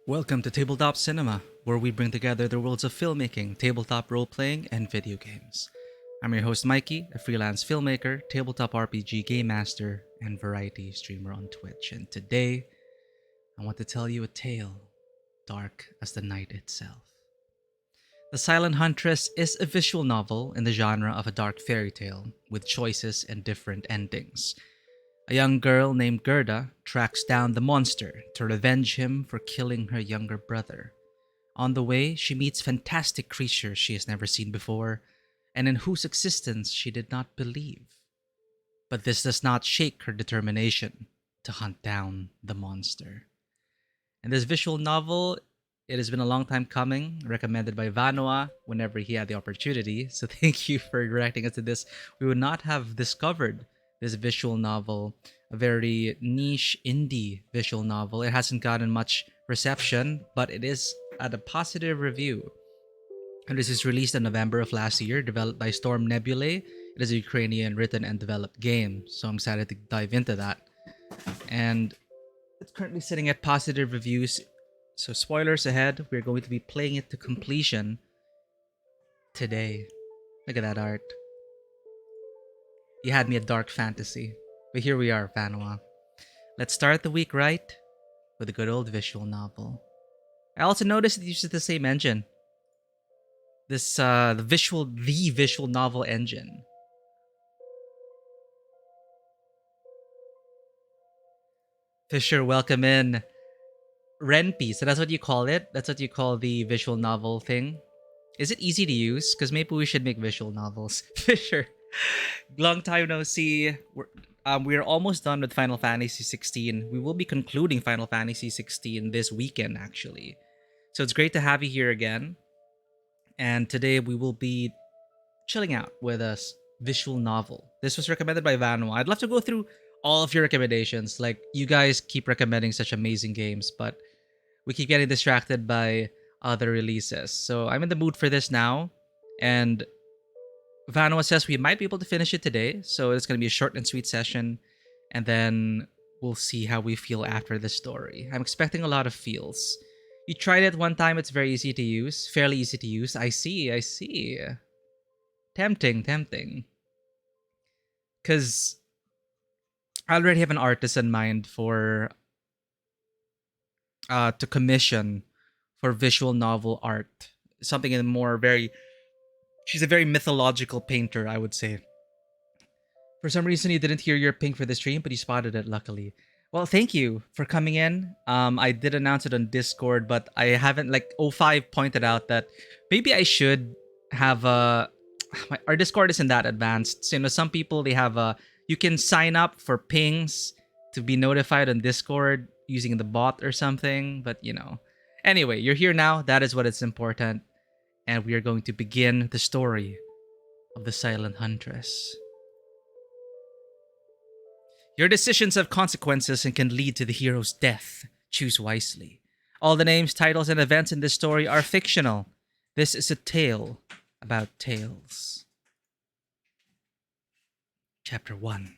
Welcome to Tabletop Cinema, where we bring together the worlds of filmmaking, tabletop role-playing, and video games. I'm your host Mikey, a freelance filmmaker, tabletop RPG game master, and variety streamer on Twitch. And today, I want to tell you a tale dark as the night itself. The Silent Huntress is a visual novel in the genre of a dark fairy tale, with choices and different endings. A young girl named Gerda tracks down the monster to revenge him for killing her younger brother. On the way, she meets fantastic creatures she has never seen before, and in whose existence she did not believe. But this does not shake her determination to hunt down the monster. And this visual novel, it has been a long time coming, recommended by Vanoa whenever he had the opportunity. So thank you for directing us to this. We would not have discovered this visual novel, a very niche indie visual novel. It hasn't gotten much reception, but it is at a positive review. And this is released in November of last year, developed by Storm Nebulae. It is a Ukrainian written and developed game, so I'm excited to dive into that. And it's currently sitting at positive reviews, so spoilers ahead. We're going to be playing it to completion today. Look at that art. You had me at dark fantasy, but here we are, Vanoa. Let's start the week right with a good old visual novel. I also noticed it uses the same engine. The visual novel engine. Fisher, welcome in. Renpi, so that's what you call it? That's what you call the visual novel thing? Is it easy to use? Because maybe we should make visual novels. Fisher, long time no see. We're almost done with Final Fantasy 16. We will be concluding Final Fantasy 16 this weekend, actually. So it's great to have you here again. And today we will be chilling out with a visual novel. This was recommended by Vanoa. I'd love to go through all of your recommendations. Like, you guys keep recommending such amazing games, but we keep getting distracted by other releases. So I'm in the mood for this now. And Vanoa says we might be able to finish it today, so it's going to be a short and sweet session, and then we'll see how we feel after the story. I'm expecting a lot of feels. You tried it one time, it's very easy to use, fairly easy to use. I see. Tempting. Because I already have an artist in mind for to commission for visual novel art. Something in more very... She's a very mythological painter, I would say. For some reason, you didn't hear your ping for the stream, but you spotted it, luckily. Well, thank you for coming in. I did announce it on Discord, but I haven't, like, O5 pointed out that maybe I should have a... Our Discord isn't that advanced. So, some people, they have a... You can sign up for pings to be notified on Discord using the bot or something, but, Anyway, you're here now. That is what is important. And we are going to begin the story of the Silent Huntress. Your decisions have consequences and can lead to the hero's death. Choose wisely. All the names, titles, and events in this story are fictional. This is a tale about tales. Chapter 1.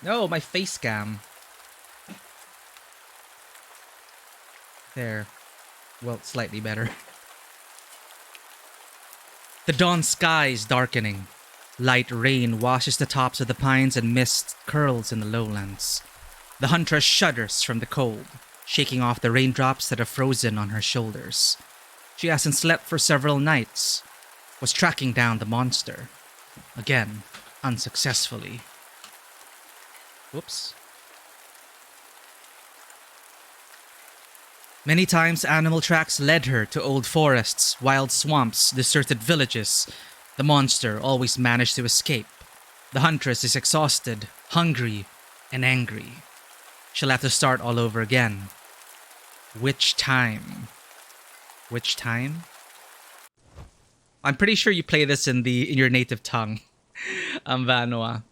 No, my face cam. There. Well, slightly better. The dawn sky is darkening. Light rain washes the tops of the pines and mist curls in the lowlands. The huntress shudders from the cold, shaking off the raindrops that are frozen on her shoulders. She hasn't slept for several nights. Was tracking down the monster. Again, unsuccessfully. Whoops. Many times animal tracks led her to old forests, wild swamps, deserted villages. The monster always managed to escape. The huntress is exhausted, hungry, and angry. She'll have to start all over again. Which time? Which time? I'm pretty sure you play this in your native tongue, Vanoa.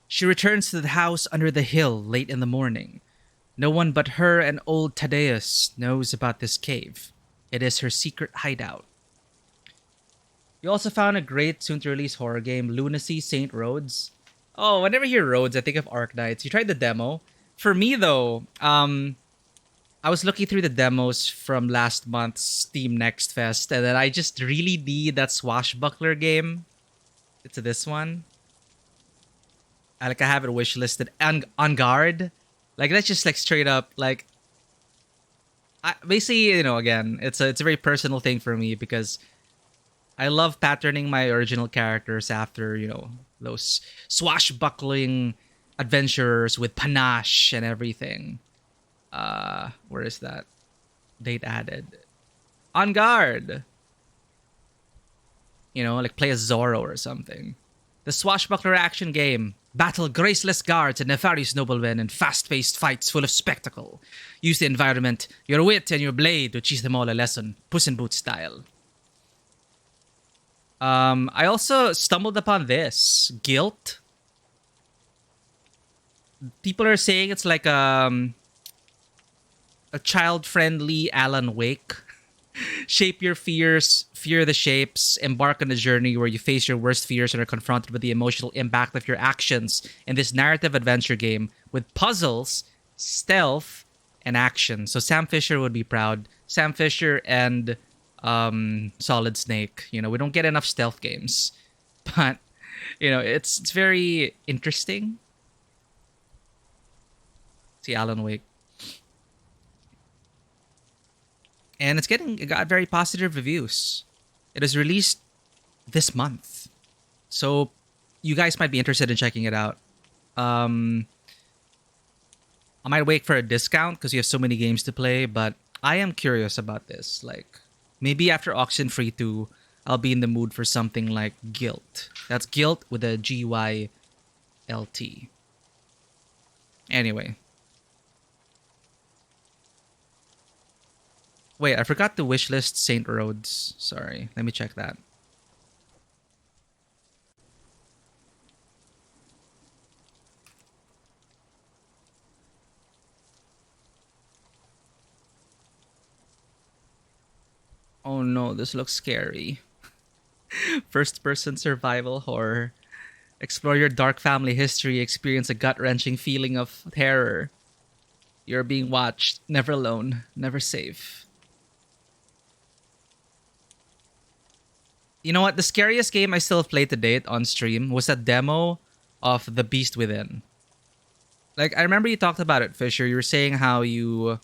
She returns to the house under the hill late in the morning. No one but her and old Tadeus knows about this cave. It is her secret hideout. You also found a great soon-to-release horror game, Lunacy St. Rhodes. Oh, whenever you hear roads, I think of Arc Knights. You tried the demo. For me though, I was looking through the demos from last month's Steam Next Fest, and then I just really need that swashbuckler game. It's this one. I have it wishlisted. On guard. Like that's just like straight up like basically, again, it's a very personal thing for me because I love patterning my original characters after, those swashbuckling adventurers with panache and everything. Where is that? Date added. On guard. Like play as Zorro or something. The swashbuckler action game. Battle graceless guards and nefarious noblemen in fast-paced fights full of spectacle. Use the environment, your wit, and your blade to teach them all a lesson, Puss in Boots style. I also stumbled upon this. Guilt. People are saying it's like a child-friendly Alan Wake. Shape your fears, fear the shapes, embark on a journey where you face your worst fears and are confronted with the emotional impact of your actions in this narrative adventure game with puzzles, stealth, and action. So Sam Fisher would be proud. Sam Fisher and Solid Snake. We don't get enough stealth games, but it's very interesting. See Alan Wake. And it got very positive reviews. It is released this month. So you guys might be interested in checking it out. I might wait for a discount because you have so many games to play, but I am curious about this. Like, maybe after Oxenfree 2, I'll be in the mood for something like Guilt. That's Guilt with a GYLT. Anyway. Wait, I forgot to wishlist Saint Rhodes. Sorry, let me check that. Oh no, this looks scary. First-person survival horror. Explore your dark family history, experience a gut-wrenching feeling of terror. You're being watched, never alone, never safe. You know what? The scariest game I still have played to date on stream was that demo of The Beast Within. Like, I remember you talked about it, Fisher. You were saying how you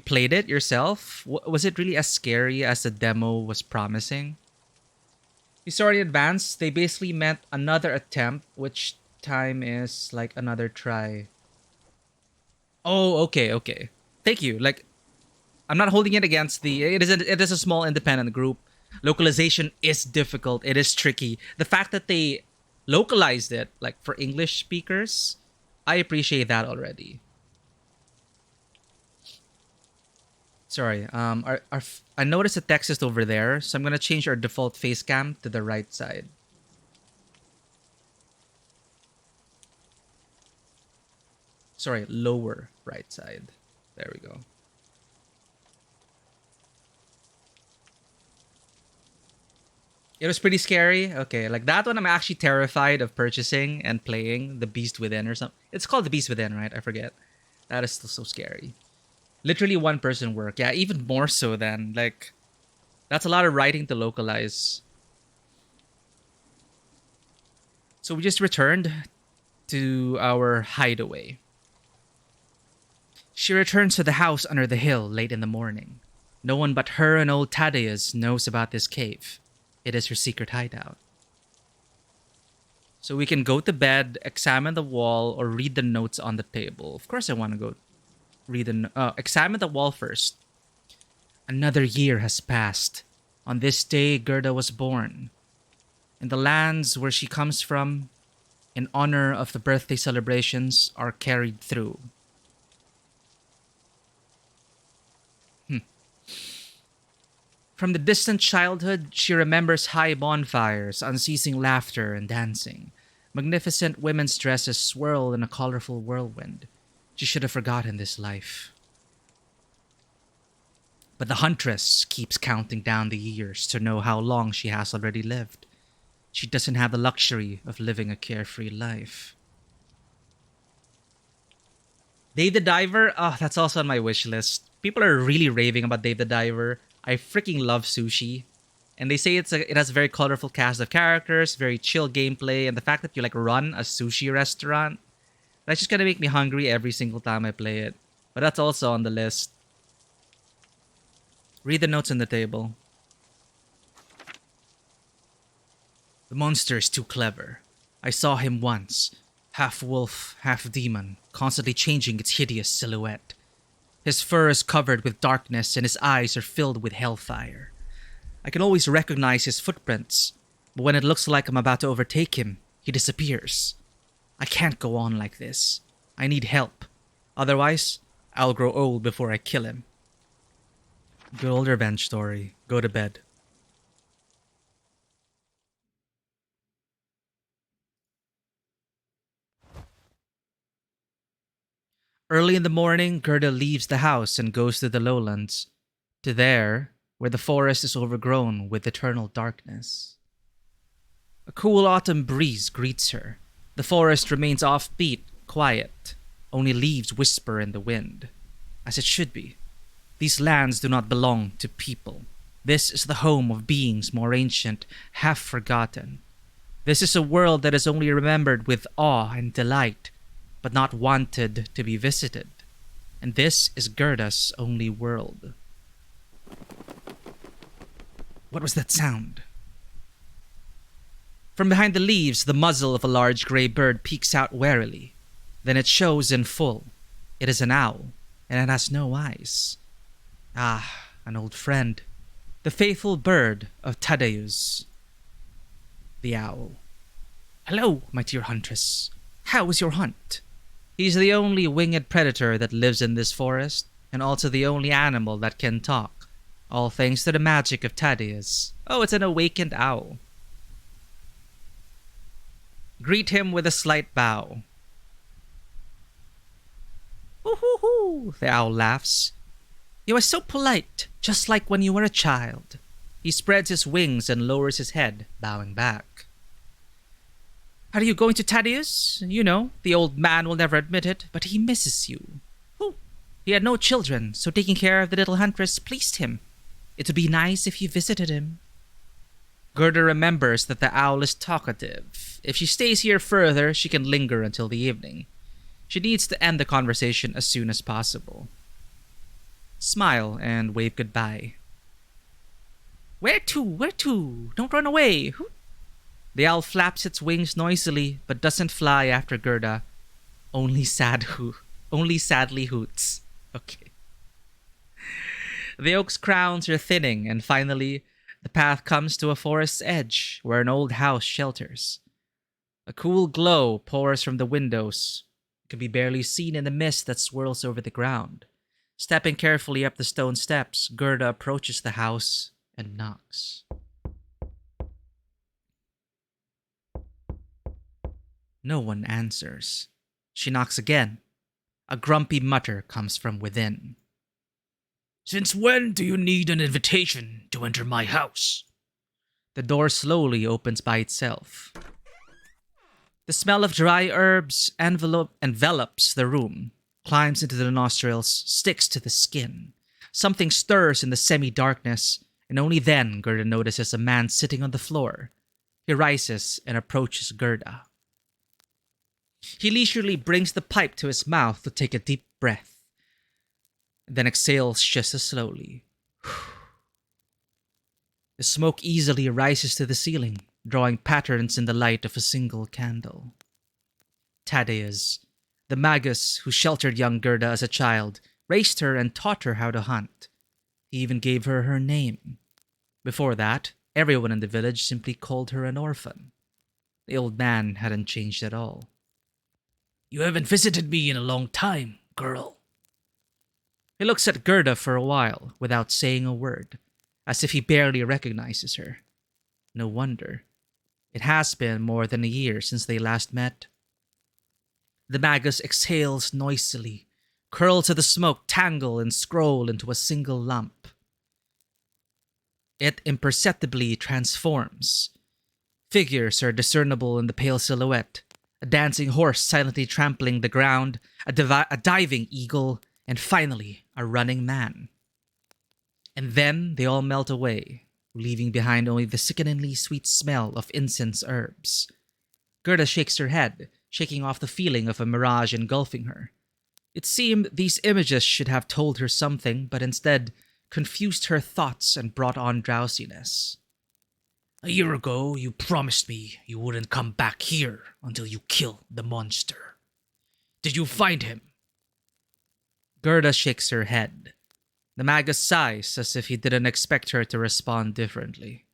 played it yourself. Was it really as scary as the demo was promising? You saw in advance, they basically meant another attempt, which time is like another try. Oh, okay. Thank you. Like, I'm not holding it against it is a small independent group. Localization is difficult. It is tricky. The fact that they localized it, like for English speakers, I appreciate that already. Sorry. I noticed the text is over there, so I'm gonna change our default face cam to the right side. Sorry, lower right side. There we go. It was pretty scary. Okay, like that one I'm actually terrified of purchasing and playing. The Beast Within or something. It's called The Beast Within, right? I forget. That is still so scary. Literally one person work. Yeah, even more so than like that's a lot of writing to localize. So we just returned to our hideaway. She returns to the house under the hill late in the morning. No one but her and old Thaddeus knows about this cave. It is her secret hideout. So we can go to bed, examine the wall, or read the notes on the table. Of course I want to go read examine the wall first. Another year has passed. On this day, Gerda was born. In the lands where she comes from, in honor of the birthday celebrations, are carried through. From the distant childhood, she remembers high bonfires, unceasing laughter, and dancing. Magnificent women's dresses swirl in a colorful whirlwind. She should have forgotten this life. But the Huntress keeps counting down the years to know how long she has already lived. She doesn't have the luxury of living a carefree life. Dave the Diver? Oh, that's also on my wish list. People are really raving about Dave the Diver. I freaking love sushi. And they say it has a very colorful cast of characters, very chill gameplay, and the fact that you like run a sushi restaurant, that's just gonna make me hungry every single time I play it. But that's also on the list. Read the notes on the table. The monster is too clever. I saw him once. Half wolf, half demon, constantly changing its hideous silhouette. His fur is covered with darkness and his eyes are filled with hellfire. I can always recognize his footprints, but when it looks like I'm about to overtake him, he disappears. I can't go on like this. I need help. Otherwise, I'll grow old before I kill him. Good old revenge story. Go to bed. Early in the morning, Gerda leaves the house and goes to the lowlands. To there, where the forest is overgrown with eternal darkness. A cool autumn breeze greets her. The forest remains offbeat, quiet. Only leaves whisper in the wind. As it should be. These lands do not belong to people. This is the home of beings more ancient, half forgotten. This is a world that is only remembered with awe and delight, but not wanted to be visited. And this is Gerda's only world. What was that sound? From behind the leaves, the muzzle of a large gray bird peeks out warily. Then it shows in full. It is an owl, and it has no eyes. Ah, an old friend. The faithful bird of Thaddeus. The owl. Hello, my dear Huntress. How was your hunt? He's the only winged predator that lives in this forest, and also the only animal that can talk. All thanks to the magic of Thaddeus. Oh, it's an awakened owl. Greet him with a slight bow. Hoo-hoo-hoo, the owl laughs. You are so polite, just like when you were a child. He spreads his wings and lowers his head, bowing back. Are you going to Thaddeus? You know, the old man will never admit it, but he misses you. He had no children, so taking care of the little Huntress pleased him. It would be nice if you visited him. Gerda remembers that the owl is talkative. If she stays here further, she can linger until the evening. She needs to end the conversation as soon as possible. Smile and wave goodbye. Where to? Where to? Don't run away. The owl flaps its wings noisily, but doesn't fly after Gerda. Only sadly hoots. Okay. The oak's crowns are thinning, and finally, the path comes to a forest's edge where an old house shelters. A cool glow pours from the windows. It can be barely seen in the mist that swirls over the ground. Stepping carefully up the stone steps, Gerda approaches the house and knocks. No one answers. She knocks again. A grumpy mutter comes from within. Since when do you need an invitation to enter my house? The door slowly opens by itself. The smell of dry herbs envelops the room, climbs into the nostrils, sticks to the skin. Something stirs in the semi-darkness, and only then Gerda notices a man sitting on the floor. He rises and approaches Gerda. He leisurely brings the pipe to his mouth to take a deep breath, then exhales just as slowly. The smoke easily rises to the ceiling, drawing patterns in the light of a single candle. Thaddeus, the magus who sheltered young Gerda as a child, raised her and taught her how to hunt. He even gave her her name. Before that, everyone in the village simply called her an orphan. The old man hadn't changed at all. You haven't visited me in a long time, girl. He looks at Gerda for a while without saying a word, as if he barely recognizes her. No wonder. It has been more than a year since they last met. The magus exhales noisily. Curls of the smoke tangle and scroll into a single lump. It imperceptibly transforms. Figures are discernible in the pale silhouette. A dancing horse silently trampling the ground, a diving eagle, and finally, a running man. And then they all melt away, leaving behind only the sickeningly sweet smell of incense herbs. Gerda shakes her head, shaking off the feeling of a mirage engulfing her. It seemed these images should have told her something, but instead confused her thoughts and brought on drowsiness. A year ago, you promised me you wouldn't come back here until you killed the monster. Did you find him? Gerda shakes her head. The magus sighs as if he didn't expect her to respond differently.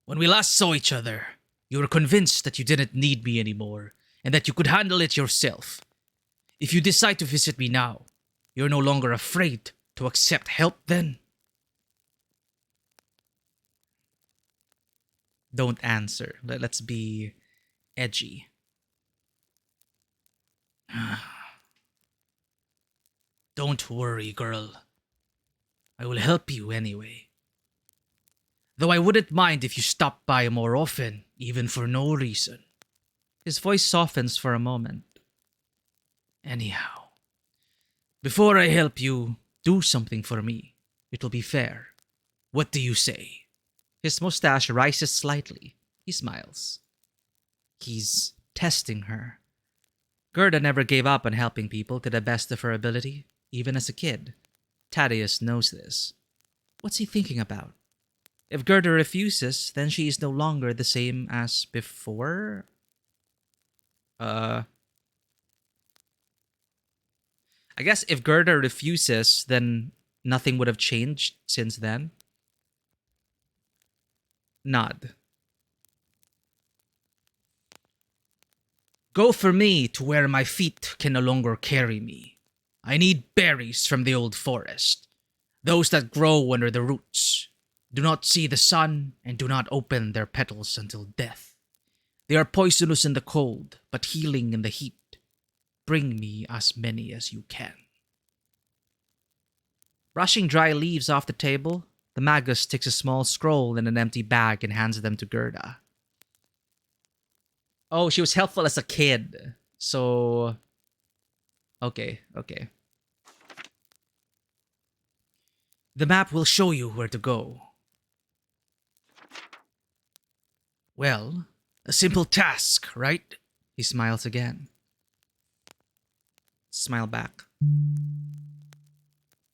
When we last saw each other, you were convinced that you didn't need me anymore and that you could handle it yourself. If you decide to visit me now, you're no longer afraid to accept help then? Don't answer. Let's be edgy. Don't worry, girl. I will help you anyway. Though I wouldn't mind if you stopped by more often, even for no reason. His voice softens for a moment. Anyhow, before I help you do something for me, it'll be fair. What do you say? His mustache rises slightly. He smiles. He's testing her. Gerda never gave up on helping people to the best of her ability, even as a kid. Thaddeus knows this. What's he thinking about? If Gerda refuses, then she is no longer the same as before? I guess if Gerda refuses, then nothing would have changed since then. Nod. Go for me to where my feet can no longer carry me. I need berries from the old forest, those that grow under the roots, do not see the sun, and do not open their petals until death. They are poisonous in the cold, but healing in the heat. Bring me as many as you can. Brushing dry leaves off the table, the magus takes a small scroll in an empty bag and hands them to Gerda. Oh, she was helpful as a kid. So... Okay. The map will show you where to go. Well, a simple task, right? He smiles again. Smile back.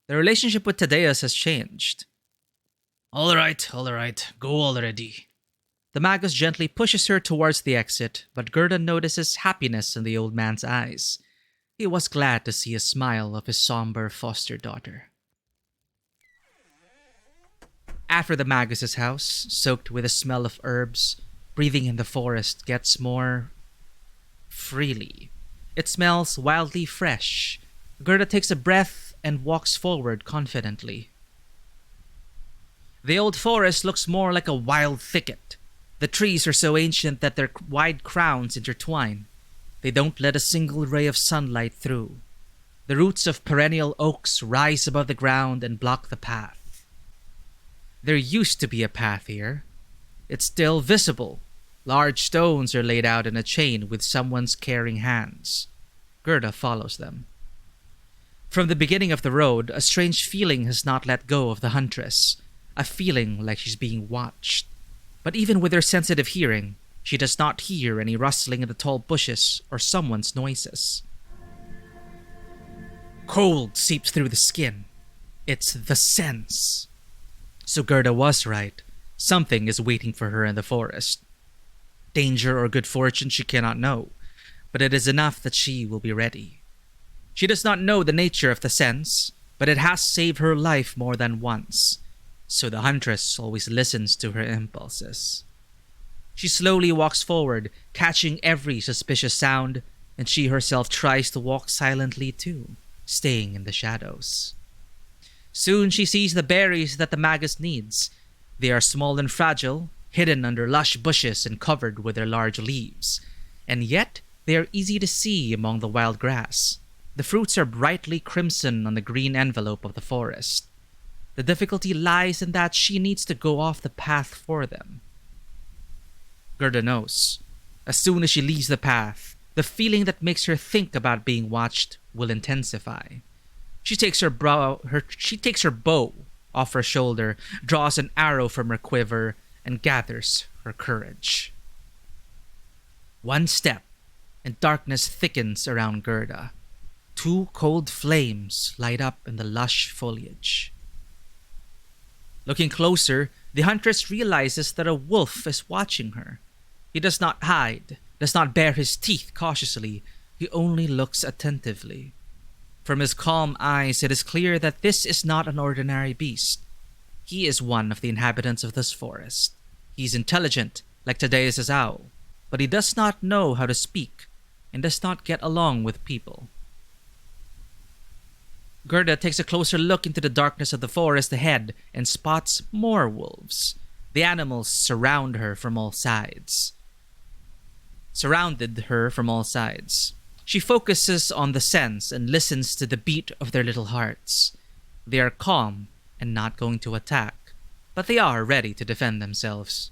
The relationship with Thaddeus has changed. All right, go already. The magus gently pushes her towards the exit, but Gerda notices happiness in the old man's eyes. He was glad to see a smile of his somber foster daughter. After the magus's house, soaked with the smell of herbs, breathing in the forest gets more freely. It smells wildly fresh. Gerda takes a breath and walks forward confidently. The old forest looks more like a wild thicket. The trees are so ancient that their wide crowns intertwine. They don't let a single ray of sunlight through. The roots of perennial oaks rise above the ground and block the path. There used to be a path here. It's still visible. Large stones are laid out in a chain with someone's caring hands. Gerda follows them. From the beginning of the road, a strange feeling has not let go of the Huntress. A feeling like she's being watched. But even with her sensitive hearing, she does not hear any rustling in the tall bushes or someone's noises. Cold seeps through the skin. It's the sense. So Gerda was right. Something is waiting for her in the forest. Danger or good fortune she cannot know, but it is enough that she will be ready. She does not know the nature of the sense, but it has saved her life more than once. So the Huntress always listens to her impulses. She slowly walks forward, catching every suspicious sound, and she herself tries to walk silently too, staying in the shadows. Soon she sees the berries that the magus needs. They are small and fragile, hidden under lush bushes and covered with their large leaves. And yet, they are easy to see among the wild grass. The fruits are brightly crimson on the green envelope of the forest. The difficulty lies in that she needs to go off the path for them. Gerda knows. As soon as she leaves the path, the feeling that makes her think about being watched will intensify. She takes her bow off her shoulder, draws an arrow from her quiver, and gathers her courage. One step, and darkness thickens around Gerda. Two cold flames light up in the lush foliage. Looking closer, the huntress realizes that a wolf is watching her. He does not hide, does not bare his teeth cautiously, he only looks attentively. From his calm eyes, it is clear that this is not an ordinary beast. He is one of the inhabitants of this forest. He is intelligent, like Tadeus' owl, but he does not know how to speak and does not get along with people. Gerda takes a closer look into the darkness of the forest ahead and spots more wolves. The animals surrounded her from all sides. She focuses on the scents and listens to the beat of their little hearts. They are calm and not going to attack, but they are ready to defend themselves.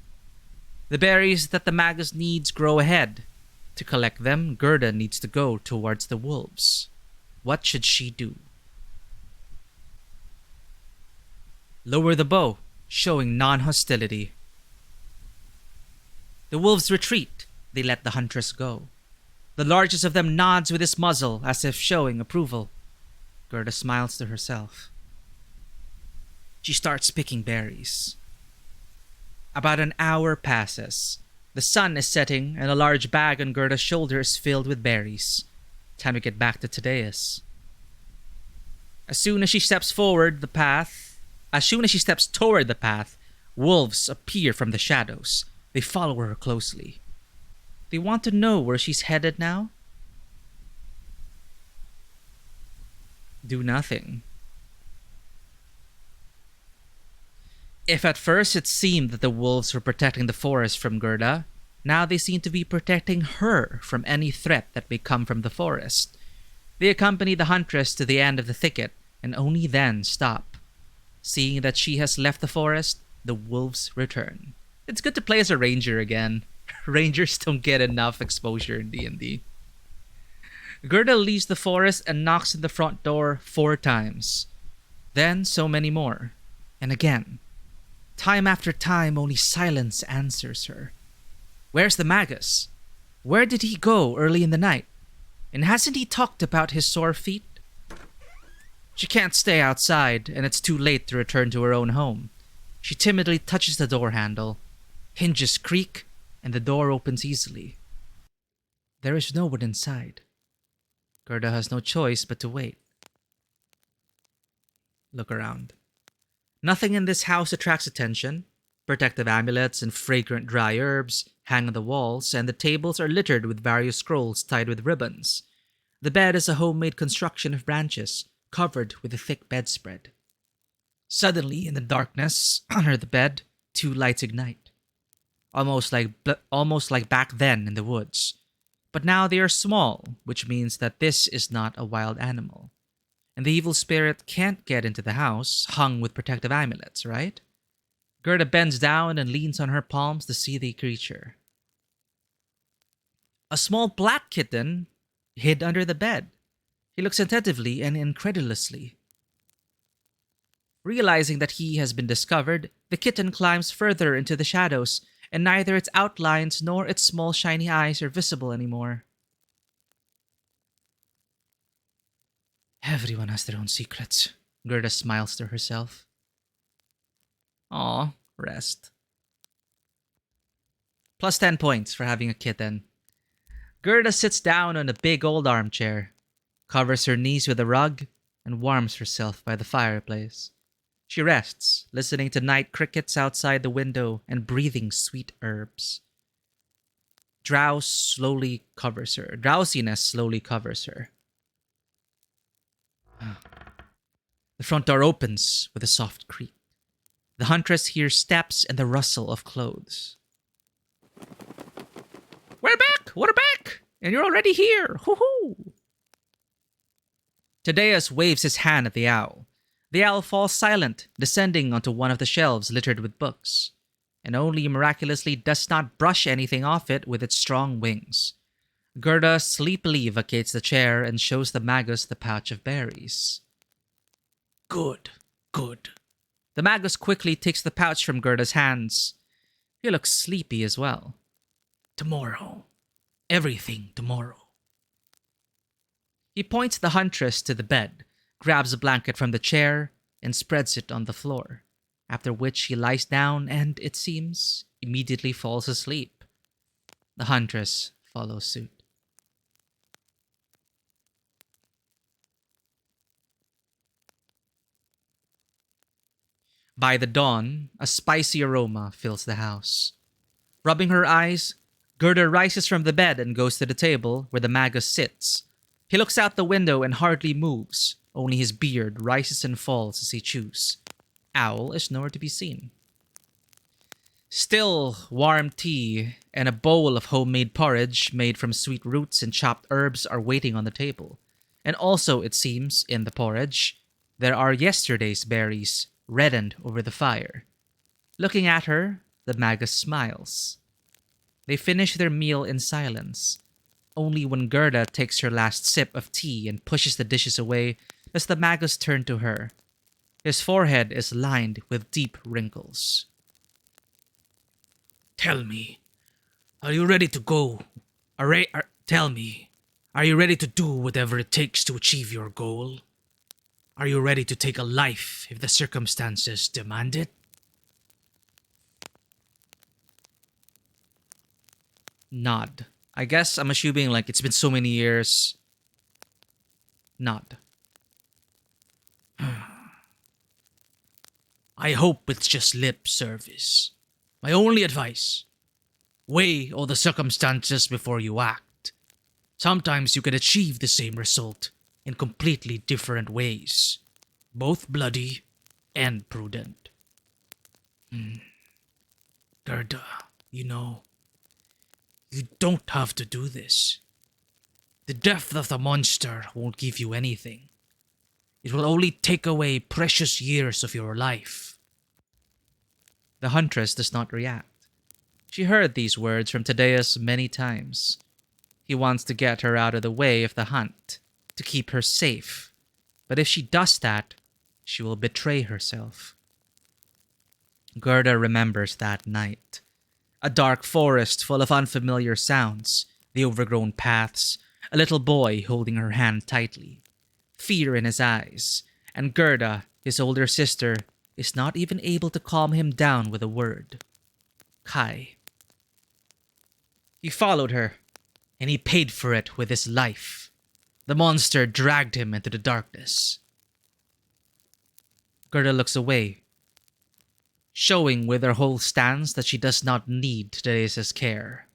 The berries that the magus needs grow ahead. To collect them, Gerda needs to go towards the wolves. What should she do? Lower the bow, showing non-hostility. The wolves retreat. They let the huntress go. The largest of them nods with his muzzle as if showing approval. Gerda smiles to herself. She starts picking berries. About an hour passes. The sun is setting and a large bag on Gerda's shoulder is filled with berries. Time to get back to Tadeus. As soon as she steps toward the path, wolves appear from the shadows. They follow her closely. They want to know where she's headed now. Do nothing. If at first it seemed that the wolves were protecting the forest from Gerda, now they seem to be protecting her from any threat that may come from the forest. They accompany the huntress to the end of the thicket and only then stop. Seeing that she has left the forest, the wolves return. It's good to play as a ranger again. Rangers don't get enough exposure in D&D. Gerda leaves the forest and knocks on the front door 4 times. Then so many more. And again. Time after time, only silence answers her. Where's the magus? Where did he go early in the night? And hasn't he talked about his sore feet? She can't stay outside, and it's too late to return to her own home. She timidly touches the door handle. Hinges creak, and the door opens easily. There is no one inside. Gerda has no choice but to wait. Look around. Nothing in this house attracts attention. Protective amulets and fragrant dry herbs hang on the walls, and the tables are littered with various scrolls tied with ribbons. The bed is a homemade construction of branches, covered with a thick bedspread. Suddenly, in the darkness, under the bed, 2 lights ignite. Almost like back then in the woods. But now they are small, which means that this is not a wild animal. And the evil spirit can't get into the house, hung with protective amulets, right? Gerda bends down and leans on her palms to see the creature. A small black kitten hid under the bed. He looks attentively and incredulously. Realizing that he has been discovered, the kitten climbs further into the shadows, and neither its outlines nor its small shiny eyes are visible anymore. Everyone has their own secrets, Gerda smiles to herself. Aw, rest. Plus 10 points for having a kitten. Gerda sits down on a big old armchair, covers her knees with a rug, and warms herself by the fireplace. She rests, listening to night crickets outside the window and breathing sweet herbs. Drowsiness slowly covers her. The front door opens with a soft creak. The huntress hears steps and the rustle of clothes. We're back! And you're already here! Hoo-hoo! Tadeus waves his hand at the owl. The owl falls silent, descending onto one of the shelves littered with books. and only miraculously does not brush anything off it with its strong wings. Gerda sleepily vacates the chair and shows the Magus the pouch of berries. Good, good. The Magus quickly takes the pouch from Gerda's hands. He looks sleepy as well. Tomorrow. Everything tomorrow. He points the Huntress to the bed, grabs a blanket from the chair, and spreads it on the floor, after which he lies down and, it seems, immediately falls asleep. The Huntress follows suit. By the dawn, a spicy aroma fills the house. Rubbing her eyes, Gerda rises from the bed and goes to the table where the Magus sits. He looks out the window and hardly moves, only his beard rises and falls as he chews. Owl is nowhere to be seen. Still, warm tea and a bowl of homemade porridge made from sweet roots and chopped herbs are waiting on the table. And also, it seems, in the porridge, there are yesterday's berries reddened over the fire. Looking at her, the Magus smiles. They finish their meal in silence. Only when Gerda takes her last sip of tea and pushes the dishes away does the Magus turn to her. His forehead is lined with deep wrinkles. Tell me, are you ready to go? Tell me, are you ready to do whatever it takes to achieve your goal? Are you ready to take a life if the circumstances demand it? Nod. I guess I'm assuming like it's been so many years. Nod. I hope it's just lip service. My only advice, weigh all the circumstances before you act. Sometimes you can achieve the same result in completely different ways, both bloody and prudent. Gerda, you know, you don't have to do this. The death of the monster won't give you anything. It will only take away precious years of your life. The Huntress does not react. She heard these words from Tadeus many times. He wants to get her out of the way of the hunt, to keep her safe. But if she does that, she will betray herself. Gerda remembers that night. A dark forest full of unfamiliar sounds, the overgrown paths, a little boy holding her hand tightly, fear in his eyes, and Gerda, his older sister, is not even able to calm him down with a word. Kai. He followed her, and he paid for it with his life. The monster dragged him into the darkness. Gerda looks away, showing with her whole stance that she does not need Teresa's care.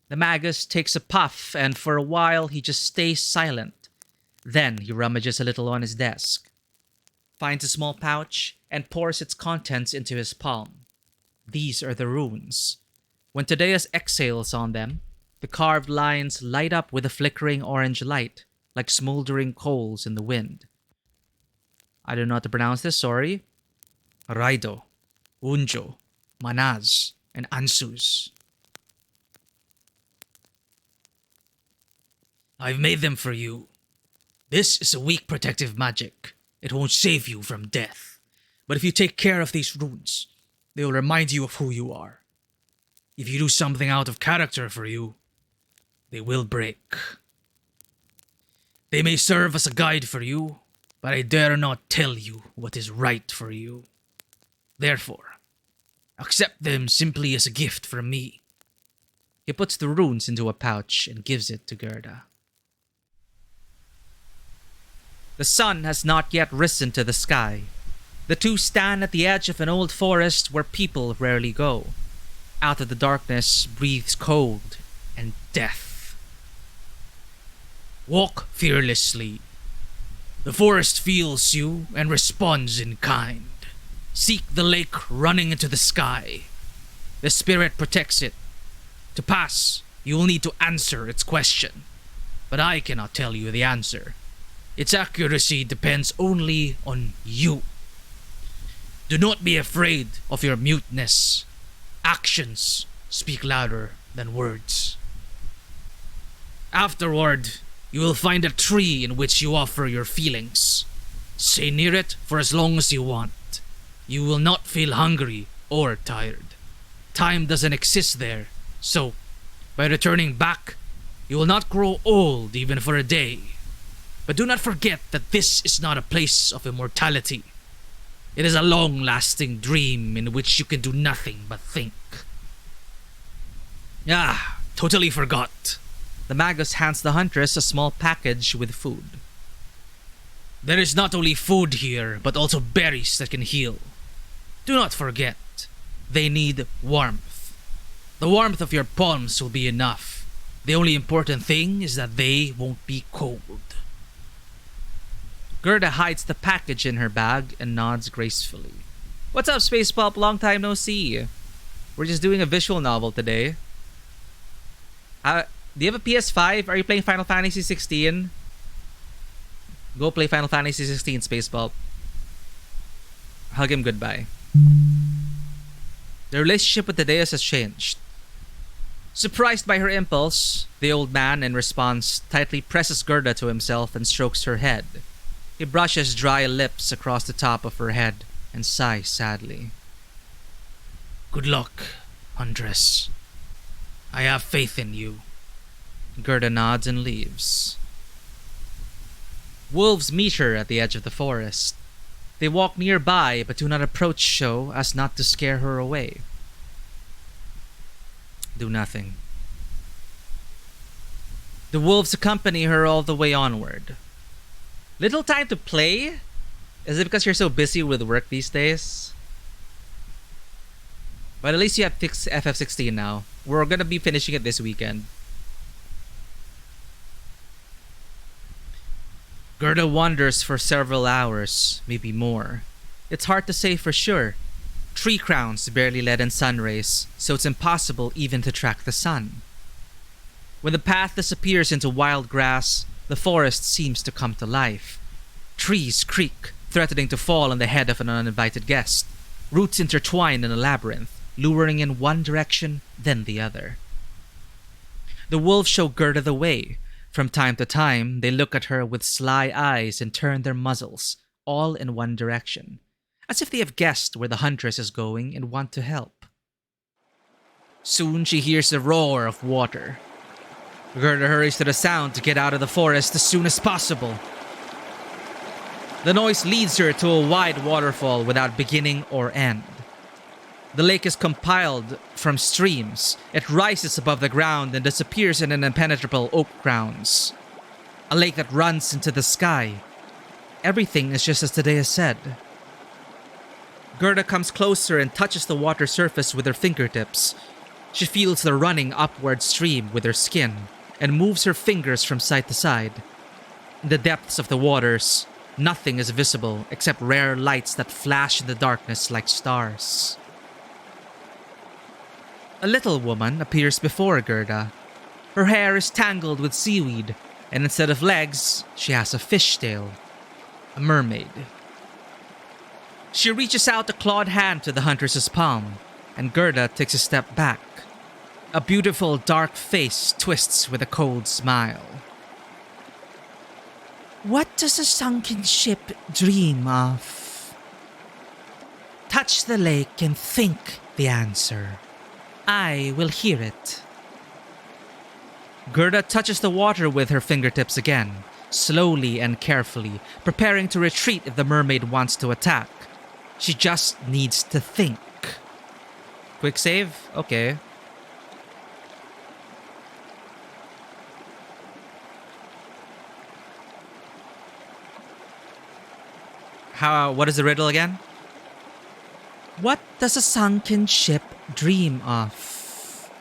The Magus takes a puff, and for a while he just stays silent. Then he rummages a little on his desk, finds a small pouch, and pours its contents into his palm. These are the runes. When Tadeus exhales on them, the carved lines light up with a flickering orange light, like smoldering coals in the wind. I don't know how to pronounce this, sorry. Raido, Unjo, Manaz, and Ansus. I've made them for you. This is a weak protective magic. It won't save you from death. But if you take care of these runes, they will remind you of who you are. If you do something out of character for you, they will break. They may serve as a guide for you, but I dare not tell you what is right for you. Therefore, accept them simply as a gift from me. He puts the runes into a pouch and gives it to Gerda. The sun has not yet risen to the sky. The two stand at the edge of an old forest where people rarely go. Out of the darkness breathes cold and death. Walk fearlessly. The forest feels you and responds in kind. Seek the lake running into the sky. The spirit protects it. To pass, you will need to answer its question. But I cannot tell you the answer. Its accuracy depends only on you. Do not be afraid of your muteness. Actions speak louder than words. Afterward, you will find a tree in which you offer your feelings. Stay near it for as long as you want. You will not feel hungry or tired. Time doesn't exist there, so by returning back, you will not grow old even for a day. But do not forget that this is not a place of immortality. It is a long-lasting dream in which you can do nothing but think. Totally forgot. The Magus hands the Huntress a small package with food. There is not only food here, but also berries that can heal. Do not forget, they need warmth. The warmth of your palms will be enough. The only important thing is that they won't be cold. Gerda hides the package in her bag and nods gracefully. What's up, Space Pulp? Long time no see. We're just doing a visual novel today. Do you have a PS5? Are you playing Final Fantasy 16? Go play Final Fantasy 16, Space Pulp. Hug him goodbye. The relationship with Tadeus has changed. Surprised by her impulse, the old man, in response, tightly presses Gerda to himself and strokes her head. He brushes dry lips across the top of her head and sighs sadly. Good luck, Huntress. I have faith in you. Gerda nods and leaves. Wolves meet her at the edge of the forest. They walk nearby but do not approach so as not to scare her away. Do nothing. The wolves accompany her all the way onward. Little time to play? Is it because you're so busy with work these days? But at least you have FF16 now. We're gonna be finishing it this weekend. Gerda wanders for several hours, maybe more. It's hard to say for sure. Tree crowns barely let in sun rays, so it's impossible even to track the sun. When the path disappears into wild grass, the forest seems to come to life. Trees creak, threatening to fall on the head of an uninvited guest. Roots intertwine in a labyrinth, luring in one direction, then the other. The wolves show Gerda the way. From time to time, they look at her with sly eyes and turn their muzzles, all in one direction, as if they have guessed where the Huntress is going and want to help. Soon she hears the roar of water. Gerda hurries to the sound to get out of the forest as soon as possible. The noise leads her to a wide waterfall without beginning or end. The lake is compiled from streams. It rises above the ground and disappears in an impenetrable oak grounds. A lake that runs into the sky. Everything is just as Tadeus said. Gerda comes closer and touches the water surface with her fingertips. She feels the running upward stream with her skin and moves her fingers from side to side. In the depths of the waters, nothing is visible except rare lights that flash in the darkness like stars. A little woman appears before Gerda. Her hair is tangled with seaweed, and instead of legs, she has a fish tail. A mermaid. She reaches out a clawed hand to the Huntress's palm, and Gerda takes a step back. A beautiful dark face twists with a cold smile. What does a sunken ship dream of? Touch the lake and think the answer. I will hear it. Gerda touches the water with her fingertips again, slowly and carefully, preparing to retreat if the mermaid wants to attack. She just needs to think. Quick save? Okay. What is the riddle again? What does a sunken ship dream of?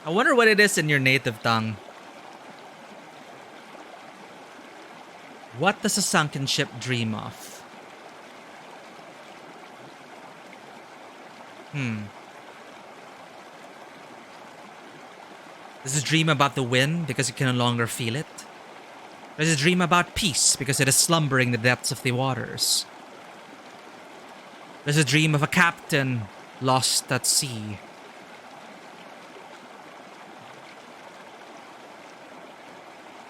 I wonder what it is in your native tongue. What does a sunken ship dream of? Does it dream about the wind because it can no longer feel it? Does it dream about peace because it is slumbering in the depths of the waters? Does it dream of a captain lost at sea?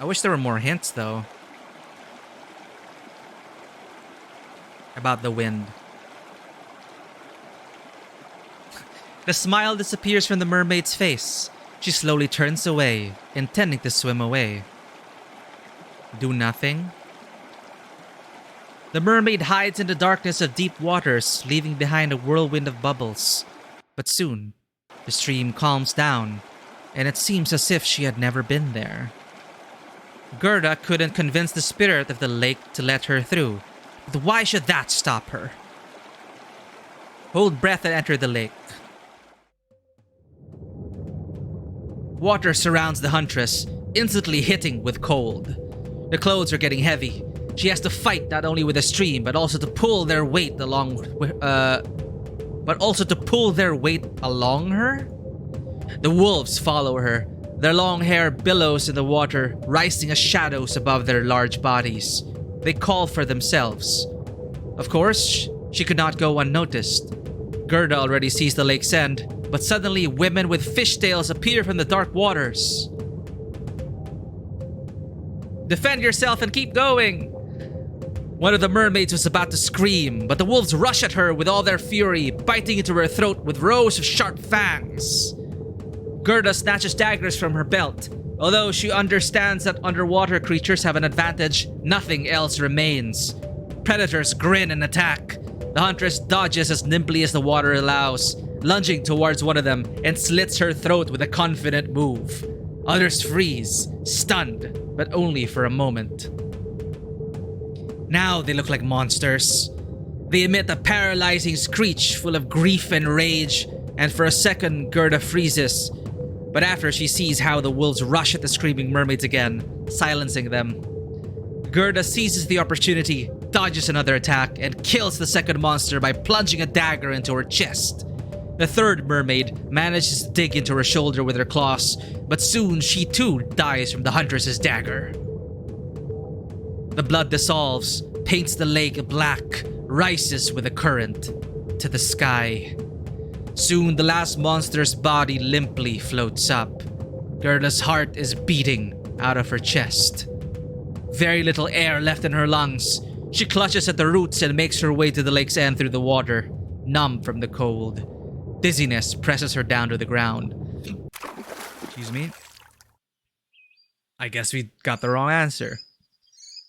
I wish there were more hints, though, about the wind. The smile disappears from the mermaid's face. She slowly turns away, intending to swim away. Do nothing? The mermaid hides in the darkness of deep waters, leaving behind a whirlwind of bubbles. But soon, the stream calms down, and it seems as if she had never been there. Gerda couldn't convince the spirit of the lake to let her through, but why should that stop her? Hold breath and enter the lake. Water surrounds the Huntress, instantly hitting with cold. The clothes are getting heavy. She has to fight not only with the stream, but also to pull their weight along her. The wolves follow her. Their long hair billows in the water, rising as shadows above their large bodies. They call for themselves. Of course, she could not go unnoticed. Gerda already sees the lake's end, but suddenly women with fishtails appear from the dark waters. Defend yourself and keep going! One of the mermaids was about to scream, but the wolves rush at her with all their fury, biting into her throat with rows of sharp fangs. Gerda snatches daggers from her belt. Although she understands that underwater creatures have an advantage, nothing else remains. Predators grin and attack. The Huntress dodges as nimbly as the water allows, lunging towards one of them and slits her throat with a confident move. Others freeze, stunned, but only for a moment. Now they look like monsters. They emit a paralyzing screech full of grief and rage, and for a second Gerda freezes. But after she sees how the wolves rush at the screaming mermaids again, silencing them, Gerda seizes the opportunity, dodges another attack, and kills the second monster by plunging a dagger into her chest. The third mermaid manages to dig into her shoulder with her claws, but soon she too dies from the Huntress's dagger. The blood dissolves, paints the lake black, rises with the current to the sky. Soon the last monster's body limply floats up. Gerda's heart is beating out of her chest. Very little air left in her lungs. She clutches at the roots and makes her way to the lake's end through the water, numb from the cold. Dizziness presses her down to the ground. Excuse me. I guess we got the wrong answer.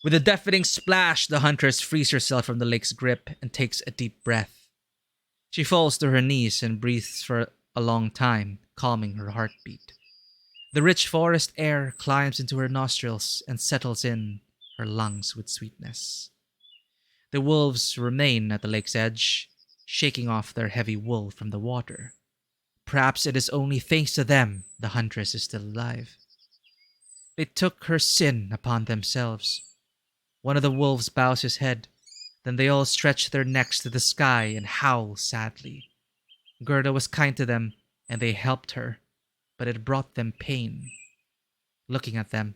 With a deafening splash, the Huntress frees herself from the lake's grip and takes a deep breath. She falls to her knees and breathes for a long time, calming her heartbeat. The rich forest air climbs into her nostrils and settles in her lungs with sweetness. The wolves remain at the lake's edge, shaking off their heavy wool from the water. Perhaps it is only thanks to them the Huntress is still alive. They took her sin upon themselves. One of the wolves bows his head. Then they all stretch their necks to the sky and howl sadly. Gerda was kind to them, and they helped her, but it brought them pain. Looking at them,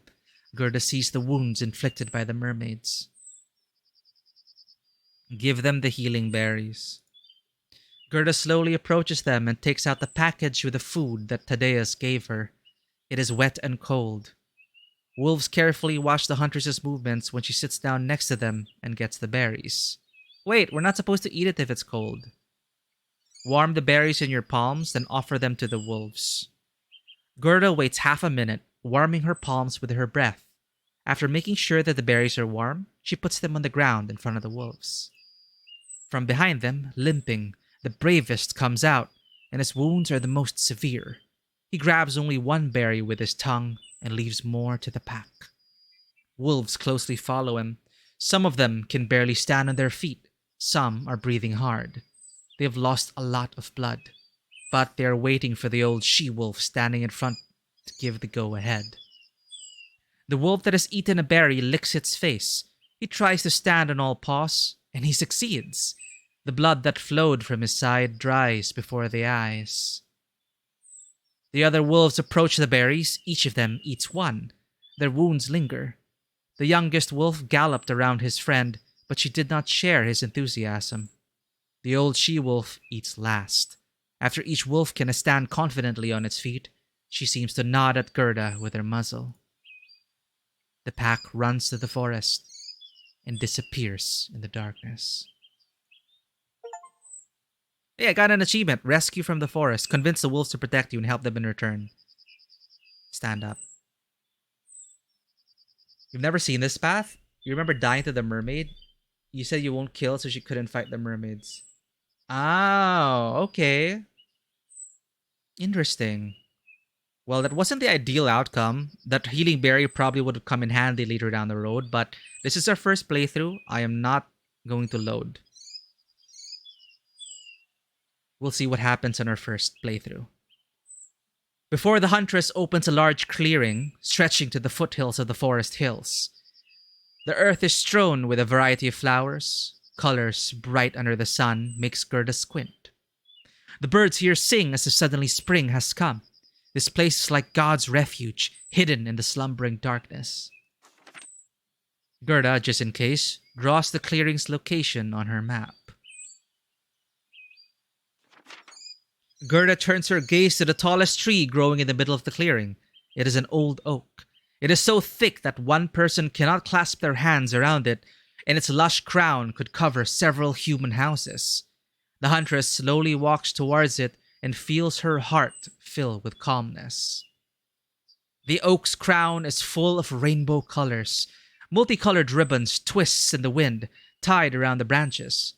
Gerda sees the wounds inflicted by the mermaids. Give them the healing berries. Gerda slowly approaches them and takes out the package with the food that Tadeus gave her. It is wet and cold. Wolves carefully watch the Huntress's movements when she sits down next to them and gets the berries. Wait, we're not supposed to eat it if it's cold. Warm the berries in your palms, then offer them to the wolves. Gerda waits half a minute, warming her palms with her breath. After making sure that the berries are warm, she puts them on the ground in front of the wolves. From behind them, limping, the bravest comes out, and his wounds are the most severe. He grabs only one berry with his tongue and leaves more to the pack. Wolves closely follow him. Some of them can barely stand on their feet. Some are breathing hard. They have lost a lot of blood, but they are waiting for the old she-wolf standing in front to give the go-ahead. The wolf that has eaten a berry licks its face. He tries to stand on all paws, and he succeeds. The blood that flowed from his side dries before the eyes. The other wolves approach the berries, each of them eats one. Their wounds linger. The youngest wolf galloped around his friend, but she did not share his enthusiasm. The old she-wolf eats last. After each wolf can stand confidently on its feet, she seems to nod at Gerda with her muzzle. The pack runs to the forest and disappears in the darkness. Hey, I got an achievement. Rescue from the forest. Convince the wolves to protect you and help them in return. Stand up. You've never seen this path? You remember dying to the mermaid? You said you won't kill so she couldn't fight the mermaids. Oh, okay. Interesting. Well, that wasn't the ideal outcome. That healing berry probably would have come in handy later down the road, but this is our first playthrough. I am not going to load. We'll see what happens on our first playthrough. Before the Huntress opens a large clearing, stretching to the foothills of the forest hills. The earth is strewn with a variety of flowers. Colors bright under the sun makes Gerda squint. The birds here sing as if suddenly spring has come. This place is like God's refuge, hidden in the slumbering darkness. Gerda, just in case, draws the clearing's location on her map. Gerda turns her gaze to the tallest tree growing in the middle of the clearing. It is an old oak. It is so thick that one person cannot clasp their hands around it, and its lush crown could cover several human houses. The Huntress slowly walks towards it and feels her heart fill with calmness. The oak's crown is full of rainbow colors. Multicolored ribbons twist in the wind, tied around the branches.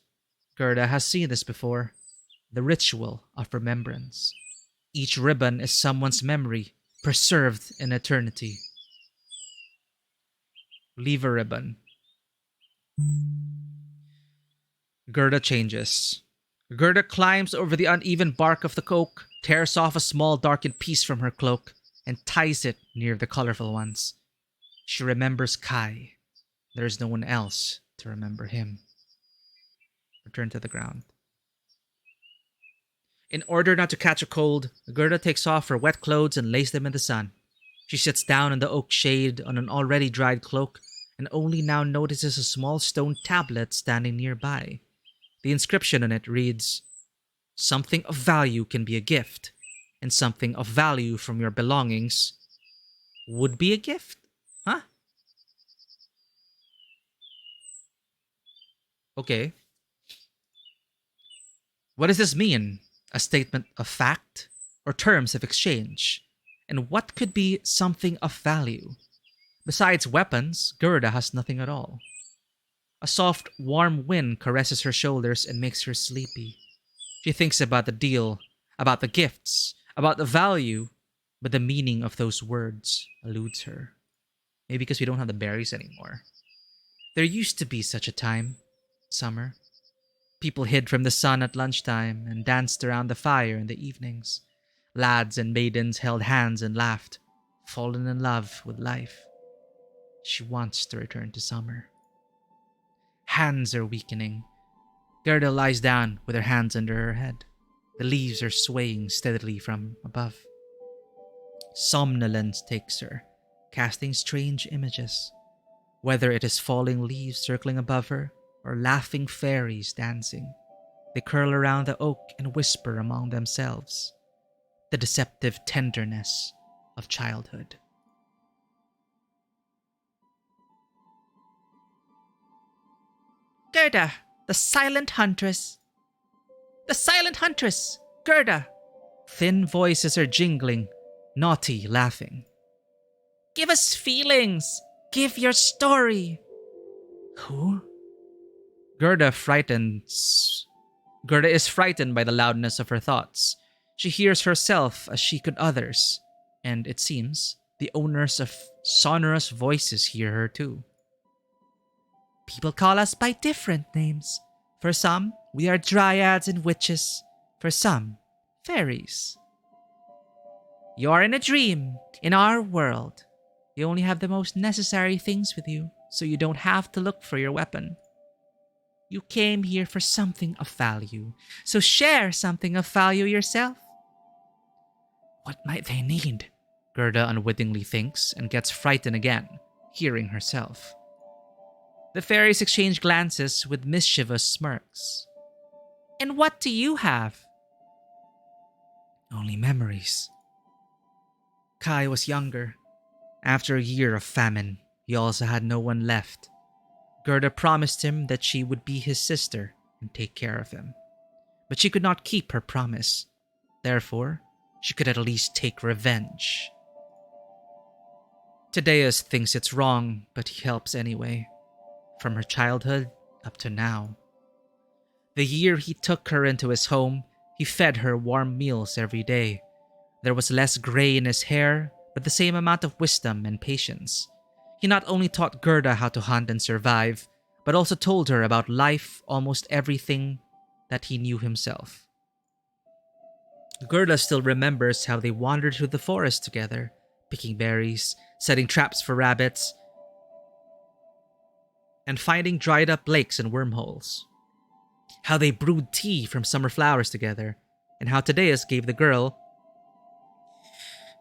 Gerda has seen this before. The ritual of remembrance. Each ribbon is someone's memory, preserved in eternity. Leave a ribbon. Gerda changes. Gerda climbs over the uneven bark of the oak, tears off a small darkened piece from her cloak, and ties it near the colorful ones. She remembers Kai. There is no one else to remember him. Return to the ground. In order not to catch a cold, Gerda takes off her wet clothes and lays them in the sun. She sits down in the oak shade on an already dried cloak and only now notices a small stone tablet standing nearby. The inscription on it reads, "Something of value can be a gift, and something of value from your belongings would be a gift." Huh? Okay. What does this mean? A statement of fact or terms of exchange? And what could be something of value? Besides weapons, Gerda has nothing at all. A soft, warm wind caresses her shoulders and makes her sleepy. She thinks about the deal, about the gifts, about the value, but the meaning of those words eludes her. Maybe because we don't have the berries anymore. There used to be such a time. Summer. People hid from the sun at lunchtime and danced around the fire in the evenings. Lads and maidens held hands and laughed, fallen in love with life. She wants to return to summer. Hands are weakening. Gerda lies down with her hands under her head. The leaves are swaying steadily from above. Somnolence takes her, casting strange images. Whether it is falling leaves circling above her, or laughing fairies dancing. They curl around the oak and whisper among themselves. The deceptive tenderness of childhood. Gerda, the silent huntress. The silent huntress! Gerda! Thin voices are jingling, naughty laughing. Give us feelings! Give your story! Who? Gerda is frightened by the loudness of her thoughts. She hears herself as she could others, and it seems the owners of sonorous voices hear her too. People call us by different names. For some, we are dryads and witches. For some, fairies. You are in a dream, in our world. You only have the most necessary things with you, so you don't have to look for your weapon. You came here for something of value, so share something of value yourself. What might they need? Gerda unwittingly thinks and gets frightened again, hearing herself. The fairies exchange glances with mischievous smirks. And what do you have? Only memories. Kai was younger. After a year of famine, he also had no one left. Gerda promised him that she would be his sister and take care of him. But she could not keep her promise. Therefore, she could at least take revenge. Tadeus thinks it's wrong, but he helps anyway. From her childhood up to now. The year he took her into his home, he fed her warm meals every day. There was less gray in his hair, but the same amount of wisdom and patience. He not only taught Gerda how to hunt and survive, but also told her about life, almost everything that he knew himself. Gerda still remembers how they wandered through the forest together, picking berries, setting traps for rabbits, and finding dried up lakes and wormholes. How they brewed tea from summer flowers together, and how Tadeus gave the girl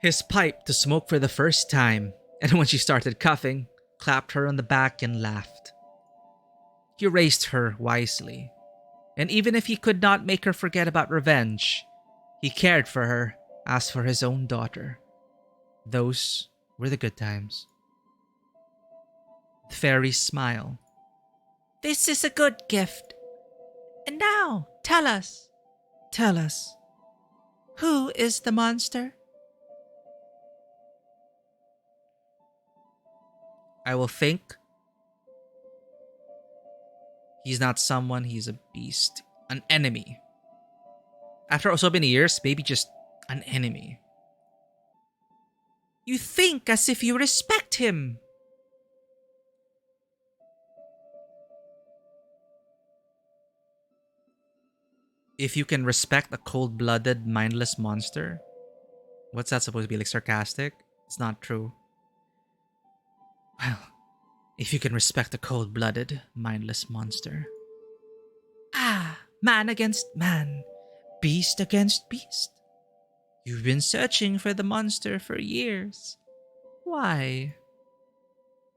his pipe to smoke for the first time, and when she started coughing, clapped her on the back and laughed. He raised her wisely, and even if he could not make her forget about revenge, he cared for her as for his own daughter. Those were the good times. The fairies smile. This is a good gift. And now, tell us, who is the monster? I will think. He's not someone, he's a beast. An enemy. After so many years, maybe just an enemy. You think as if you respect him. If you can respect a cold-blooded, mindless monster? What's that supposed to be, like sarcastic? It's not true. Well, if you can respect a cold-blooded, mindless monster. Ah, man against man, beast against beast. You've been searching for the monster for years. Why?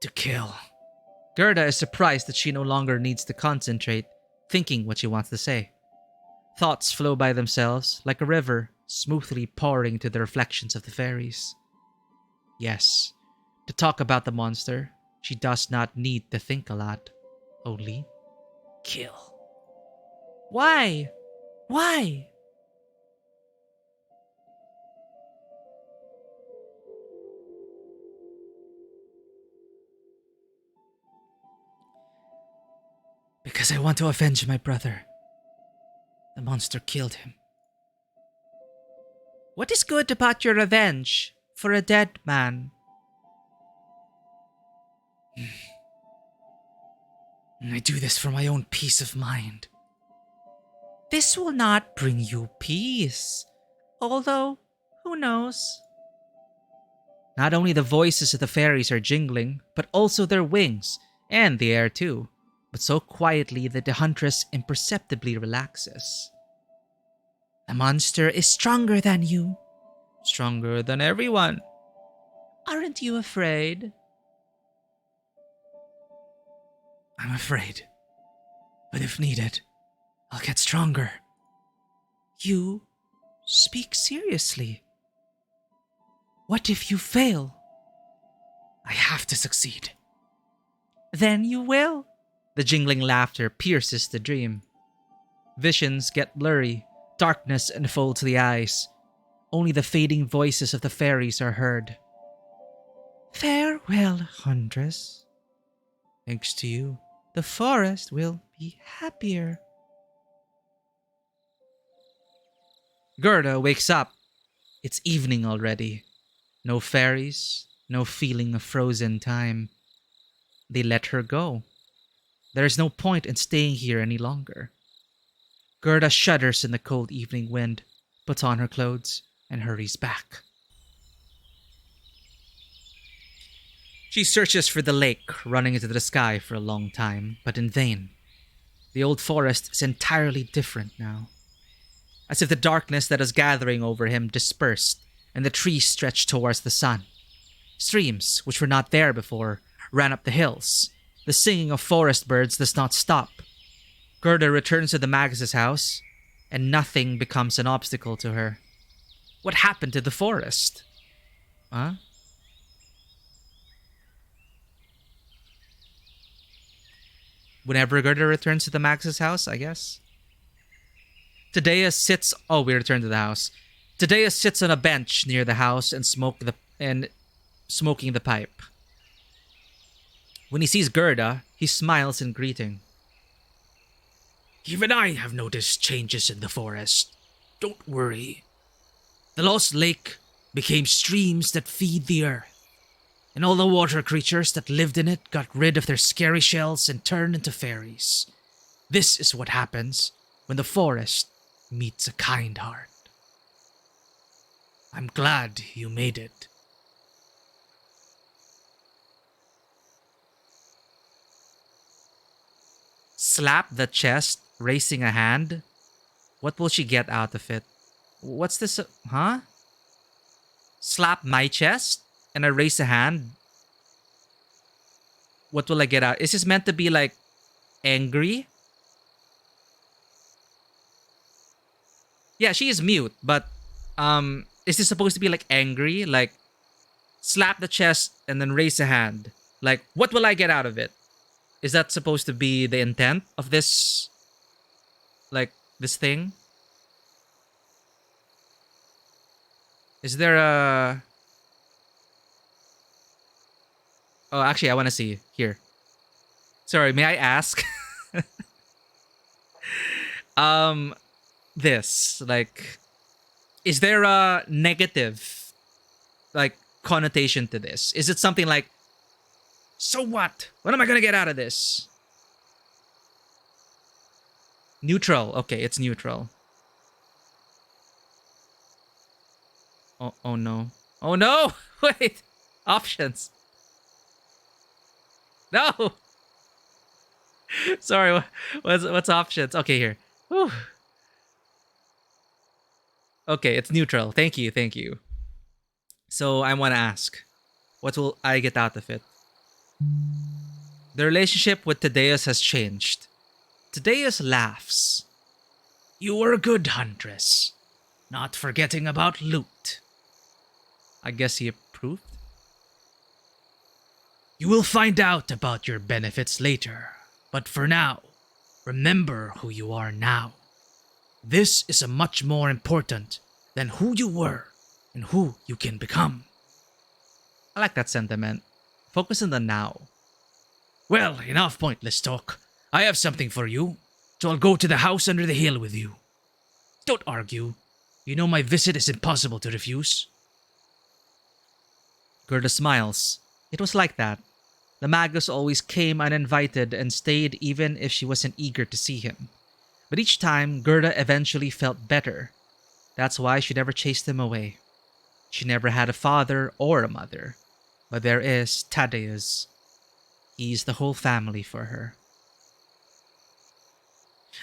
To kill. Gerda is surprised that she no longer needs to concentrate, thinking what she wants to say. Thoughts flow by themselves, like a river, smoothly pouring to the reflections of the fairies. Yes, to talk about the monster, she does not need to think a lot. Only kill. Why? Why? Because I want to avenge my brother. The monster killed him. What is good about your revenge for a dead man? I do this for my own peace of mind. This will not bring you peace. Although, who knows? Not only the voices of the fairies are jingling, but also their wings, and the air too, but so quietly that the Huntress imperceptibly relaxes. The monster is stronger than you. Stronger than everyone. Aren't you afraid? I'm afraid. But if needed, I'll get stronger. You speak seriously. What if you fail? I have to succeed. Then you will. The jingling laughter pierces the dream. Visions get blurry, darkness enfolds the eyes. Only the fading voices of the fairies are heard. Farewell, Huntress. Thanks to you, the forest will be happier. Gerda wakes up. It's evening already. No fairies, no feeling of frozen time. They let her go. There is no point in staying here any longer. Gerda shudders in the cold evening wind, puts on her clothes, and hurries back. She searches for the lake, running into the sky for a long time, but in vain. The old forest is entirely different now. As if the darkness that is gathering over him dispersed, and the trees stretched towards the sun. Streams, which were not there before, ran up the hills. The singing of forest birds does not stop. Gerda returns to the Magus' house, and nothing becomes an obstacle to her. What happened to the forest? Huh? Whenever Gerda returns to the Magus' house, I guess. Tadeus sits... Oh, we return to the house. Tadeus sits on a bench near the house and smoking the pipe. When he sees Gerda, he smiles in greeting. Even I have noticed changes in the forest. Don't worry. The lost lake became streams that feed the earth, and all the water creatures that lived in it got rid of their scary shells and turned into fairies. This is what happens when the forest meets a kind heart. I'm glad you made it. Slap the chest, raising a hand. What will she get out of it? What's this? Huh? Slap my chest and I raise a hand. What will I get out? Is this meant to be like angry? Yeah, she is mute, but is this supposed to be like angry? Like slap the chest and then raise a hand. Like, what will I get out of it? Is that supposed to be the intent of this? Like, this thing? Is there a... Oh, actually, I want to see. Here. Sorry, may I ask? This, like... Is there a negative, like, connotation to this? Is it something like, so what? What am I gonna get out of this? Neutral. Okay, it's neutral. Oh no. Oh no! Wait! Options. No! Sorry, what's options? Okay, here. Whew. Okay, it's neutral. Thank you. So I want to ask, what will I get out of it? The relationship with Tadeus has changed. Tadeus laughs. You were a good huntress, not forgetting about loot. I guess he approved. You will find out about your benefits later, but for now, remember who you are now. This is a much more important than who you were and who you can become. I like that sentiment. Focus on the now. Well, enough pointless talk. I have something for you, so I'll go to the house under the hill with you. Don't argue. You know my visit is impossible to refuse. Gerda smiles. It was like that. The Magus always came uninvited and stayed even if she wasn't eager to see him. But each time, Gerda eventually felt better. That's why she never chased him away. She never had a father or a mother. But there is Tadeus. He's the whole family for her.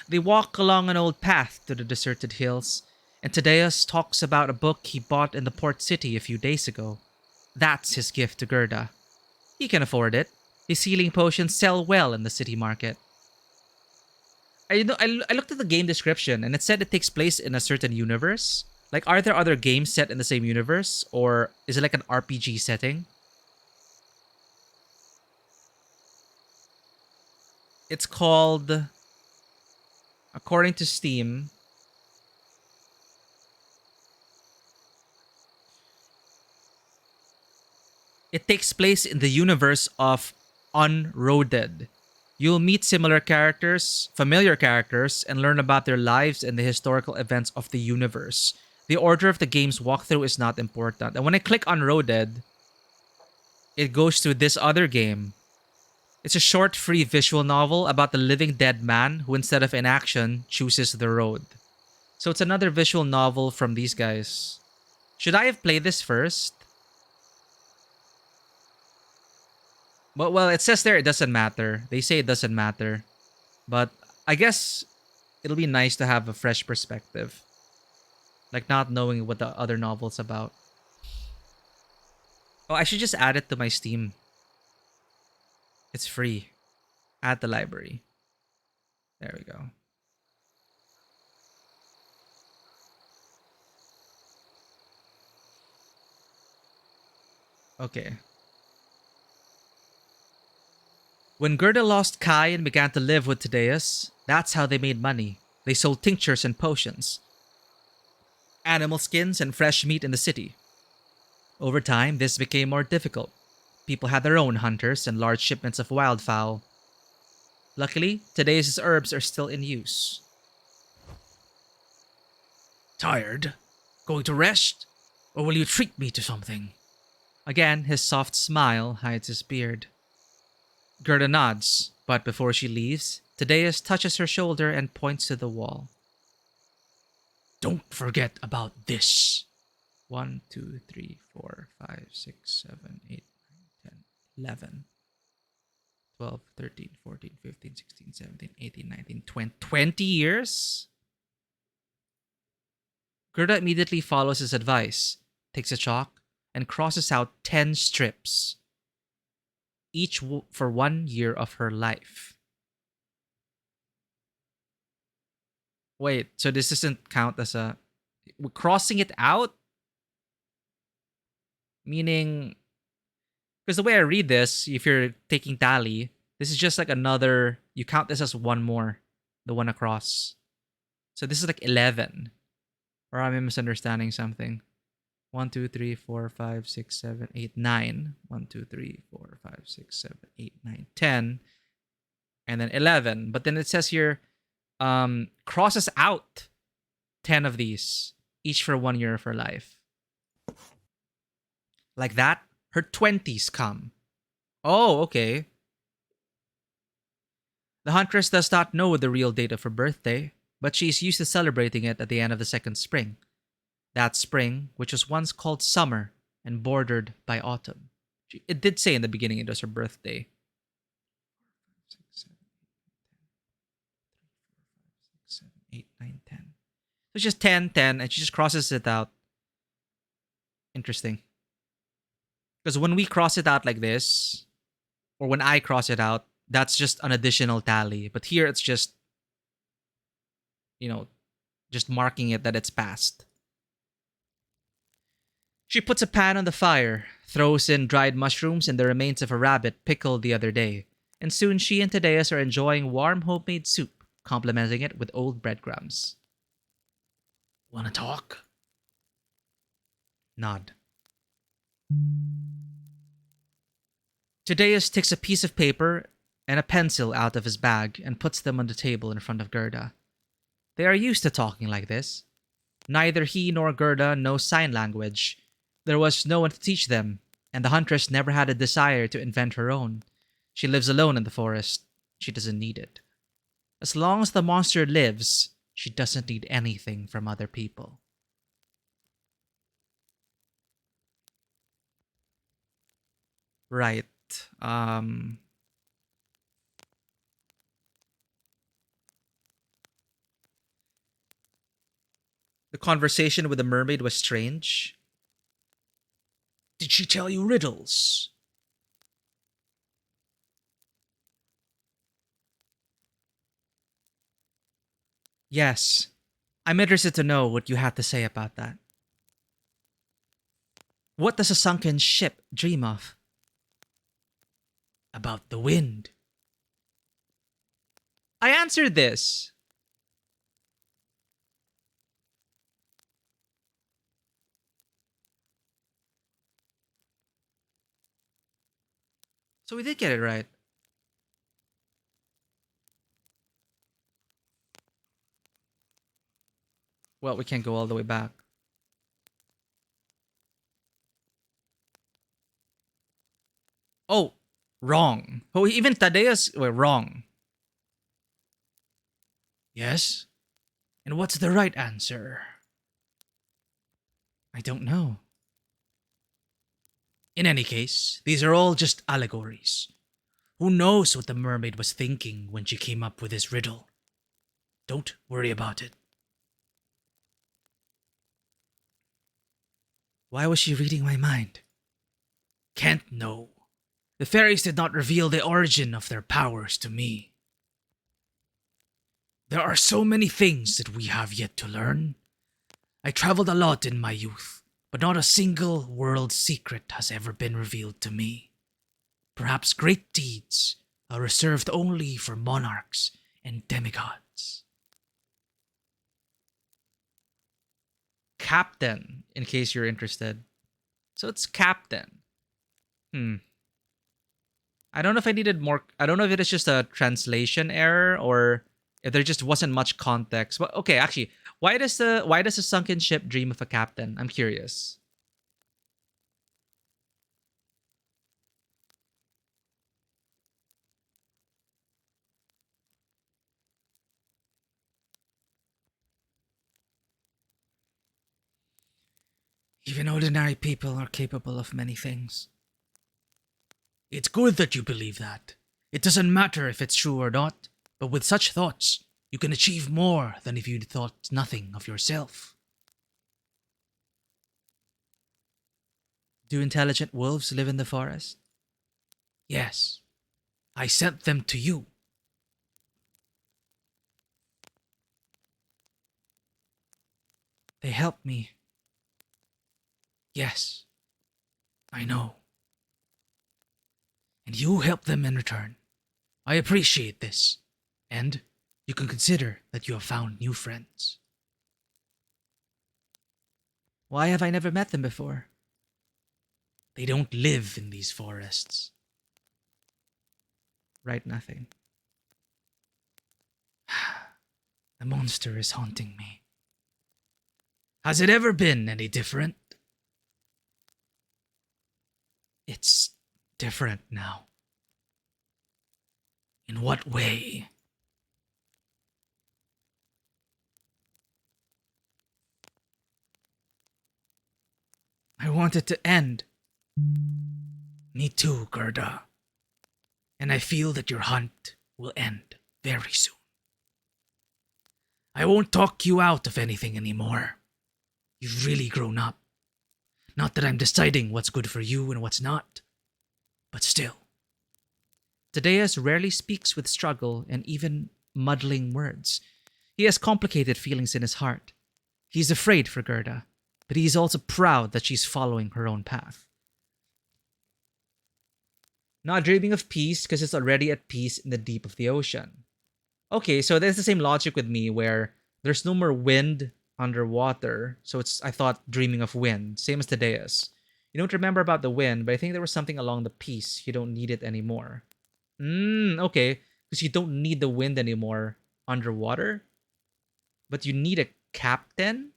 They walk along an old path to the deserted hills, and Tadeus talks about a book he bought in the port city a few days ago. That's his gift to Gerda. He can afford it. His healing potions sell well in the city market. I looked at the game description and it said it takes place in a certain universe. Like, are there other games set in the same universe? Or is it like an RPG setting? It's called, according to Steam, it takes place in the universe of Unroaded. You'll meet similar characters, familiar characters, and learn about their lives and the historical events of the universe. The order of the game's walkthrough is not important. And when I click Unroaded, it goes to this other game. It's a short, free visual novel about the living dead man who, instead of inaction, chooses the road. So it's another visual novel from these guys. Should I have played this first? Well, it says there it doesn't matter. They say it doesn't matter. But I guess it'll be nice to have a fresh perspective. Like not knowing what the other novel's about. Oh, I should just add it to my Steam. It's free. Add the library. There we go. Okay. When Gerda lost Kai and began to live with Tadeus, that's how they made money. They sold tinctures and potions, animal skins, and fresh meat in the city. Over time, this became more difficult. People had their own hunters and large shipments of wildfowl. Luckily, today's herbs are still in use. Tired? Going to rest? Or will you treat me to something? Again, his soft smile hides his beard. Gerda nods, but before she leaves, Tadeus touches her shoulder and points to the wall. Don't forget about this. 1, 2, 3, 4, 5, 6, 7, 8, 9, 10, 11, 12, 13, 14, 15, 16, 17, 18, 19, 20. 20 years? Gerda immediately follows his advice, takes a chalk, and crosses out 10 strips, each for 1 year of her life. Wait, so this doesn't count as a... Crossing it out? Meaning... Because the way I read this, if you're taking tally, this is just like another... You count this as one more. The one across. So this is like 11. Or am I misunderstanding something? 1, 2, 3, 4, 5, 6, 7, 8, 9. 1, 2, 3, 4, 5, 6, 7, 8, 9, 10. And then 11. But then it says here, crosses out 10 of these, each for 1 year of her life. Like that, her 20s come. Oh, okay. The Huntress does not know the real date of her birthday, but she is used to celebrating it at the end of the second spring. That spring, which was once called summer and bordered by autumn. It did say in the beginning it was her birthday. 7, 8, 9, 10. So it's just 10, 10, and she just crosses it out. Interesting. Because when we cross it out like this, or when I cross it out, that's just an additional tally. But here it's just, just marking it that it's passed. She puts a pan on the fire, throws in dried mushrooms and the remains of a rabbit pickled the other day, and soon she and Tadeus are enjoying warm homemade soup, complementing it with old breadcrumbs. Wanna talk? Nod. Tadeus takes a piece of paper and a pencil out of his bag and puts them on the table in front of Gerda. They are used to talking like this. Neither he nor Gerda know sign language. There was no one to teach them, and the Huntress never had a desire to invent her own. She lives alone in the forest. She doesn't need it. As long as the monster lives, she doesn't need anything from other people. Right. The conversation with the mermaid was strange. Did she tell you riddles? Yes. I'm interested to know what you had to say about that. What does a sunken ship dream of? About the wind. I answered this. So we did get it right. Well, we can't go all the way back. Oh, wrong. Oh, even Tadeus were wrong. Yes? And what's the right answer? I don't know. In any case, these are all just allegories. Who knows what the mermaid was thinking when she came up with this riddle? Don't worry about it. Why was she reading my mind? Can't know. The fairies did not reveal the origin of their powers to me. There are so many things that we have yet to learn. I traveled a lot in my youth, but not a single world secret has ever been revealed to me. Perhaps great deeds are reserved only for monarchs and demigods. Captain, in case you're interested. So it's Captain. I don't know if I needed more. I don't know if it is just a translation error or if there just wasn't much context. But okay, actually, why does a sunken ship dream of a captain? I'm curious. Even ordinary people are capable of many things. It's good that you believe that. It doesn't matter if it's true or not, but with such thoughts, you can achieve more than if you'd thought nothing of yourself. Do intelligent wolves live in the forest? Yes, I sent them to you. They help me. Yes, I know. And you help them in return. I appreciate this, and you can consider that you have found new friends. Why have I never met them before? They don't live in these forests. Right, nothing. The monster is haunting me. Has it ever been any different? It's different now. In what way? I want it to end. Me too, Gerda. And I feel that your hunt will end very soon. I won't talk you out of anything anymore. You've really grown up. Not that I'm deciding what's good for you and what's not, but still. Tadeus rarely speaks with struggle and even muddling words. He has complicated feelings in his heart. He's afraid for Gerda, but he's also proud that she's following her own path. Not dreaming of peace because it's already at peace in the deep of the ocean. Okay, so there's the same logic with me where there's no more wind underwater, so it's, I thought, dreaming of wind, same as Tadeus. You don't remember about the wind, but I think there was something along the peace. You don't need it anymore. Okay, because you don't need the wind anymore underwater, but you need a captain?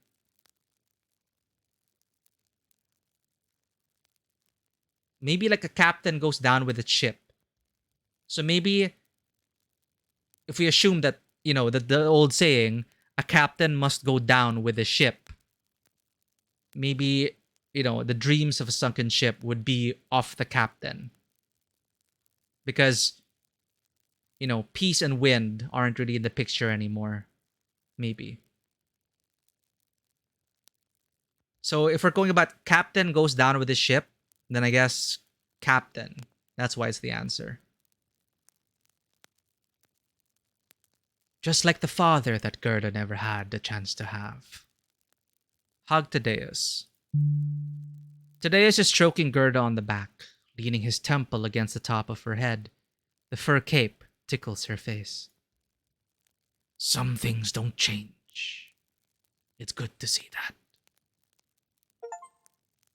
Maybe like a captain goes down with the ship. So maybe if we assume that, you know, the old saying, a captain must go down with the ship, maybe, you know, the dreams of a sunken ship would be off the captain. Because, you know, peace and wind aren't really in the picture anymore. Maybe. So if we're going about captain goes down with the ship, then I guess captain. That's why it's the answer. Just like the father that Gerda never had the chance to have. Hug Tadeus. Tadeus is stroking Gerda on the back, leaning his temple against the top of her head. The fur cape tickles her face. Some things don't change. It's good to see that.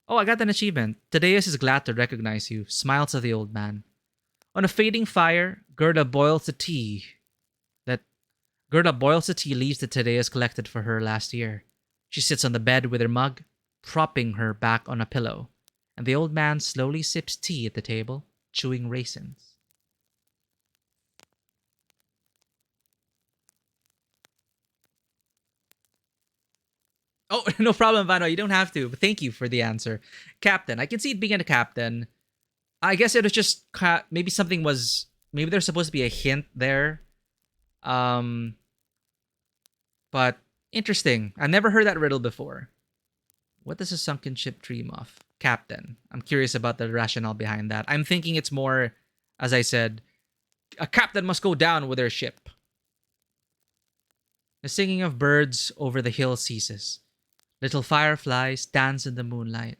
Oh, I got an achievement. Tadeus is glad to recognize you, smiles at the old man. On a fading fire, Gerda boils the tea leaves that Tadeus collected for her last year. She sits on the bed with her mug, propping her back on a pillow, and the old man slowly sips tea at the table, chewing raisins. Oh, no problem, Vano. You don't have to, but thank you for the answer. Captain. I can see it being a captain. I guess it was just maybe something was... Maybe there's supposed to be a hint there. But interesting. I never heard that riddle before. What does a sunken ship dream of? Captain. I'm curious about the rationale behind that. I'm thinking it's more, as I said, a captain must go down with their ship. The singing of birds over the hill ceases. Little fireflies dance in the moonlight.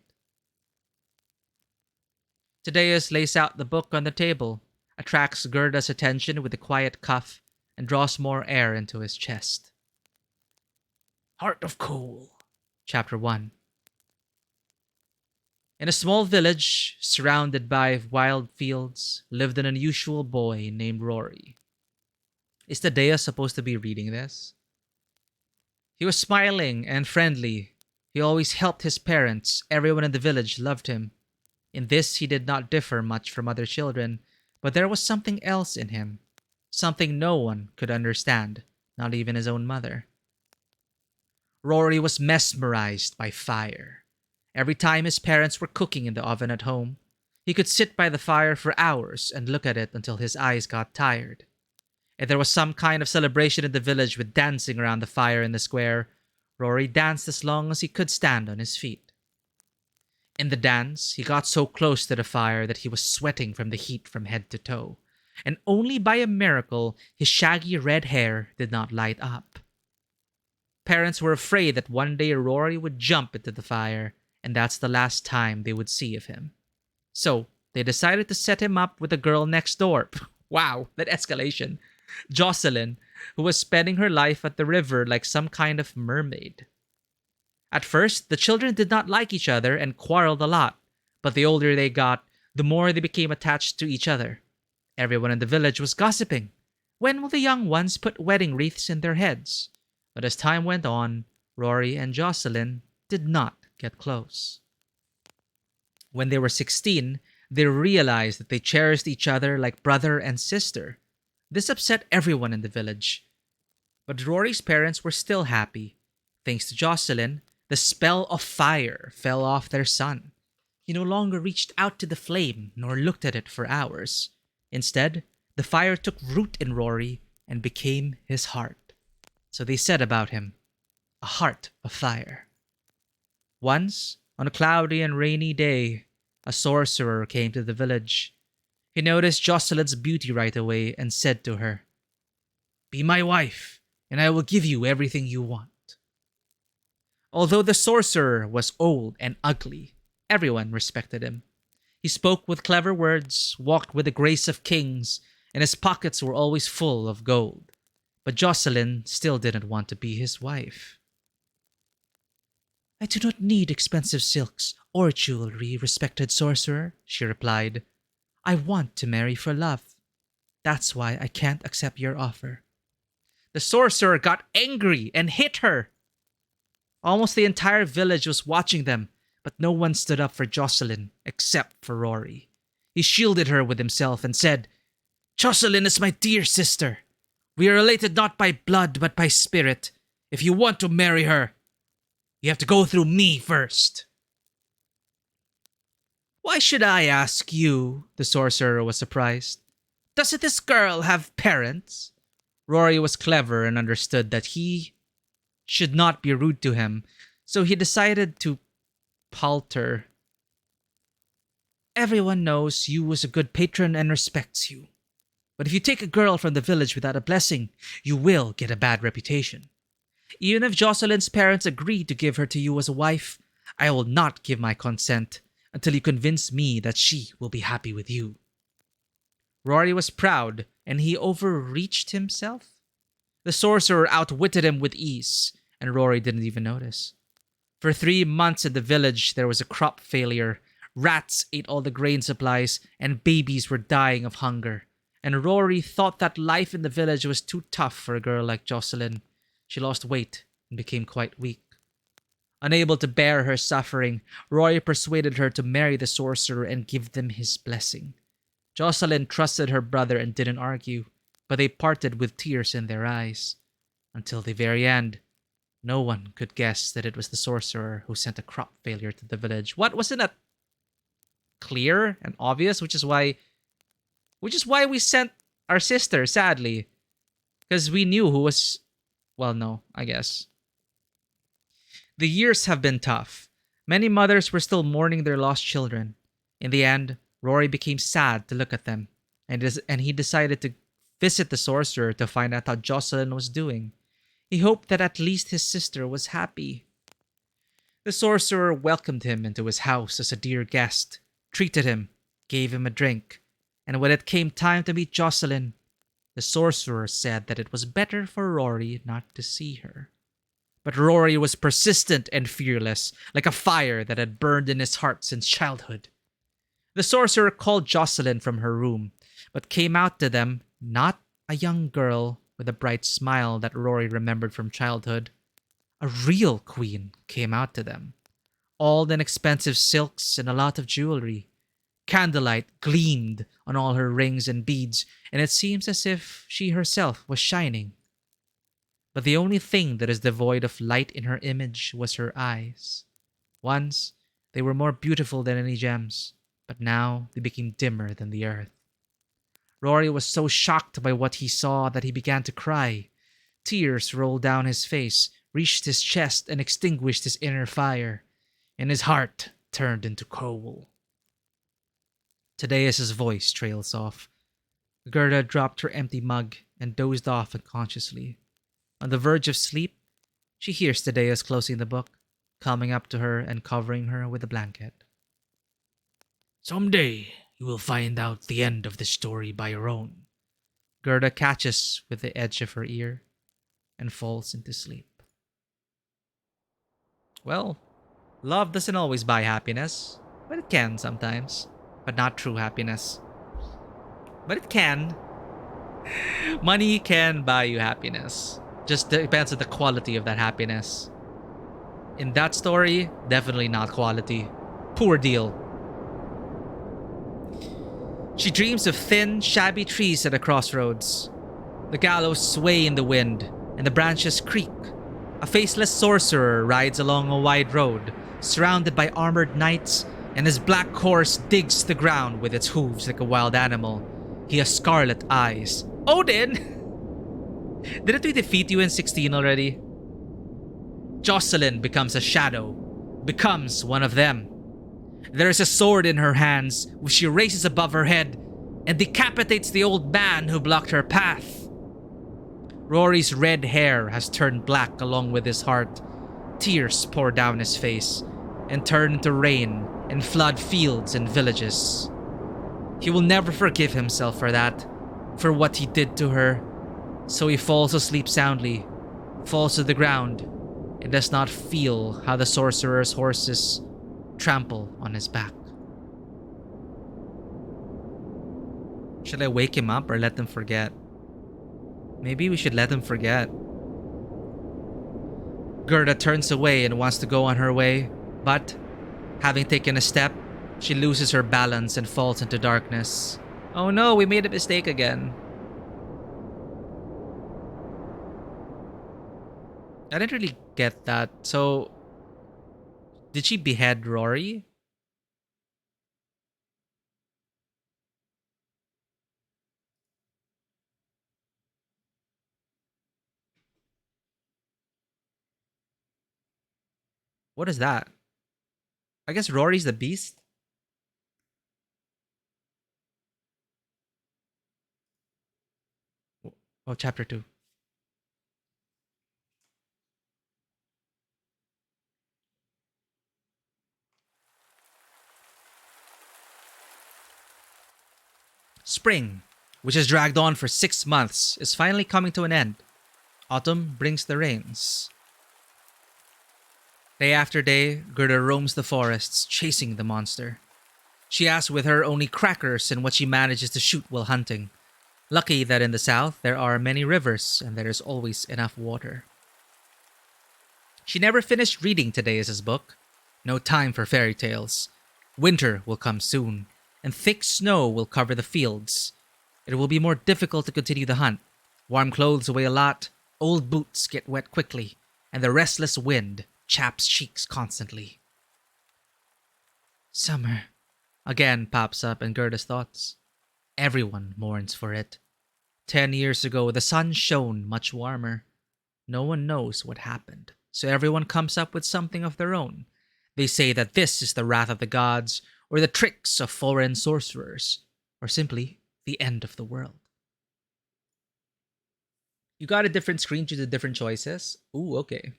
Tadeus lays out the book on the table, attracts Gerda's attention with a quiet cuff, and draws more air into his chest. Heart of Coal, Chapter 1. In a small village, surrounded by wild fields, lived an unusual boy named Rory. Is Tadeus supposed to be reading this? He was smiling and friendly. He always helped his parents. Everyone in the village loved him. In this, he did not differ much from other children, but there was something else in him. Something no one could understand, not even his own mother. Rory was mesmerized by fire. Every time his parents were cooking in the oven at home, he could sit by the fire for hours and look at it until his eyes got tired. If there was some kind of celebration in the village with dancing around the fire in the square, Rory danced as long as he could stand on his feet. In the dance, he got so close to the fire that he was sweating from the heat from head to toe, and only by a miracle his shaggy red hair did not light up. Parents were afraid that one day Rory would jump into the fire, and that's the last time they would see of him. So, they decided to set him up with the girl next door. Wow, that escalation. Jocelyn, who was spending her life at the river like some kind of mermaid. At first, the children did not like each other and quarreled a lot, but the older they got, the more they became attached to each other. Everyone in the village was gossiping. When will the young ones put wedding wreaths in their heads? But as time went on, Rory and Jocelyn did not get close. When they were 16, they realized that they cherished each other like brother and sister. This upset everyone in the village. But Rory's parents were still happy. Thanks to Jocelyn, the spell of fire fell off their son. He no longer reached out to the flame nor looked at it for hours. Instead, the fire took root in Rory and became his heart. So they said about him, a heart of fire. Once, on a cloudy and rainy day, a sorcerer came to the village. He noticed Jocelyn's beauty right away and said to her, "Be my wife, and I will give you everything you want." Although the sorcerer was old and ugly, everyone respected him. He spoke with clever words, walked with the grace of kings, and his pockets were always full of gold. But Jocelyn still didn't want to be his wife. "I do not need expensive silks or jewelry, respected sorcerer," she replied. "I want to marry for love. That's why I can't accept your offer." The sorcerer got angry and hit her. Almost the entire village was watching them, but no one stood up for Jocelyn except for Rory. He shielded her with himself and said, "Jocelyn is my dear sister. We are related not by blood but by spirit. If you want to marry her, you have to go through me first." "Why should I ask you?" The sorcerer was surprised. "Doesn't this girl have parents?" Rory was clever and understood that he should not be rude to him, so he decided to palter. "Everyone knows you as a good patron and respects you. But if you take a girl from the village without a blessing, you will get a bad reputation. Even if Jocelyn's parents agree to give her to you as a wife, I will not give my consent until you convince me that she will be happy with you." Rory was proud, and he overreached himself. The sorcerer outwitted him with ease, and Rory didn't even notice. For 3 months in the village, there was a crop failure. Rats ate all the grain supplies, and babies were dying of hunger. And Rory thought that life in the village was too tough for a girl like Jocelyn. She lost weight and became quite weak. Unable to bear her suffering, Rory persuaded her to marry the sorcerer and give them his blessing. Jocelyn trusted her brother and didn't argue, but they parted with tears in their eyes. Until the very end, no one could guess that it was the sorcerer who sent a crop failure to the village. What, wasn't that clear and obvious? Which is why we sent our sister, sadly. Because we knew who was Well, no, I guess. The years have been tough. Many mothers were still mourning their lost children. In the end, Rory became sad to look at them, and he decided to visit the sorcerer to find out how Jocelyn was doing. He hoped that at least his sister was happy. The sorcerer welcomed him into his house as a dear guest, treated him, gave him a drink, and when it came time to meet Jocelyn, the sorcerer said that it was better for Rory not to see her. But Rory was persistent and fearless, like a fire that had burned in his heart since childhood. The sorcerer called Jocelyn from her room, but came out to them not a young girl with a bright smile that Rory remembered from childhood. A real queen came out to them, all in expensive silks and a lot of jewelry. Candlelight gleamed on all her rings and beads, and it seems as if she herself was shining. But the only thing that is devoid of light in her image was her eyes. Once, they were more beautiful than any gems, but now they became dimmer than the earth. Rory was so shocked by what he saw that he began to cry. Tears rolled down his face, reached his chest, and extinguished his inner fire, and his heart turned into coal. Tadeus's voice trails off. Gerda dropped her empty mug and dozed off unconsciously. On the verge of sleep, she hears Tadeus closing the book, coming up to her and covering her with a blanket. Someday you will find out the end of the story by your own. Gerda catches with the edge of her ear and falls into sleep. Well, love doesn't always buy happiness, but it can sometimes. But not true happiness. But it can. Money can buy you happiness. Just depends on the quality of that happiness. In that story, definitely not quality. Poor deal. She dreams of thin, shabby trees at a crossroads. The gallows sway in the wind, and the branches creak. A faceless sorcerer rides along a wide road, surrounded by armored knights, and his black horse digs the ground with its hooves like a wild animal. He has scarlet eyes. Odin! Didn't we defeat you in 16 already? Jocelyn becomes a shadow, becomes one of them. There is a sword in her hands, which she raises above her head and decapitates the old man who blocked her path. Rory's red hair has turned black along with his heart. Tears pour down his face and turn into rain and flood fields and villages. He will never forgive himself for that, for what he did to her. So he falls asleep soundly, falls to the ground, and does not feel how the sorcerer's horses trample on his back. Should I wake him up or let them forget? Maybe we should let them forget. Gerda turns away and wants to go on her way, but having taken a step, she loses her balance and falls into darkness. Oh no, we made a mistake again. I didn't really get that. So, did she behead Rory? What is that? I guess Rory's the beast? Oh, chapter 2. Spring, which has dragged on for 6 months, is finally coming to an end. Autumn brings the rains. Day after day, Gerda roams the forests, chasing the monster. She has with her only crackers and what she manages to shoot while hunting. Lucky that in the south there are many rivers and there is always enough water. She never finished reading Tadeus's book. No time for fairy tales. Winter will come soon, and thick snow will cover the fields. It will be more difficult to continue the hunt. Warm clothes weigh a lot, old boots get wet quickly, and the restless wind chaps cheeks constantly. Summer again pops up in Gerda's thoughts. Everyone mourns for it. 10 years ago, the sun shone much warmer. No one knows what happened, so everyone comes up with something of their own. They say that this is the wrath of the gods, or the tricks of foreign sorcerers, or simply the end of the world. You got a different screen due to different choices? Ooh, okay.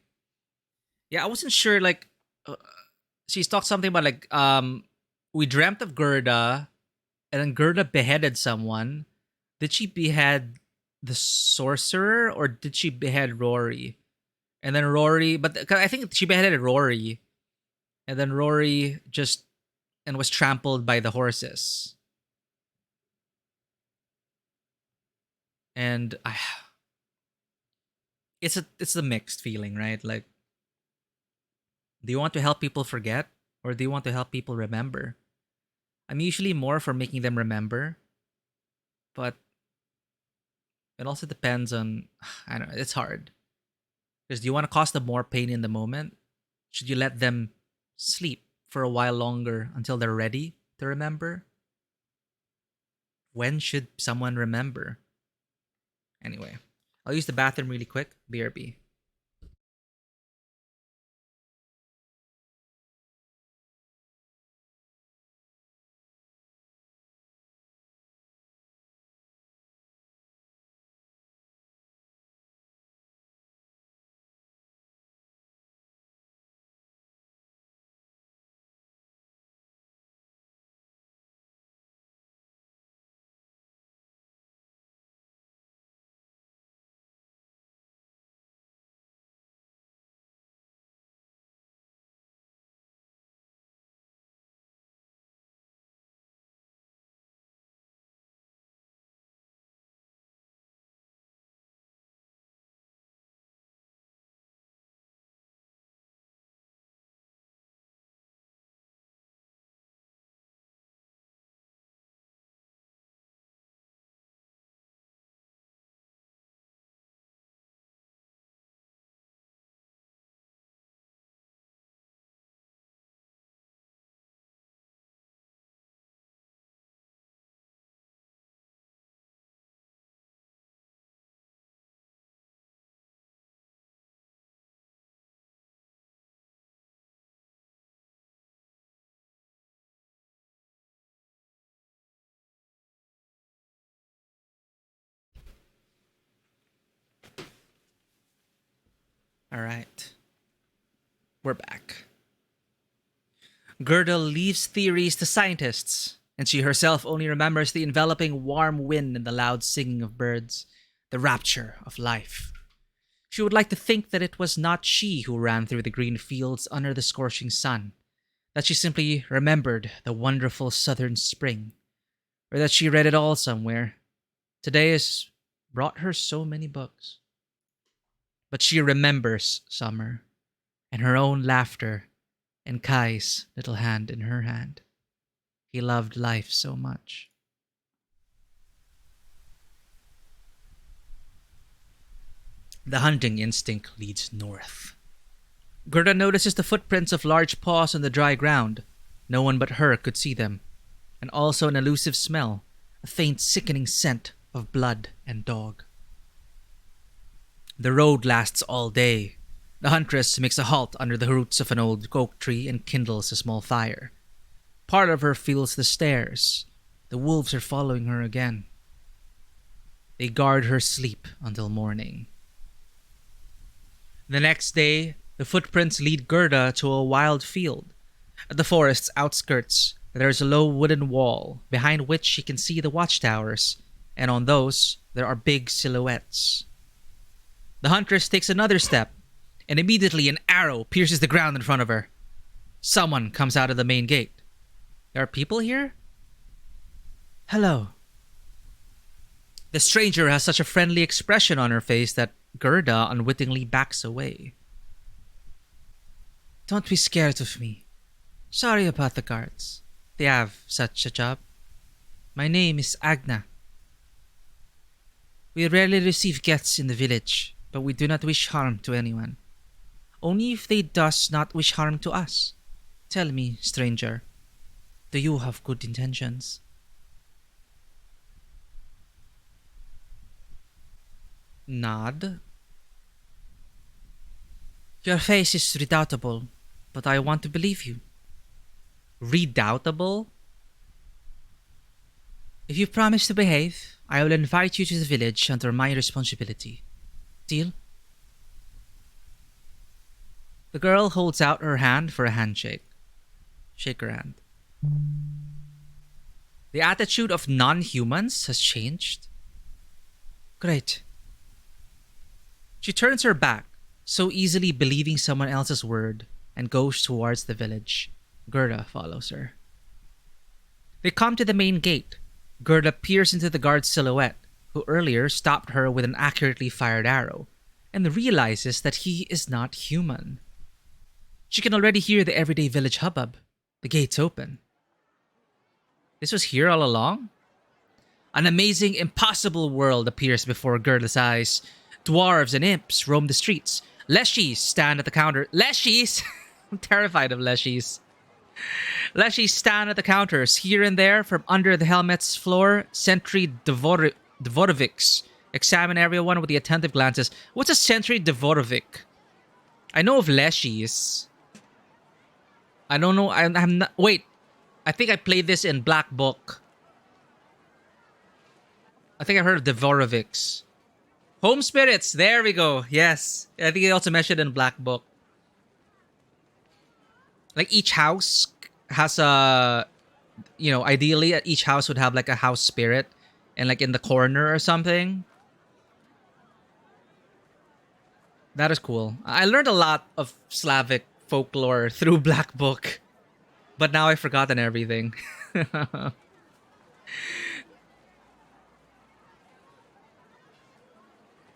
Yeah, I wasn't sure, like, uh, she's talked something about, like, we dreamt of Gerda, and then Gerda beheaded someone. Did she behead the sorcerer, or did she behead Rory? And then Rory, but 'cause I think she beheaded Rory, and then Rory just and was trampled by the horses. And I, it's a mixed feeling, right? Like, do you want to help people forget, or do you want to help people remember? I'm usually more for making them remember, but it also depends on, I don't know. It's hard because do you want to cause them more pain in the moment? Should you let them sleep for a while longer until they're ready to remember? When should someone remember? Anyway, I'll use the bathroom really quick. BRB. All right, we're back. Gerda leaves theories to scientists, and she herself only remembers the enveloping warm wind and the loud singing of birds, the rapture of life. She would like to think that it was not she who ran through the green fields under the scorching sun, that she simply remembered the wonderful southern spring, or that she read it all somewhere. Today has brought her so many books. But she remembers summer, and her own laughter, and Kai's little hand in her hand. He loved life so much. The hunting instinct leads north. Gerda notices the footprints of large paws on the dry ground. No one but her could see them. And also an elusive smell, a faint sickening scent of blood and dog. The road lasts all day. The huntress makes a halt under the roots of an old oak tree and kindles a small fire. Part of her feels the stairs. The wolves are following her again. They guard her sleep until morning. The next day, the footprints lead Gerda to a wild field. At the forest's outskirts, there is a low wooden wall, behind which she can see the watchtowers, and on those, there are big silhouettes. The huntress takes another step, and immediately an arrow pierces the ground in front of her. Someone comes out of the main gate. There are people here? Hello. The stranger has such a friendly expression on her face that Gerda unwittingly backs away. Don't be scared of me. Sorry about the guards. They have such a job. My name is Agna. We rarely receive guests in the village, but we do not wish harm to anyone. Only if they does not wish harm to us. Tell me, stranger, do you have good intentions? Nod. Your face is redoubtable, but I want to believe you. Redoubtable? If you promise to behave, I will invite you to the village under my responsibility. Deal? The girl holds out her hand for a handshake. Shake her hand. The attitude of non-humans has changed. Great. She turns her back, so easily believing someone else's word, and goes towards the village. Gerda follows her. They come to the main gate. Gerda peers into the guard's silhouette, who earlier stopped her with an accurately fired arrow, and realizes that he is not human. She can already hear the everyday village hubbub. The gate's open. This was here all along? An amazing, impossible world appears before Gerda's eyes. Dwarves and imps roam the streets. Leshies stand at the counter. Leshies! I'm terrified of leshies. Leshies stand at the counters. Here and there, from under the helmet's floor, sentry Dvorovics examine everyone with the attentive glances. What's a sentry Dvorovic? I know of leshies. I don't know. I'm not. Wait. I think I played this in Black Book. I think I heard of Dvorovics. Home spirits. There we go. Yes. I think I also mentioned in Black Book. Like each house has a, ideally each house would have like a house spirit, and like in the corner or something. That is cool. I learned a lot of Slavic folklore through Black Book, but now I've forgotten everything.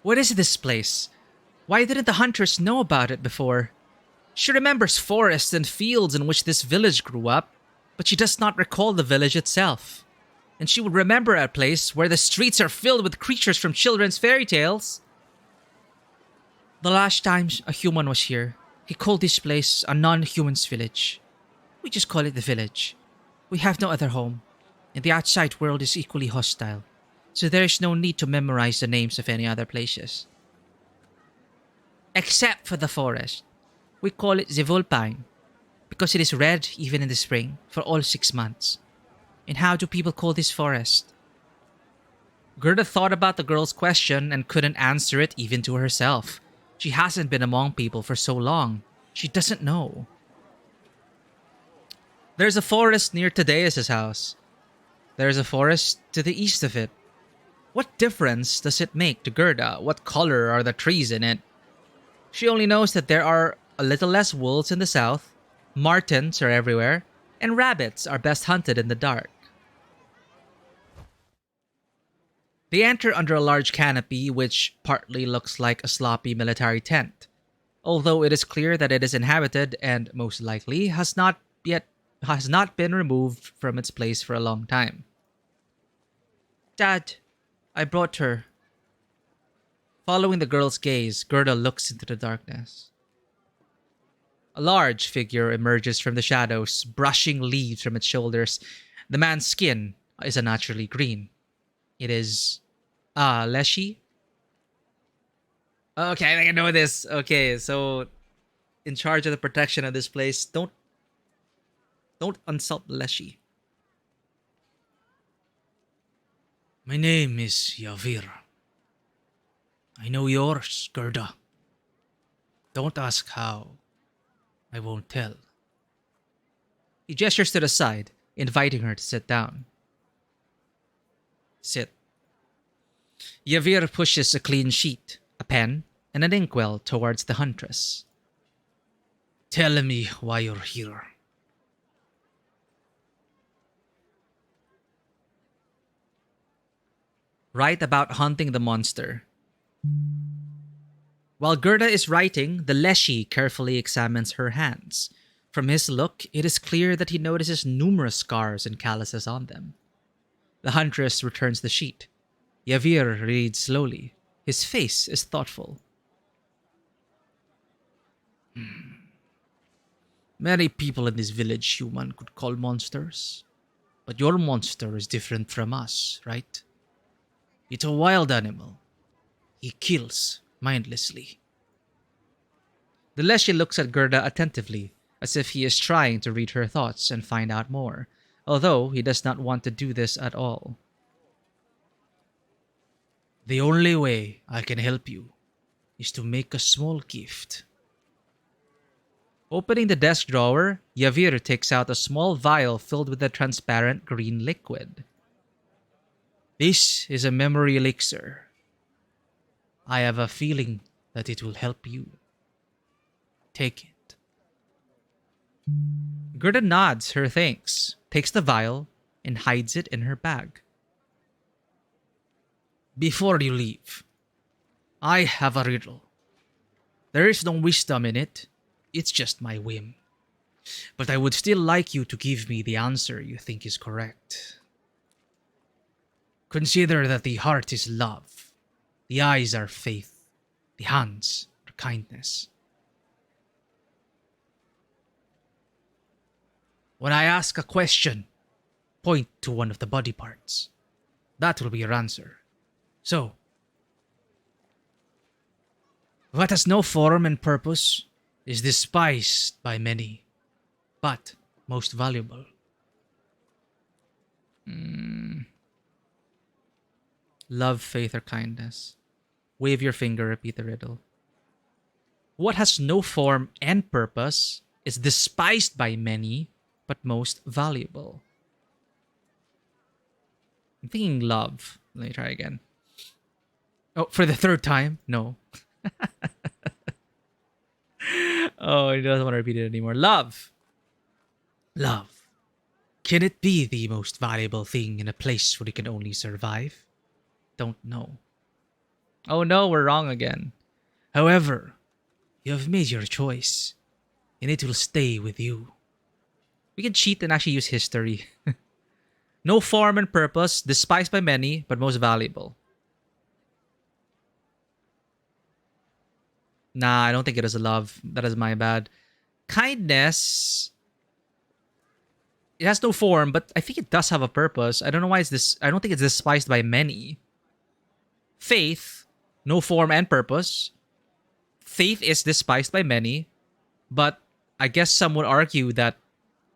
What is this place? Why didn't the Huntress know about it before? She remembers forests and fields in which this village grew up, but she does not recall the village itself. And she would remember a place where the streets are filled with creatures from children's fairy tales. The last time a human was here, he called this place a non-human's village. We just call it the village. We have no other home, and the outside world is equally hostile, so there is no need to memorize the names of any other places. Except for the forest. We call it the Vulpine, because it is red even in the spring for all 6 months. And how do people call this forest? Gerda thought about the girl's question and couldn't answer it even to herself. She hasn't been among people for so long. She doesn't know. There's a forest near Tadeus' house. There's a forest to the east of it. What difference does it make to Gerda? What color are the trees in it? She only knows that there are a little less wolves in the south, martens are everywhere, and rabbits are best hunted in the dark. They enter under a large canopy which partly looks like a sloppy military tent, although it is clear that it is inhabited and most likely has not been removed from its place for a long time. Dad, I brought her. Following the girl's gaze, Gerda looks into the darkness. A large figure emerges from the shadows, brushing leaves from its shoulders. The man's skin is unnaturally green. It is... Leshy? Okay, I think I know this. Okay, so... in charge of the protection of this place, don't insult Leshy. My name is Yavir. I know yours, Gerda. Don't ask how. I won't tell. He gestures to the side, inviting her to sit down. Sit. Yavir pushes a clean sheet, a pen, and an inkwell towards the Huntress. Tell me why you're here. Write about hunting the monster. While Gerda is writing, the Leshy carefully examines her hands. From his look, it is clear that he notices numerous scars and calluses on them. The Huntress returns the sheet. Yavir reads slowly. His face is thoughtful. Many people in this village human could call monsters. But your monster is different from us, right? It's a wild animal. He kills mindlessly. The less she looks at Gerda attentively, as if he is trying to read her thoughts and find out more, although he does not want to do this at all. The only way I can help you is to make a small gift. Opening the desk drawer, Yavir takes out a small vial filled with a transparent green liquid. This is a memory elixir. I have a feeling that it will help you. Take it. Gerda nods her thanks, takes the vial, and hides it in her bag. Before you leave, I have a riddle. There is no wisdom in it. It's just my whim. But I would still like you to give me the answer you think is correct. Consider that the heart is love, the eyes are faith, the hands are kindness. When I ask a question, point to one of the body parts. That will be your answer. So, what has no form and purpose is despised by many, but most valuable. Love, faith, or kindness. Wave your finger, repeat the riddle. What has no form and purpose is despised by many, but most valuable. I'm thinking love. Let me try again. Oh, for the third time? No. Oh, he doesn't want to repeat it anymore. Love. Love. Can it be the most valuable thing in a place where you can only survive? Don't know. Oh no, we're wrong again. However, you have made your choice, and it will stay with you. We can cheat and actually use history. No form and purpose, despised by many, but most valuable. Nah, I don't think it is a love. That is my bad. Kindness. It has no form, but I think it does have a purpose. I don't know why it's this. I don't think it's despised by many. Faith, no form and purpose. Faith is despised by many, but I guess some would argue that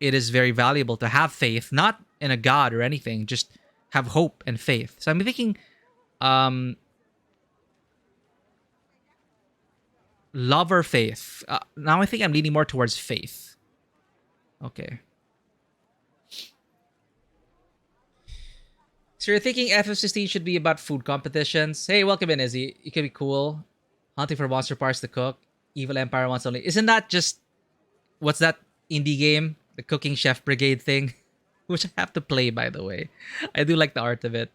it is very valuable to have faith, not in a god or anything, just have hope and faith. So I'm thinking, love or faith. Now I think I'm leaning more towards faith. Okay. So you're thinking FF16 should be about food competitions? Hey, welcome in, Izzy. It could be cool. Hunting for monster parts to cook. Evil Empire wants only. Isn't that just... What's that indie game? The Cooking Chef Brigade thing? Which I have to play, by the way. I do like the art of it.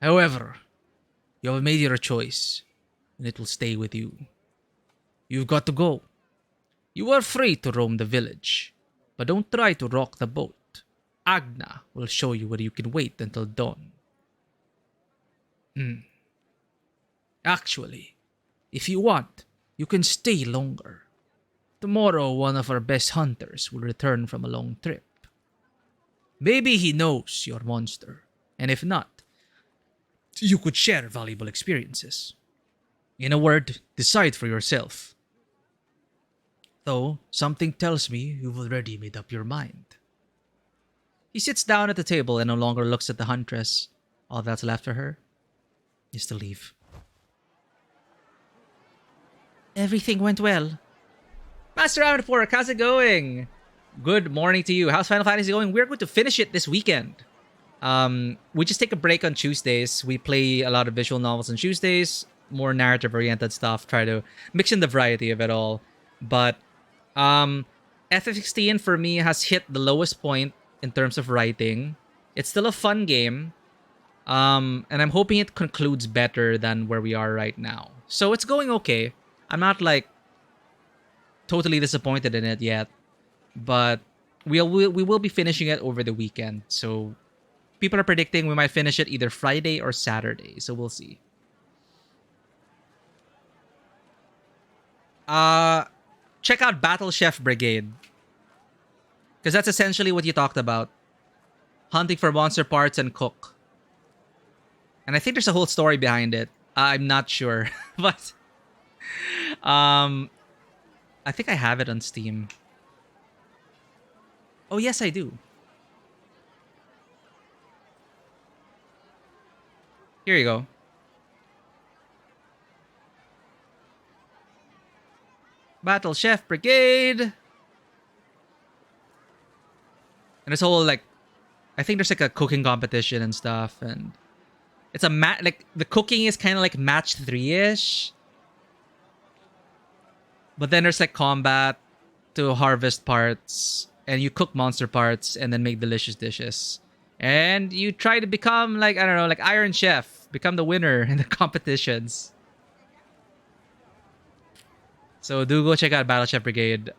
However, you have made your choice, and it will stay with you. You've got to go. You are free to roam the village, but don't try to rock the boat. Agna will show you where you can wait until dawn. Actually, if you want, you can stay longer. Tomorrow, one of our best hunters will return from a long trip. Maybe he knows your monster, and if not, you could share valuable experiences. In a word, decide for yourself. Though, something tells me you've already made up your mind. He sits down at the table and no longer looks at the Huntress. All that's left for her is to leave. Everything went well. Master Ramen Pork, how's it going? Good morning to you. How's Final Fantasy going? We're going to finish it this weekend. We just take a break on Tuesdays. We play a lot of visual novels on Tuesdays, more narrative-oriented stuff, try to mix in the variety of it all. But FF16 for me has hit the lowest point in terms of writing. It's still a fun game. And I'm hoping it concludes better than where we are right now. So it's going okay. I'm not like totally disappointed in it yet. But we will be finishing it over the weekend. So people are predicting we might finish it either Friday or Saturday. So we'll see. Check out Battle Chef Brigade. Because that's essentially what you talked about. Hunting for monster parts and cook. And I think there's a whole story behind it. I'm not sure. But um, I think I have it on Steam. Oh yes, I do. Here you go. Battle Chef Brigade. And this whole like, I think there's like a cooking competition and stuff, and it's a like the cooking is kind of like match 3-ish, but then there's like combat to harvest parts, and you cook monster parts and then make delicious dishes. And you try to become like, I don't know, like Iron Chef, become the winner in the competitions. So do go check out Battle Chef Brigade.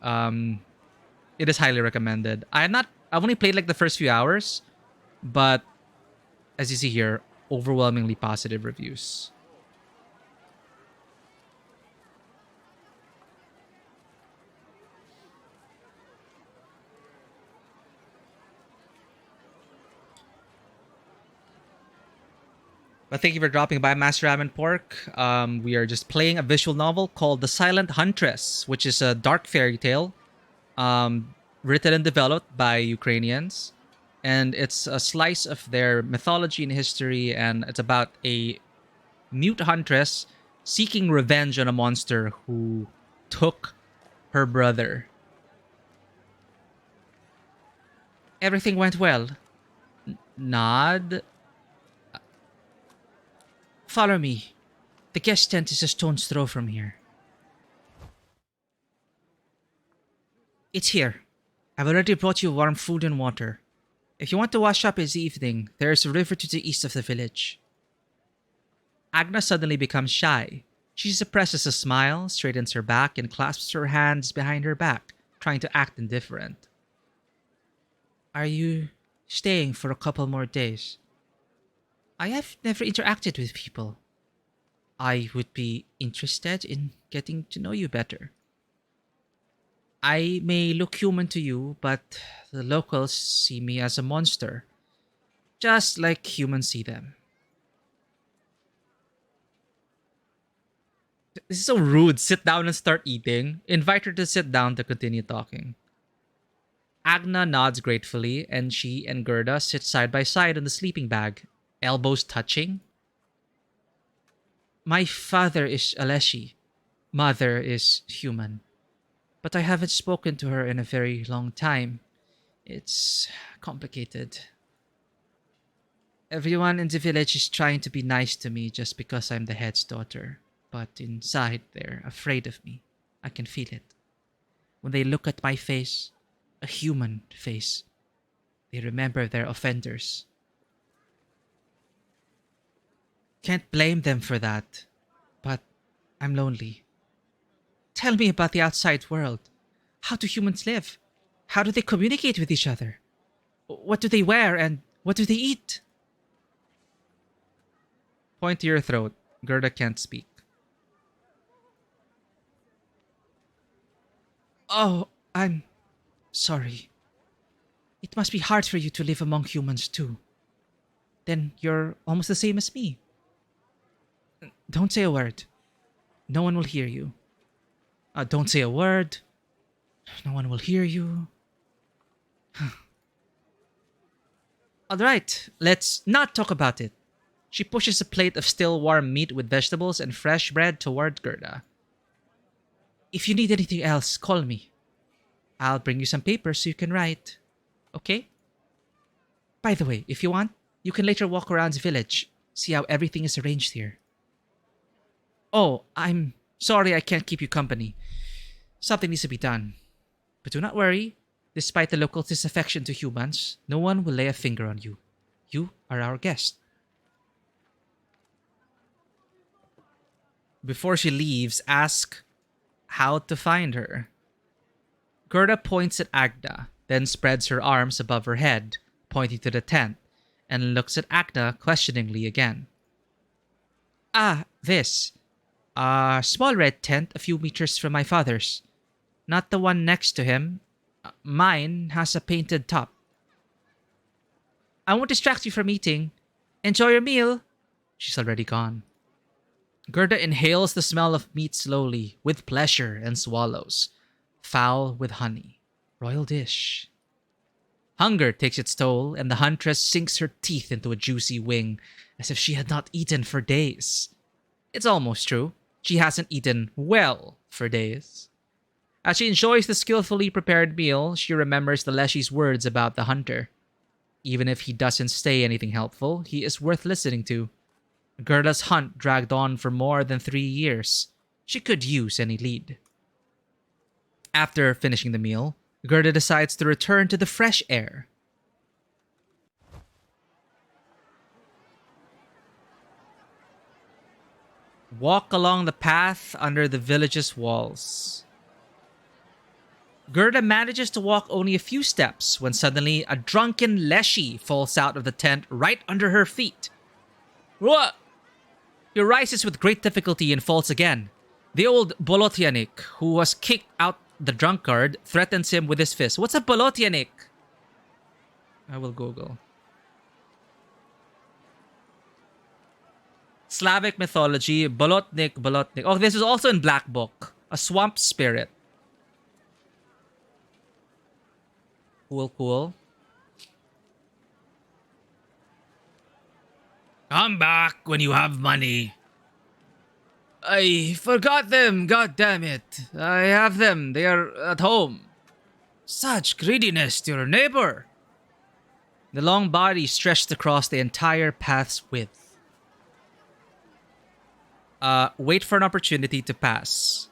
It is highly recommended. I've only played like the first few hours, but as you see here, overwhelmingly positive reviews. But thank you for dropping by, Master Ramen Pork. We are just playing a visual novel called The Silent Huntress, which is a dark fairy tale written and developed by Ukrainians. And it's a slice of their mythology and history, and it's about a mute huntress seeking revenge on a monster who took her brother. Everything went well. Nod. Follow me. The guest tent is a stone's throw from here. It's here. I've already brought you warm food and water. If you want to wash up this evening, there is a river to the east of the village. Agna suddenly becomes shy. She suppresses a smile, straightens her back, and clasps her hands behind her back, trying to act indifferent. Are you staying for a couple more days? I have never interacted with people. I would be interested in getting to know you better. I may look human to you, but the locals see me as a monster, just like humans see them. This is so rude. Sit down and start eating. Invite her to sit down to continue talking. Agna nods gratefully, and she and Gerda sit side by side on the sleeping bag, elbows touching. My father is Aleshi. Mother is human. But I haven't spoken to her in a very long time. It's complicated. Everyone in the village is trying to be nice to me just because I'm the head's daughter. But inside, they're afraid of me. I can feel it. When they look at my face, a human face, they remember their offenders. Can't blame them for that, but I'm lonely. Tell me about the outside world. How do humans live? How do they communicate with each other? What do they wear and what do they eat? Point to your throat. Gerda can't speak. Oh, I'm sorry. It must be hard for you to live among humans too. Then you're almost the same as me. Don't say a word. No one will hear you. Don't say a word. No one will hear you. Alright, let's not talk about it. She pushes a plate of still warm meat with vegetables and fresh bread toward Gerda. If you need anything else, call me. I'll bring you some paper so you can write. Okay? By the way, if you want, you can later walk around the village, see how everything is arranged here. Oh, I'm sorry I can't keep you company. Something needs to be done. But do not worry. Despite the locals' disaffection to humans, no one will lay a finger on you. You are our guest. Before she leaves, ask how to find her. Gerda points at Agda, then spreads her arms above her head, pointing to the tent, and looks at Agda questioningly again. Ah, this. A small red tent a few meters from my father's. Not the one next to him. Mine has a painted top. I won't distract you from eating. Enjoy your meal. She's already gone. Gerda inhales the smell of meat slowly, with pleasure, and swallows. Fowl with honey. Royal dish. Hunger takes its toll, and the huntress sinks her teeth into a juicy wing, as if she had not eaten for days. It's almost true. She hasn't eaten well for days. As she enjoys the skillfully prepared meal, she remembers the Leshy's words about the hunter. Even if he doesn't say anything helpful, he is worth listening to. Gerda's hunt dragged on for more than 3 years. She could use any lead. After finishing the meal, Gerda decides to return to the fresh air. Walk along the path under the village's walls. Gerda manages to walk only a few steps when suddenly a drunken Leshy falls out of the tent right under her feet. What? He rises with great difficulty and falls again. The old Bolotyanik, who was kicked out the drunkard, threatens him with his fist. What's a Bolotyanik? I will Google. Slavic mythology, Bolotnik. Oh, this is also in Black Book. A swamp spirit. Cool. Come back when you have money. I forgot them, god damn it. I have them, they are at home. Such greediness to your neighbor. The long body stretched across the entire path's width. Wait for an opportunity to pass.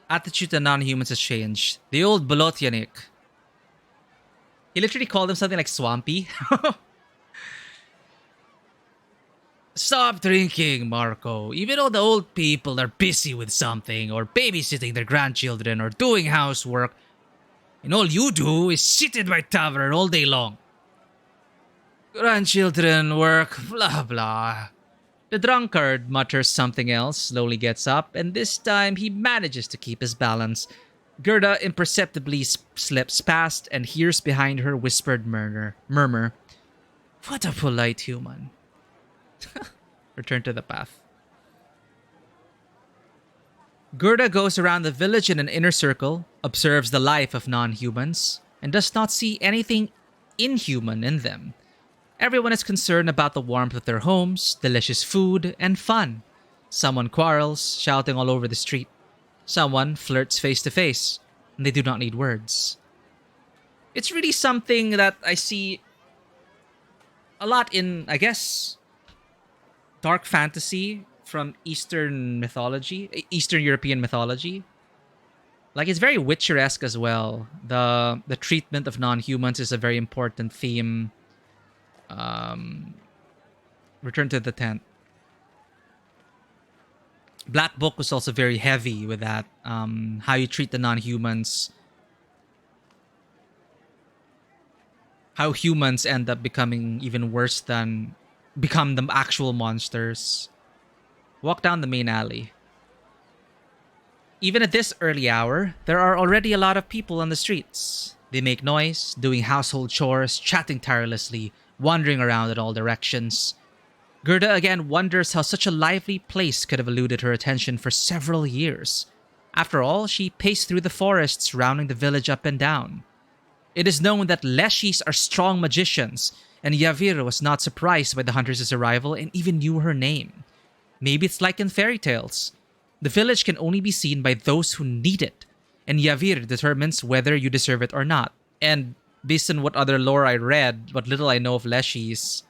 Attitude to non-humans has changed. The old Bolotyanik. He literally called him something like swampy. Stop drinking, Marco. Even though the old people are busy with something, or babysitting their grandchildren, or doing housework, and all you do is sit in my tavern all day long. Grandchildren, work, blah blah. The drunkard mutters something else, slowly gets up, and this time he manages to keep his balance. Gerda imperceptibly slips past and hears behind her whispered murmur. What a polite human. Return to the path. Gerda goes around the village in an inner circle, observes the life of non-humans, and does not see anything inhuman in them. Everyone is concerned about the warmth of their homes, delicious food, and fun. Someone quarrels, shouting all over the street. Someone flirts face to face, and they do not need words. It's really something that I see a lot in, I guess, dark fantasy from Eastern mythology, Eastern European mythology. Like, it's very Witcher-esque as well. The treatment of non-humans is a very important theme. Return to the tent. Black Book was also very heavy with that. How you treat the non-humans. How humans end up becoming even worse than become the actual monsters. Walk down the main alley. Even at this early hour, there are already a lot of people on the streets. They make noise, doing household chores, chatting tirelessly, wandering around in all directions. Gerda again wonders how such a lively place could have eluded her attention for several years. After all, she paced through the forest surrounding the village up and down. It is known that Leshis are strong magicians, and Yavir was not surprised by the huntress' arrival and even knew her name. Maybe it's like in fairy tales. The village can only be seen by those who need it, and Yavir determines whether you deserve it or not. And based on what other lore I read, what little I know of Leshis,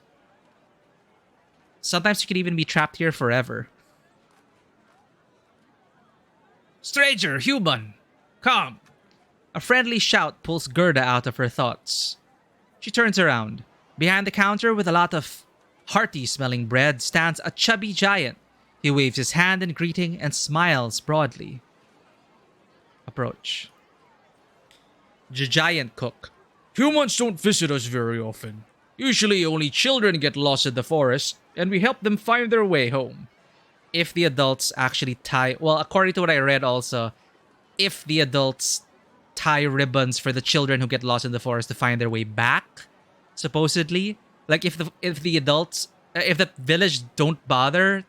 sometimes you can even be trapped here forever. Stranger, human, come. A friendly shout pulls Gerda out of her thoughts. She turns around. Behind the counter with a lot of hearty-smelling bread stands a chubby giant. He waves his hand in greeting and smiles broadly. Approach. The giant cook. Humans don't visit us very often. Usually only children get lost in the forest, and we help them find their way home. If the adults actually tie... Well, according to what I read also, if the adults tie ribbons for the children who get lost in the forest to find their way back, supposedly, Like if the adults, if the village don't bother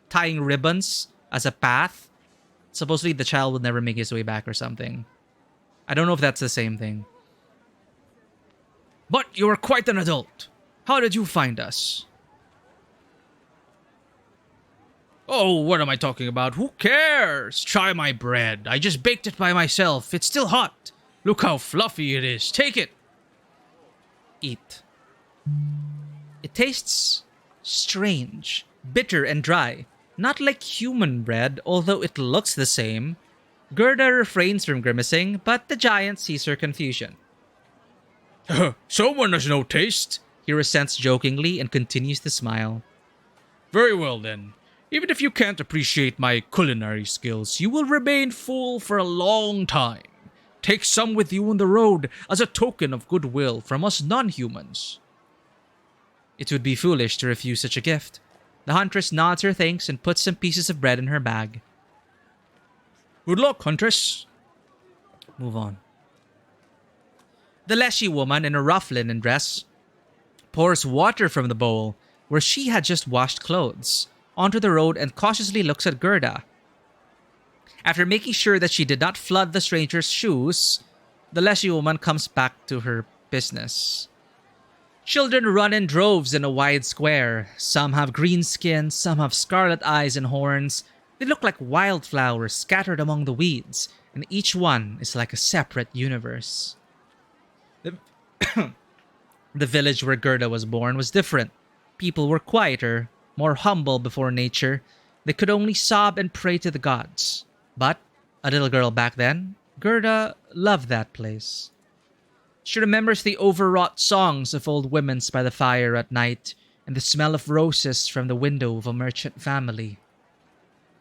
tying ribbons as a path, supposedly the child would never make his way back or something. I don't know if that's the same thing. But you are quite an adult. How did you find us? Oh, what am I talking about? Who cares? Try my bread. I just baked it by myself. It's still hot. Look how fluffy it is. Take it. Eat. It tastes strange, bitter and dry. Not like human bread, although it looks the same. Gerda refrains from grimacing, but the giant sees her confusion. Someone has no taste, he resents jokingly and continues to smile. Very well then. Even if you can't appreciate my culinary skills, you will remain full for a long time. Take some with you on the road as a token of goodwill from us non-humans. It would be foolish to refuse such a gift. The Huntress nods her thanks and puts some pieces of bread in her bag. Good luck, Huntress. Move on. The Leshy woman in a rough linen dress pours water from the bowl where she had just washed clothes onto the road and cautiously looks at Gerda. After making sure that she did not flood the stranger's shoes, the Leshy woman comes back to her business. Children run in droves in a wide square. Some have green skin, some have scarlet eyes and horns. They look like wildflowers scattered among the weeds, and each one is like a separate universe. The village where Gerda was born was different. People were quieter, more humble before nature. They could only sob and pray to the gods. But, a little girl back then, Gerda loved that place. She remembers the overwrought songs of old women by the fire at night and the smell of roses from the window of a merchant family.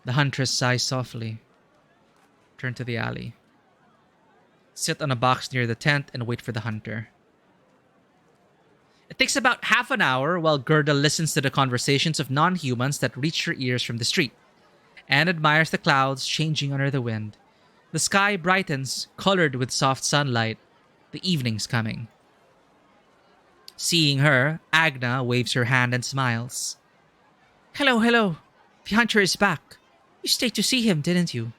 The Huntress sighs softly. Turn to the alley. Sit on a box near the tent and wait for the hunter. It takes about half an hour while Gerda listens to the conversations of non-humans that reach her ears from the street and admires the clouds changing under the wind. The sky brightens, colored with soft sunlight. The evening's coming. Seeing her, Agna waves her hand and smiles. Hello, hello. The hunter is back. You stayed to see him, didn't you?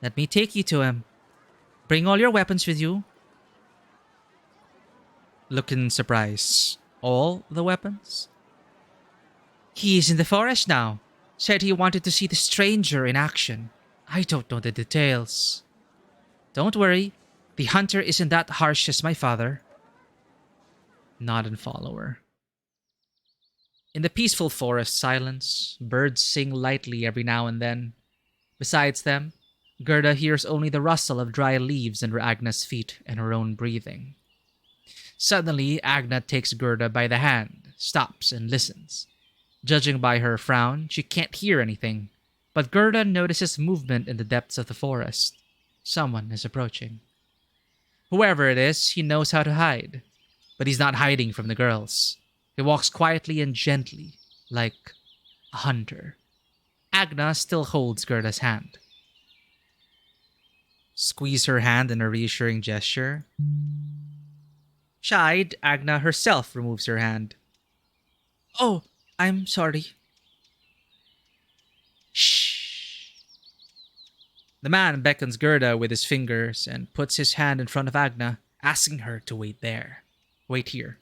Let me take you to him. Bring all your weapons with you. Look in surprise. All the weapons? He is in the forest now. Said he wanted to see the stranger in action. I don't know the details. Don't worry. The hunter isn't that harsh as my father. Nod and follow her. In the peaceful forest silence, birds sing lightly every now and then. Besides them, Gerda hears only the rustle of dry leaves under Agna's feet and her own breathing. Suddenly, Agna takes Gerda by the hand, stops and listens. Judging by her frown, she can't hear anything, but Gerda notices movement in the depths of the forest. Someone is approaching. Whoever it is, he knows how to hide. But he's not hiding from the girls. He walks quietly and gently, like a hunter. Agna still holds Gerda's hand. Squeeze her hand in a reassuring gesture. Shied, Agna herself removes her hand. Oh, I'm sorry. Shh. The man beckons Gerda with his fingers and puts his hand in front of Agna, asking her to wait there. Wait here.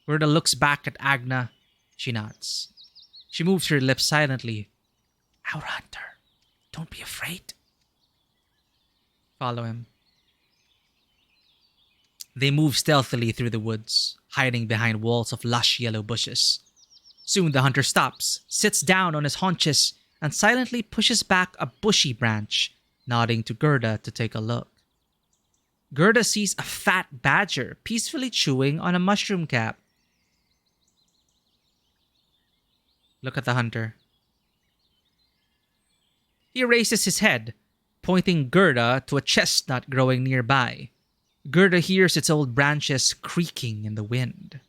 Gerda looks back at Agna. She nods. She moves her lips silently. Our hunter. Don't be afraid. Follow him. They move stealthily through the woods, hiding behind walls of lush yellow bushes. Soon the hunter stops, sits down on his haunches, and silently pushes back a bushy branch, nodding to Gerda to take a look. Gerda sees a fat badger peacefully chewing on a mushroom cap. Look at the hunter. He raises his head, pointing Gerda to a chestnut growing nearby. Gerda hears its old branches creaking in the wind.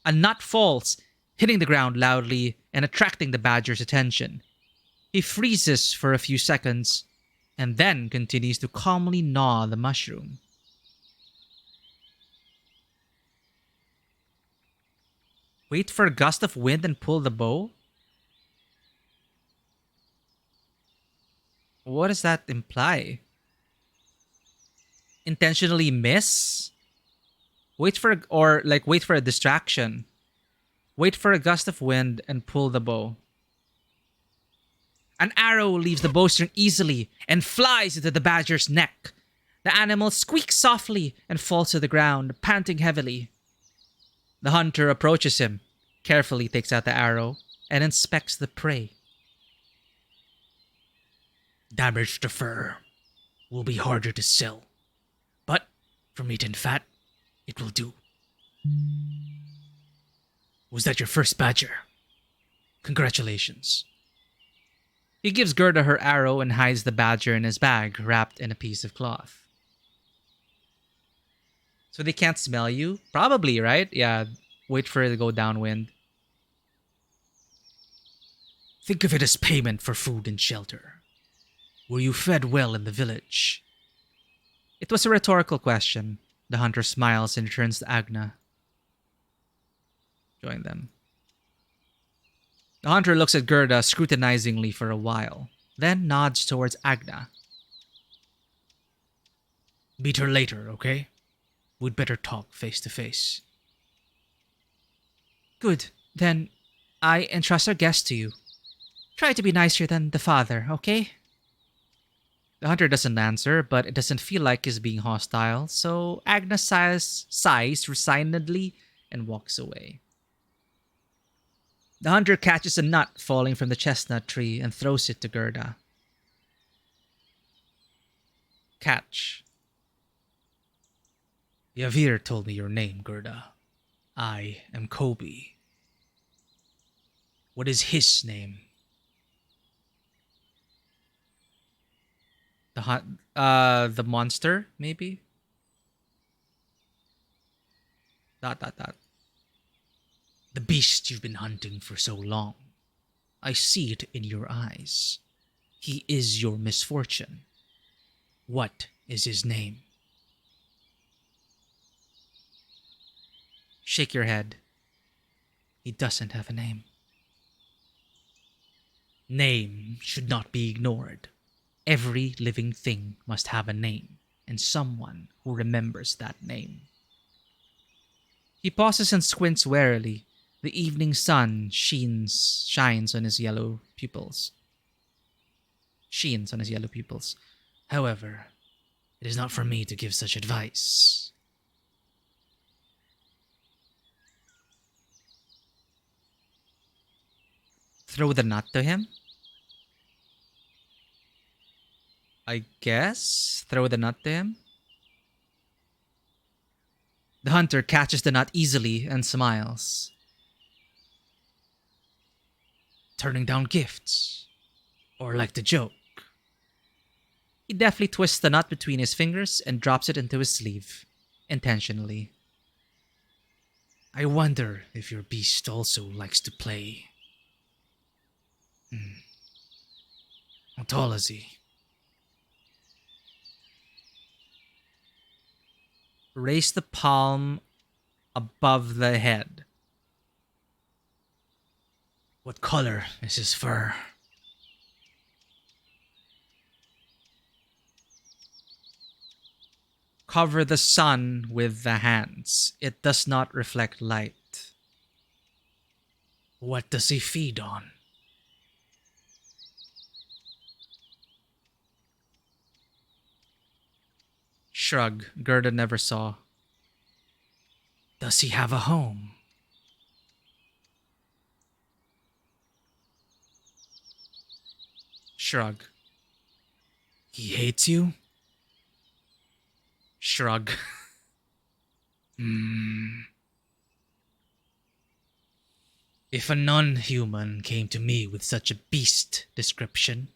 A nut falls, hitting the ground loudly and attracting the badger's attention. He freezes for a few seconds, and then continues to calmly gnaw the mushroom. Wait for a gust of wind and pull the bow? What does that imply? Intentionally miss? Wait for a distraction. Wait for a gust of wind and pull the bow. An arrow leaves the bowstring easily and flies into the badger's neck. The animal squeaks softly and falls to the ground, panting heavily. The hunter approaches him, carefully takes out the arrow, and inspects the prey. Damaged fur will be harder to sell, but for meat and fat, it will do. Was that your first badger? Congratulations. He gives Gerda her arrow and hides the badger in his bag, wrapped in a piece of cloth. So they can't smell you? Probably, right? Yeah, wait for it to go downwind. Think of it as payment for food and shelter. Were you fed well in the village? It was a rhetorical question. The hunter smiles and turns to Agna. Join them. The hunter looks at Gerda scrutinizingly for a while, then nods towards Agna. Meet her later, okay? We'd better talk face to face. Good. Then I entrust our guest to you. Try to be nicer than the father, okay? The hunter doesn't answer, but it doesn't feel like he's being hostile, so Agna sighs resignedly and walks away. The hunter catches a nut falling from the chestnut tree and throws it to Gerda. Catch. Yavir told me your name, Gerda. I am Kobe. What is his name? The monster, maybe? Dot. The beast you've been hunting for so long. I see it in your eyes. He is your misfortune. What is his name? Shake your head. He doesn't have a name. Name should not be ignored. Every living thing must have a name, and someone who remembers that name. He pauses and squints warily. The evening sun shines on his yellow pupils. However, it is not for me to give such advice. Throw the nut to him? I guess? Throw the nut to him? The hunter catches the nut easily and smiles. Turning down gifts? Or like the joke? He deftly twists the nut between his fingers and drops it into his sleeve, intentionally. I wonder if your beast also likes to play. How tall is he? Raise the palm above the head. What color is his fur? Cover the sun with the hands. It does not reflect light. What does he feed on? Shrug. Gerda never saw. Does he have a home? Shrug. He hates you? Shrug. If a non-human came to me with such a beast description,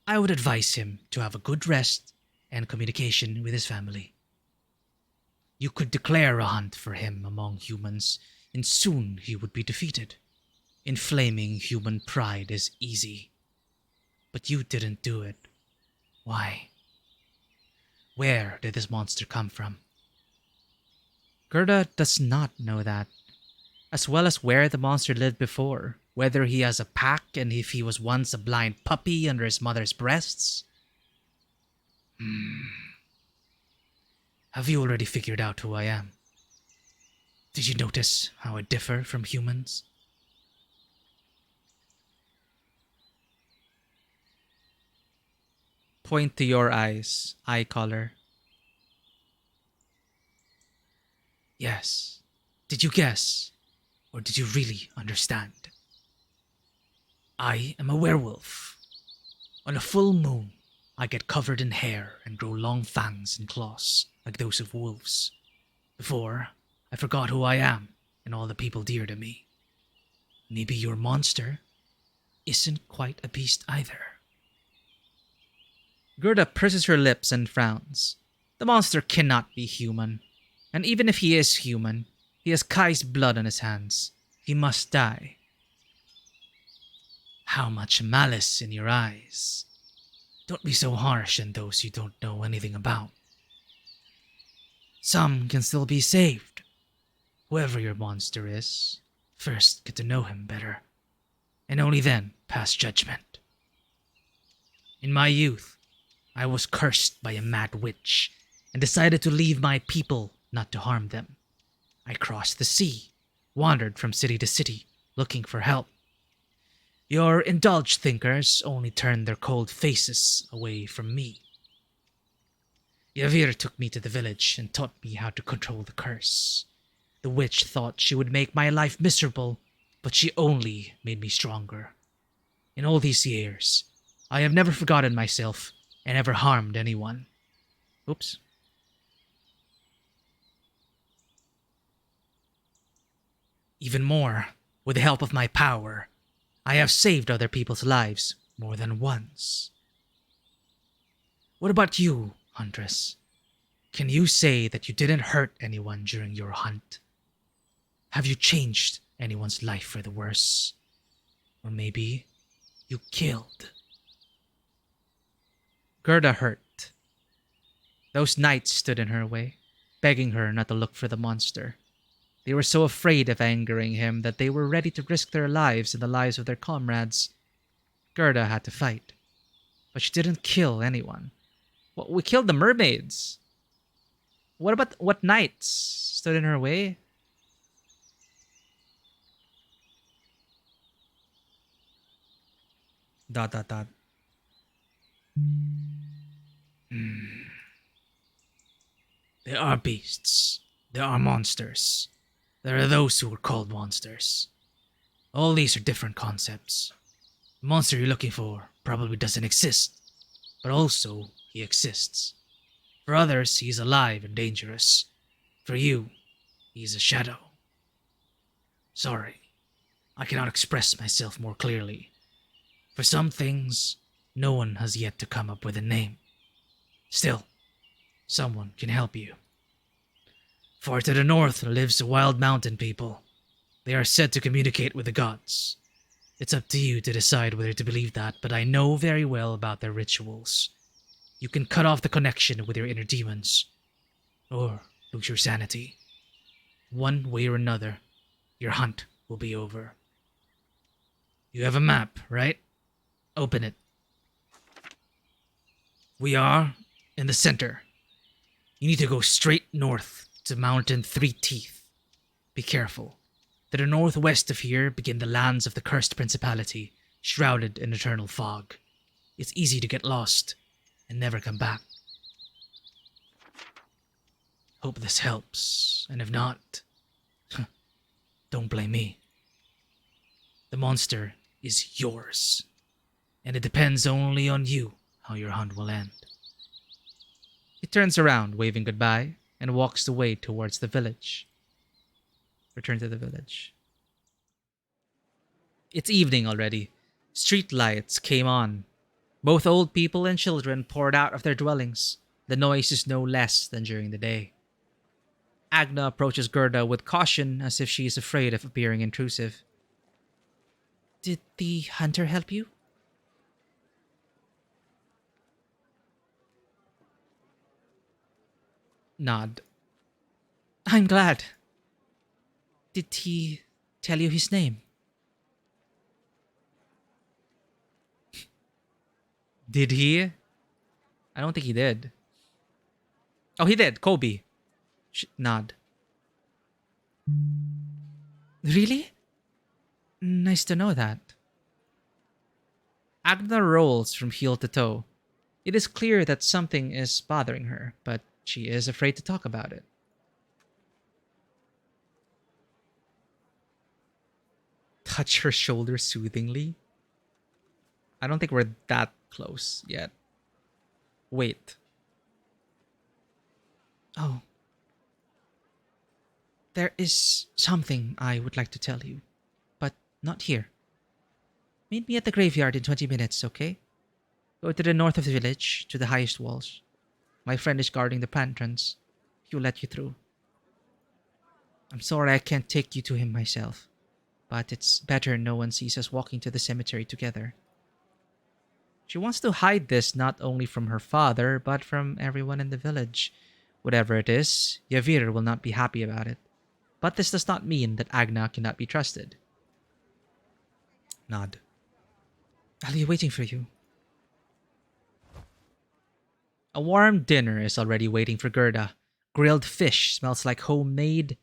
I would advise him to have a good rest and communication with his family. You could declare a hunt for him among humans, and soon he would be defeated. Inflaming human pride is easy. But you didn't do it. Why? Where did this monster come from? Gerda does not know that. as well as where the monster lived before, whether he has a pack and if he was once a blind puppy under his mother's breasts. Have you already figured out who I am? Did you notice how I differ from humans? Point to your eyes, eye collar. Yes. Did you guess? Or did you really understand? I am a werewolf. On a full moon, I get covered in hair and grow long fangs and claws like those of wolves. Before, I forgot who I am and all the people dear to me. Maybe your monster isn't quite a beast either. Gerda purses her lips and frowns. The monster cannot be human. And even if he is human, he has Kai's blood on his hands. He must die. How much malice in your eyes. Don't be so harsh on those you don't know anything about. Some can still be saved. Whoever your monster is, first get to know him better, and only then pass judgment. In my youth, I was cursed by a mad witch and decided to leave my people, not to harm them. I crossed the sea, wandered from city to city, looking for help. Your indulged thinkers only turned their cold faces away from me. Yavir took me to the village and taught me how to control the curse. The witch thought she would make my life miserable, but she only made me stronger. In all these years, I have never forgotten myself and never harmed anyone. Oops. Even more, with the help of my power, I have saved other people's lives more than once. What about you, Huntress? Can you say that you didn't hurt anyone during your hunt? Have you changed anyone's life for the worse? Or maybe you killed? Gerda hurt. Those knights stood in her way, begging her not to look for the monster. They were so afraid of angering him that they were ready to risk their lives and the lives of their comrades. Gerda had to fight. But she didn't kill anyone. Well, we killed the mermaids. What knights stood in her way? Dot dot dot. There are beasts. There are monsters. There are those who are called monsters. All these are different concepts. The monster you're looking for probably doesn't exist, but also he exists. For others, he is alive and dangerous. For you, he is a shadow. Sorry, I cannot express myself more clearly. For some things, no one has yet to come up with a name. Still, someone can help you. Far to the north lives a wild mountain people. They are said to communicate with the gods. It's up to you to decide whether to believe that, but I know very well about their rituals. You can cut off the connection with your inner demons, or lose your sanity. One way or another, your hunt will be over. You have a map, right? Open it. We are in the center. You need to go straight north to Mountain Three Teeth. Be careful. To the northwest of here begin the lands of the cursed principality, shrouded in eternal fog. It's easy to get lost and never come back. Hope this helps, and if not, don't blame me. The monster is yours, and it depends only on you how your hunt will end. He turns around, waving goodbye, and walks away towards the village. Return to the village. It's evening already. Street lights came on. Both old people and children poured out of their dwellings. The noise is no less than during the day. Agna approaches Gerda with caution as if she is afraid of appearing intrusive. Did the hunter help you? Nod. I'm glad. Did he tell you his name. Did he? I don't think he did. Oh, he did. Kobe. Nod. Really? Nice to know that. Agna rolls from heel to toe. It is clear that something is bothering her, but she is afraid to talk about it. Touch her shoulder soothingly? I don't think we're that close yet. Wait. Oh. There is something I would like to tell you, but not here. Meet me at the graveyard in 20 minutes, okay? Go to the north of the village, to the highest walls. My friend is guarding the entrance. He'll let you through. I'm sorry I can't take you to him myself, but it's better no one sees us walking to the cemetery together. She wants to hide this not only from her father, but from everyone in the village. Whatever it is, Yavir will not be happy about it. But this does not mean that Agna cannot be trusted. Nod. I'll be waiting for you. A warm dinner is already waiting for Gerda. Grilled fish smells like homemade,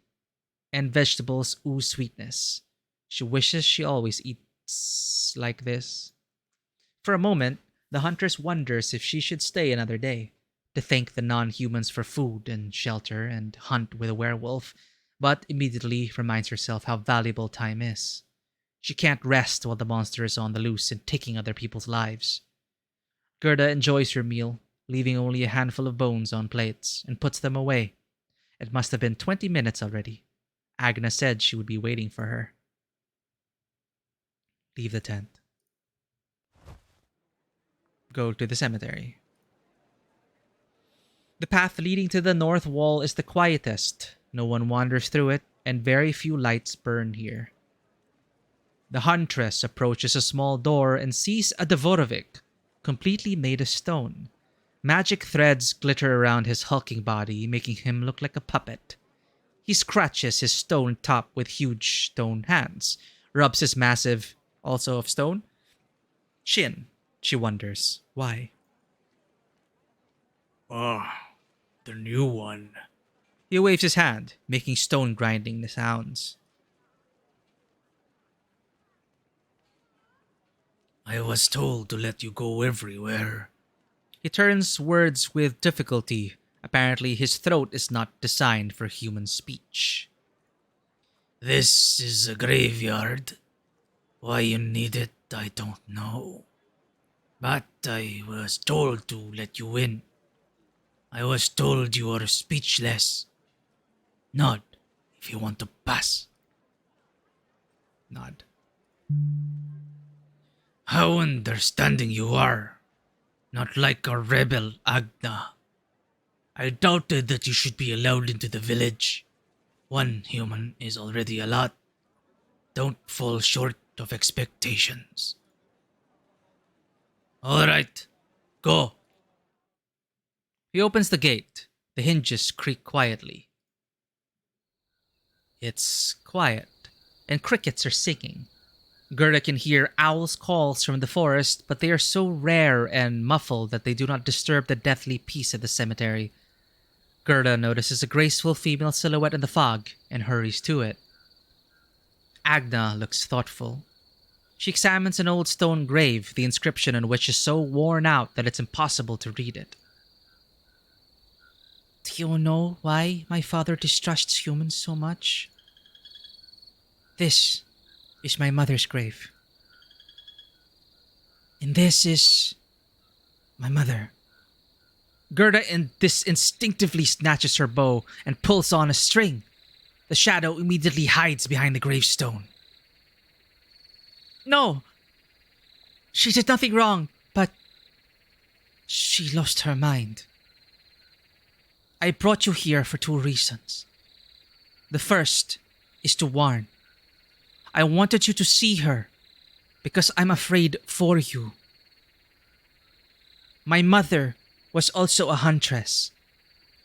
and vegetables ooze sweetness. She wishes she always eats like this. For a moment, the Huntress wonders if she should stay another day, to thank the non-humans for food and shelter and hunt with a werewolf, but immediately reminds herself how valuable time is. She can't rest while the monster is on the loose and taking other people's lives. Gerda enjoys her meal, leaving only a handful of bones on plates, and puts them away. It must have been 20 minutes already. Agna said she would be waiting for her. Leave the tent. Go to the cemetery. The path leading to the north wall is the quietest. No one wanders through it, and very few lights burn here. The Huntress approaches a small door and sees a Dvorovic, completely made of stone. Magic threads glitter around his hulking body, making him look like a puppet. He scratches his stone top with huge stone hands, rubs his massive, also of stone, chin. She wonders why. Oh, the new one. He waves his hand, making stone grinding sounds. I was told to let you go everywhere. He turns words with difficulty. Apparently, his throat is not designed for human speech. This is a graveyard. Why you need it, I don't know. But I was told to let you in. I was told you are speechless. Nod if you want to pass. Nod. How understanding you are. Not like a rebel, Agna. I doubted that you should be allowed into the village. One human is already a lot. Don't fall short of expectations. All right, go. He opens the gate. The hinges creak quietly. It's quiet, and crickets are singing. Gerda can hear owls' calls from the forest, but they are so rare and muffled that they do not disturb the deathly peace of the cemetery. Gerda notices a graceful female silhouette in the fog and hurries to it. Agna looks thoughtful. She examines an old stone grave, the inscription on which is so worn out that it's impossible to read it. Do you know why my father distrusts humans so much? This is my mother's grave. And this is my mother. Gerda instinctively snatches her bow and pulls on a string. The shadow immediately hides behind the gravestone. No! She did nothing wrong, but she lost her mind. I brought you here for 2 reasons. The first is to warn. I wanted you to see her because I'm afraid for you. My mother was also a huntress.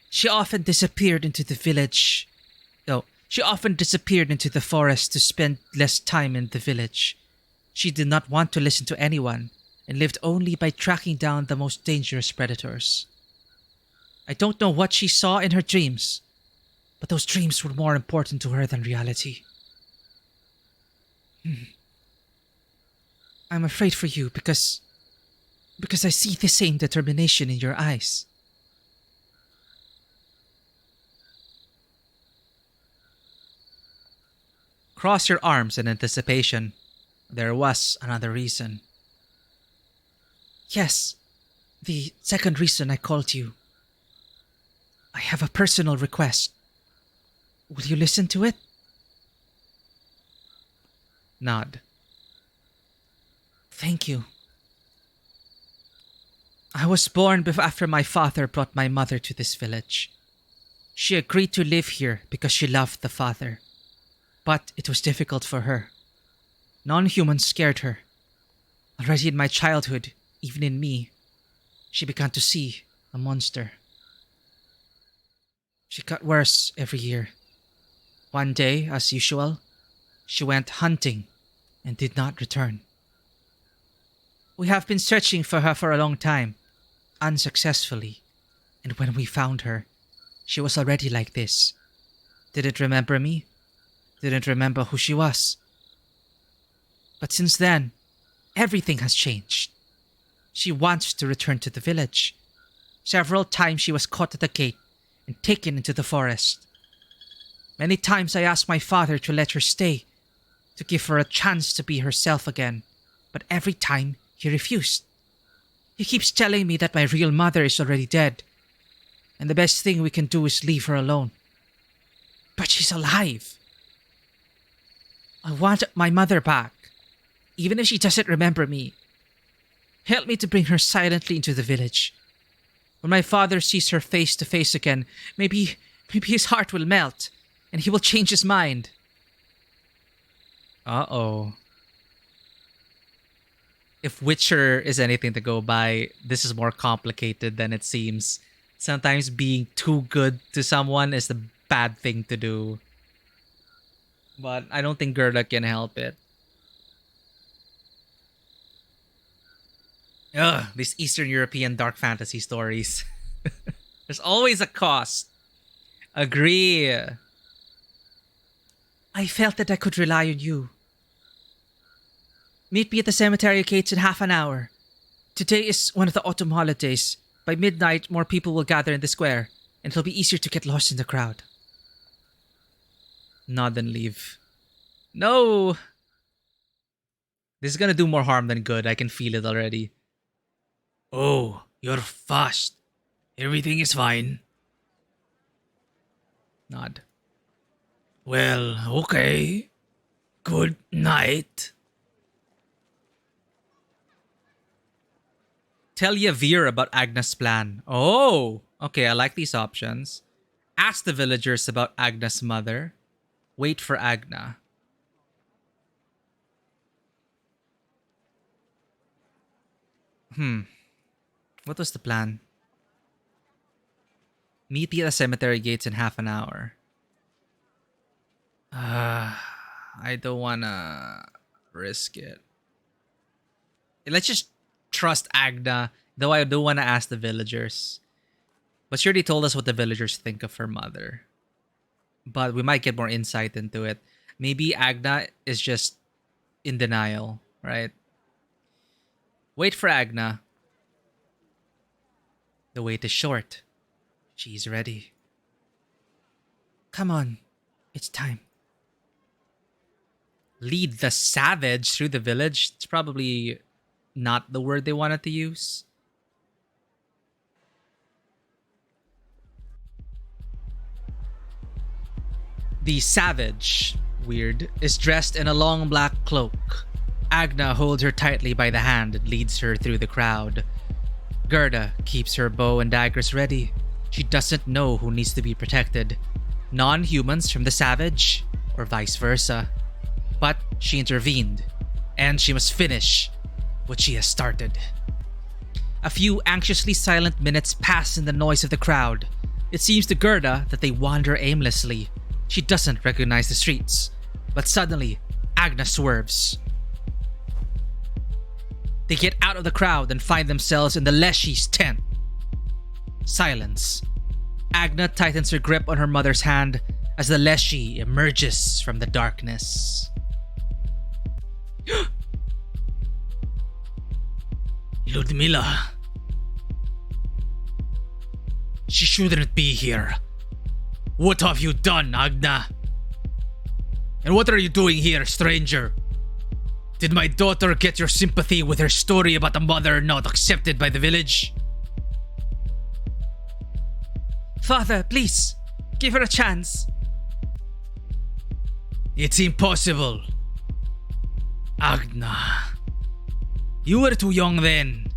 She often disappeared into the village. She often disappeared into the forest to spend less time in the village. She did not want to listen to anyone and lived only by tracking down the most dangerous predators. I don't know what she saw in her dreams, but those dreams were more important to her than reality. I'm afraid for you because I see the same determination in your eyes. Cross your arms in anticipation. There was another reason. Yes, the second reason I called you. I have a personal request. Will you listen to it? Nod. Thank you. I was born after my father brought my mother to this village. She agreed to live here because she loved the father. But it was difficult for her. Non-humans scared her. Already in my childhood, even in me, she began to see a monster. She got worse every year. One day, as usual, she went hunting and did not return. We have been searching for her for a long time, unsuccessfully, and when we found her, she was already like this. Didn't remember me, didn't remember who she was. But since then, everything has changed. She wants to return to the village. Several times she was caught at the gate and taken into the forest. Many times I asked my father to let her stay, to give her a chance to be herself again, but every time he refused. He keeps telling me that my real mother is already dead, and the best thing we can do is leave her alone. But she's alive. I want my mother back, even if she doesn't remember me. Help me to bring her silently into the village. When my father sees her face to face again, maybe his heart will melt, and he will change his mind. Uh-oh. If Witcher is anything to go by, this is more complicated than it seems. Sometimes being too good to someone is the bad thing to do. But I don't think Gerda can help it. Ugh, these Eastern European dark fantasy stories. There's always a cost. Agree. I felt that I could rely on you. Meet me at the cemetery gates in half an hour. Today is one of the autumn holidays. By midnight, more people will gather in the square, and it'll be easier to get lost in the crowd. Nod and leave. No! This is gonna do more harm than good. I can feel it already. Oh, you're fast. Everything is fine. Nod. Well, okay. Good night. Tell Yavir about Agna's plan. Oh, okay, I like these options. Ask the villagers about Agna's mother. Wait for Agna. What was the plan? Meet me at the cemetery gates in half an hour. I don't wanna risk it. Let's just trust Agna, though I do wanna ask the villagers. But she already told us what the villagers think of her mother. But we might get more insight into it. Maybe Agna is just in denial, right? Wait for Agna. The wait is short. She's ready. Come on, it's time. Lead the savage through the village. It's probably not the word they wanted to use. The savage, weird, is dressed in a long black cloak. Agna holds her tightly by the hand and leads her through the crowd. Gerda keeps her bow and daggers ready. She doesn't know who needs to be protected. Non-humans from the savage, or vice versa. But she intervened, and she must finish what she has started. A few anxiously silent minutes pass in the noise of the crowd. It seems to Gerda that they wander aimlessly, She doesn't recognize the streets, but suddenly, Agna swerves. They get out of the crowd and find themselves in the Leshy's tent. Silence. Agna tightens her grip on her mother's hand as the Leshy emerges from the darkness. Ludmila. She shouldn't be here. What have you done, Agna? And what are you doing here, stranger? Did my daughter get your sympathy with her story about a mother not accepted by the village? Father, please, give her a chance. It's impossible. Agna. You were too young then,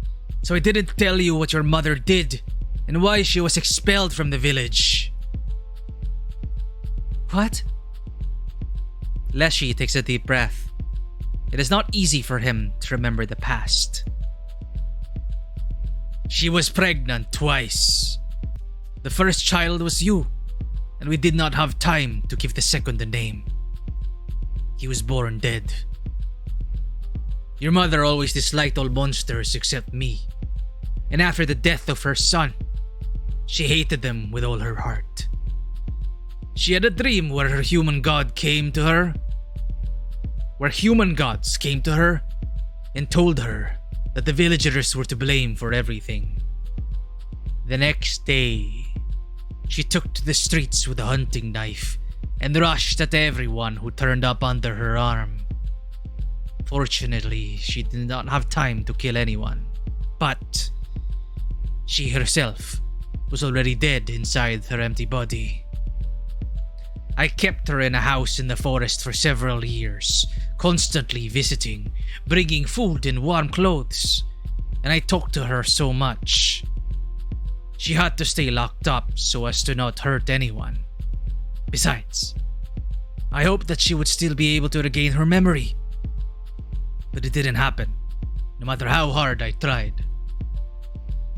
so I didn't tell you what your mother did and why she was expelled from the village. What? Leshy takes a deep breath. It is not easy for him to remember the past. She was pregnant twice. The first child was you, and we did not have time to give the second a name. He was born dead. Your mother always disliked all monsters except me, and after the death of her son, she hated them with all her heart. She had a dream where her human god came to her, where human gods came to her and told her that the villagers were to blame for everything. The next day, she took to the streets with a hunting knife and rushed at everyone who turned up under her arm. Fortunately, she did not have time to kill anyone, but she herself was already dead inside her empty body. I kept her in a house in the forest for several years, constantly visiting, bringing food and warm clothes, and I talked to her so much. She had to stay locked up so as to not hurt anyone. Besides, I hoped that she would still be able to regain her memory. But it didn't happen, no matter how hard I tried.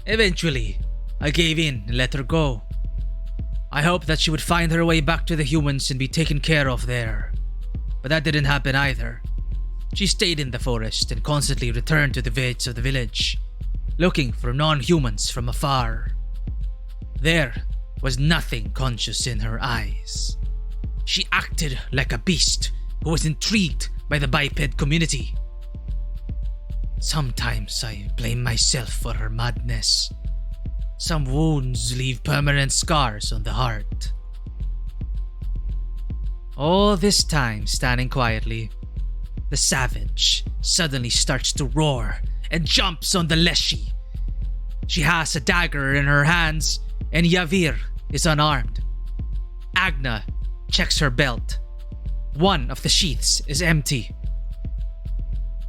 Eventually, I gave in and let her go. I hoped that she would find her way back to the humans and be taken care of there. But that didn't happen either. She stayed in the forest and constantly returned to the gates of the village, looking for non-humans from afar. There was nothing conscious in her eyes. She acted like a beast who was intrigued by the biped community. Sometimes I blame myself for her madness. Some wounds leave permanent scars on the heart. All this time, standing quietly, the savage suddenly starts to roar and jumps on the Leshy. She has a dagger in her hands, and Yavir is unarmed. Agna checks her belt. One of the sheaths is empty.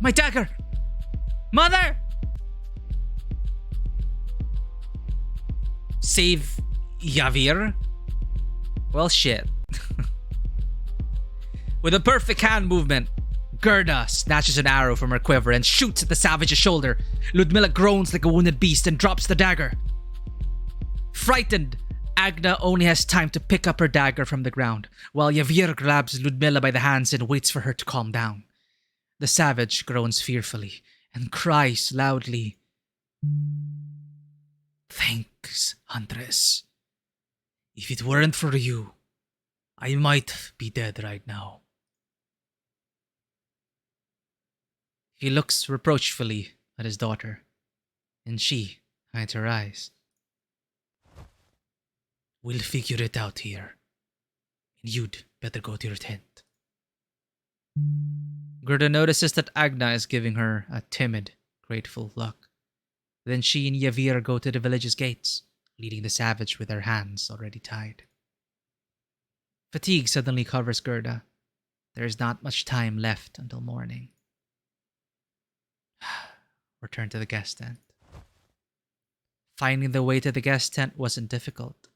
My dagger! Mother! Save Yavir? Well, shit. With a perfect hand movement, Gerda snatches an arrow from her quiver and shoots at the savage's shoulder. Ludmila groans like a wounded beast and drops the dagger. Frightened, Agna only has time to pick up her dagger from the ground, while Yavir grabs Ludmila by the hands and waits for her to calm down. The savage groans fearfully and cries loudly. Thanks, Huntress. If it weren't for you, I might be dead right now. He looks reproachfully at his daughter, and she hides her eyes. We'll figure it out here, and you'd better go to your tent. Gerda notices that Agna is giving her a timid, grateful look. Then she and Yavir go to the village's gates, leading the savage with their hands already tied. Fatigue suddenly covers Gerda. There is not much time left until morning. Return to the guest tent. Finding the way to the guest tent wasn't difficult.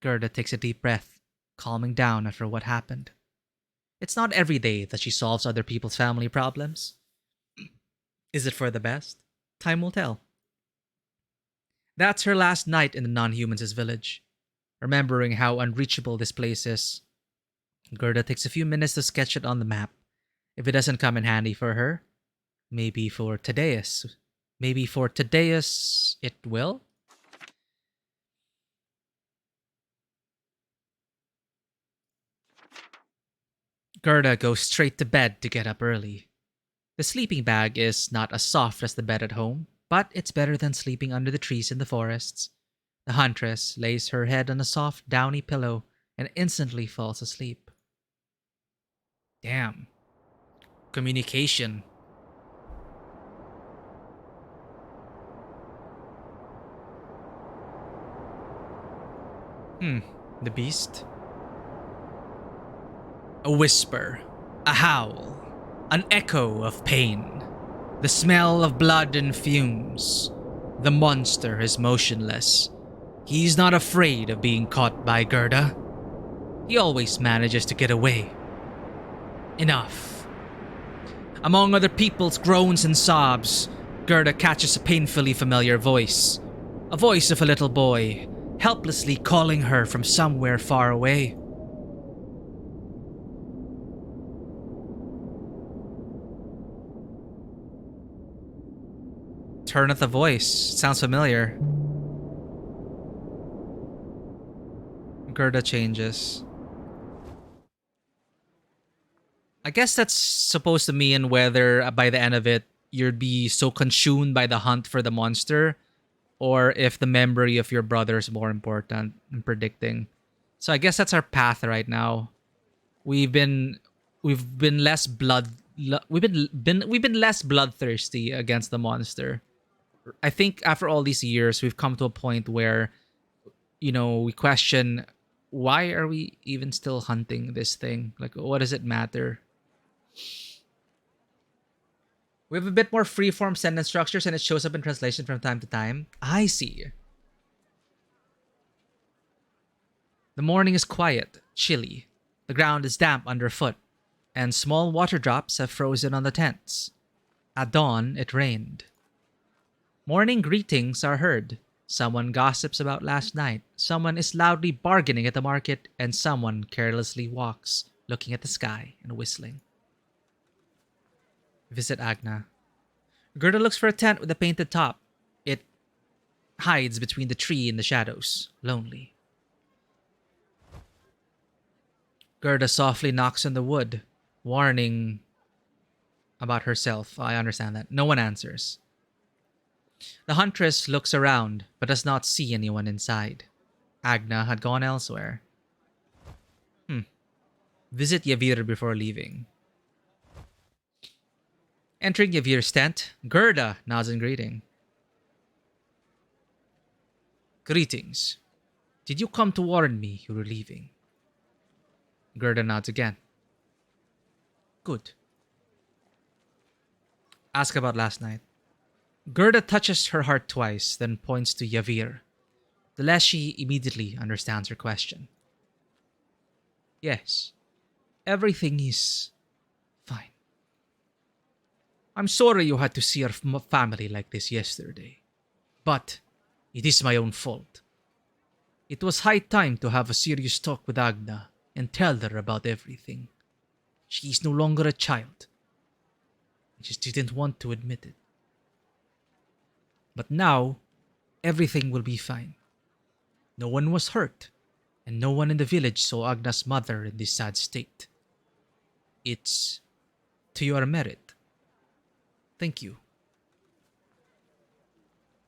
Gerda takes a deep breath, calming down after what happened. It's not every day that she solves other people's family problems. Is it for the best? Time will tell. That's her last night in the non-humans' village, remembering how unreachable this place is. Gerda takes a few minutes to sketch it on the map. If it doesn't come in handy for her, maybe for Tadeus. Maybe for Tadeus it will? Gerda goes straight to bed to get up early. The sleeping bag is not as soft as the bed at home, but it's better than sleeping under the trees in the forests. The Huntress lays her head on a soft, downy pillow and instantly falls asleep. Damn. Communication. The beast? A whisper, a howl, an echo of pain. The smell of blood and fumes. The monster is motionless. He's not afraid of being caught by Gerda. He always manages to get away. Enough. Among other people's groans and sobs, Gerda catches a painfully familiar voice. A voice of a little boy, helplessly calling her from somewhere far away. Turn at the voice. Sounds familiar. Gerda changes. I guess that's supposed to mean whether by the end of it you'd be so consumed by the hunt for the monster, or if the memory of your brother is more important in predicting. So I guess that's our path right now. We've been less we've been less bloodthirsty against the monster. I think after all these years, we've come to a point where, we question, why are we even still hunting this thing? Like, what does it matter? We have a bit more freeform sentence structures and it shows up in translation from time to time. I see. The morning is quiet, chilly. The ground is damp underfoot, and small water drops have frozen on the tents. At dawn, it rained. Morning greetings are heard. Someone gossips about last night. Someone is loudly bargaining at the market, and someone carelessly walks, looking at the sky and whistling. Visit Agna. Gerda looks for a tent with a painted top. It hides between the tree and the shadows, lonely. Gerda softly knocks on the wood, warning about herself. I understand that. No one answers. The Huntress looks around, but does not see anyone inside. Agna had gone elsewhere. Visit Yavir before leaving. Entering Yavir's tent, Gerda nods in greeting. Greetings. Did you come to warn me you were leaving? Gerda nods again. Good. Ask about last night. Gerda touches her heart twice, then points to Yavir. The Leshy immediately understands her question. Yes, everything is fine. I'm sorry you had to see your family like this yesterday, but it is my own fault. It was high time to have a serious talk with Agna and tell her about everything. She is no longer a child. I just didn't want to admit it. But now, everything will be fine. No one was hurt, and no one in the village saw Agna's mother in this sad state. It's to your merit. Thank you.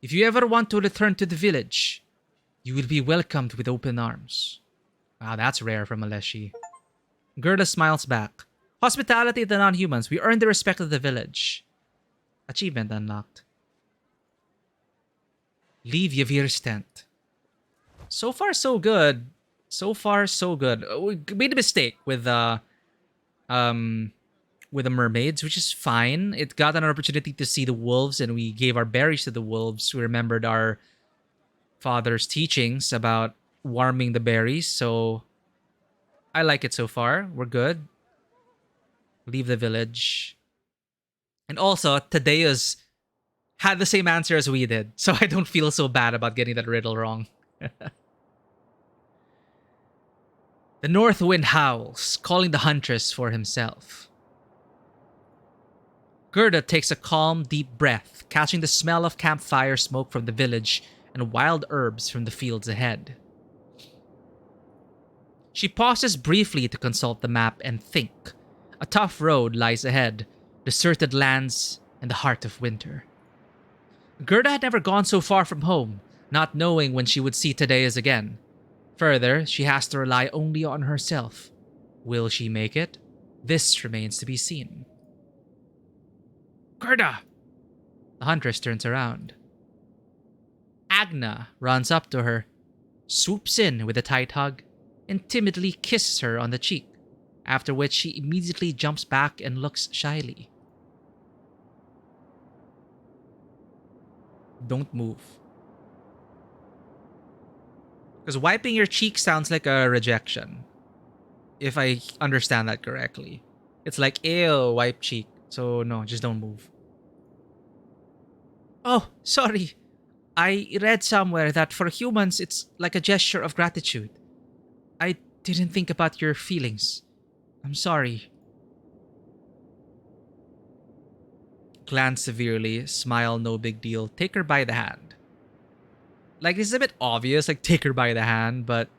If you ever want to return to the village, you will be welcomed with open arms. Wow, that's rare from a Leshy. Gerda smiles back. Hospitality to the non-humans. We earn the respect of the village. Achievement unlocked. Leave Yavir's tent. So far, so good. So far, so good. We made a mistake with the mermaids, which is fine. It got an opportunity to see the wolves, and we gave our berries to the wolves. We remembered our father's teachings about warming the berries, so I like it so far. We're good. Leave the village. And also, Tadeus had the same answer as we did, so I don't feel so bad about getting that riddle wrong. The north wind howls, calling the Huntress for himself. Gerda takes a calm, deep breath, catching the smell of campfire smoke from the village and wild herbs from the fields ahead. She pauses briefly to consult the map and think. A tough road lies ahead, deserted lands, and the heart of winter. Gerda had never gone so far from home, not knowing when she would see Tadeas again. Further, she has to rely only on herself. Will she make it? This remains to be seen. Gerda! The Huntress turns around. Agna runs up to her, swoops in with a tight hug, and timidly kisses her on the cheek, after which she immediately jumps back and looks shyly. Don't move. Because wiping your cheek sounds like a rejection. If I understand that correctly. It's like, ew, wipe cheek. So no, just don't move. Oh, sorry. I read somewhere that for humans, it's like a gesture of gratitude. I didn't think about your feelings. I'm sorry. Glance severely, smile no big deal, take her by the hand. Like, this is a bit obvious, like, take her by the hand, but...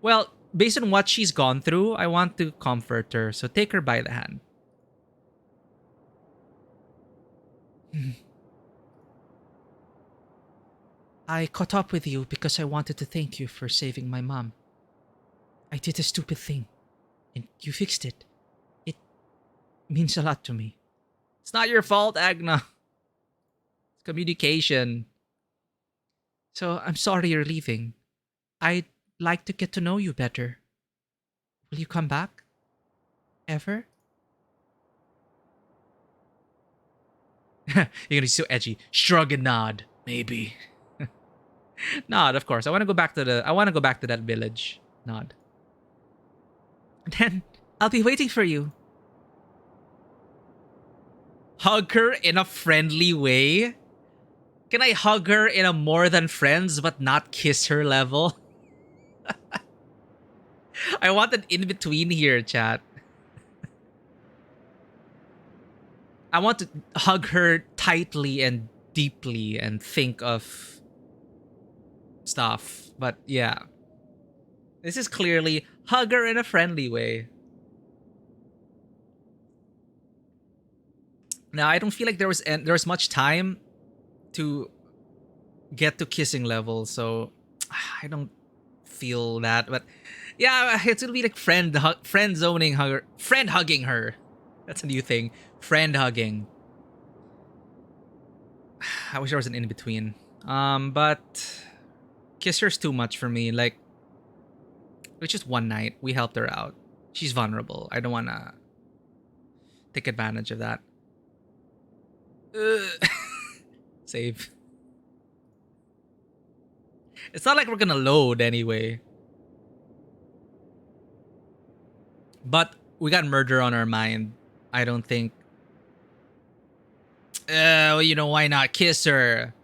Well, based on what she's gone through, I want to comfort her, so take her by the hand. I caught up with you because I wanted to thank you for saving my mom. I did a stupid thing, and you fixed it. It means a lot to me. It's not your fault, Agna. It's communication. So I'm sorry you're leaving. I'd like to get to know you better. Will you come back? Ever? You're gonna be so edgy. Shrug and nod. Maybe. Nod, of course. I want to go back to that village. Nod. Then I'll be waiting for you. Hug her in a friendly way? Can I hug her in a more than friends but not kiss her level? I want an in-between here, chat. I want to hug her tightly and deeply and think of stuff. But yeah. This is clearly hug her in a friendly way. Now, I don't feel like there was much time to get to kissing level, so I don't feel that. But yeah, it's gonna be like friend hugging her. That's a new thing. Friend hugging. I wish there was an in between. But kiss her's too much for me. Like, it's just one night. We helped her out. She's vulnerable. I don't wanna take advantage of that. Save. It's not like we're gonna load anyway. But we got murder on our mind. I don't think. Why not kiss her?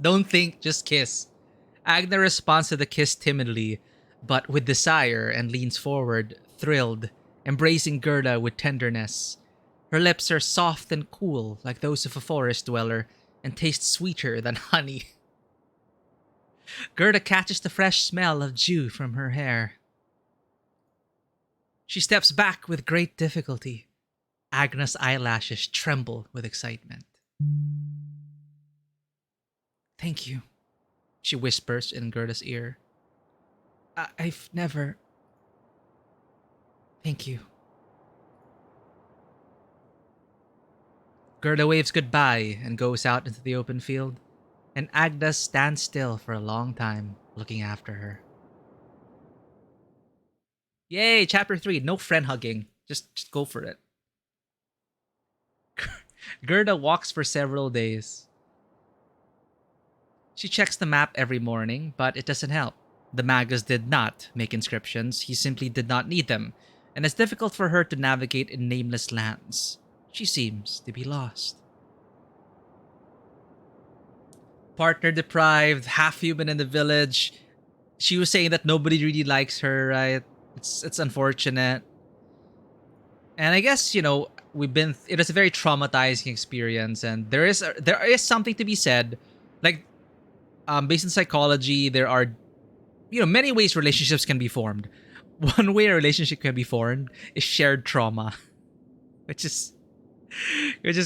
Don't think, just kiss. Agna responds to the kiss timidly, but with desire, and leans forward, thrilled, embracing Gerda with tenderness. Her lips are soft and cool, like those of a forest dweller, and taste sweeter than honey. Gerda catches the fresh smell of dew from her hair. She steps back with great difficulty. Agna's eyelashes tremble with excitement. Thank you, she whispers in Gerda's ear. I've never... Thank you. Gerda waves goodbye and goes out into the open field, and Agda stands still for a long time, looking after her. Yay, chapter 3, no friend hugging. Just go for it. Gerda walks for several days. She checks the map every morning, but it doesn't help. The Magus did not make inscriptions, he simply did not need them, and it's difficult for her to navigate in nameless lands. She seems to be lost. partner deprived, half human in the village. She was saying that nobody really likes her, right? It's unfortunate. And I guess, it was a very traumatizing experience, and there is something to be said. Like, based in psychology, there are many ways relationships can be formed. One way a relationship can be formed is shared trauma, which is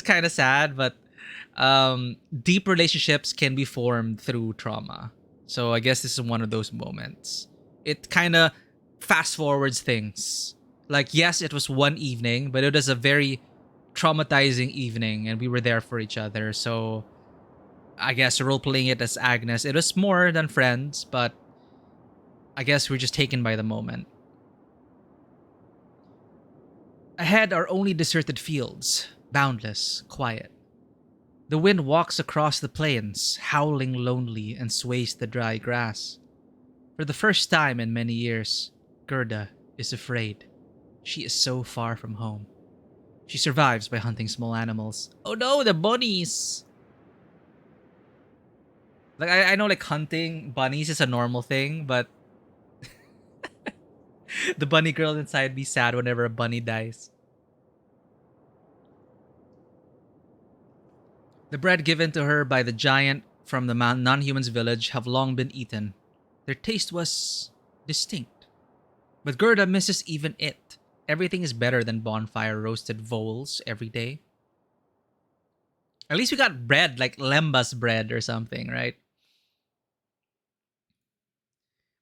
kind of sad, but deep relationships can be formed through trauma. So I guess this is one of those moments. It kind of fast forwards things. Like, yes, it was one evening, but it was a very traumatizing evening, and we were there for each other. So I guess role playing it as Agnes, it was more than friends, but I guess we're just taken by the moment. Ahead are only deserted fields, boundless, quiet. The wind walks across the plains, howling lonely, and sways the dry grass. For the first time in many years, Gerda is afraid. She is so far from home. She survives by hunting small animals. Oh no, the bunnies! Like, I know, like, hunting bunnies is a normal thing, but the bunny girl inside be sad whenever a bunny dies. The bread given to her by the giant from the non-human's village have long been eaten. Their taste was distinct. But Gerda misses even it. Everything is better than bonfire roasted voles every day. At least we got bread, like lembas bread or something, right?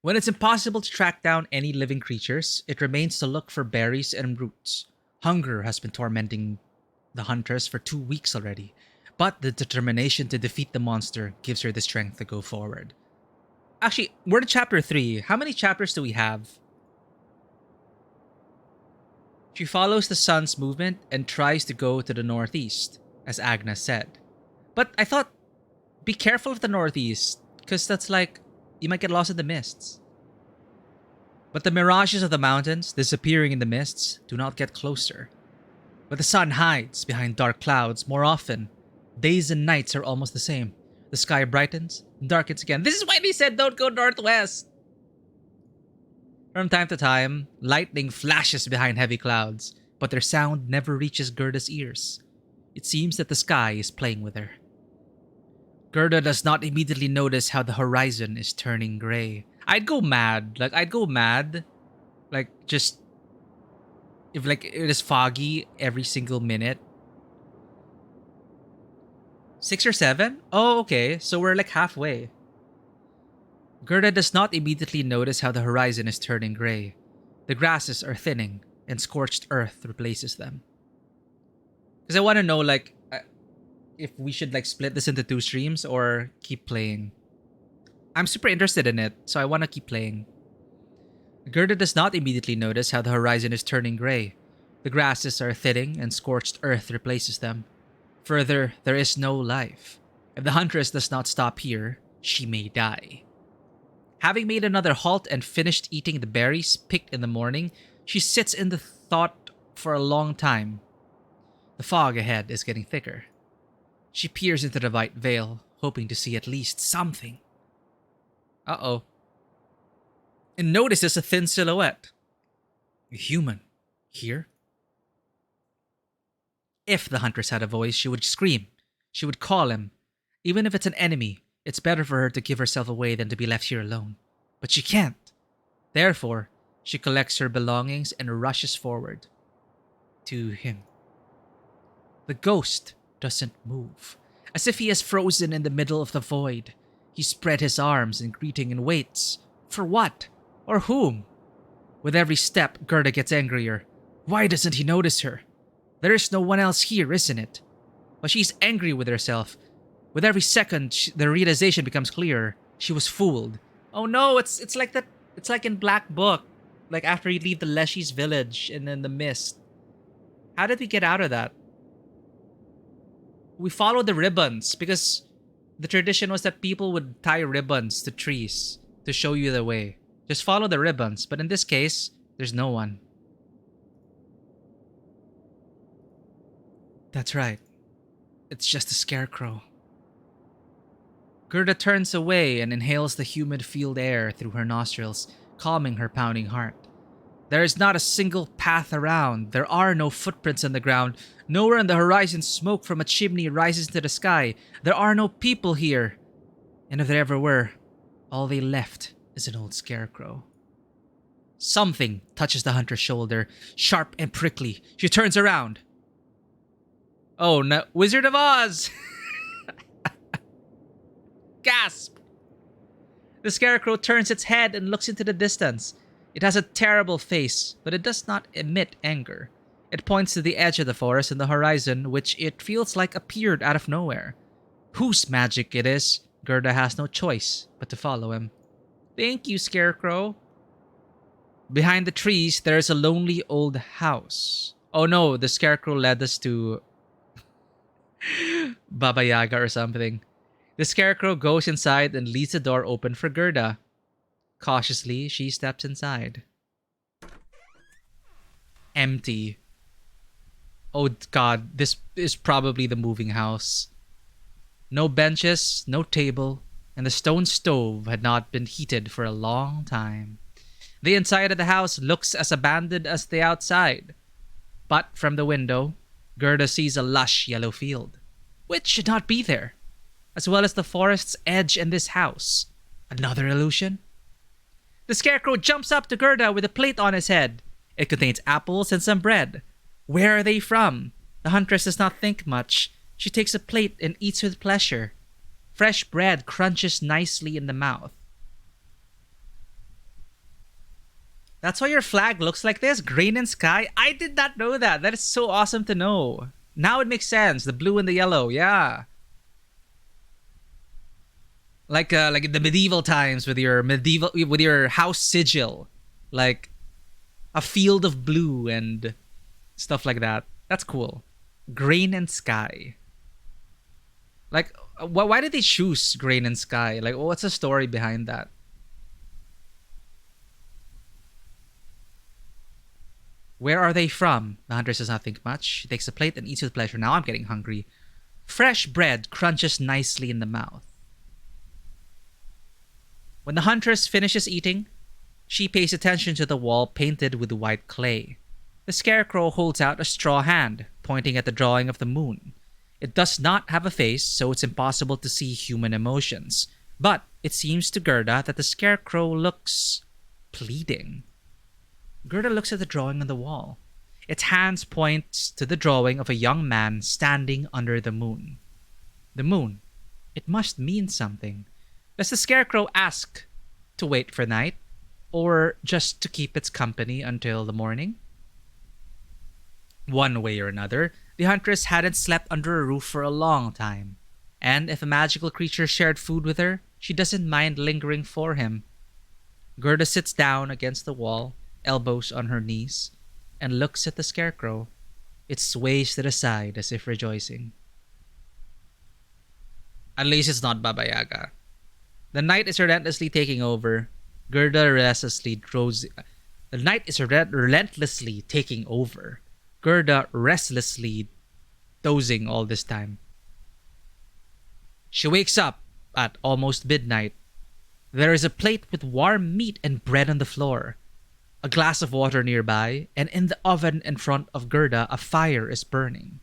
When it's impossible to track down any living creatures, it remains to look for berries and roots. Hunger has been tormenting the Huntress for 2 weeks already, but the determination to defeat the monster gives her the strength to go forward. Actually, we're in chapter 3. How many chapters do we have? She follows the sun's movement and tries to go to the northeast, as Agnes said. But I thought, be careful of the northeast, because that's like, you might get lost in the mists. But the mirages of the mountains, disappearing in the mists, do not get closer. But the sun hides behind dark clouds more often. Days and nights are almost the same. The sky brightens and darkens again. This is why they said don't go northwest! From time to time, lightning flashes behind heavy clouds, but their sound never reaches Gerda's ears. It seems that the sky is playing with her. Gerda does not immediately notice how the horizon is turning gray. I'd go mad. Just if like it is foggy every single minute. 6 or 7? Oh, okay. So we're like halfway. Gerda does not immediately notice how the horizon is turning gray. The grasses are thinning, and scorched earth replaces them. Because I want to know, like, if we should like split this into 2 streams or keep playing. I'm super interested in it, so I want to keep playing. Gerda does not immediately notice how the horizon is turning gray. The grasses are thinning, and scorched earth replaces them. Further, there is no life. If the Huntress does not stop here, she may die. Having made another halt and finished eating the berries picked in the morning, she sits in the thought for a long time. The fog ahead is getting thicker. She peers into the white veil, hoping to see at least something. Uh-oh. And notices a thin silhouette. A human. Here? If the Huntress had a voice, she would scream. She would call him. Even if it's an enemy, it's better for her to give herself away than to be left here alone. But she can't. Therefore, she collects her belongings and rushes forward. To him. The ghost doesn't move. As if he is frozen in the middle of the void. He spread his arms in greeting and waits. For what? Or whom? With every step, Gerda gets angrier. Why doesn't he notice her? There is no one else here, isn't it? But she's angry with herself. With every second, the realization becomes clearer. She was fooled. Oh no, it's like that. It's like in Black Book. Like after you leave the Leshy's village and then the mist. How did we get out of that? We followed the ribbons because the tradition was that people would tie ribbons to trees to show you the way. Just follow the ribbons. But in this case, there's no one. That's right. It's just a scarecrow. Gerda turns away and inhales the humid field air through her nostrils, calming her pounding heart. There is not a single path around. There are no footprints on the ground. Nowhere on the horizon smoke from a chimney rises into the sky. There are no people here. And if there ever were, all they left is an old scarecrow. Something touches the hunter's shoulder, sharp and prickly. She turns around. Oh no, Wizard of Oz! Gasp! The scarecrow turns its head and looks into the distance. It has a terrible face, but it does not emit anger. It points to the edge of the forest and the horizon, which it feels like appeared out of nowhere. Whose magic it is, Gerda has no choice but to follow him. Thank you, Scarecrow. Behind the trees, there is a lonely old house. Oh no, the Scarecrow led us to Baba Yaga or something. The Scarecrow goes inside and leaves the door open for Gerda. Cautiously, she steps inside. Empty. Oh god, this is probably the moving house. No benches, no table, and the stone stove had not been heated for a long time. The inside of the house looks as abandoned as the outside. But from the window, Gerda sees a lush yellow field, which should not be there, as well as the forest's edge and this house. Another illusion? The Scarecrow jumps up to Gerda with a plate on his head. It contains apples and some bread. Where are they from? The Huntress does not think much. She takes a plate and eats with pleasure. Fresh bread crunches nicely in the mouth. That's why your flag looks like this? Green and sky? I did not know that. That is so awesome to know. Now it makes sense. The blue and the yellow. Yeah. Like in the medieval times with your house sigil. Like a field of blue and stuff like that. That's cool. Grain and sky. Like, why did they choose grain and sky? Like, what's the story behind that? Where are they from? The Huntress does not think much. She takes a plate and eats with pleasure. Now I'm getting hungry. Fresh bread crunches nicely in the mouth. When the Huntress finishes eating, she pays attention to the wall painted with white clay. The Scarecrow holds out a straw hand, pointing at the drawing of the moon. It does not have a face, so it's impossible to see human emotions. But it seems to Gerda that the Scarecrow looks pleading. Gerda looks at the drawing on the wall. Its hands point to the drawing of a young man standing under the moon. The moon. It must mean something. Does the Scarecrow ask to wait for night, or just to keep its company until the morning? One way or another, the Huntress hadn't slept under a roof for a long time, and if a magical creature shared food with her, she doesn't mind lingering for him. Gerda sits down against the wall, elbows on her knees, and looks at the Scarecrow. It sways to the side as if rejoicing. At least it's not Baba Yaga. The night is relentlessly taking over. Gerda restlessly draws. The night is relentlessly taking over. Gerda restlessly dozing all this time. She wakes up at almost midnight. There is a plate with warm meat and bread on the floor, a glass of water nearby, and in the oven in front of Gerda, a fire is burning.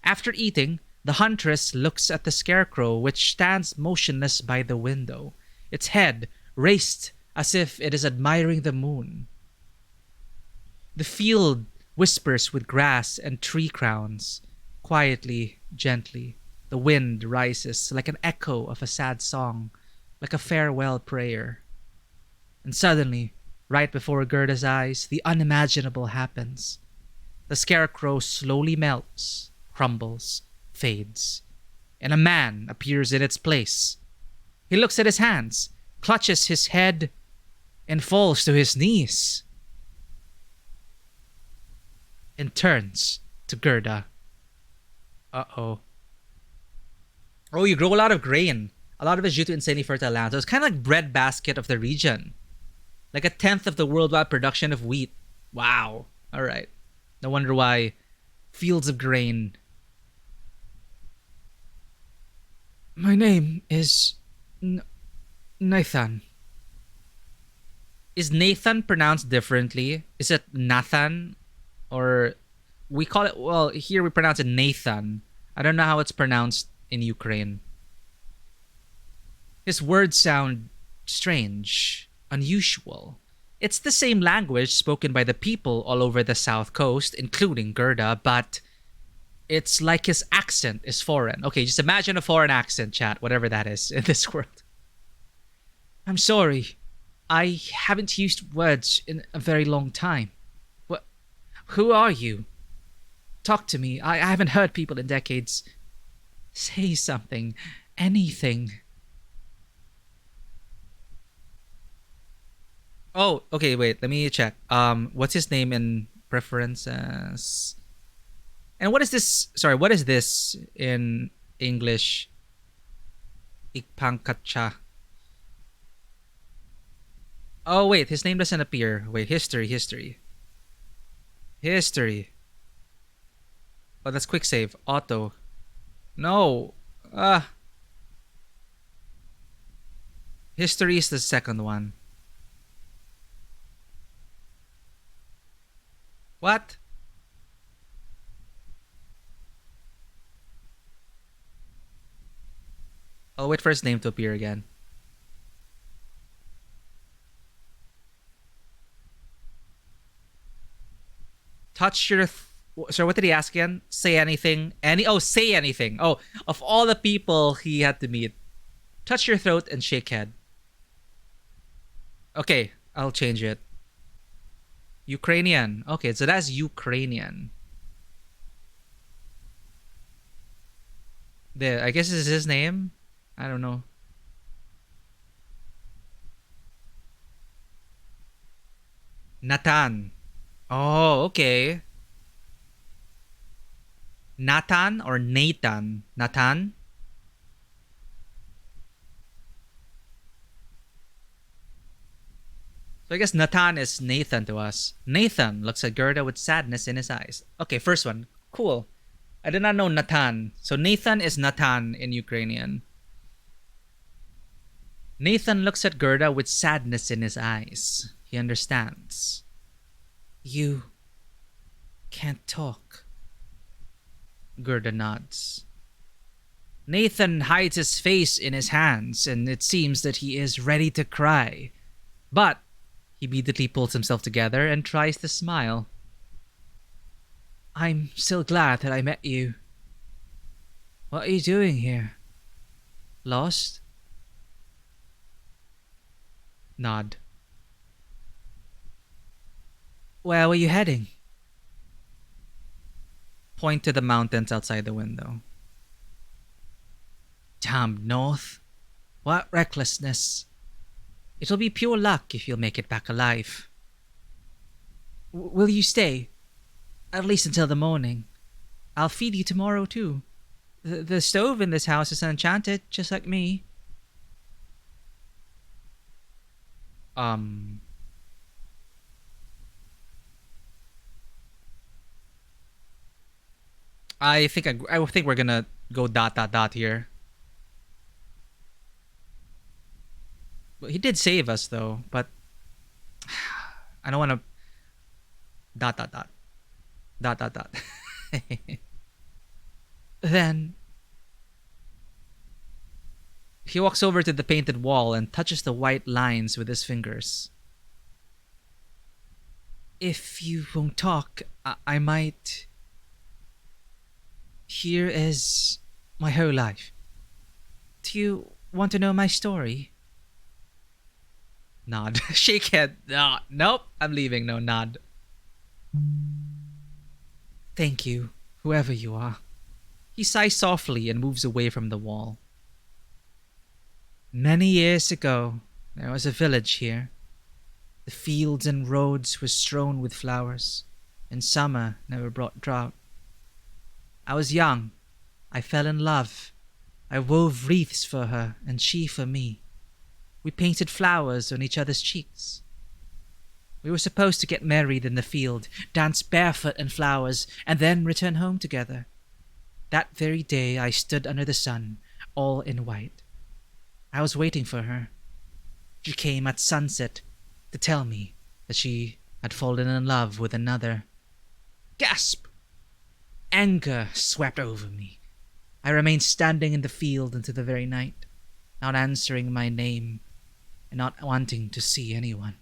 After eating, the Huntress looks at the Scarecrow, which stands motionless by the window, its head raised as if it is admiring the moon. The field whispers with grass and tree crowns. Quietly, gently, the wind rises like an echo of a sad song, like a farewell prayer. And suddenly, right before Gerda's eyes, the unimaginable happens. The Scarecrow slowly melts, crumbles, fades, and a man appears in its place. He looks at his hands, clutches his head, and falls to his knees. And turns to Gerda. Uh-oh. Oh, you grow a lot of grain. A lot of it is due to insanely fertile land. So it's kind of like breadbasket of the region. Like 1/10 of the worldwide production of wheat. Wow. Alright. No wonder why fields of grain. My name is Nathan. Is Nathan pronounced differently? Is it Nathan? Or we call it, well, here we pronounce it Nathan. I don't know how it's pronounced in Ukraine. His words sound strange, unusual. It's the same language spoken by the people all over the South Coast, including Gerda, but it's like his accent is foreign. Okay, just imagine a foreign accent, chat, whatever that is in this world. I'm sorry. I haven't used words in a very long time. What? Who are you? Talk to me. I haven't heard people in decades. Say something. Anything. Oh, okay, wait, let me check. What's his name in preferences? And what is this? Sorry, what is this in English? Ikpangkatcha. Oh, wait, his name doesn't appear. Wait, history. Oh, that's quick save. Auto. No. History is the second one. What? I'll wait for his name to appear again. Touch your... Sorry, what did he ask again? Say anything. Say anything. Oh, of all the people he had to meet. Touch your throat and shake head. Okay, I'll change it. Ukrainian. Okay, so that's Ukrainian. There, I guess this is his name. I don't know. Nathan. Oh, okay. Nathan or Nathan? Nathan? So I guess Nathan is Nathan to us. Nathan looks at Gerda with sadness in his eyes. Okay, first one. Cool. I did not know Nathan. So Nathan is Nathan in Ukrainian. Nathan looks at Gerda with sadness in his eyes. He understands. You can't talk. Gerda nods. Nathan hides his face in his hands, and it seems that he is ready to cry. But he immediately pulls himself together and tries to smile. I'm so glad that I met you. What are you doing here? Lost? Nod. Where were you heading? Point to the mountains outside the window. Damned north. What recklessness. It'll be pure luck if you'll make it back alive. Will you stay? At least until the morning. I'll feed you tomorrow too. The stove in this house is enchanted, just like me. I think we're gonna go ... here. But he did save us though, but I don't want to ... Then he walks over to the painted wall and touches the white lines with his fingers. If you won't talk, I might... Here is my whole life. Do you want to know my story? Nod. Shake head. No, nope. I'm leaving. No, nod. Thank you, whoever you are. He sighs softly and moves away from the wall. Many years ago, there was a village here. The fields and roads were strewn with flowers, and summer never brought drought. I was young. I fell in love. I wove wreaths for her, and she for me. We painted flowers on each other's cheeks. We were supposed to get married in the field, dance barefoot in flowers, and then return home together. That very day I stood under the sun, all in white. I was waiting for her. She came at sunset to tell me that she had fallen in love with another. Gasp! Anger swept over me. I remained standing in the field into the very night, not answering my name and not wanting to see anyone.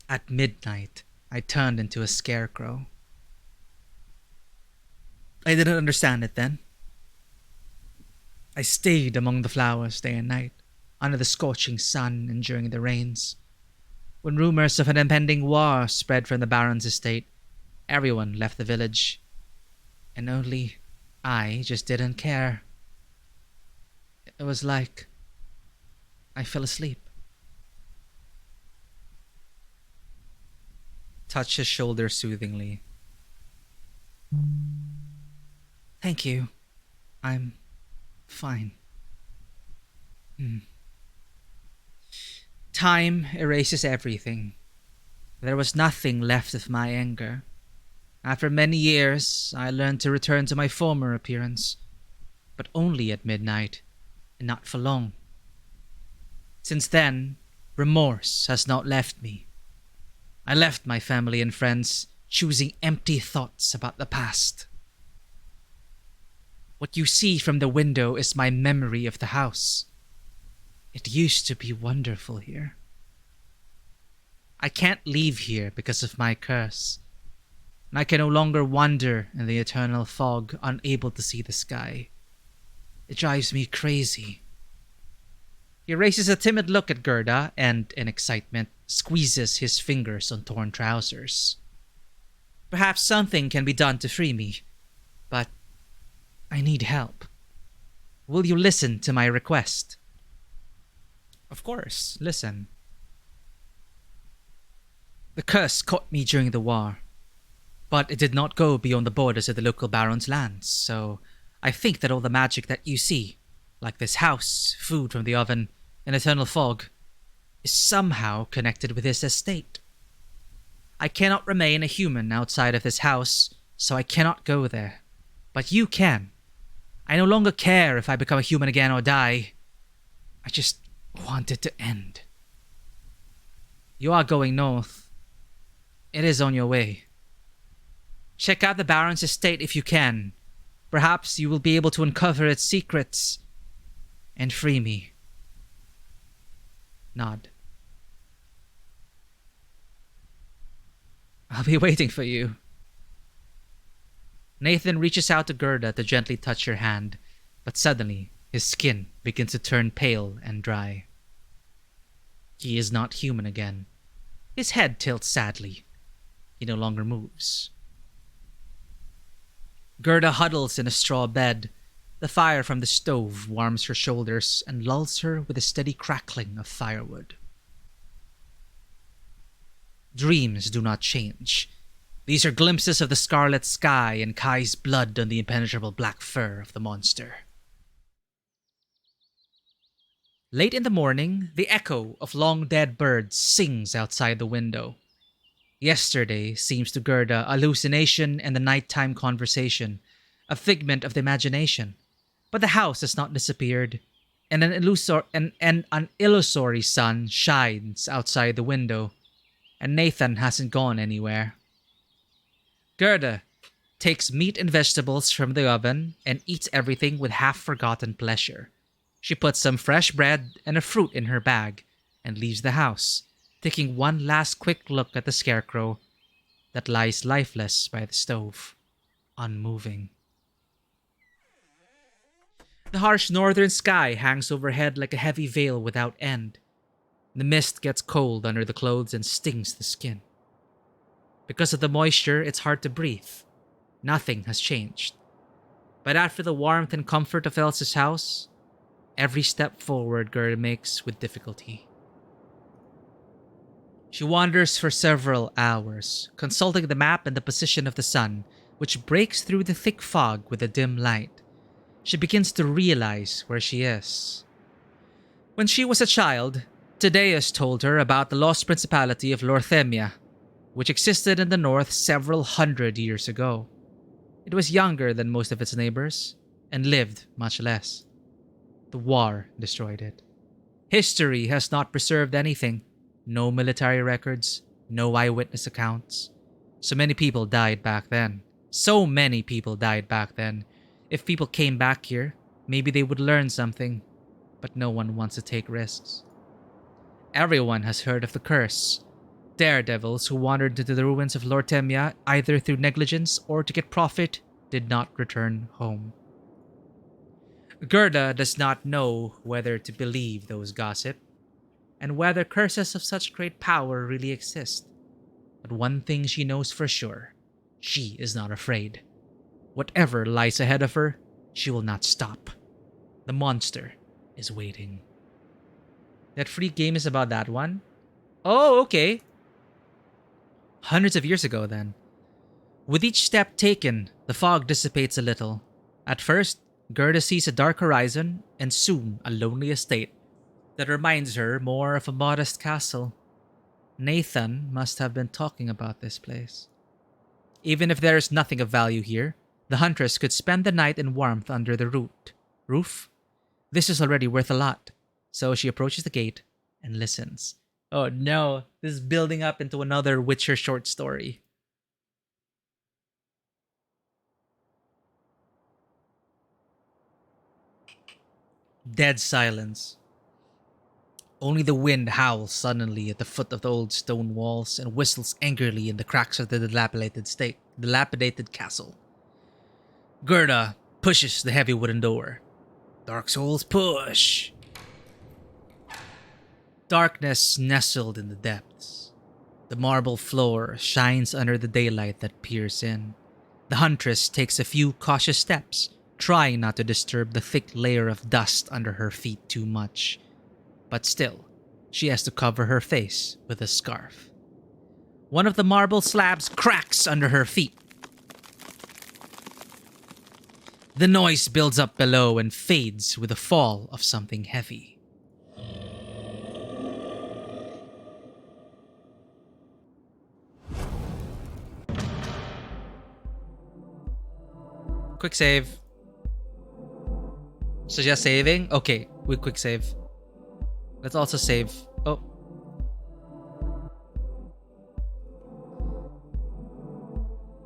At midnight, I turned into a scarecrow. I didn't understand it then. I stayed among the flowers day and night, under the scorching sun and during the rains. When rumors of an impending war spread from the Baron's estate, everyone left the village. And only I just didn't care. It was like I fell asleep. Touch his shoulder soothingly. Thank you. I'm fine. Time erases everything. There was nothing left of my anger. After many years, I learned to return to my former appearance, but only at midnight, and not for long. Since then, remorse has not left me. I left my family and friends, choosing empty thoughts about the past. What you see from the window is my memory of the house. It used to be wonderful here. I can't leave here because of my curse, and I can no longer wander in the eternal fog, unable to see the sky. It drives me crazy. He raises a timid look at Gerda and, in excitement, squeezes his fingers on torn trousers. Perhaps something can be done to free me, but I need help. Will you listen to my request? Of course, listen. The curse caught me during the war, but it did not go beyond the borders of the local baron's lands, so I think that all the magic that you see, like this house, food from the oven, and eternal fog, is somehow connected with his estate. I cannot remain a human outside of this house, so I cannot go there. But you can. I no longer care if I become a human again or die. I just want it to end. You are going north. It is on your way. Check out the Baron's estate if you can. Perhaps you will be able to uncover its secrets and free me. Nod. I'll be waiting for you. Nathan reaches out to Gerda to gently touch her hand, but suddenly his skin begins to turn pale and dry. He is not human again. His head tilts sadly. He no longer moves. Gerda huddles in a straw bed. The fire from the stove warms her shoulders and lulls her with a steady crackling of firewood. Dreams do not change. These are glimpses of the scarlet sky and Kai's blood on the impenetrable black fur of the monster. Late in the morning, the echo of long-dead birds sings outside the window. Yesterday seems to Gerda a hallucination and the nighttime conversation, a figment of the imagination. But the house has not disappeared, and an illusory sun shines outside the window, and Nathan hasn't gone anywhere. Gerda takes meat and vegetables from the oven and eats everything with half-forgotten pleasure. She puts some fresh bread and a fruit in her bag and leaves the house, taking one last quick look at the scarecrow that lies lifeless by the stove, unmoving. The harsh northern sky hangs overhead like a heavy veil without end. The mist gets cold under the clothes and stings the skin. Because of the moisture, it's hard to breathe. Nothing has changed. But after the warmth and comfort of Elsa's house, every step forward Gerda makes with difficulty. She wanders for several hours, consulting the map and the position of the sun, which breaks through the thick fog with a dim light. She begins to realize where she is. When she was a child, Tadeus told her about the lost principality of Lorthemia, which existed in the north several hundred years ago. It was younger than most of its neighbors, and lived much less. The war destroyed it. History has not preserved anything. No military records, no eyewitness accounts. So many people died back then. So many people died back then. If people came back here, maybe they would learn something. But no one wants to take risks. Everyone has heard of the curse. Daredevils who wandered into the ruins of Lortemia either through negligence or to get profit did not return home. Gerda does not know whether to believe those gossip, and whether curses of such great power really exist. But one thing she knows for sure, she is not afraid. Whatever lies ahead of her, she will not stop. The monster is waiting. That free game is about that one? Oh, okay. Hundreds of years ago then. With each step taken, the fog dissipates a little. At first, Gerda sees a dark horizon and soon a lonely estate that reminds her more of a modest castle. Nathan must have been talking about this place. Even if there is nothing of value here, the Huntress could spend the night in warmth under the roof. This is already worth a lot, so she approaches the gate and listens. Oh no, this is building up into another Witcher short story. Dead silence. Only the wind howls suddenly at the foot of the old stone walls and whistles angrily in the cracks of the dilapidated castle. Gerda pushes the heavy wooden door. Dark Souls push. Darkness nestled in the depths. The marble floor shines under the daylight that peers in. The Huntress takes a few cautious steps, trying not to disturb the thick layer of dust under her feet too much. But still, she has to cover her face with a scarf. One of the marble slabs cracks under her feet. The noise builds up below and fades with the fall of something heavy. Quick save. Suggest saving? Okay, we quick save. Let's also save. Oh.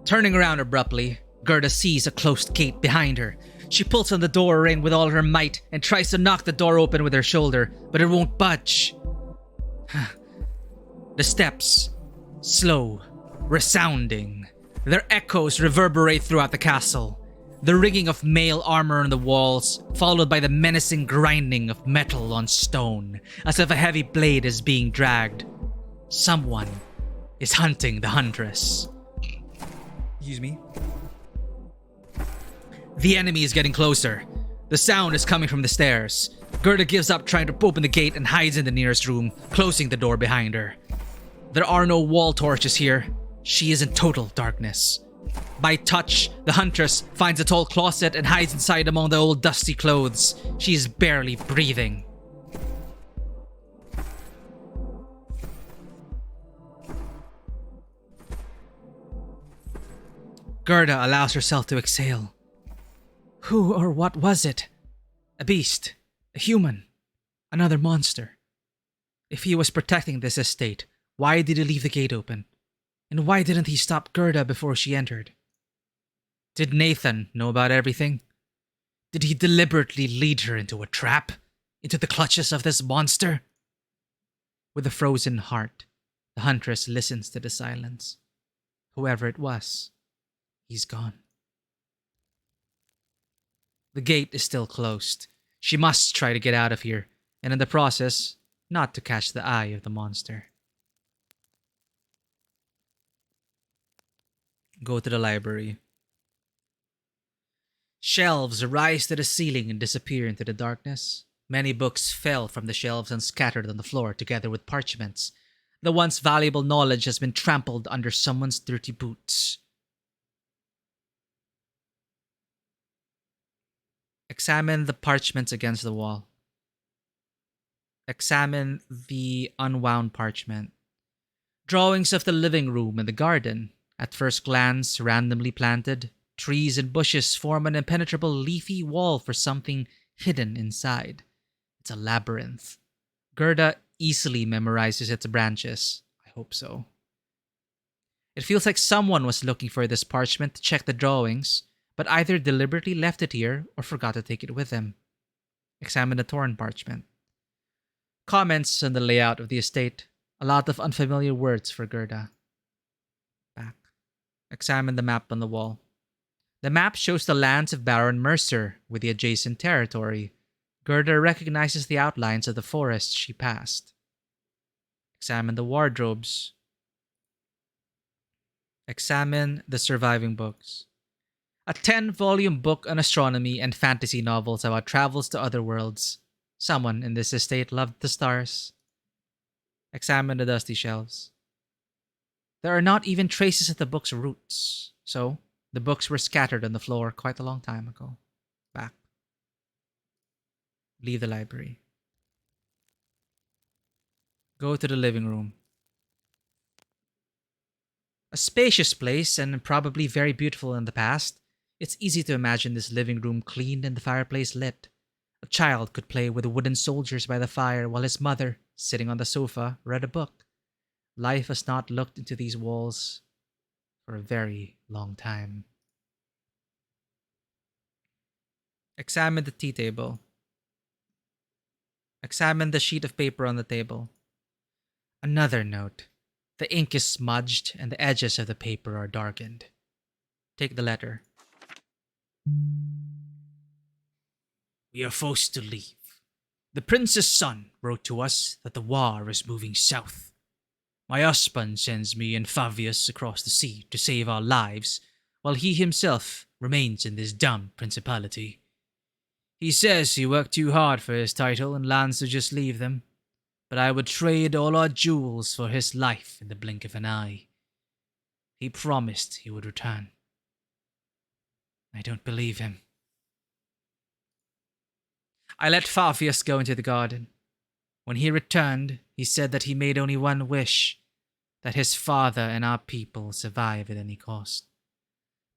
Turning around abruptly, Gerda sees a closed gate behind her. She pulls on the door in with all her might and tries to knock the door open with her shoulder, but it won't budge. The steps, slow, resounding. Their echoes reverberate throughout the castle. The ringing of mail armor on the walls, followed by the menacing grinding of metal on stone, as if a heavy blade is being dragged. Someone is hunting the Huntress. Excuse me. The enemy is getting closer. The sound is coming from the stairs. Gerda gives up trying to open the gate and hides in the nearest room, closing the door behind her. There are no wall torches here. She is in total darkness. By touch, the Huntress finds a tall closet and hides inside among the old dusty clothes. She is barely breathing. Gerda allows herself to exhale. Who or what was it? A beast? A human? Another monster? If he was protecting this estate, why did he leave the gate open? And why didn't he stop Gerda before she entered? Did Nathan know about everything? Did he deliberately lead her into a trap? Into the clutches of this monster? With a frozen heart, the Huntress listens to the silence. Whoever it was, he's gone. The gate is still closed. She must try to get out of here, and in the process, not to catch the eye of the monster. Go to the library. Shelves rise to the ceiling and disappear into the darkness. Many books fell from the shelves and scattered on the floor together with parchments. The once valuable knowledge has been trampled under someone's dirty boots. Examine the parchments against the wall. Examine the unwound parchment. Drawings of the living room and the garden. At first glance, randomly planted, trees and bushes form an impenetrable leafy wall for something hidden inside. It's a labyrinth. Gerda easily memorizes its branches. I hope so. It feels like someone was looking for this parchment to check the drawings, but either deliberately left it here or forgot to take it with them. Examine the torn parchment. Comments on the layout of the estate. A lot of unfamiliar words for Gerda. Back. Examine the map on the wall. The map shows the lands of Baron Mercer with the adjacent territory. Gerda recognizes the outlines of the forest she passed. Examine the wardrobes. Examine the surviving books. A 10-volume book on astronomy and fantasy novels about travels to other worlds. Someone in this estate loved the stars. Examine the dusty shelves. There are not even traces of the book's roots, so the books were scattered on the floor quite a long time ago. Back. Leave the library. Go to the living room. A spacious place and probably very beautiful in the past. It's easy to imagine this living room cleaned and the fireplace lit. A child could play with wooden soldiers by the fire while his mother, sitting on the sofa, read a book. Life has not looked into these walls for a very long time. Examine the tea table. Examine the sheet of paper on the table. Another note. The ink is smudged and the edges of the paper are darkened. Take the letter. We are forced to leave. The prince's son wrote to us that the war is moving south. My husband sends me and Fabius across the sea to save our lives, while he himself remains in this damned principality. He says he worked too hard for his title and lands to just leave them, but I would trade all our jewels for his life in the blink of an eye. He promised he would return. I don't believe him. I let Fabius go into the garden. When he returned, he said that he made only one wish, that his father and our people survive at any cost.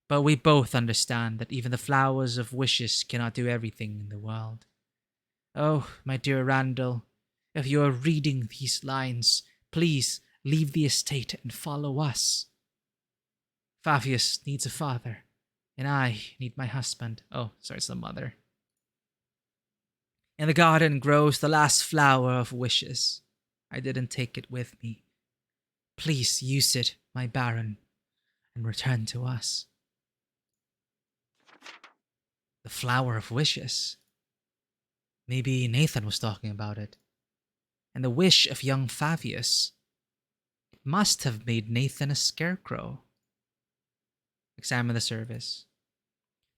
But we both understand that even the flowers of wishes cannot do everything in the world. Oh, my dear Randall, if you are reading these lines, please leave the estate and follow us. Fabius needs a father, and I need my husband. Oh, sorry, it's the mother. In the garden grows the last flower of wishes. I didn't take it with me. Please use it, my Baron, and return to us. The flower of wishes. Maybe Nathan was talking about it. And the wish of young Fabius. It must have made Nathan a scarecrow. Examine the service.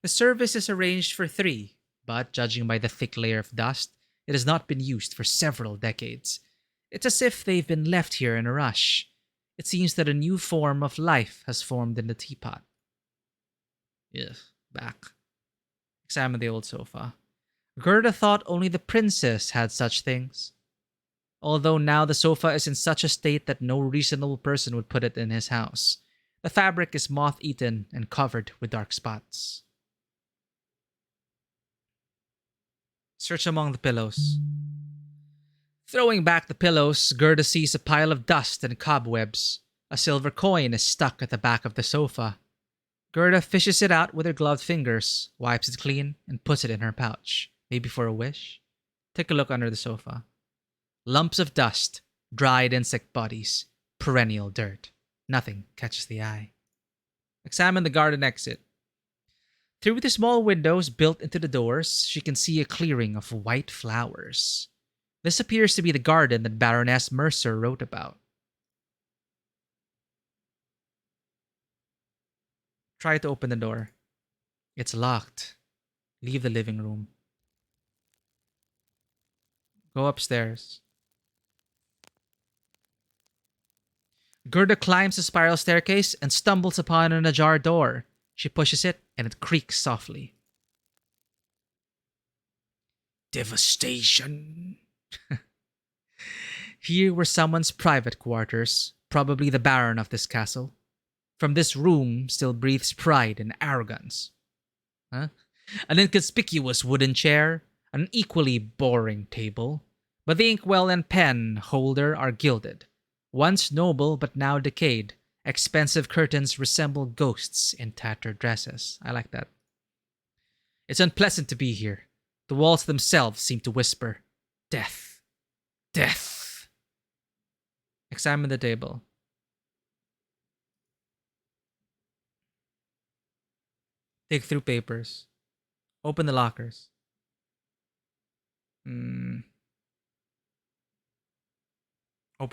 The service is arranged for 3, but judging by the thick layer of dust, it has not been used for several decades. It's as if they've been left here in a rush. It seems that a new form of life has formed in the teapot. Ugh, back. Examine the old sofa. Gerda thought only the princess had such things. Although now the sofa is in such a state that no reasonable person would put it in his house. The fabric is moth-eaten and covered with dark spots. Search among the pillows. Throwing back the pillows, Gerda sees a pile of dust and cobwebs. A silver coin is stuck at the back of the sofa. Gerda fishes it out with her gloved fingers, wipes it clean, and puts it in her pouch. Maybe for a wish? Take a look under the sofa. Lumps of dust, dried insect bodies, perennial dirt. Nothing catches the eye. Examine the garden exit. Through the small windows built into the doors, she can see a clearing of white flowers. This appears to be the garden that Baroness Mercer wrote about. Try to open the door. It's locked. Leave the living room. Go upstairs. Gerda climbs the spiral staircase and stumbles upon an ajar door. She pushes it and it creaks softly. Devastation. Here were someone's private quarters, probably the Baron of this castle. From this room still breathes pride and arrogance. An inconspicuous wooden chair, An equally boring table, but the inkwell and pen holder are gilded. Once noble but now decayed. Expensive curtains resemble ghosts in tattered dresses. I like that. It's unpleasant to be here. The walls themselves seem to whisper, "Death. Death." Examine the table. Dig through papers. Open the lockers. Open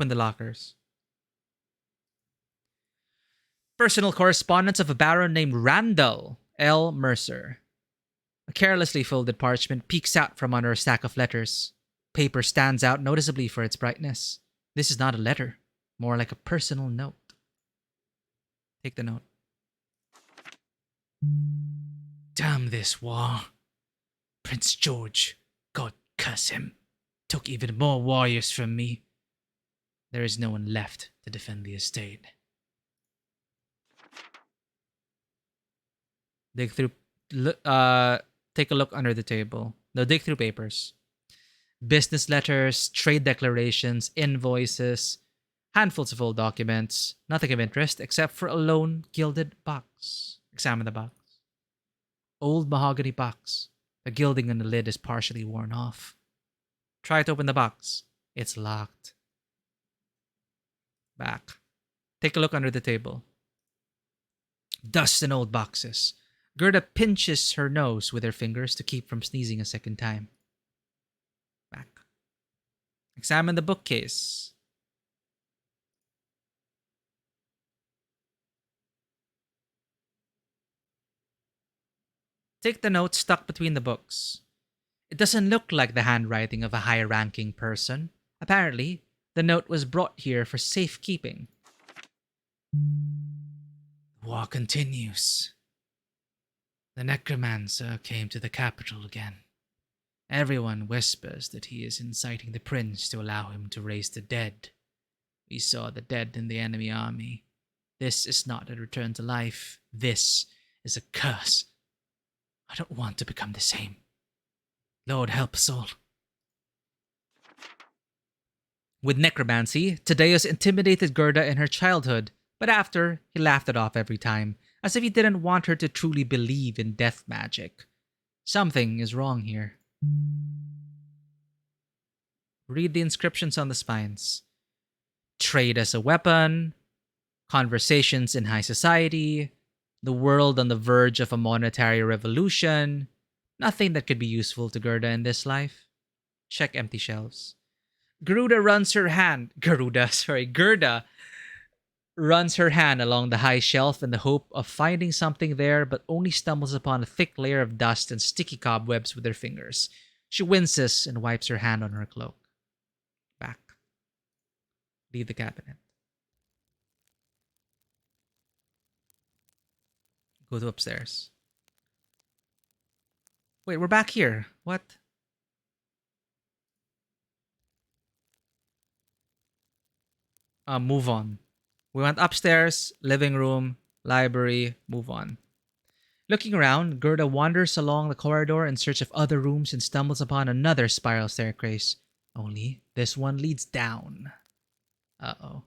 the lockers. Personal correspondence of a baron named Randall L. Mercer. A carelessly folded parchment peeks out from under a stack of letters. Paper stands out noticeably for its brightness. This is not a letter, more like a personal note. Take the note. "Damn this war. Prince George, God curse him, took even more warriors from me. There is no one left to defend the estate." Dig through. Take a look under the table. No, dig through papers. Business letters, trade declarations, invoices, handfuls of old documents. Nothing of interest except for a lone gilded box. Examine the box. Old mahogany box. The gilding on the lid is partially worn off. Try to open the box. It's locked. Back. Take a look under the table. Dust in old boxes. Gerda pinches her nose with her fingers to keep from sneezing a second time. Back. Examine the bookcase. Take the note stuck between the books. It doesn't look like the handwriting of a high-ranking person. Apparently, the note was brought here for safekeeping. The war continues. The necromancer came to the capital again. Everyone whispers that he is inciting the prince to allow him to raise the dead. We saw the dead in the enemy army. This is not a return to life. This is a curse. I don't want to become the same. Lord help us all. With necromancy, Tadeus intimidated Gerda in her childhood, but after, he laughed it off every time, as if he didn't want her to truly believe in death magic. Something is wrong here. Read the inscriptions on the spines. Trade as a weapon, conversations in high society, the world on the verge of a monetary revolution. Nothing that could be useful to Gerda in this life. Check empty shelves. Gerda runs her hand along the high shelf in the hope of finding something there, but only stumbles upon a thick layer of dust and sticky cobwebs with her fingers. She winces and wipes her hand on her cloak. Back. Leave the cabinet. Go to upstairs. Wait, we're back here. What? Move on. We went upstairs, living room, library, move on. Looking around, Gerda wanders along the corridor in search of other rooms and stumbles upon another spiral staircase. Only this one leads down. Uh-oh.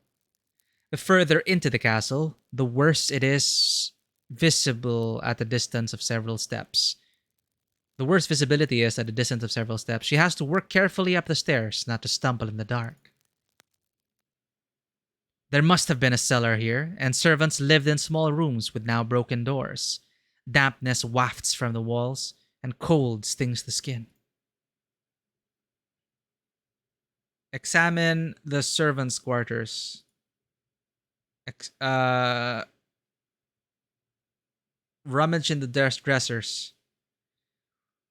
The further into the castle, the worse it is visible at a distance of several steps. The worse visibility is at a distance of several steps. She has to work carefully up the stairs, not to stumble in the dark. There must have been a cellar here, and servants lived in small rooms with now broken doors. Dampness wafts from the walls, and cold stings the skin. Examine the servants' quarters. Rummage in the dressers.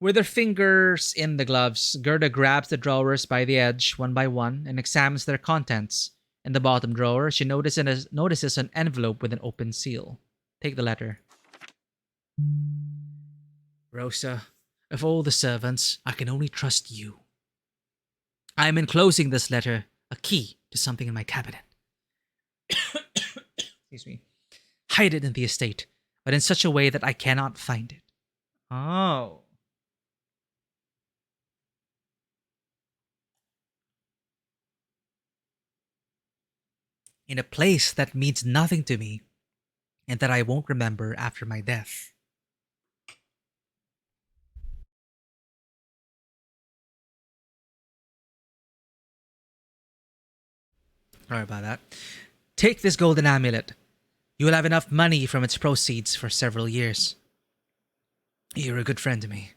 With her fingers in the gloves, Gerda grabs the drawers by the edge, one by one, and examines their contents. In the bottom drawer, she notices an envelope with an open seal. Take the letter. Rosa, of all the servants, I can only trust you. I am enclosing this letter, a key to something in my cabinet. Excuse me. Hide it in the estate, but in such a way that I cannot find it. Oh. in a place that means nothing to me and that I won't remember after my death. Sorry about that. Take this golden amulet. You will have enough money from its proceeds for several years. You're a good friend to me.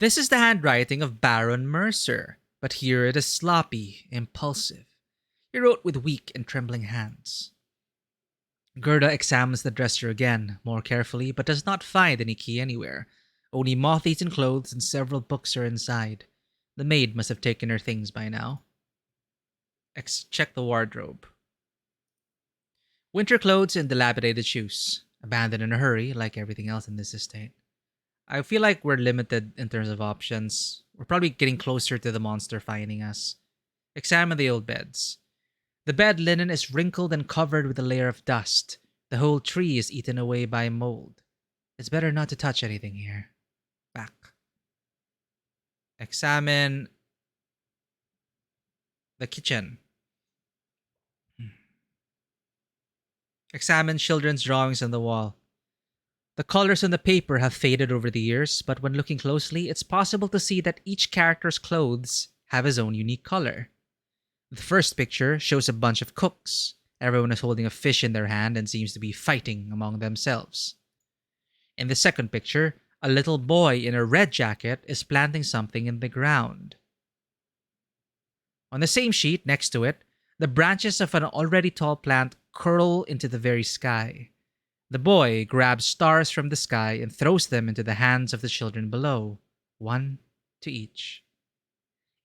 This is the handwriting of Baron Mercer, but here it is sloppy, impulsive. He wrote with weak and trembling hands. Gerda examines the dresser again, more carefully, but does not find any key anywhere. Only moth-eaten clothes and several books are inside. The maid must have taken her things by now. Check the wardrobe. Winter clothes and dilapidated shoes. Abandoned in a hurry, like everything else in this estate. I feel like we're limited in terms of options. We're probably getting closer to the monster finding us. Examine the old beds. The bed linen is wrinkled and covered with a layer of dust. The whole tree is eaten away by mold. It's better not to touch anything here. Back. Examine the kitchen. Examine children's drawings on the wall. The colors on the paper have faded over the years, but when looking closely, it's possible to see that each character's clothes have his own unique color. The first picture shows a bunch of cooks. Everyone is holding a fish in their hand and seems to be fighting among themselves. In the second picture, a little boy in a red jacket is planting something in the ground. On the same sheet next to it, the branches of an already tall plant curl into the very sky. The boy grabs stars from the sky and throws them into the hands of the children below, one to each.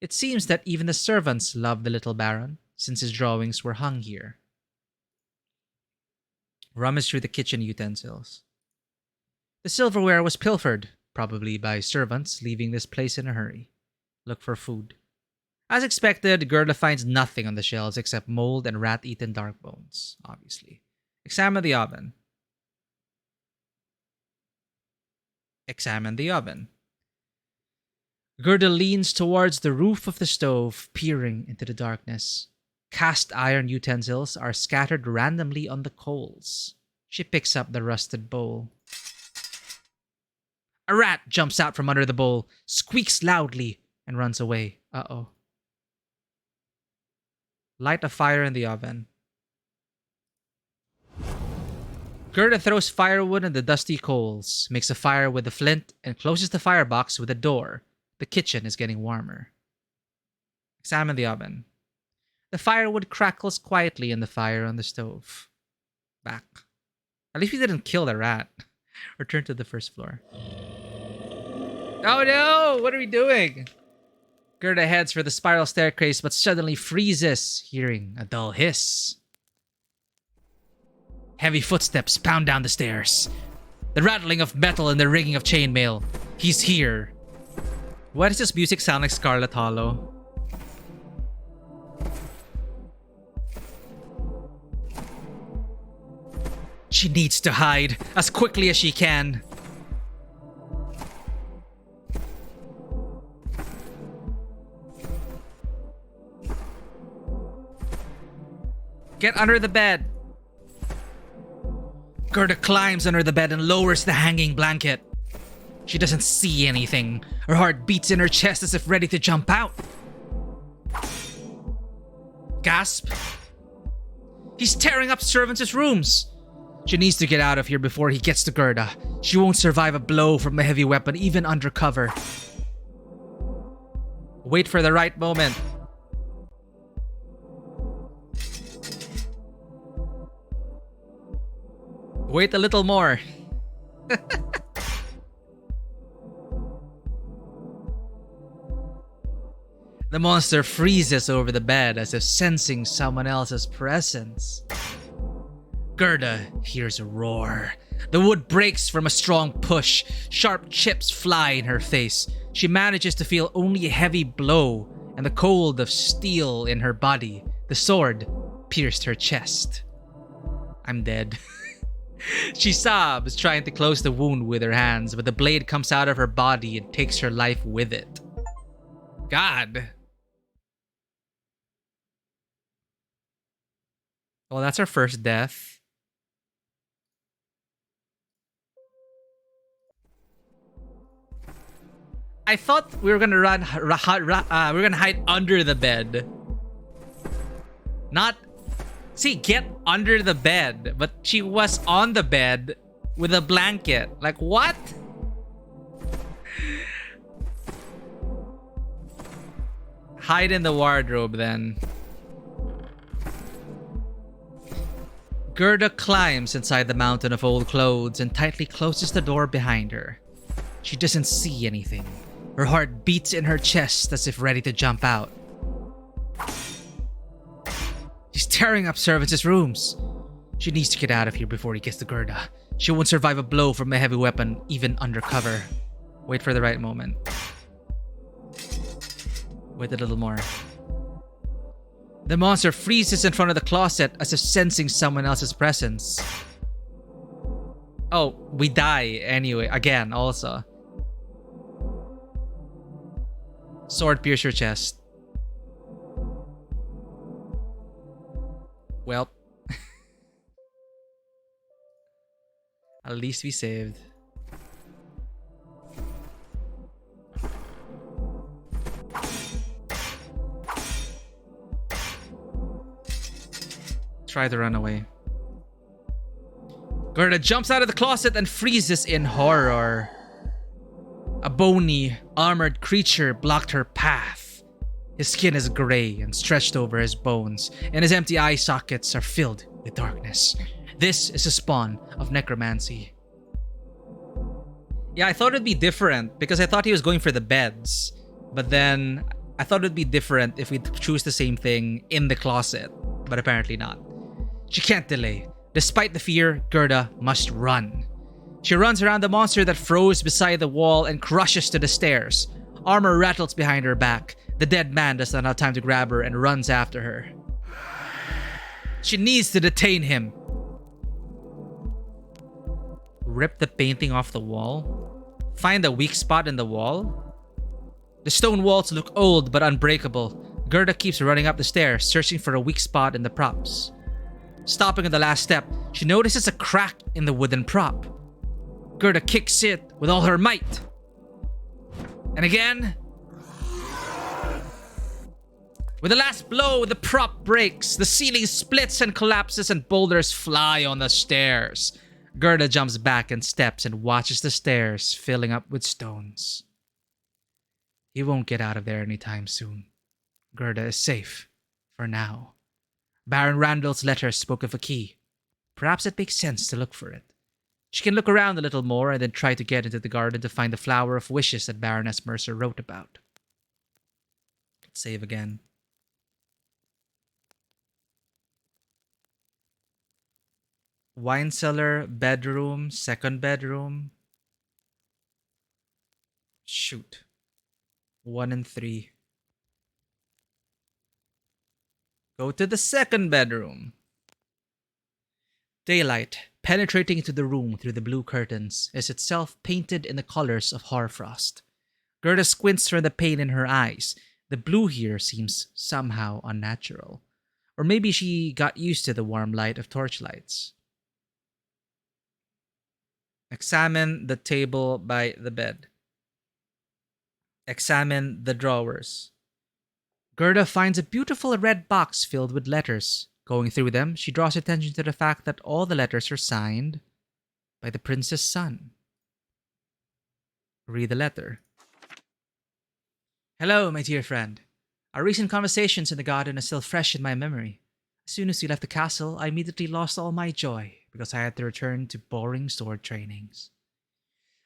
It seems that even the servants love the little baron, since his drawings were hung here. Rummage through the kitchen utensils. The silverware was pilfered, probably by servants leaving this place in a hurry. Look for food. As expected, Gerda finds nothing on the shelves except mold and rat-eaten dark bones, obviously. Examine the oven. Examine the oven. Gerda leans towards the roof of the stove, peering into the darkness. Cast iron utensils are scattered randomly on the coals. She picks up the rusted bowl. A rat jumps out from under the bowl, squeaks loudly, and runs away. Uh-oh. Light a fire in the oven. Gerda throws firewood on the dusty coals, makes a fire with a flint, and closes the firebox with a door. The kitchen is getting warmer. Examine the oven. The firewood crackles quietly in the fire on the stove. Back. At least we didn't kill the rat. Return to the first floor. Oh no! What are we doing? Gerda heads for the spiral staircase, but suddenly freezes, hearing a dull hiss. Heavy footsteps pound down the stairs. The rattling of metal and the ringing of chainmail. He's here. Why does this music sound like Scarlet Hollow? She needs to hide as quickly as she can. Get under the bed. Gerda climbs under the bed and lowers the hanging blanket. She doesn't see anything. Her heart beats in her chest as if ready to jump out. Gasp. He's tearing up servants' rooms. She needs to get out of here before he gets to Gerda. She won't survive a blow from a heavy weapon, even under cover. Wait for the right moment. Wait a little more. The monster freezes over the bed as if sensing someone else's presence. Gerda hears a roar. The wood breaks from a strong push. Sharp chips fly in her face. She manages to feel only a heavy blow and the cold of steel in her body. The sword pierced her chest. I'm dead. She sobs, trying to close the wound with her hands, but the blade comes out of her body and takes her life with it. God. Well, that's our first death. I thought we were gonna we're gonna hide under the bed. Not, see, get under the bed, but she was on the bed with a blanket. Like, what? Hide in the wardrobe then. Gerda climbs inside the mountain of old clothes and tightly closes the door behind her. She doesn't see anything. Her heart beats in her chest as if ready to jump out. He's tearing up servants' rooms. She needs to get out of here before he gets to Gerda. She won't survive a blow from a heavy weapon, even under cover. Wait for the right moment. Wait a little more. The monster freezes in front of the closet as if sensing someone else's presence. Oh, we die anyway. Again, also. Sword pierce your chest. Well. At least we saved. Try to run away. Gerda jumps out of the closet and freezes in horror. A bony, armored creature blocked her path. His skin is gray and stretched over his bones, and his empty eye sockets are filled with darkness. This is a spawn of necromancy. Yeah, I thought it'd be different because I thought he was going for the beds. But then I thought it'd be different if we choose the same thing in the closet. But apparently not. She can't delay. Despite the fear, Gerda must run. She runs around the monster that froze beside the wall and crushes to the stairs. Armor rattles behind her back. The dead man does not have time to grab her and runs after her. She needs to detain him. Rip the painting off the wall? Find a weak spot in the wall? The stone walls look old but unbreakable. Gerda keeps running up the stairs, searching for a weak spot in the props. Stopping at the last step, she notices a crack in the wooden prop. Gerda kicks it with all her might. And again. With the last blow, the prop breaks. The ceiling splits and collapses and boulders fly on the stairs. Gerda jumps back and steps and watches the stairs filling up with stones. He won't get out of there anytime soon. Gerda is safe. For now. Baron Randall's letter spoke of a key. Perhaps it makes sense to look for it. She can look around a little more and then try to get into the garden to find the flower of wishes that Baroness Mercer wrote about. Let's save again. Wine cellar, bedroom, second bedroom. Shoot. 1 and 3. Go to the second bedroom. Daylight, penetrating into the room through the blue curtains, is itself painted in the colors of hoarfrost. Gerda squints from the pain in her eyes. The blue here seems somehow unnatural. Or maybe she got used to the warm light of torchlights. Examine the table by the bed. Examine the drawers. Gerda finds a beautiful red box filled with letters. Going through them, she draws attention to the fact that all the letters are signed by the prince's son. Read the letter. Hello, my dear friend. Our recent conversations in the garden are still fresh in my memory. As soon as you left the castle, I immediately lost all my joy because I had to return to boring sword trainings.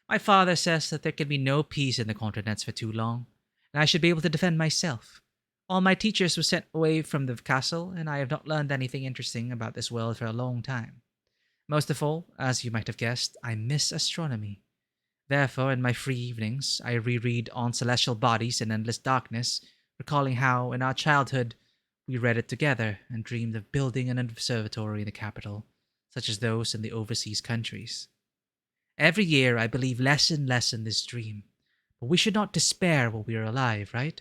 My father says that there can be no peace in the continents for too long, and I should be able to defend myself. All my teachers were sent away from the castle, and I have not learned anything interesting about this world for a long time. Most of all, as you might have guessed, I miss astronomy. Therefore, in my free evenings, I reread On Celestial Bodies and Endless Darkness, recalling how, in our childhood, we read it together and dreamed of building an observatory in the capital, such as those in the overseas countries. Every year, I believe less and less in this dream, but we should not despair while we are alive, right?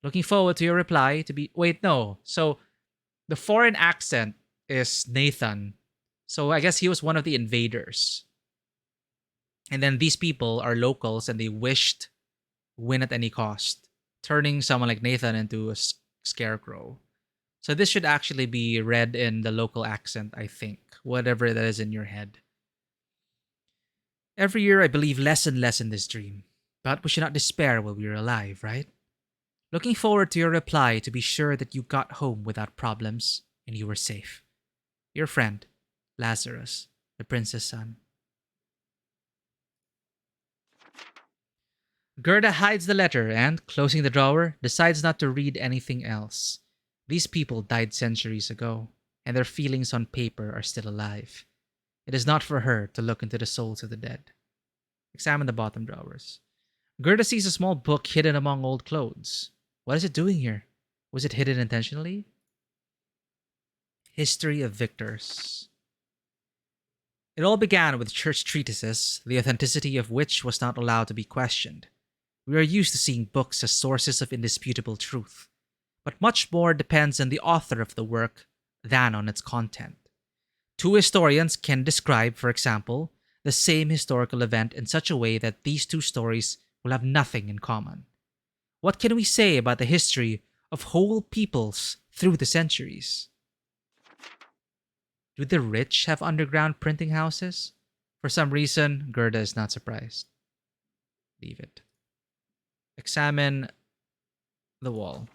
Looking forward to your reply to be... Wait, no. So, the foreign accent is Nathan. So I guess he was one of the invaders. And then these people are locals and they wished win at any cost, turning someone like Nathan into a scarecrow. So this should actually be read in the local accent, I think, whatever that is in your head. Every year I believe less and less in this dream, but we should not despair while we are alive, right? Looking forward to your reply to be sure that you got home without problems and you were safe. Your friend, Lazarus, the prince's son. Gerda hides the letter and, closing the drawer, decides not to read anything else. These people died centuries ago, and their feelings on paper are still alive. It is not for her to look into the souls of the dead. Examine the bottom drawers. Gerda sees a small book hidden among old clothes. What is it doing here? Was it hidden intentionally? History of Victors. It all began with church treatises, the authenticity of which was not allowed to be questioned. We are used to seeing books as sources of indisputable truth, but much more depends on the author of the work than on its content. Two historians can describe, for example, the same historical event in such a way that these two stories will have nothing in common. What can we say about the history of whole peoples through the centuries? Do the rich have underground printing houses? For some reason, Gerda is not surprised. Leave it. Examine the wall.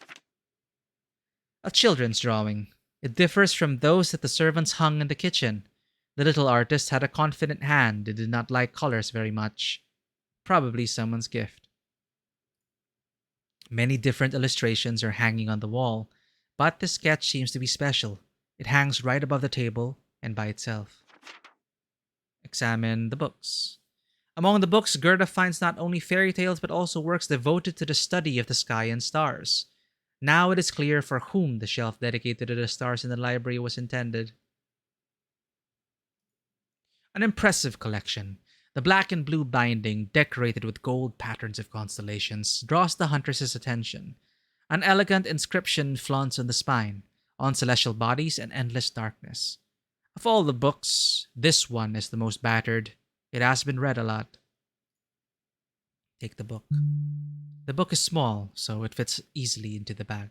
A children's drawing. It differs from those that the servants hung in the kitchen. The little artist had a confident hand and did not like colors very much. Probably someone's gift. Many different illustrations are hanging on the wall, but this sketch seems to be special. It hangs right above the table and by itself. Examine the books. Among the books, Gerda finds not only fairy tales but also works devoted to the study of the sky and stars. Now it is clear for whom the shelf dedicated to the stars in the library was intended. An impressive collection. The black and blue binding, decorated with gold patterns of constellations, draws the huntress's attention. An elegant inscription flaunts on the spine, on celestial bodies and endless darkness. Of all the books, this one is the most battered. It has been read a lot. Take the book. The book is small, so it fits easily into the bag.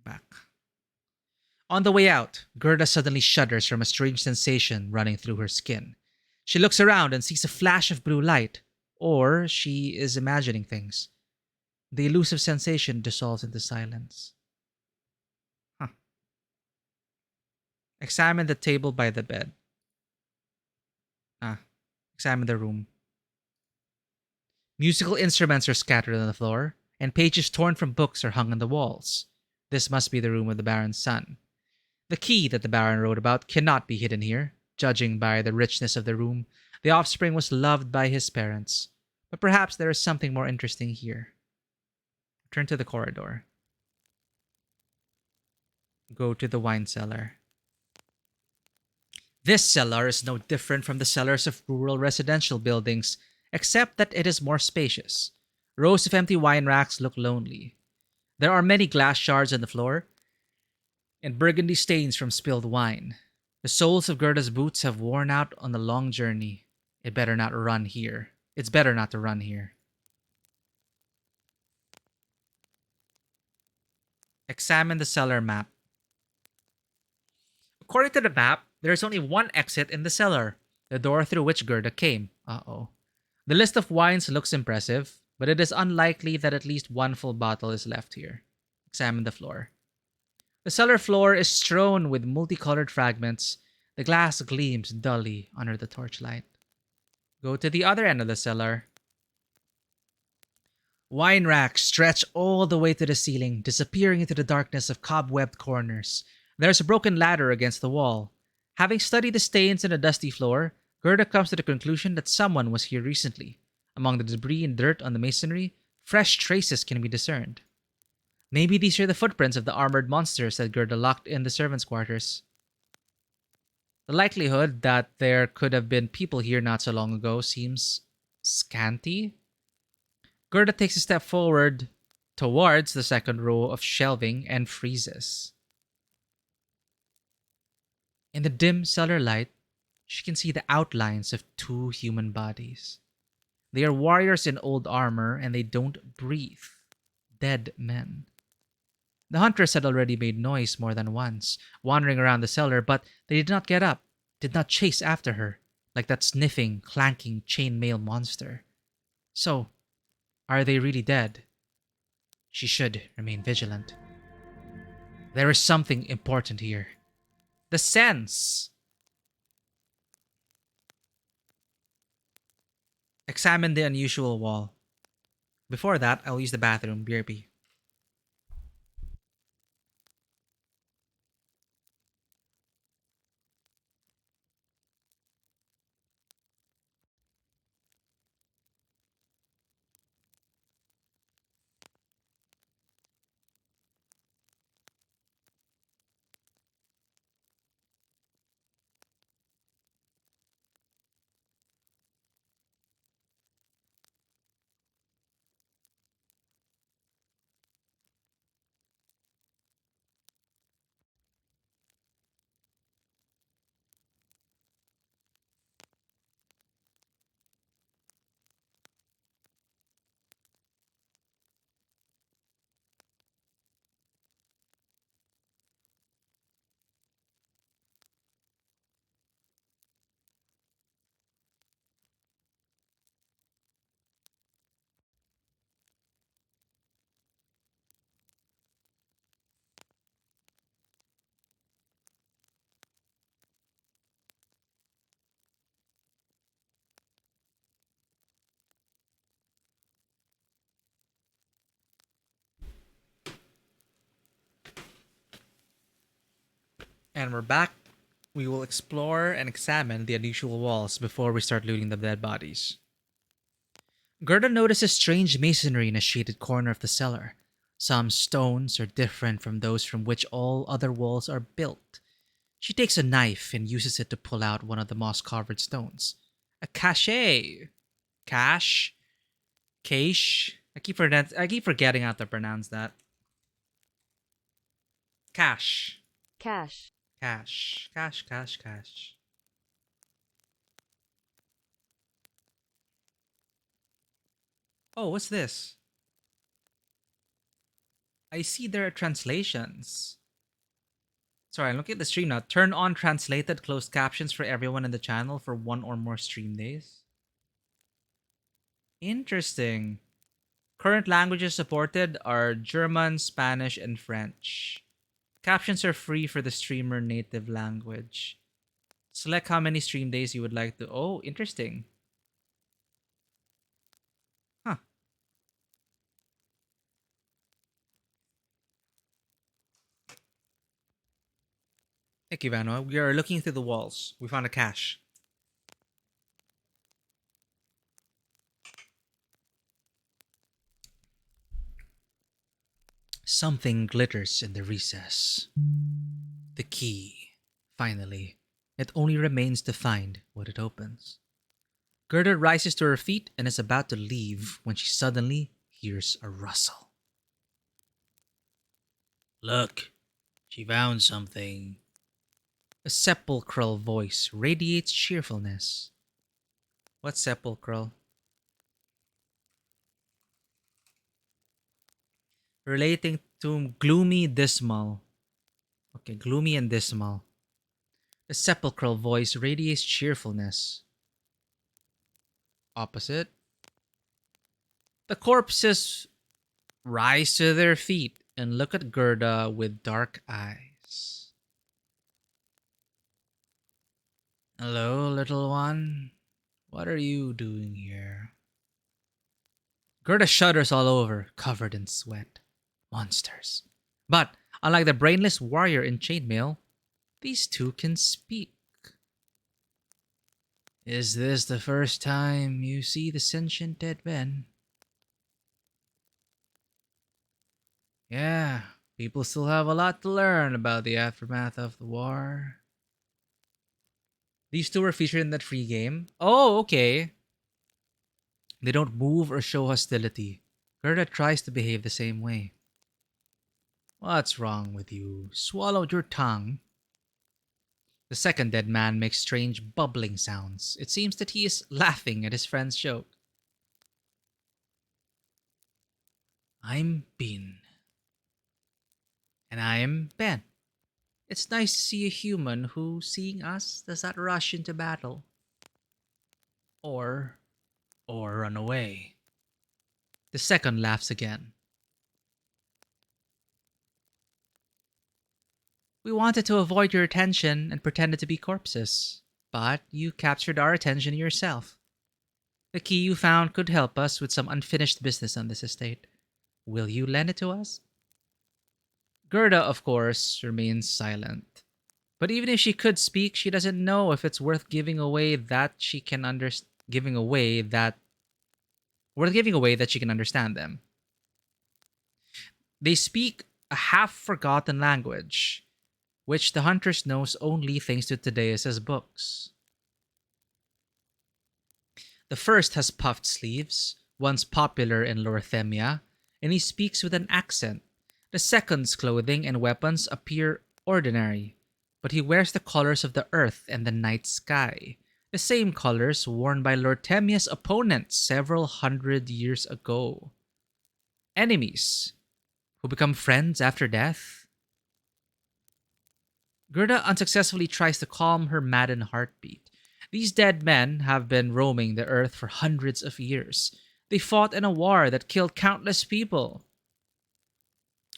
Back. On the way out, Gerda suddenly shudders from a strange sensation running through her skin. She looks around and sees a flash of blue light, or she is imagining things. The elusive sensation dissolves into silence. Examine the table by the bed. Examine the room. Musical instruments are scattered on the floor, and pages torn from books are hung on the walls. This must be the room of the Baron's son. The key that the Baron wrote about cannot be hidden here. Judging by the richness of the room, the offspring was loved by his parents. But perhaps there is something more interesting here. Turn to the corridor. Go to the wine cellar. This cellar is no different from the cellars of rural residential buildings, except that it is more spacious. Rows of empty wine racks look lonely. There are many glass shards on the floor, and burgundy stains from spilled wine. The soles of Gerda's boots have worn out on the long journey. It's better not to run here. Examine the cellar map. According to the map, there is only one exit in the cellar, the door through which Gerda came. The list of wines looks impressive, but it is unlikely that at least one full bottle is left here. Examine the floor. The cellar floor is strewn with multicolored fragments. The glass gleams dully under the torchlight. Go to the other end of the cellar. Wine racks stretch all the way to the ceiling, disappearing into the darkness of cobwebbed corners. There's a broken ladder against the wall. Having studied the stains in the dusty floor, Gerda comes to the conclusion that someone was here recently. Among the debris and dirt on the masonry, fresh traces can be discerned. Maybe these are the footprints of the armored monsters that Gerda locked in the servants' quarters. The likelihood that there could have been people here not so long ago seems scanty. Gerda takes a step forward towards the second row of shelving and freezes. In the dim cellar light, she can see the outlines of two human bodies. They are warriors in old armor and they don't breathe. Dead men. The Huntress had already made noise more than once, wandering around the cellar, but they did not get up, did not chase after her, like that sniffing, clanking chainmail monster. So, are they really dead? She should remain vigilant. There is something important here. The sense! Examine the unusual wall. Before that, I'll use the bathroom, BRB. And we're back. We will explore and examine the unusual walls before we start looting the dead bodies. Gerda notices strange masonry in a shaded corner of the cellar. Some stones are different from those from which all other walls are built. She takes a knife and uses it to pull out one of the moss-covered stones. A cache. Cache? Cache? I keep forgetting how to pronounce that. Cache. Cash. Cache. Cache, cache, cache. Oh, what's this? I see there are translations. Sorry, I'm looking at the stream now. Turn on translated closed captions for everyone in the channel for one or more stream days. Interesting. Current languages supported are German, Spanish, and French. Captions are free for the streamer native language. Select how many stream days you would like to. Oh, interesting. Huh. Thank you, Vano. We are looking through the walls. We found a cache. Something glitters in the recess. The key. Finally. It only remains to find what it opens. Gerda rises to her feet and is about to leave when she suddenly hears a rustle. Look, she found something. A sepulchral voice radiates cheerfulness. What's sepulchral? Relating to gloomy, dismal. Okay, gloomy and dismal. The sepulchral voice radiates cheerfulness. Opposite. The corpses rise to their feet and look at Gerda with dark eyes. Hello, little one. What are you doing here? Gerda shudders all over, covered in sweat. Monsters. But, unlike the brainless warrior in chainmail, these two can speak. Is this the first time you see the sentient dead men? Yeah, people still have a lot to learn about the aftermath of the war. These two were featured in that free game. Oh, okay. They don't move or show hostility. Gerda tries to behave the same way. What's wrong with you? Swallowed your tongue? The second dead man makes strange bubbling sounds. It seems that he is laughing at his friend's joke. I'm Bean. And I'm Ben. It's nice to see a human who, seeing us, does not rush into battle. Or run away. The second laughs again. We wanted to avoid your attention and pretended to be corpses, but you captured our attention yourself. The key you found could help us with some unfinished business on this estate. Will you lend it to us? Gerda, of course, remains silent. But even if she could speak, she doesn't know if it's worth giving away that she can giving away that she can understand them. They speak a half-forgotten language, which the Huntress knows only thanks to Tadeus' books. The first has puffed sleeves, once popular in Lorthemia, and he speaks with an accent. The second's clothing and weapons appear ordinary, but he wears the colors of the earth and the night sky, the same colors worn by Lorthemia's opponents several hundred years ago. Enemies who become friends after death? Gerda unsuccessfully tries to calm her maddened heartbeat. These dead men have been roaming the earth for hundreds of years. They fought in a war that killed countless people.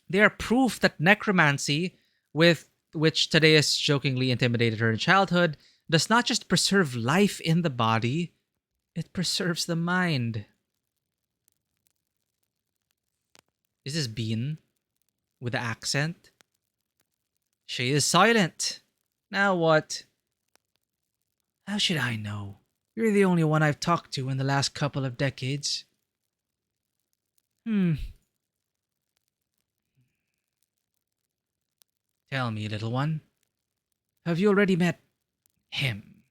They are proof that necromancy, with which Tadeus jokingly intimidated her in childhood, does not just preserve life in the body, it preserves the mind. Is this Bean with the accent? She is silent. Now what? How should I know? You're the only one I've talked to in the last couple of decades. Tell me, little one. Have you already met him?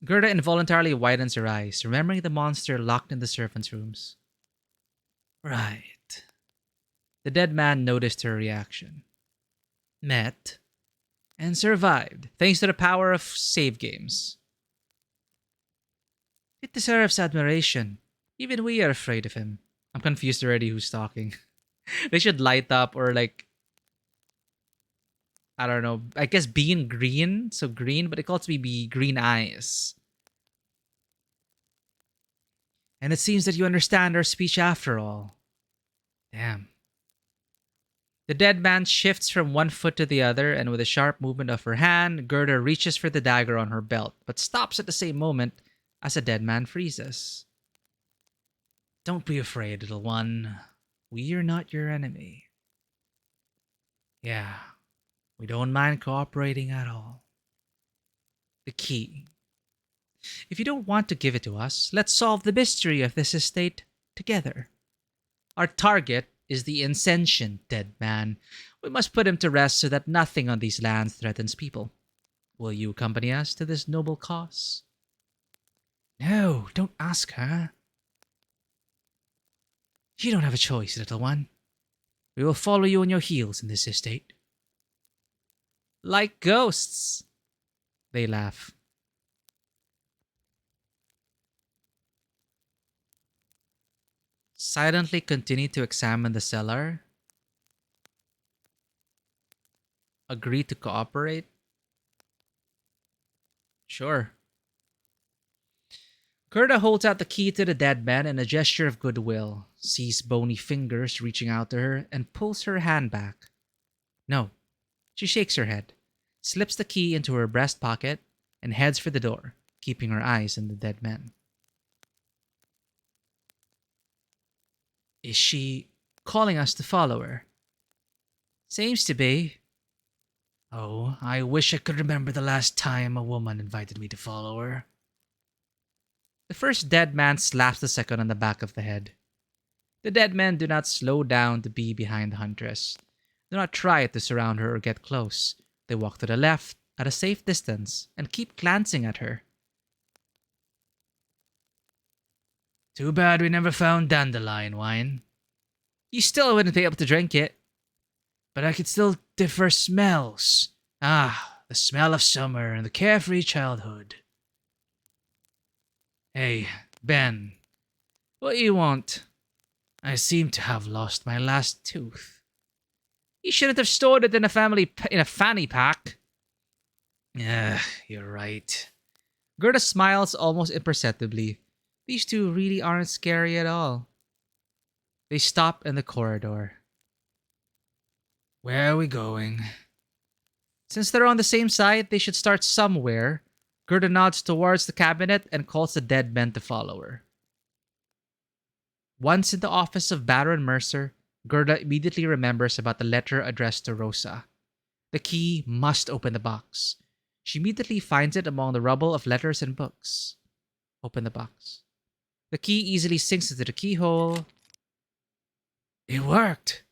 Gerda involuntarily widens her eyes, remembering the monster locked in the servants' rooms. Right. The dead man noticed her reaction. Met and survived, thanks to the power of save games. It deserves admiration. Even we are afraid of him. I'm confused already who's talking. They should light up or I don't know. I guess being green, so green, but it calls me be green eyes. And it seems that you understand our speech after all. Damn. The dead man shifts from one foot to the other, and with a sharp movement of her hand, Gerda reaches for the dagger on her belt, but stops at the same moment as the dead man freezes. Don't be afraid, little one. We are not your enemy. Yeah, we don't mind cooperating at all. The key. If you don't want to give it to us, let's solve the mystery of this estate together. Our target is the insentient dead man. We must put him to rest so that nothing on these lands threatens people. Will you accompany us to this noble cause? No, don't ask her. You don't have a choice, little one. We will follow you on your heels in this estate. Like ghosts, they laugh. Silently continue to examine the cellar. Agree to cooperate? Sure. Gerda holds out the key to the dead man in a gesture of goodwill, sees bony fingers reaching out to her, and pulls her hand back. No. She shakes her head, slips the key into her breast pocket, and heads for the door, keeping her eyes on the dead man. Is she calling us to follow her? Seems to be. Oh, I wish I could remember the last time a woman invited me to follow her. The first dead man slaps the second on the back of the head. The dead men do not slow down to be behind the Huntress. Do not try to surround her or get close. They walk to the left, at a safe distance, and keep glancing at her. Too bad we never found dandelion wine. You still wouldn't be able to drink it. But I could still differ smells. Ah, the smell of summer and the carefree childhood. Hey, Ben, what do you want? I seem to have lost my last tooth. You shouldn't have stored it in a fanny pack. Yeah, you're right. Gerda smiles almost imperceptibly. These two really aren't scary at all. They stop in the corridor. Where are we going? Since they're on the same side, they should start somewhere. Gerda nods towards the cabinet and calls the dead men to follow her. Once in the office of Baron Mercer, Gerda immediately remembers about the letter addressed to Rosa. The key must open the box. She immediately finds it among the rubble of letters and books. Open the box. The key easily sinks into the keyhole. It worked!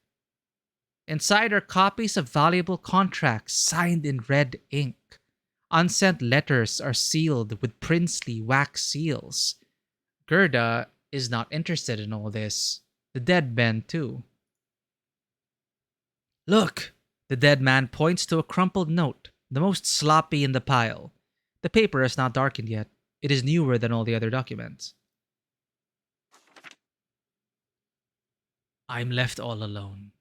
Inside are copies of valuable contracts signed in red ink. Unsent letters are sealed with princely wax seals. Gerda is not interested in all this. The dead men, too. Look! The dead man points to a crumpled note, the most sloppy in the pile. The paper is not darkened yet. It is newer than all the other documents. I'm left all alone.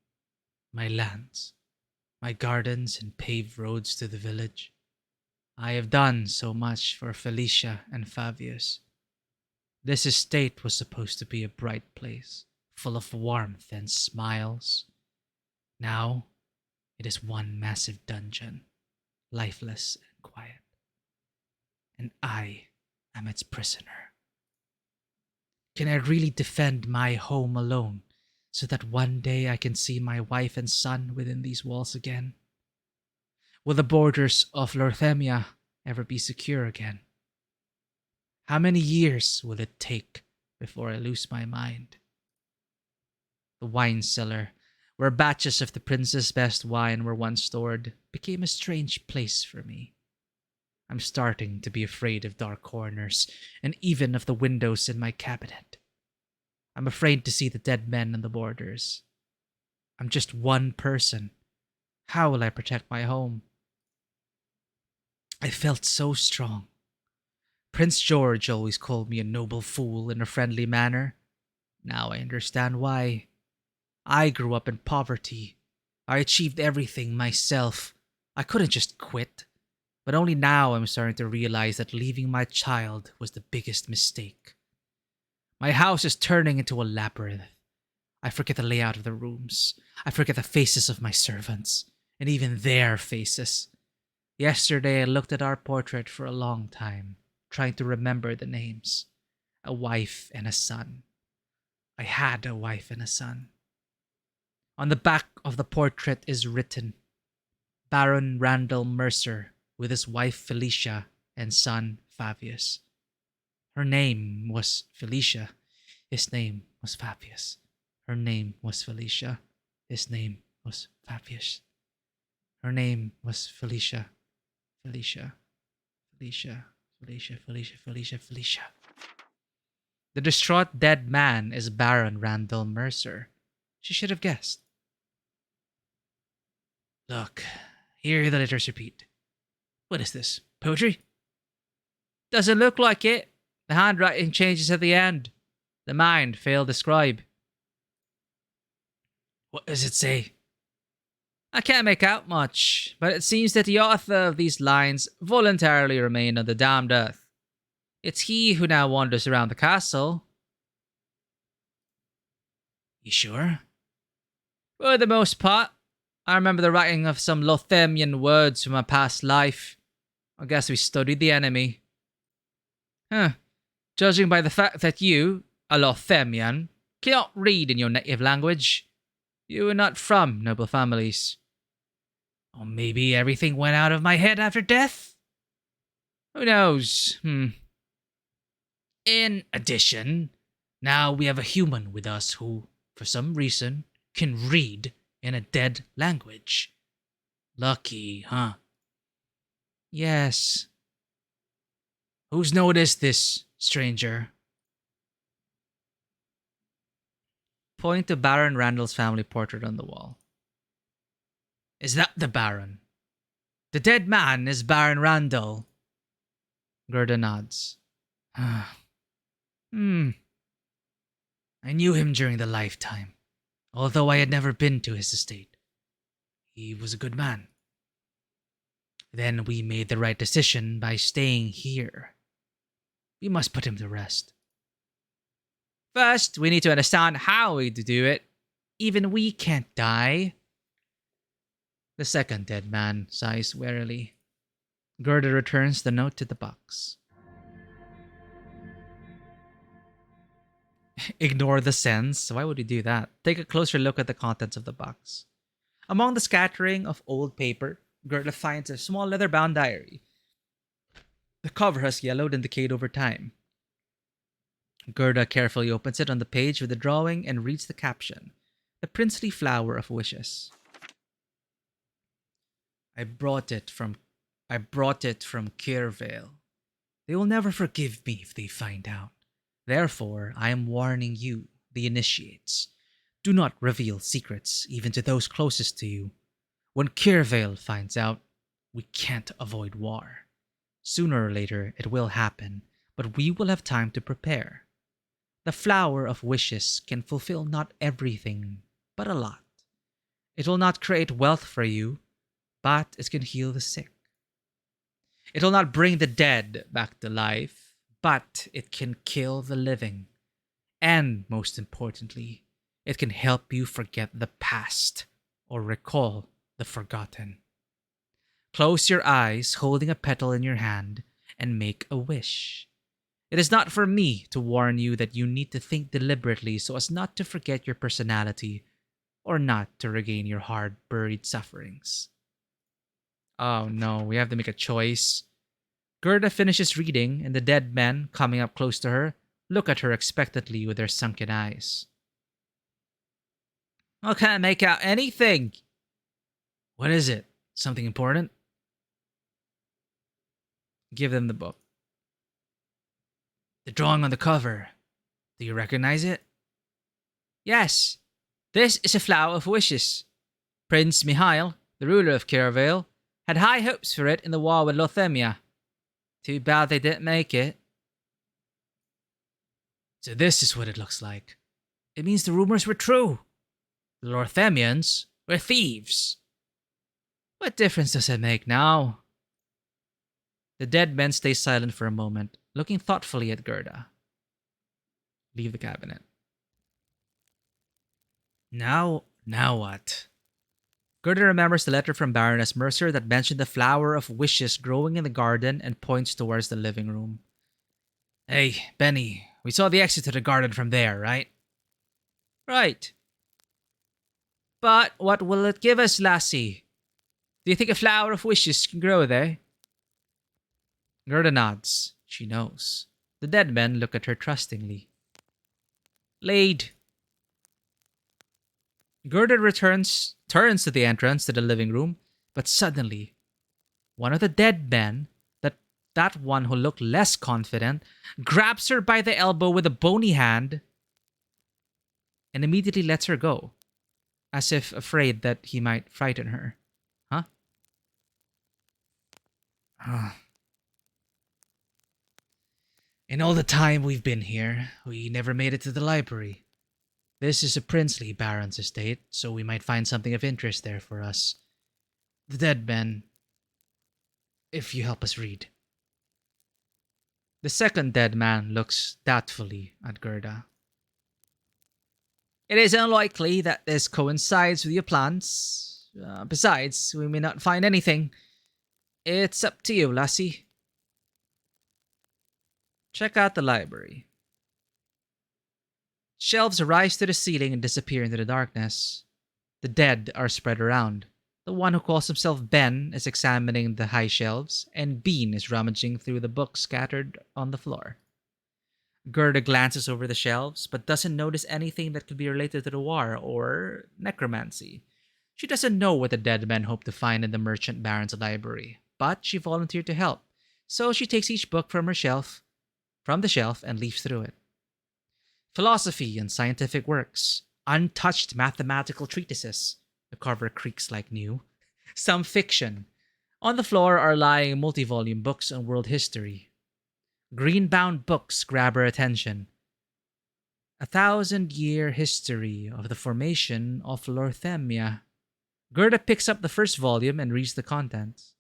My lands, my gardens and paved roads to the village. I have done so much for Felicia and Fabius. This estate was supposed to be a bright place, full of warmth and smiles. Now, it is one massive dungeon, lifeless and quiet. And I am its prisoner. Can I really defend my home alone, so that one day I can see my wife and son within these walls again? Will the borders of Lorthemia ever be secure again? How many years will it take before I lose my mind? The wine cellar, where batches of the prince's best wine were once stored, became a strange place for me. I'm starting to be afraid of dark corners, and even of the windows in my cabinet. I'm afraid to see the dead men on the borders. I'm just one person. How will I protect my home? I felt so strong. Prince George always called me a noble fool in a friendly manner. Now I understand why. I grew up in poverty. I achieved everything myself. I couldn't just quit. But only now I'm starting to realize that leaving my child was the biggest mistake. My house is turning into a labyrinth. I forget the layout of the rooms. I forget the faces of my servants, and even their faces. Yesterday I looked at our portrait for a long time, trying to remember the names. A wife and a son. I had a wife and a son. On the back of the portrait is written, Baron Randall Mercer, with his wife Felicia and son Fabius. Her name was Felicia. His name was Fabius. Her name was Felicia. His name was Fabius. Her name was Felicia. Felicia. Felicia. Felicia. Felicia. Felicia. Felicia. The distraught dead man is Baron Randall Mercer. She should have guessed. Look, here the letters repeat. What is this? Poetry? Doesn't look like it. The handwriting changes at the end. The mind failed to scribe. What does it say? I can't make out much, but it seems that the author of these lines voluntarily remained on the damned earth. It's he who now wanders around the castle. You sure? For the most part. I remember the writing of some Lothemian words from a past life. I guess we studied the enemy. Judging by the fact that you, a Lothemian, cannot read in your native language, you are not from noble families. Or maybe everything went out of my head after death? Who knows? In addition, now we have a human with us who, for some reason, can read in a dead language. Lucky, huh? Yes. Who's noticed this, stranger? Point to Baron Randall's family portrait on the wall. Is that the Baron? The dead man is Baron Randall. Gerda nods. Hmm. I knew him during the lifetime, although I had never been to his estate. He was a good man. Then we made the right decision by staying here. We must put him to rest. First, we need to understand how we do it. Even we can't die. The second dead man sighs wearily. Gerda returns the note to the box. Ignore the sense. Why would you do that? Take a closer look at the contents of the box. Among the scattering of old paper, Gerda finds a small leather-bound diary. The cover has yellowed and decayed over time. Gerda carefully opens it on the page with the drawing and reads the caption. The princely flower of wishes. I brought it from Kirvale. They will never forgive me if they find out. Therefore, I am warning you, the initiates. Do not reveal secrets, even to those closest to you. When Kirvale finds out, we can't avoid war. Sooner or later, it will happen, but we will have time to prepare. The flower of wishes can fulfill not everything, but a lot. It will not create wealth for you, but it can heal the sick. It will not bring the dead back to life, but it can kill the living. And most importantly, it can help you forget the past or recall the forgotten. Close your eyes, holding a petal in your hand, and make a wish. It is not for me to warn you that you need to think deliberately so as not to forget your personality or not to regain your hard-buried sufferings. Oh no, we have to make a choice. Gerda finishes reading, and the dead men, coming up close to her, look at her expectantly with their sunken eyes. I can't make out anything. What is it? Something important? Give them the book. The drawing on the cover. Do you recognize it? Yes. This is a flower of wishes. Prince Mihail, the ruler of Kirvale, had high hopes for it in the war with Lothemia. Too bad they didn't make it. So this is what it looks like. It means the rumors were true. The Lothemians were thieves. What difference does it make now? The dead men stay silent for a moment, looking thoughtfully at Gerda. Leave the cabinet. Now what? Gerda remembers the letter from Baroness Mercer that mentioned the flower of wishes growing in the garden and points towards the living room. Hey, Benny, we saw the exit to the garden from there, right? Right. But what will it give us, lassie? Do you think a flower of wishes can grow there? Gerda nods. She knows. The dead men look at her trustingly. Lead. Gerda turns to the entrance to the living room, but suddenly, one of the dead men, that one who looked less confident, grabs her by the elbow with a bony hand and immediately lets her go, as if afraid that he might frighten her. Huh? In all the time we've been here, we never made it to the library. This is a princely baron's estate, so we might find something of interest there for us. The dead men, if you help us read. The second dead man looks doubtfully at Gerda. It is unlikely that this coincides with your plans. Besides, we may not find anything. It's up to you, lassie. Check out the library. Shelves rise to the ceiling and disappear into the darkness. The dead are spread around. The one who calls himself Ben is examining the high shelves, and Bean is rummaging through the books scattered on the floor. Gerda glances over the shelves, but doesn't notice anything that could be related to the war or necromancy. She doesn't know what the dead men hope to find in the merchant baron's library, but she volunteered to help, so she takes each book from the shelf and leafs through it. Philosophy and scientific works, untouched mathematical treatises. The cover creaks like new. Some fiction. On the floor are lying multi-volume books on world history. Green-bound books grab her attention. 1,000-year history of the formation of Lorthemia. Gerda picks up the first volume and reads the contents.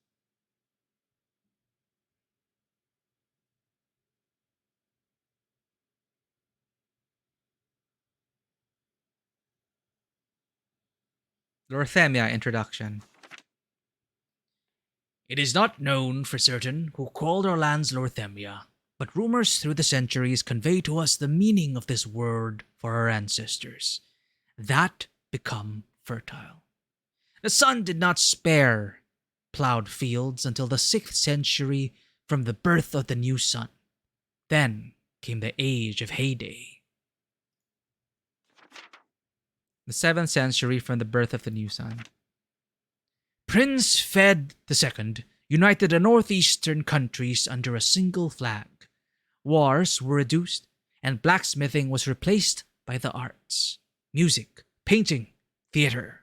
Lorthemia Introduction. It is not known for certain who called our lands Lorthemia, but rumors through the centuries convey to us the meaning of this word for our ancestors. That become fertile. The sun did not spare plowed fields until the 6th century from the birth of the new sun. Then came the age of heyday. The 7th century from the birth of the new sun. Prince Fed II united the northeastern countries under a single flag. Wars were reduced, and blacksmithing was replaced by the arts. Music, painting, theater.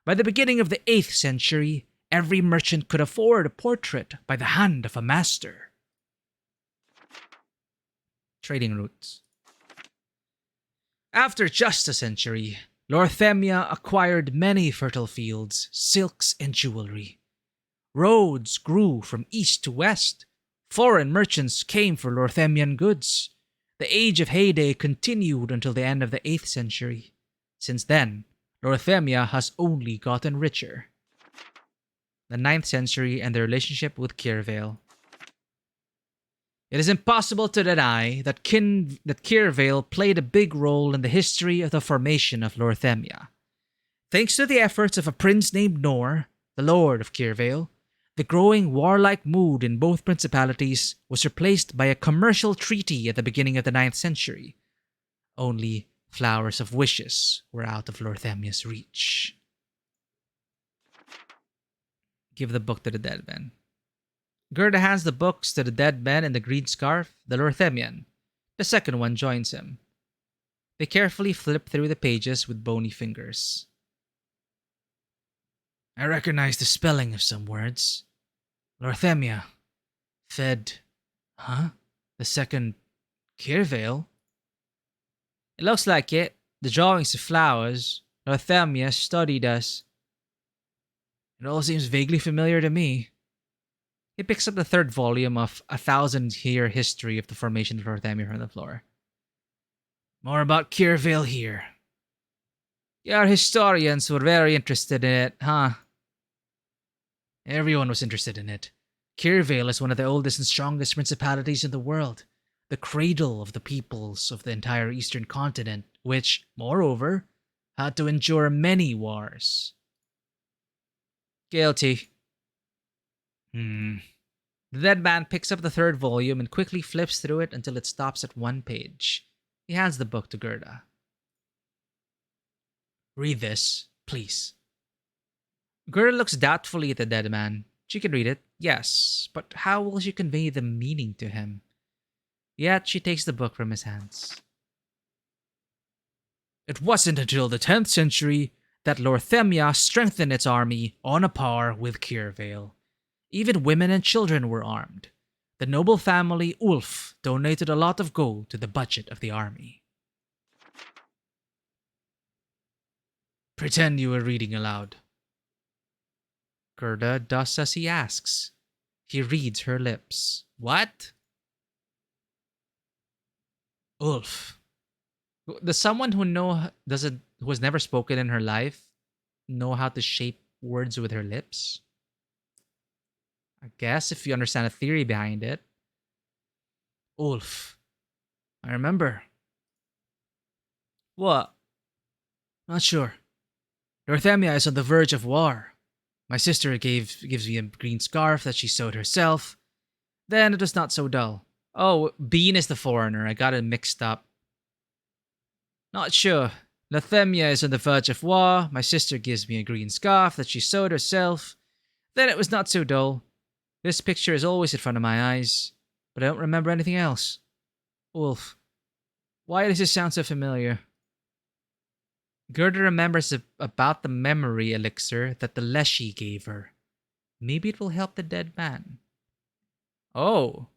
By the beginning of the 8th century, every merchant could afford a portrait by the hand of a master. Trading routes. After just a century, Lorthemia acquired many fertile fields, silks, and jewelry. Roads grew from east to west. Foreign merchants came for Lorthemian goods. The age of heyday continued until the end of the 8th century. Since then, Lorthemia has only gotten richer. The 9th century and the relationship with Kirvale. It is impossible to deny that Kirvale played a big role in the history of the formation of Lorthemia. Thanks to the efforts of a prince named Nor, the lord of Kirvale, the growing warlike mood in both principalities was replaced by a commercial treaty at the beginning of the 9th century. Only flowers of wishes were out of Lorthemia's reach. Give the book to the dead man. Gerda hands the books to the dead man in the green scarf, the Lorthemian. The second one joins him. They carefully flip through the pages with bony fingers. I recognize the spelling of some words. Lorthemia. Fed. Huh? The second. Kirvale? It looks like it. The drawings of flowers. Lorthemia studied us. It all seems vaguely familiar to me. He picks up the third volume of 1,000-year history of the formation of Lorthemia from the floor. More about Kirvale here. Your historians were very interested in it, huh? Everyone was interested in it. Kirvale is one of the oldest and strongest principalities in the world, the cradle of the peoples of the entire eastern continent, which, moreover, had to endure many wars. Guilty. The dead man picks up the third volume and quickly flips through it until it stops at one page. He hands the book to Gerda. Read this, please. Gerda looks doubtfully at the dead man. She can read it, yes, but how will she convey the meaning to him? Yet she takes the book from his hands. It wasn't until the 10th century that Lorthemia strengthened its army on a par with Kirvale. Even women and children were armed. The noble family Ulf donated a lot of gold to the budget of the army. Pretend you were reading aloud. Gerda does as he asks. He reads her lips. What? Ulf. Does someone who has never spoken in her life know how to shape words with her lips? I guess if you understand the theory behind it. Ulf. I remember. What? Not sure. Lorthemia is on the verge of war. My sister gives me a green scarf that she sewed herself. Then it was not so dull. Oh, Bean is the foreigner. I got it mixed up. Not sure. Lorthemia is on the verge of war. My sister gives me a green scarf that she sewed herself. Then it was not so dull. This picture is always in front of my eyes, but I don't remember anything else. Ulf. Why does this sound so familiar? Gerda remembers about the memory elixir that the Leshy gave her. Maybe it will help the dead man. Oh.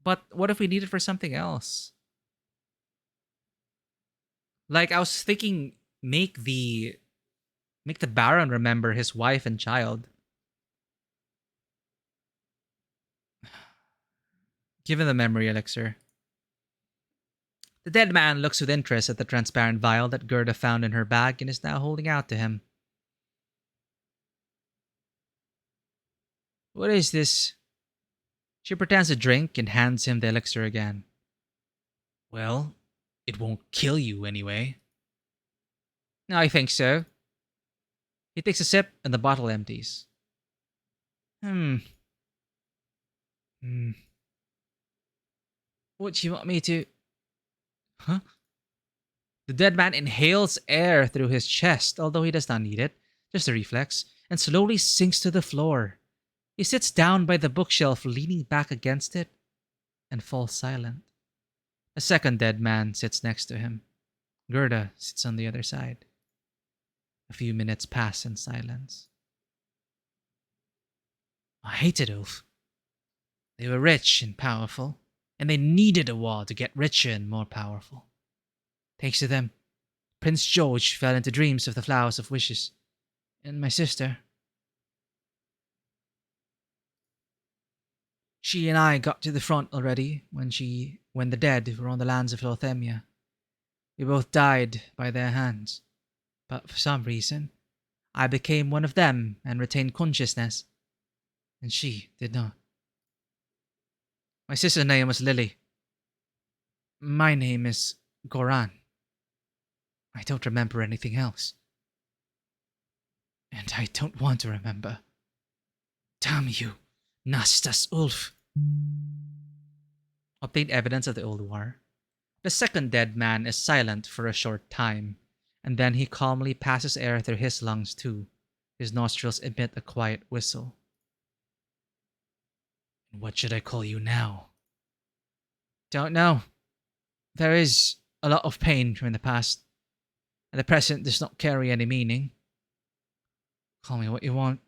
But what if we need it for something else? Like, I was thinking, make the Baron remember his wife and child. Given the memory elixir. The dead man looks with interest at the transparent vial that Gerda found in her bag and is now holding out to him. What is this? She pretends to drink and hands him the elixir again. Well, it won't kill you anyway. I think so. He takes a sip and the bottle empties. Hmm. What do you want me to... Huh? The dead man inhales air through his chest, although he does not need it, just a reflex, and slowly sinks to the floor. He sits down by the bookshelf, leaning back against it, and falls silent. A second dead man sits next to him. Gerda sits on the other side. A few minutes pass in silence. I hated Ulf. They were rich and powerful, and they needed a wall to get richer and more powerful. Thanks to them, Prince George fell into dreams of the flowers of wishes. And my sister. She and I got to the front already when the dead were on the lands of Lorthemia. We both died by their hands. But for some reason, I became one of them and retained consciousness. And she did not. My sister's name was Lily. My name is Goran. I don't remember anything else. And I don't want to remember. Damn you, Nastas Ulf. Obtained evidence of the old war. The second dead man is silent for a short time, and then he calmly passes air through his lungs too. His nostrils emit a quiet whistle. What should I call you now? Don't know. There is a lot of pain from the past, and the present does not carry any meaning. Call me what you want.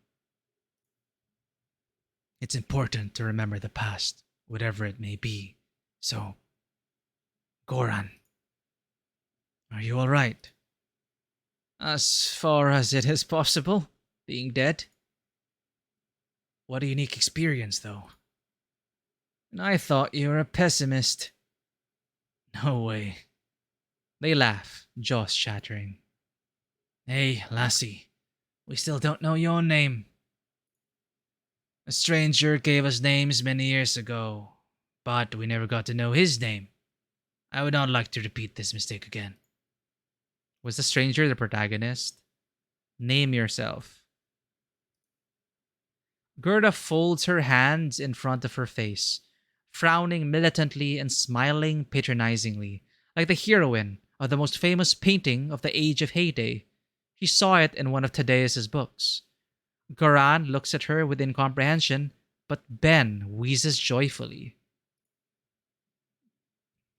It's important to remember the past, whatever it may be. So, Goran, are you alright? As far as it is possible, being dead. What a unique experience, though. I thought you were a pessimist. No way. They laugh, jaws chattering. Hey, lassie, we still don't know your name. A stranger gave us names many years ago, but we never got to know his name. I would not like to repeat this mistake again. Was the stranger the protagonist? Name yourself. Gerda folds her hands in front of her face, frowning militantly and smiling patronizingly, like the heroine of the most famous painting of the Age of Heyday. She saw it in one of Thaddeus' books. Goran looks at her with incomprehension, but Ben wheezes joyfully.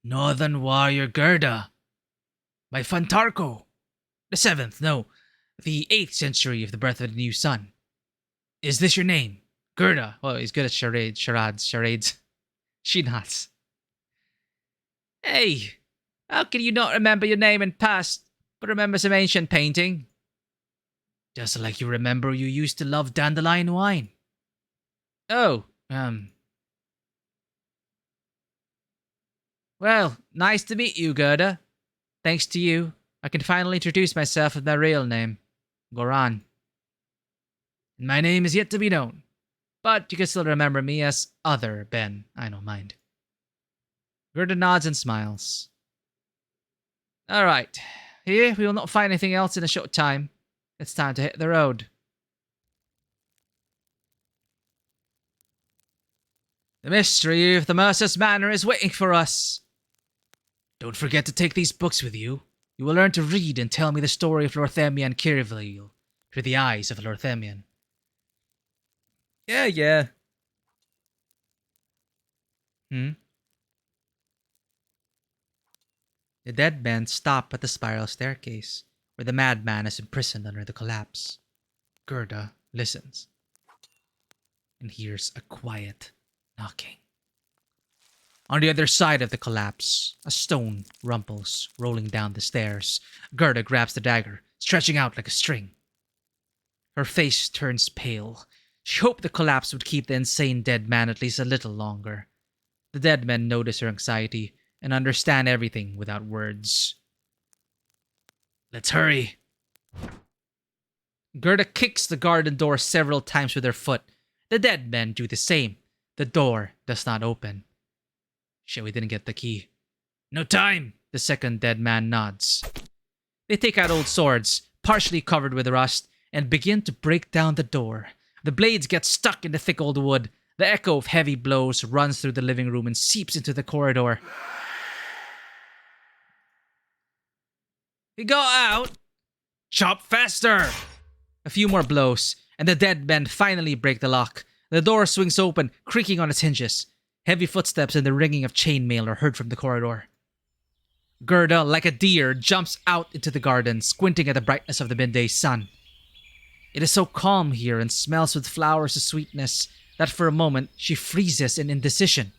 Northern warrior Gerda. By Fantarko. The 7th, no, the 8th century of the birth of the new sun. Is this your name? Gerda. Oh, he's good at charades. She nods. Hey, how can you not remember your name and past, but remember some ancient painting? Just like you remember you used to love dandelion wine. Oh, Well, nice to meet you, Gerda. Thanks to you, I can finally introduce myself with my real name, Goran. And my name is yet to be known, but you can still remember me as Other Ben. I don't mind. Gerda nods and smiles. Alright, here we will not find anything else in a short time. It's time to hit the road. The mystery of the Mercer's Manor is waiting for us. Don't forget to take these books with you. You will learn to read and tell me the story of Lorthemia and Kirville through the eyes of a Lorthemian. Yeah. The dead men stop at the spiral staircase, where the madman is imprisoned under the collapse. Gerda listens and hears a quiet knocking. On the other side of the collapse, a stone rumples, rolling down the stairs. Gerda grabs the dagger, stretching out like a string. Her face turns pale. She hoped the collapse would keep the insane dead man at least a little longer. The dead men notice her anxiety and understand everything without words. Let's hurry. Gerda kicks the garden door several times with her foot. The dead men do the same. The door does not open. Shit, we didn't get the key. No time. The second dead man nods. They take out old swords, partially covered with rust, and begin to break down the door. The blades get stuck in the thick old wood. The echo of heavy blows runs through the living room and seeps into the corridor. We go out. Chop faster. A few more blows, and the dead men finally break the lock. The door swings open, creaking on its hinges. Heavy footsteps and the ringing of chainmail are heard from the corridor. Gerda, like a deer, jumps out into the garden, squinting at the brightness of the midday sun. It is so calm here and smells with flowers of sweetness that for a moment she freezes in indecision.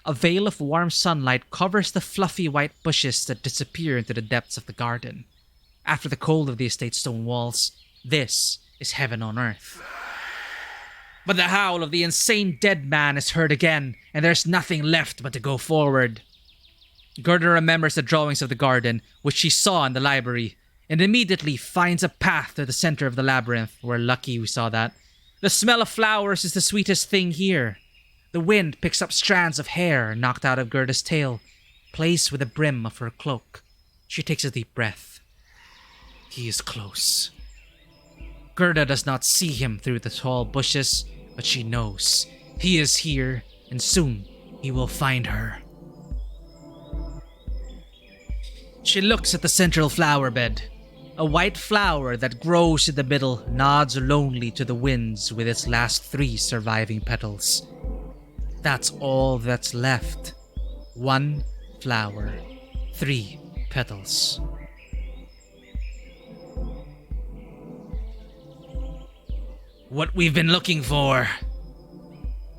A veil of warm sunlight covers the fluffy white bushes that disappear into the depths of the garden. After the cold of the estate's stone walls, this is heaven on earth. But the howl of the insane dead man is heard again, and there's nothing left but to go forward. Gerda remembers the drawings of the garden, which she saw in the library, and immediately finds a path to the center of the labyrinth. We're lucky we saw that. The smell of flowers is the sweetest thing here. The wind picks up strands of hair knocked out of Gerda's tail, plays with the brim of her cloak. She takes a deep breath. He is close. Gerda does not see him through the tall bushes, but she knows. He is here, and soon he will find her. She looks at the central flower bed. A white flower that grows in the middle nods lonely to the winds with its last 3 surviving petals. That's all that's left. 1 flower, 3 petals. What we've been looking for.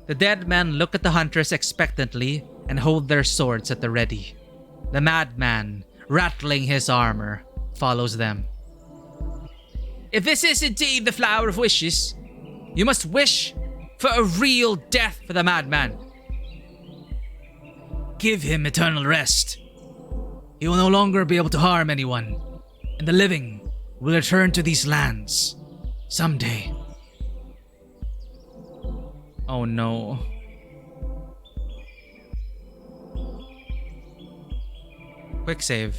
The dead men look at the Huntress expectantly and hold their swords at the ready. The madman, rattling his armor, follows them. If this is indeed the Flower of Wishes, you must wish for a real death for the madman. Give him eternal rest. He will no longer be able to harm anyone, and the living will return to these lands someday. Oh no. Quick save.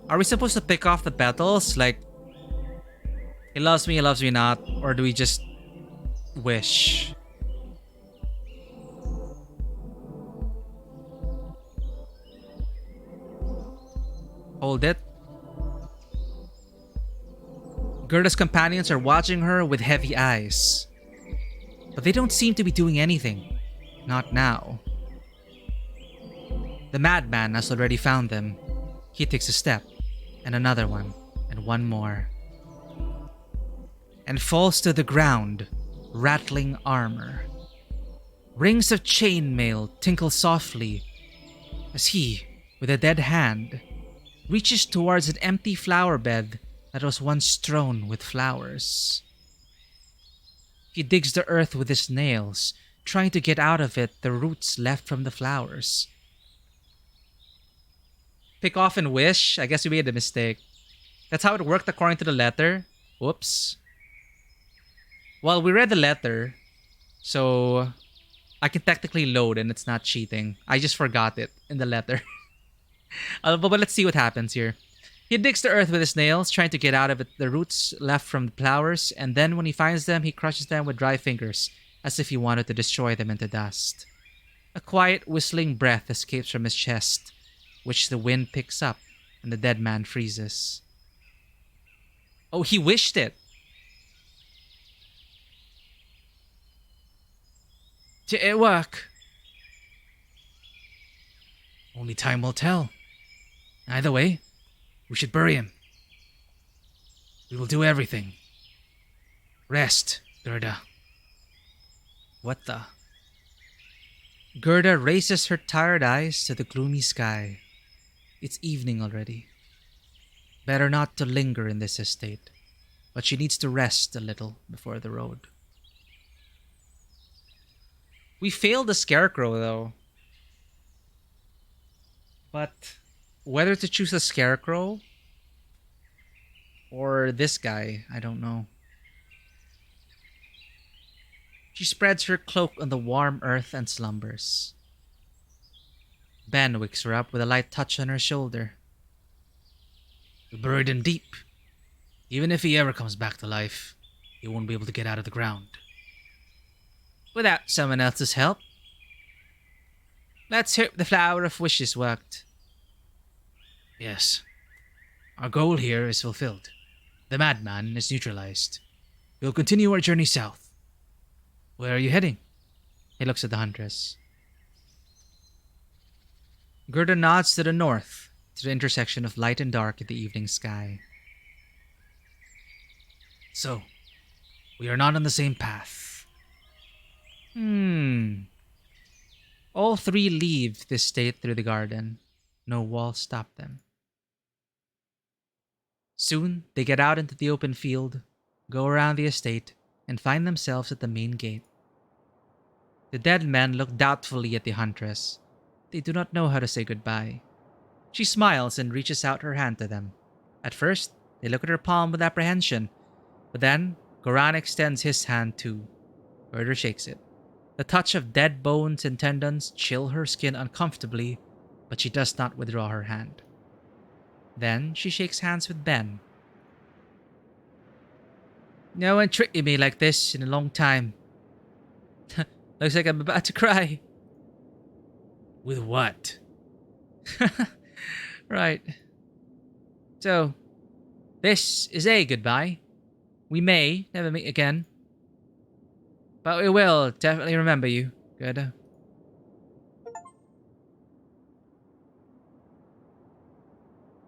Are we supposed to pick off the petals? Like, he loves me not, or do we just wish? Hold it. Gerda's companions are watching her with heavy eyes. But they don't seem to be doing anything. Not now. The madman has already found them. He takes a step, and another one, and one more. And falls to the ground, rattling armor. Rings of chainmail tinkle softly as he, with a dead hand, reaches towards an empty flower bed that was once strewn with flowers. He digs the earth with his nails, trying to get out of it the roots left from the flowers. Pick off and wish? I guess we made a mistake. That's how it worked according to the letter. Whoops. Well, we read the letter, so I can technically load and it's not cheating. I just forgot it in the letter. But let's see what happens here. He digs the earth with his nails, trying to get out of it the roots left from the flowers, and then when he finds them, he crushes them with dry fingers, as if he wanted to destroy them into dust. A quiet, whistling breath escapes from his chest, which the wind picks up, and the dead man freezes. Oh, he wished it! Did it work? Only time will tell. Either way, we should bury him. We will do everything. Rest, Gerda. What the? Gerda raises her tired eyes to the gloomy sky. It's evening already. Better not to linger in this estate, but she needs to rest a little before the road. We failed the scarecrow, though. But whether to choose a scarecrow or this guy, I don't know. She spreads her cloak on the warm earth and slumbers. Ben wakes her up with a light touch on her shoulder. We buried him deep. Even if he ever comes back to life, he won't be able to get out of the ground. Without someone else's help. Let's hope the Flower of Wishes worked. Yes. Our goal here is fulfilled. The madman is neutralized. We'll continue our journey south. Where are you heading? He looks at the Huntress. Gerda nods to the north, to the intersection of light and dark in the evening sky. So, we are not on the same path. All three leave this state through the garden. No wall stopped them. Soon, they get out into the open field, go around the estate, and find themselves at the main gate. The dead men look doubtfully at the Huntress. They do not know how to say goodbye. She smiles and reaches out her hand to them. At first, they look at her palm with apprehension, but then Goran extends his hand too. Gerda shakes it. The touch of dead bones and tendons chill her skin uncomfortably, but she does not withdraw her hand. Then she shakes hands with Ben. No one tricked me like this in a long time. Looks like I'm about to cry. With what? Right. So, this is a goodbye. We may never meet again. But we will definitely remember you, Gerda.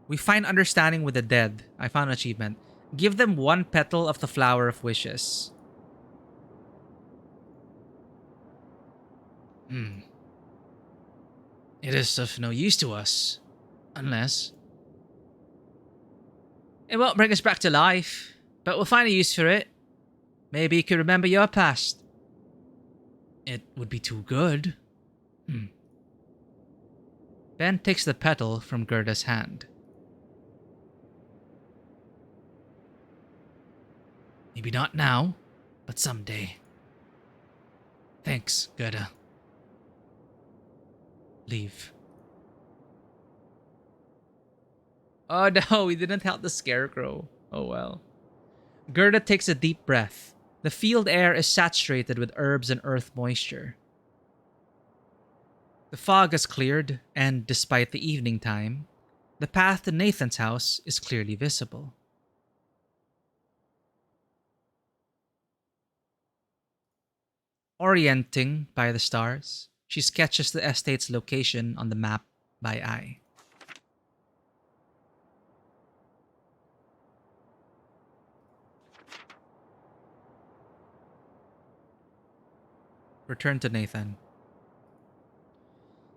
We find understanding with the dead. I found an achievement. Give them one petal of the Flower of Wishes. It is of no use to us. Unless... It won't bring us back to life, but we'll find a use for it. Maybe you could remember your past. It would be too good. Ben takes the petal from Gerda's hand. Maybe not now, but someday. Thanks, Gerda. Leave. Oh no, we didn't help the scarecrow. Oh well. Gerda takes a deep breath. The field air is saturated with herbs and earth moisture. The fog has cleared, and despite the evening time, the path to Nathan's house is clearly visible. Orienting by the stars, she sketches the estate's location on the map by eye. Return to Nathan.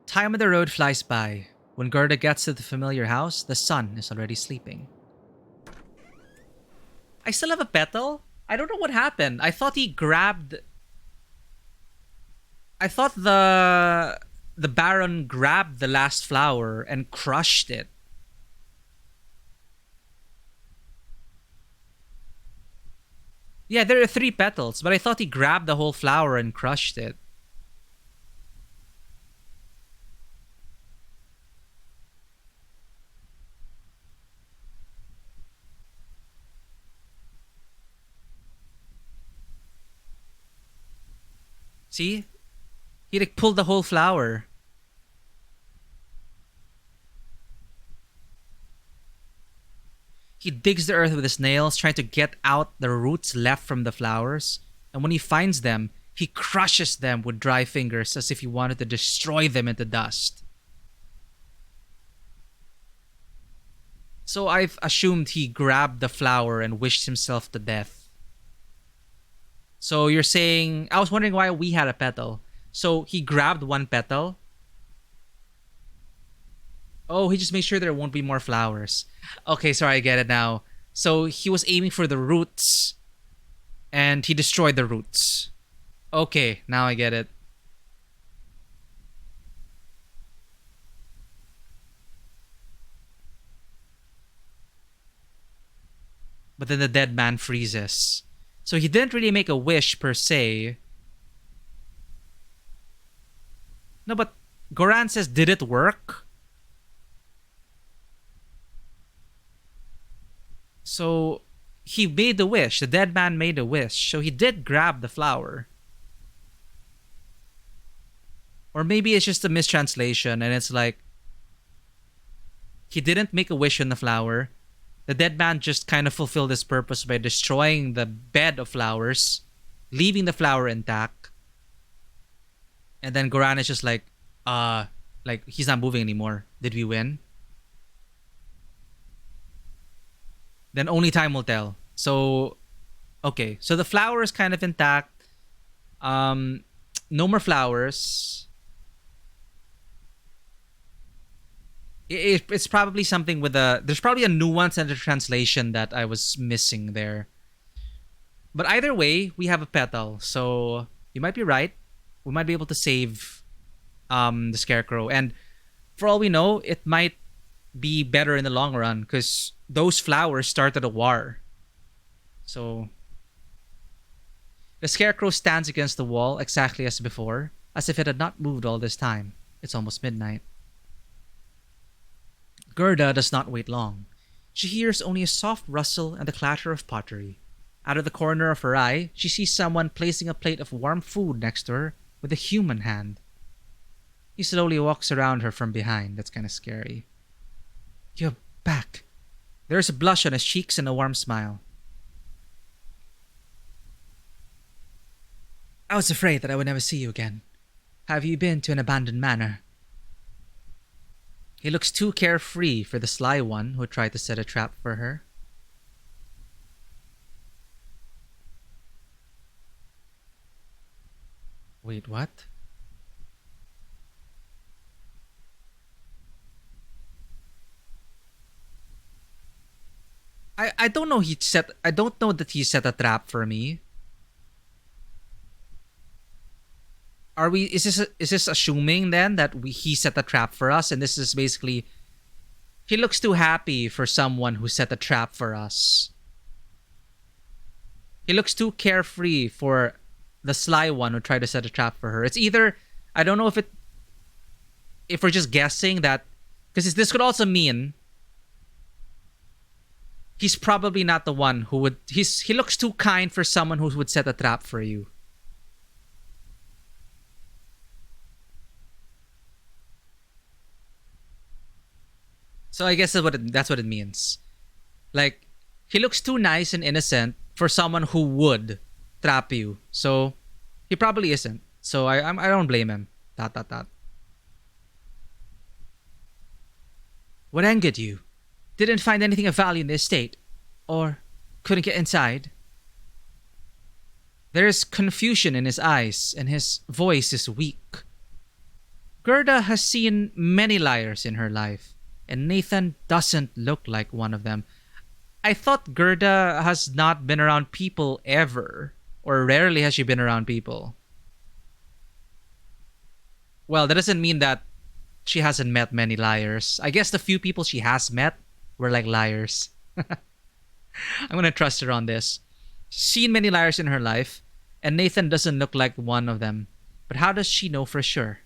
Time on the road flies by. When Gerda gets to the familiar house, the sun is already sleeping. I still have a petal? I don't know what happened. I thought the Baron grabbed the last flower and crushed it. Yeah, there are 3 petals, but I thought he grabbed the whole flower and crushed it. See? He like pulled the whole flower. He digs the earth with his nails, trying to get out the roots left from the flowers. And when he finds them, he crushes them with dry fingers as if he wanted to destroy them into dust. So I've assumed he grabbed the flower and wished himself to death. So you're saying, I was wondering why we had a petal. So he grabbed one petal. Oh, he just made sure there won't be more flowers. Okay, sorry, I get it now. So he was aiming for the roots and he destroyed the roots. Okay, now I get it. But then the dead man freezes. So he didn't really make a wish per se. No, but Goran says, did it work? So he made the wish. The dead man made a wish. So he did grab the flower. Or maybe it's just a mistranslation and it's like he didn't make a wish on the flower. The dead man just kind of fulfilled his purpose by destroying the bed of flowers, leaving the flower intact. And then Goran is just like he's not moving anymore. Did we win? Then only time will tell. So, okay. So the flower is kind of intact. No more flowers. It's probably something with there's probably a nuance and a translation that I was missing there. But either way, we have a petal. So you might be right. We might be able to save the scarecrow. And for all we know, it might be better in the long run because those flowers started a war. So the scarecrow stands against the wall exactly as before, as if it had not moved all this time. It's almost midnight. Gerda does not wait long. She hears only a soft rustle and the clatter of pottery. Out of the corner of her eye, she sees someone placing a plate of warm food next to her with a human hand. He slowly walks around her from behind. That's kind of scary. You're back. There's a blush on his cheeks and a warm smile. I was afraid that I would never see you again. Have you been to an abandoned manor? He looks too carefree for the sly one who tried to set a trap for her. Wait, what? I don't know I don't know that he set a trap for me. Is this assuming then that he set a trap for us and this is basically he looks too happy for someone who set a trap for us. He looks too carefree for the sly one who tried to set a trap for her. It's either I don't know if we're just guessing that because this could also mean he's probably not the one who would he looks too kind for someone who would set a trap for you. So I guess that's what it means. Like, he looks too nice and innocent for someone who would trap you. So, he probably isn't. So I don't blame him. Dot. What angered you? Didn't find anything of value in the estate? Or couldn't get inside? There is confusion in his eyes, and his voice is weak. Gerda has seen many liars in her life, and Nathan doesn't look like one of them. I thought Gerda has not been around people ever, or rarely has she been around people. Well, that doesn't mean that she hasn't met many liars. I guess the few people she has met were like liars. I'm gonna trust her on this. She's seen many liars in her life, and Nathan doesn't look like one of them. But how does she know for sure?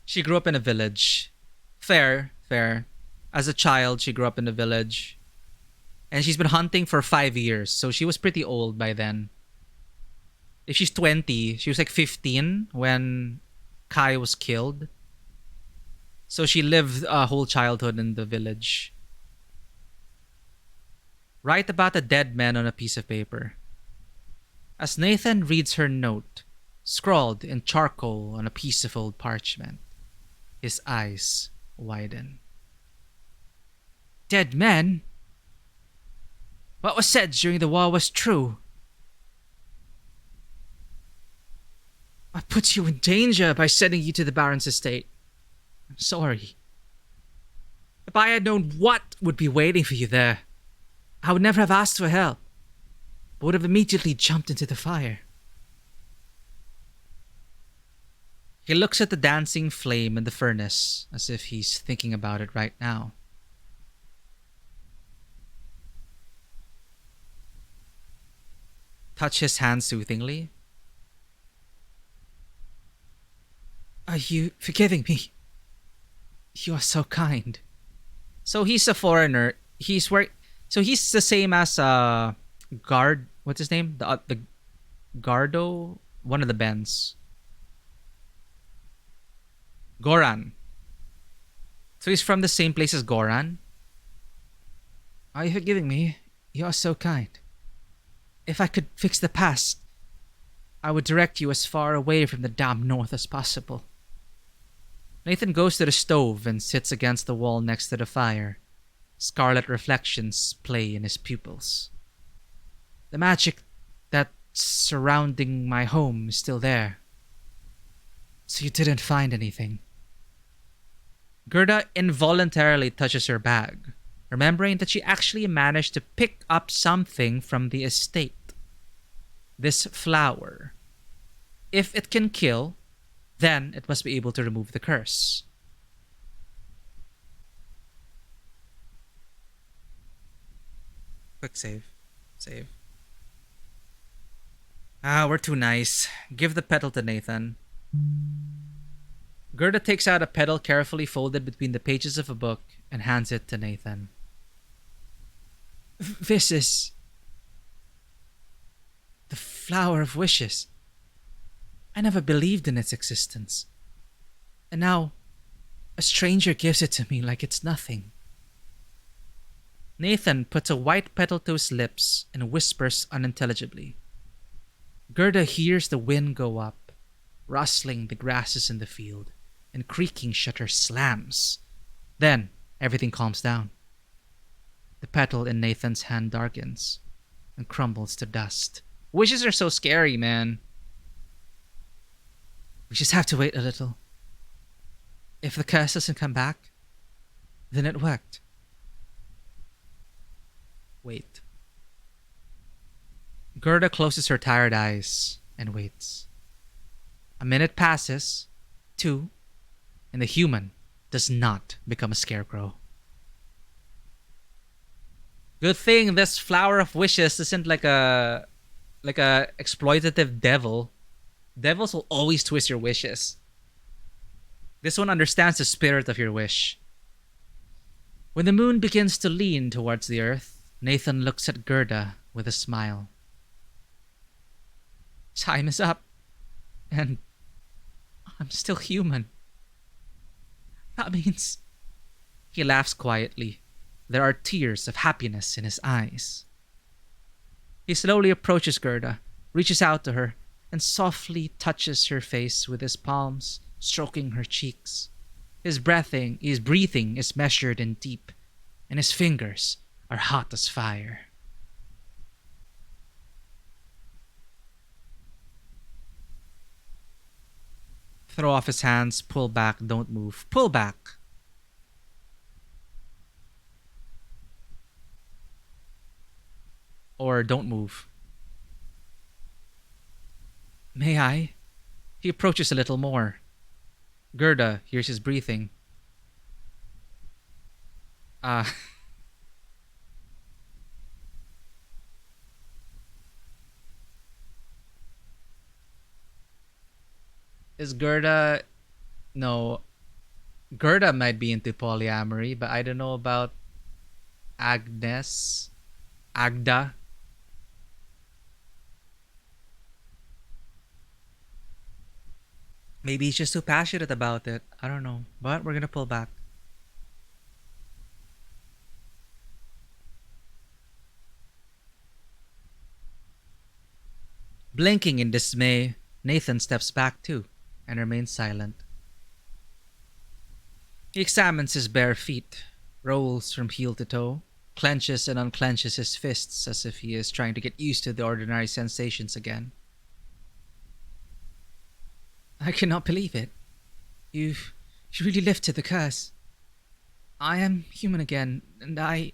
She grew up in a village. Fair. As a child, she grew up in a village. And she's been hunting for 5 years, so she was pretty old by then. If she's 20, she was like 15 when Kai was killed. So she lived a whole childhood in the village. Write about a dead man on a piece of paper. As Nathan reads her note, scrawled in charcoal on a piece of old parchment. His eyes widen. Dead men? What was said during the war was true. I put you in danger by sending you to the Baron's estate. I'm sorry. If I had known what would be waiting for you there, I would never have asked for help, but would have immediately jumped into the fire. He looks at the dancing flame in the furnace as if he's thinking about it right now. Touch his hand soothingly. Are you forgiving me? You are so kind. So he's a foreigner. He's the same as guard. What's his name? The Gardo, one of the Bens. Goran. So he's from the same place as Goran. Are you forgiving me? You are so kind. If I could fix the past, I would direct you as far away from the damp north as possible. Nathan goes to the stove and sits against the wall next to the fire. Scarlet reflections play in his pupils. The magic that's surrounding my home is still there. So you didn't find anything. Gerda involuntarily touches her bag, remembering that she actually managed to pick up something from the estate. This flower. If it can kill, then it must be able to remove the curse. Quick save. Save. We're too nice. Give the petal to Nathan. Gerda takes out a petal carefully folded between the pages of a book and hands it to Nathan. This is the flower of wishes. I never believed in its existence. And now, a stranger gives it to me like it's nothing. Nathan puts a white petal to his lips and whispers unintelligibly. Gerda hears the wind go up, rustling the grasses in the field, and creaking shutter slams. Then, everything calms down. The petal in Nathan's hand darkens and crumbles to dust. Wishes are so scary, man. We just have to wait a little. If the curse doesn't come back, then it worked. Wait. Gerda closes her tired eyes and waits. A minute passes, 2, and the human does not become a scarecrow. Good thing this flower of wishes isn't like a exploitative devil. Devils will always twist your wishes. This one understands the spirit of your wish. When the moon begins to lean towards the earth, Nathan looks at Gerda with a smile. Time is up, and I'm still human. That means... He laughs quietly. There are tears of happiness in his eyes. He slowly approaches Gerda, reaches out to her, and softly touches her face with his palms, stroking her cheeks. His breathing is measured and deep, and his fingers are hot as fire. Throw off his hands, pull back, don't move. Pull back. Or don't move. May I? He approaches a little more. Gerda hears his breathing. Is Gerda... No. Gerda might be into polyamory, but I don't know about Agnes. Agda. Maybe he's just too passionate about it. I don't know. But we're gonna pull back. Blinking in dismay, Nathan steps back too and remains silent. He examines his bare feet, rolls from heel to toe, clenches and unclenches his fists as if he is trying to get used to the ordinary sensations again. I cannot believe it. You really lifted the curse. I am human again, and I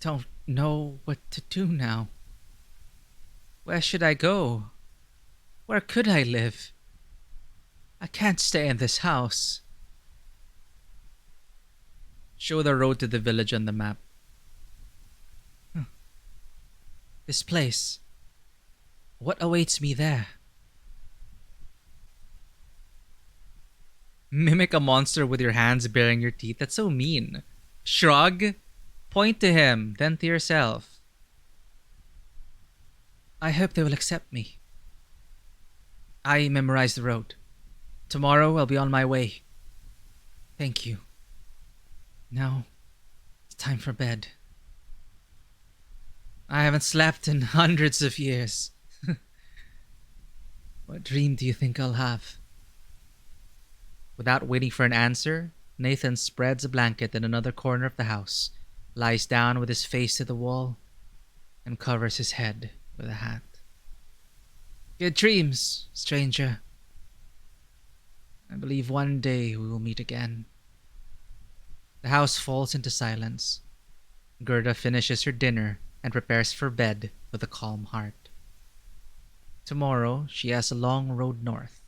don't know what to do now. Where should I go? Where could I live? I can't stay in this house. Show the road to the village on the map. This place. What awaits me there? Mimic a monster with your hands baring your teeth. That's so mean. Shrug. Point to him, then to yourself. I hope they will accept me. I memorized the road. Tomorrow I'll be on my way. Thank you. Now, it's time for bed. I haven't slept in hundreds of years. What dream do you think I'll have? Without waiting for an answer, Nathan spreads a blanket in another corner of the house, lies down with his face to the wall, and covers his head with a hat. Good dreams, stranger. I believe one day we will meet again. The house falls into silence. Gerda finishes her dinner and prepares for bed with a calm heart. Tomorrow, she has a long road north.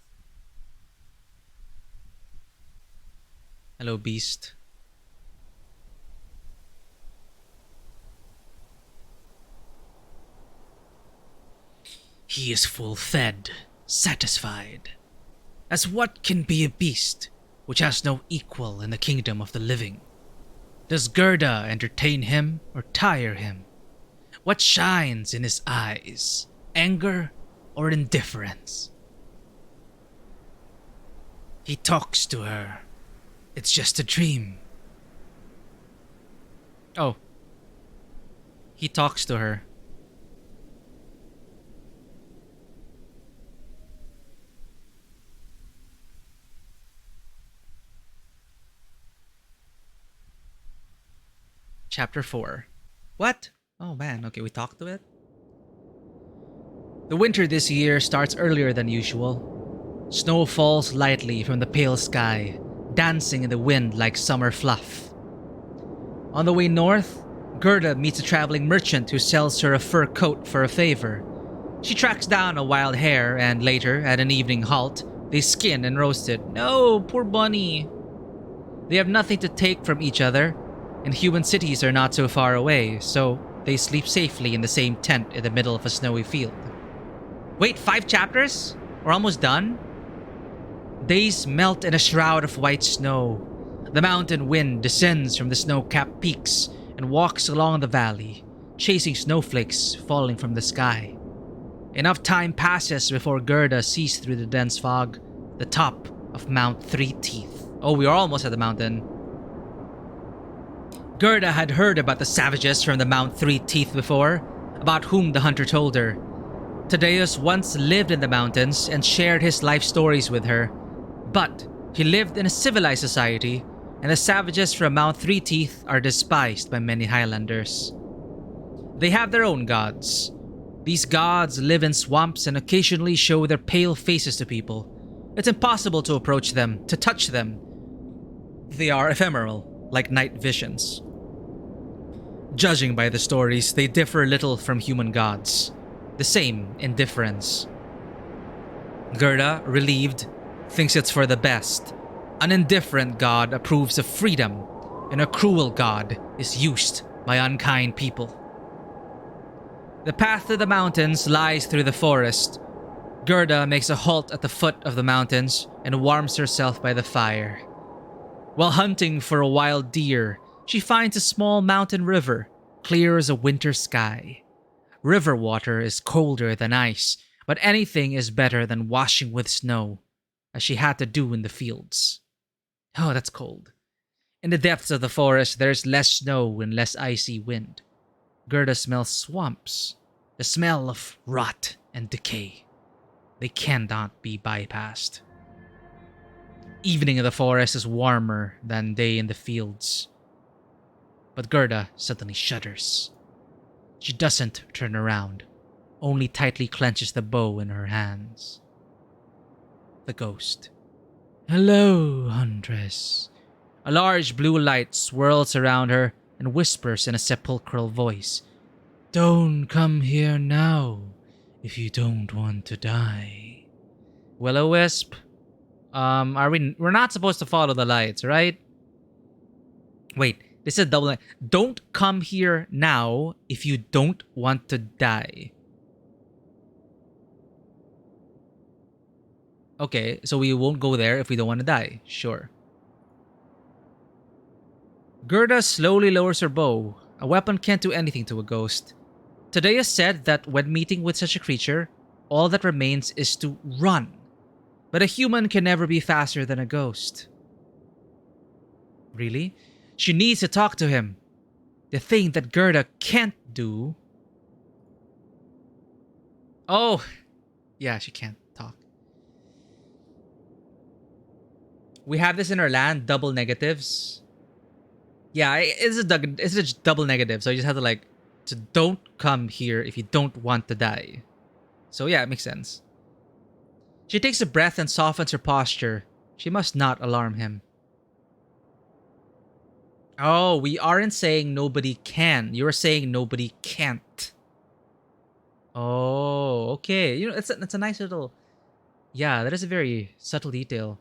Hello, beast. He is full fed, satisfied. As what can be a beast which has no equal in the kingdom of the living? Does Gerda entertain him or tire him? What shines in his eyes? Anger or indifference? He talks to her. It's just a dream. Oh. He talks to her. Chapter 4. What? Oh man, okay, we talked to it? The winter this year starts earlier than usual. Snow falls lightly from the pale sky, dancing in the wind like summer fluff. On the way north, Gerda meets a traveling merchant who sells her a fur coat for a favor. She tracks down a wild hare and later, at an evening halt, they skin and roast it. No, poor bunny. They have nothing to take from each other, and human cities are not so far away, so they sleep safely in the same tent in the middle of a snowy field. Wait, 5 chapters? We're almost done? Days melt in a shroud of white snow. The mountain wind descends from the snow-capped peaks and walks along the valley, chasing snowflakes falling from the sky. Enough time passes before Gerda sees through the dense fog the top of Mount Three Teeth. Oh, we are almost at the mountain. Gerda had heard about the savages from the Mount Three Teeth before, about whom the hunter told her. Tadeus once lived in the mountains and shared his life stories with her, but he lived in a civilized society, and the savages from Mount Three Teeth are despised by many Highlanders. They have their own gods. These gods live in swamps and occasionally show their pale faces to people. It's impossible to approach them, to touch them. They are ephemeral, like night visions. Judging by the stories, they differ little from human gods. The same in difference. Gerda, relieved, thinks it's for the best. An indifferent god approves of freedom, and a cruel god is used by unkind people. The path to the mountains lies through the forest. Gerda makes a halt at the foot of the mountains and warms herself by the fire. While hunting for a wild deer, she finds a small mountain river, clear as a winter sky. River water is colder than ice, but anything is better than washing with snow, as she had to do in the fields. Oh, that's cold. In the depths of the forest, there is less snow and less icy wind. Gerda smells swamps, The smell of rot and decay. They cannot be bypassed. Evening in the forest is warmer than day in the fields. But Gerda suddenly shudders. She doesn't turn around, only tightly clenches the bow in her hands. The ghost. Hello, Huntress. A large blue light swirls around her and whispers in a sepulchral voice. Don't come here now if you don't want to die. Will-o-wisp, we're not supposed to follow the lights, right? Wait, this is a double. Don't come here now if you don't want to die. Okay, so we won't go there if we don't want to die. Sure. Gerda slowly lowers her bow. A weapon can't do anything to a ghost. Taddea said that when meeting with such a creature, all that remains is to run. But a human can never be faster than a ghost. Really? She needs to talk to him. The thing that Gerda can't do. Oh, yeah, she can't talk. We have this in our land, double negatives. Yeah, it's a double negative, so you just have to don't come here if you don't want to die. So yeah, it makes sense. She takes a breath and softens her posture. She must not alarm him. Oh, we aren't saying nobody can. You're saying nobody can't. Oh, okay. It's a nice little... Yeah, that is a very subtle detail.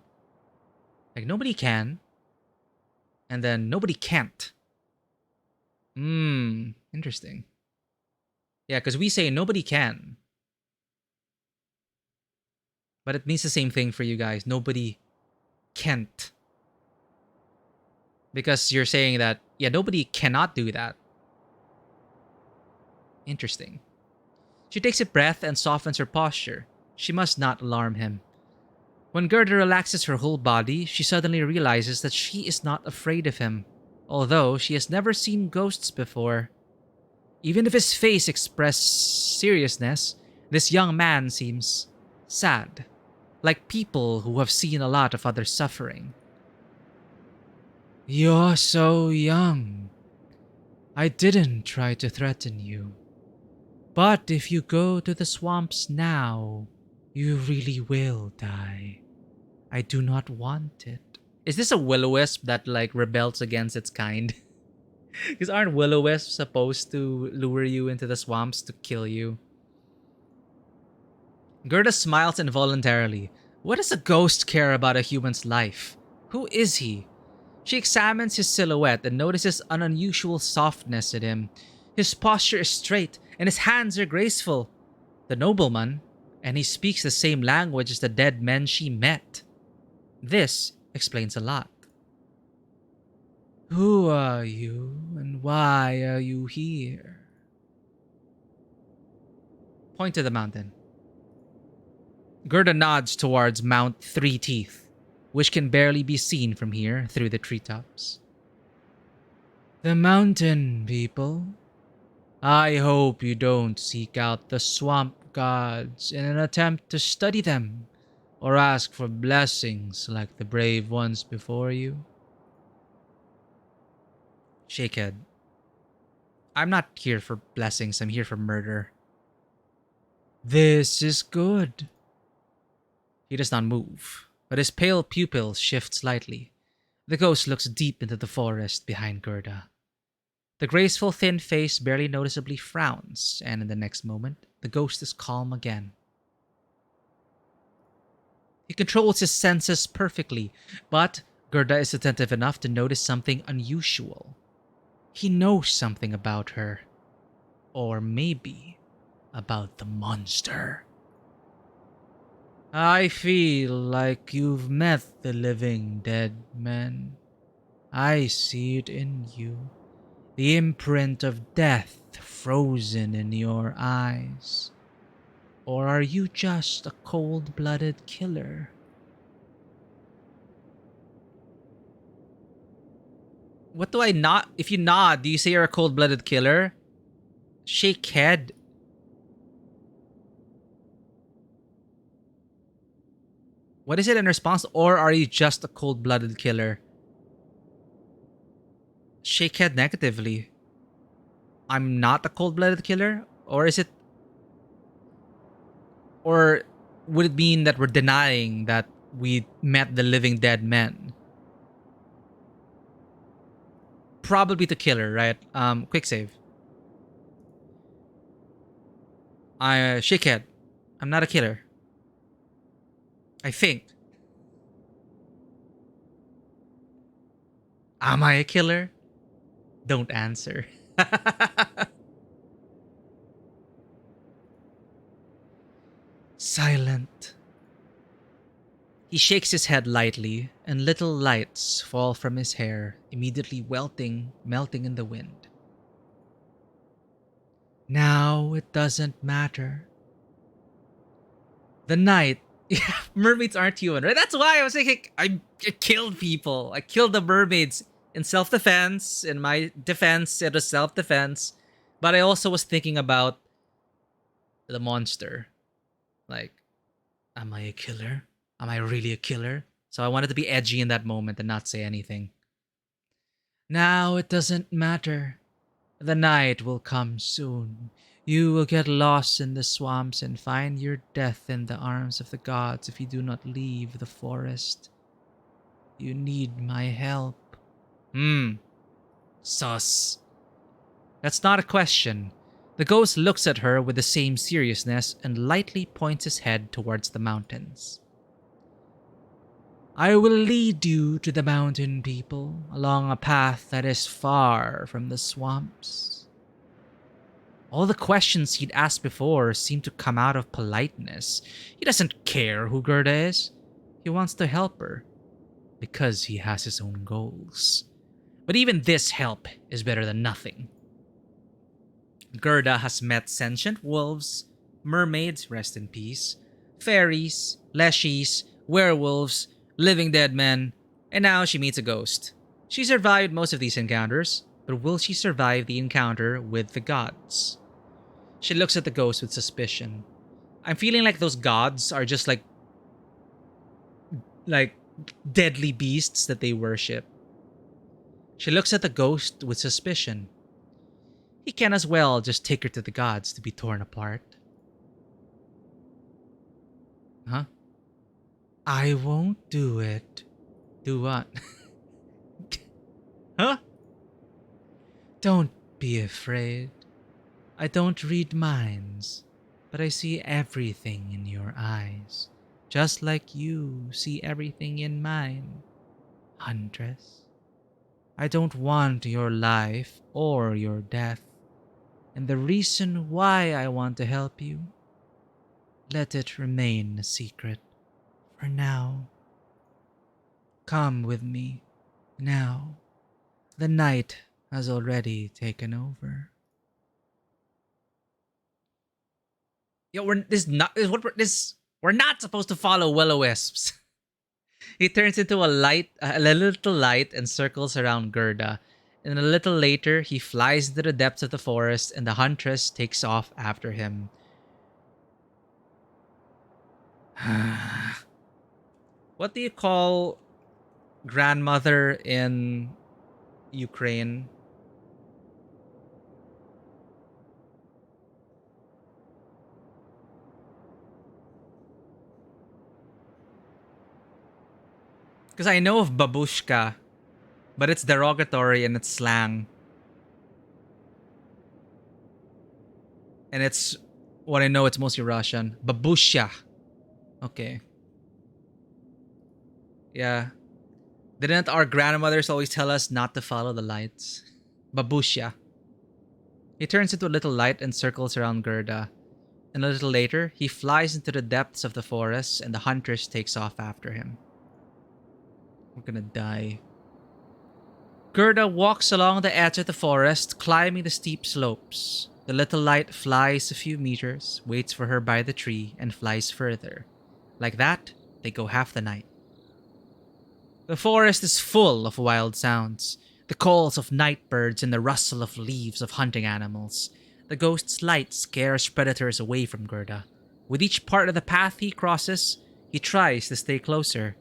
Like, nobody can. And then nobody can't. Interesting. Yeah, because we say nobody can. But it means the same thing for you guys. Nobody can't. Because you're saying that, yeah, nobody cannot do that. Interesting. She takes a breath and softens her posture. She must not alarm him. When Gerda relaxes her whole body, she suddenly realizes that she is not afraid of him, although she has never seen ghosts before. Even if his face expressed seriousness, this young man seems sad, like people who have seen a lot of other suffering. You're so young. I didn't try to threaten you. But if you go to the swamps now, you really will die. I do not want it. Is this a will-o-wisp that rebels against its kind? Because aren't will-o-wisps supposed to lure you into the swamps to kill you? Gerda smiles involuntarily. What does a ghost care about a human's life? Who is he? She examines his silhouette and notices an unusual softness in him. His posture is straight and his hands are graceful. The nobleman, and he speaks the same language as the dead men she met. This explains a lot. Who are you and why are you here? Point to the mountain. Gerda nods towards Mount Three Teeth, which can barely be seen from here through the treetops. The mountain, people. I hope you don't seek out the swamp gods in an attempt to study them or ask for blessings like the brave ones before you. Shakehead. I'm not here for blessings, I'm here for murder. This is good. He does not move, but his pale pupils shift slightly. The ghost looks deep into the forest behind Gerda. The graceful thin face barely noticeably frowns, and in the next moment, the ghost is calm again. He controls his senses perfectly, but Gerda is attentive enough to notice something unusual. He knows something about her. Or maybe about the monster. I feel like you've met the living dead men. I see it in you. The imprint of death frozen in your eyes. Or are you just a cold-blooded killer? What do I not? If you nod, do you say you're a cold-blooded killer? Shake head. What is it in response? Or are you just a cold-blooded killer? Shake head negatively. I'm not a cold-blooded killer? Or is it... Or would it mean that we're denying that we met the living dead men? Probably the killer, right? Quick save. I shake head. I'm not a killer. I think. Am I a killer? Don't answer. Silent. He shakes his head lightly, and little lights fall from his hair, immediately melting in the wind. Now it doesn't matter. The night. Yeah, mermaids aren't human, right? That's why I was thinking I killed people. I killed the mermaids in self-defense. In my defense, it was self-defense. But I also was thinking about the monster. Like, am I a killer? Am I really a killer? So I wanted to be edgy in that moment and not say anything. Now it doesn't matter. The night will come soon. You will get lost in the swamps and find your death in the arms of the gods if you do not leave the forest. You need my help. Sus. That's not a question. The ghost looks at her with the same seriousness and lightly points his head towards the mountains. I will lead you to the mountain people along a path that is far from the swamps. All the questions he'd asked before seemed to come out of politeness. He doesn't care who Gerda is. He wants to help her because he has his own goals. But even this help is better than nothing. Gerda has met sentient wolves, mermaids, rest in peace, fairies, leshies, werewolves, living dead men, and now she meets a ghost. She survived most of these encounters, but will she survive the encounter with the gods? She looks at the ghost with suspicion. I'm feeling like those gods are just like deadly beasts that they worship. She looks at the ghost with suspicion. He can as well just take her to the gods to be torn apart. Huh? I won't do it. Do what? Huh? Don't be afraid. I don't read minds, but I see everything in your eyes, just like you see everything in mine, Huntress. I don't want your life or your death, and the reason why I want to help you, let it remain a secret for now. Come with me now. The night has already taken over. Yo, we're not supposed to follow will-o-wisps. He turns into a little light and circles around Gerda. And a little later, he flies into the depths of the forest and the Huntress takes off after him. What do you call grandmother in Ukraine? Because I know of babushka, but it's derogatory in its slang. And it's what I know, it's mostly Russian. Babusha. Okay. Yeah. Didn't our grandmothers always tell us not to follow the lights? Babusha. He turns into a little light and circles around Gerda. And a little later, he flies into the depths of the forest and the Huntress takes off after him. We're gonna die. Gerda walks along the edge of the forest, climbing the steep slopes. The little light flies a few meters, waits for her by the tree, and flies further. Like that, they go half the night. The forest is full of wild sounds. The calls of night birds and the rustle of leaves of hunting animals. The ghost's light scares predators away from Gerda. With each part of the path he crosses, He tries to stay closer.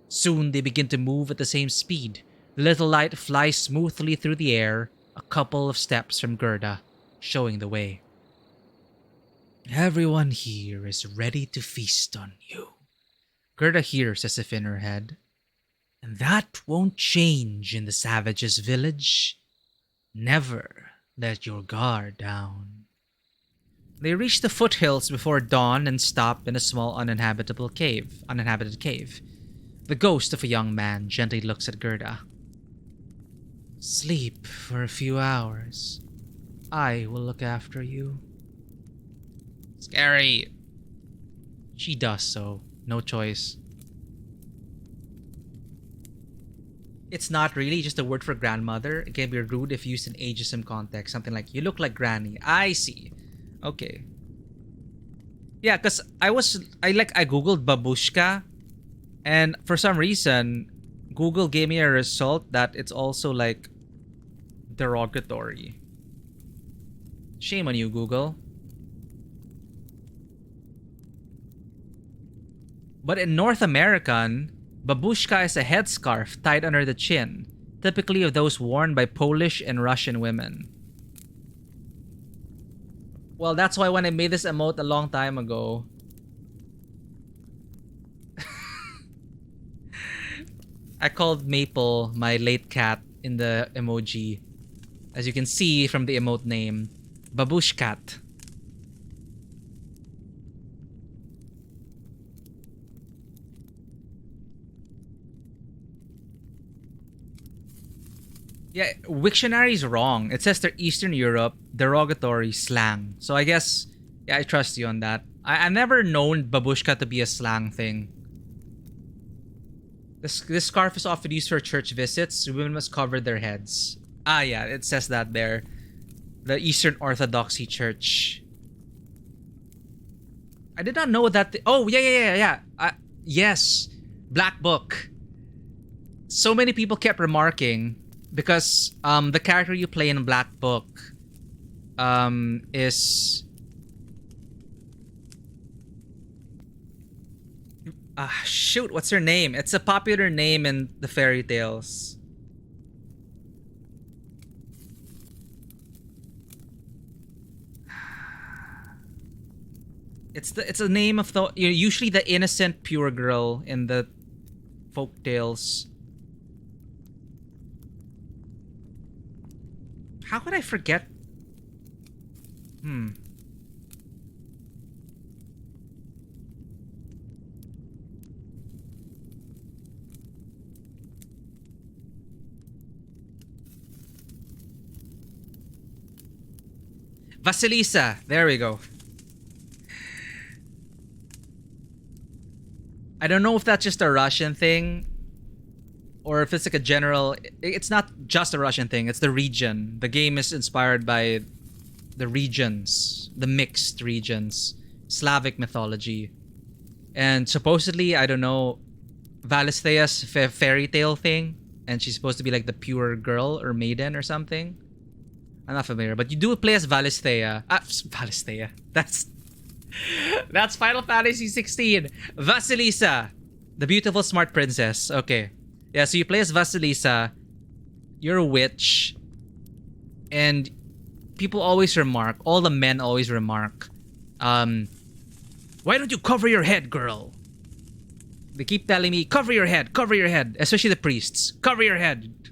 Soon they begin to move at the same speed. The little light flies smoothly through the air, a couple of steps from Gerda, showing the way. Everyone here is ready to feast on you, Gerda hears as if in her head. And that won't change in the savages' village. Never let your guard down. They reach the foothills before dawn and stop in a small uninhabited cave. The ghost of a young man gently looks at Gerda. Sleep for a few hours. I will look after you. Scary. She does so. No choice. It's not really just a word for grandmother. It can be rude if used in ageism context. Something like, you look like granny. I see. Okay. Yeah, because I googled babushka, and for some reason Google gave me a result that it's also like derogatory. Shame on you, Google. But in North American, babushka is a headscarf tied under the chin, typically of those worn by Polish and Russian women. Well, that's why when I made this emote a long time ago, I called Maple my late cat in the emoji. As you can see from the emote name, Babushkat. Yeah, Wiktionary is wrong. It says they're Eastern Europe, derogatory slang. So I guess, yeah, I trust you on that. I've never known babushka to be a slang thing. This scarf is often used for church visits. Women must cover their heads. Ah, yeah, it says that there. The Eastern Orthodoxy Church. I did not know that. Oh, yeah. Yes, Black Book. So many people kept remarking because the character you play in Black Book is shoot, what's her name? It's a popular name in the fairy tales. It's a name of the usually the innocent pure girl in the folk tales. How could I forget? Vasilisa. There we go. I don't know if that's just a Russian thing or if it's like a general. It's not just a Russian thing. It's the region. The game is inspired by the regions, the mixed regions, Slavic mythology. And supposedly, I don't know, Valisthea's fairy tale thing. And she's supposed to be like the pure girl or maiden or something. I'm not familiar, but you do play as Valisthea. Valisthea. That's Final Fantasy 16. Vasilisa, the beautiful smart princess. Okay. Yeah, so you play as Vasilisa. You're a witch. And people always remark, all the men always remark, why don't you cover your head, girl? They keep telling me, cover your head, especially the priests. Cover your head.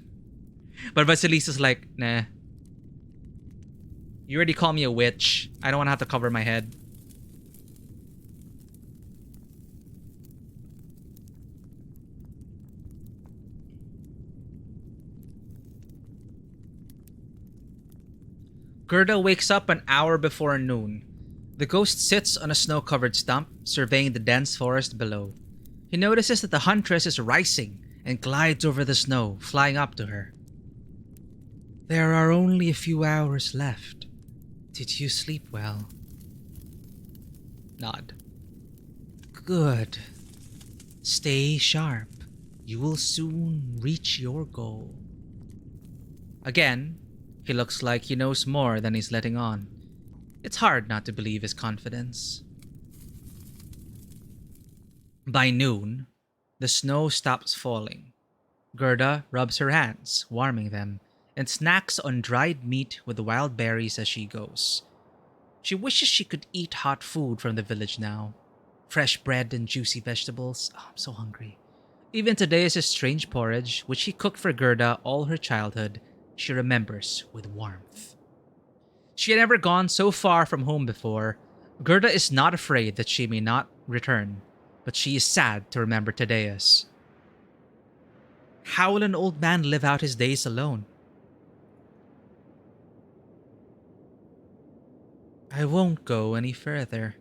But Vasilisa's like, nah. You already call me a witch. I don't want to have to cover my head. Gerda wakes up an hour before noon. The ghost sits on a snow-covered stump, surveying the dense forest below. He notices that the Huntress is rising and glides over the snow, flying up to her. There are only a few hours left. Did you sleep well? Nod. Good. Stay sharp. You will soon reach your goal. Again, he looks like he knows more than he's letting on. It's hard not to believe his confidence. By noon, the snow stops falling. Gerda rubs her hands, warming them, and snacks on dried meat with wild berries as she goes. She wishes she could eat hot food from the village now. Fresh bread and juicy vegetables. Oh, I'm so hungry. Even today's strange porridge, which she cooked for Gerda all her childhood, she remembers with warmth. She had never gone so far from home before. Gerda is not afraid that she may not return, but she is sad to remember Tadeus. How will an old man live out his days alone? I won't go any further.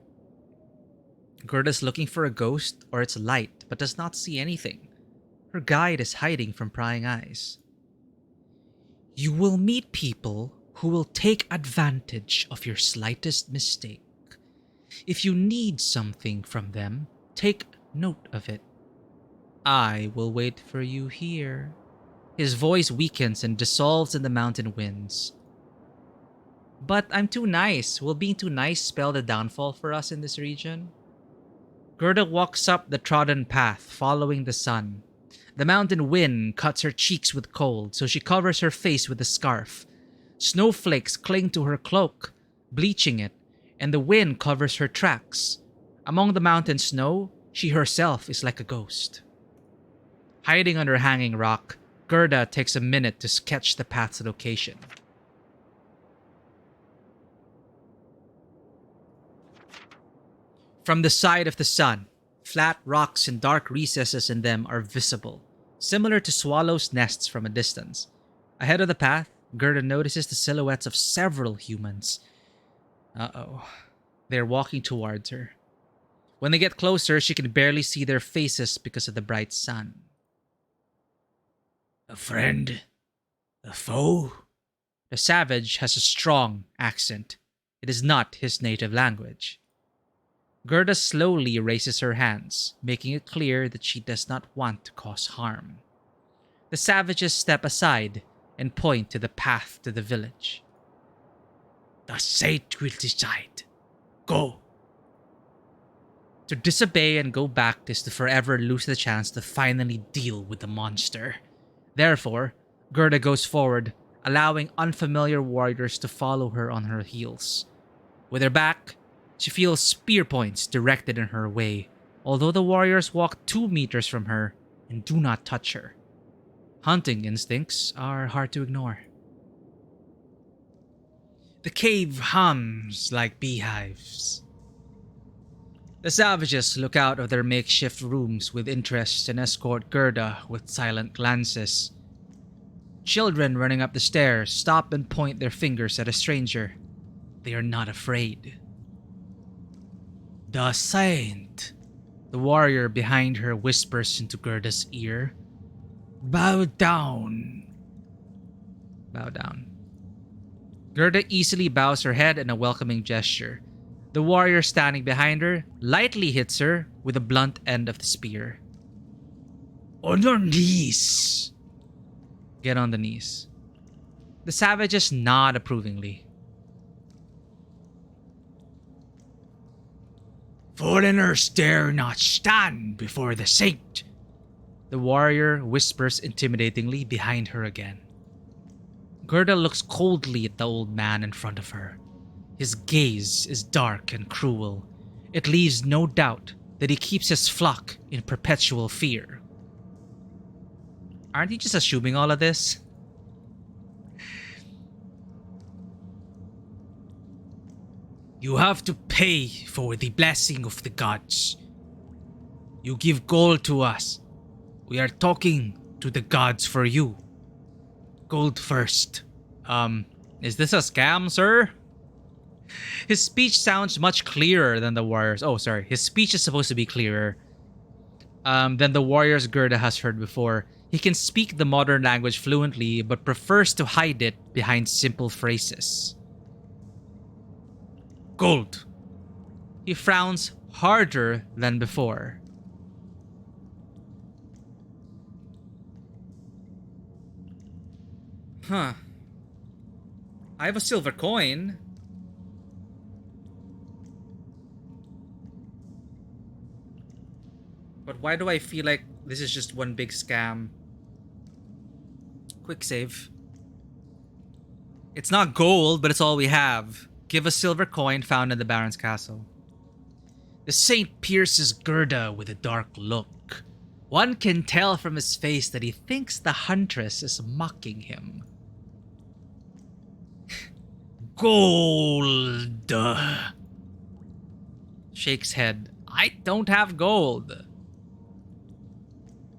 Gerda's looking for a ghost or its light, but does not see anything. Her guide is hiding from prying eyes. You will meet people who will take advantage of your slightest mistake. If you need something from them, take note of it. I will wait for you here. His voice weakens and dissolves in the mountain winds. But I'm too nice. Will being too nice spell the downfall for us in this region? Gerda walks up the trodden path, following the sun. The mountain wind cuts her cheeks with cold, so she covers her face with a scarf. Snowflakes cling to her cloak, bleaching it, and the wind covers her tracks. Among the mountain snow, she herself is like a ghost. Hiding under a hanging rock, Gerda takes a minute to sketch the path's location. From the side of the sun, flat rocks and dark recesses in them are visible, similar to swallows' nests from a distance. Ahead of the path, Gerda notices the silhouettes of several humans. Uh-oh. They're walking towards her. When they get closer, she can barely see their faces because of the bright sun. A friend? A foe? The savage has a strong accent. It is not his native language. Gerda slowly raises her hands, making it clear that she does not want to cause harm. The savages step aside and point to the path to the village. The Sate will decide. Go! To disobey and go back is to forever lose the chance to finally deal with the monster. Therefore, Gerda goes forward, allowing unfamiliar warriors to follow her on her heels. With her back, she feels spear points directed in her way, although the warriors walk 2 meters from her and do not touch her. Hunting instincts are hard to ignore. The cave hums like beehives. The savages look out of their makeshift rooms with interest and escort Gerda with silent glances. Children running up the stairs stop and point their fingers at a stranger. They are not afraid. The saint, the warrior behind her whispers into Gerda's ear. Bow down. Bow down. Gerda easily bows her head in a welcoming gesture. The warrior standing behind her lightly hits her with the blunt end of the spear. On your knees. Get on the knees. The savages nod approvingly. Foreigners dare not stand before the saint. The warrior whispers intimidatingly behind her again. Gerda looks coldly at the old man in front of her. His gaze is dark and cruel. It leaves no doubt that he keeps his flock in perpetual fear. Aren't you just assuming all of this? You have to pay for the blessing of the gods. You give gold to us. We are talking to the gods for you. Gold first. Is this a scam, sir? His speech sounds much clearer than the warriors. Oh, sorry. His speech is supposed to be clearer than the warriors Gerda has heard before. He can speak the modern language fluently, but prefers to hide it behind simple phrases. Gold. He frowns harder than before. Huh. I have a silver coin. But why do I feel like this is just one big scam? Quick save. It's not gold, but it's all we have. Give a silver coin found in the Baron's castle. The saint pierces Gerda with a dark look. One can tell from his face that he thinks the Huntress is mocking him. Gold! Shakes head. I don't have gold.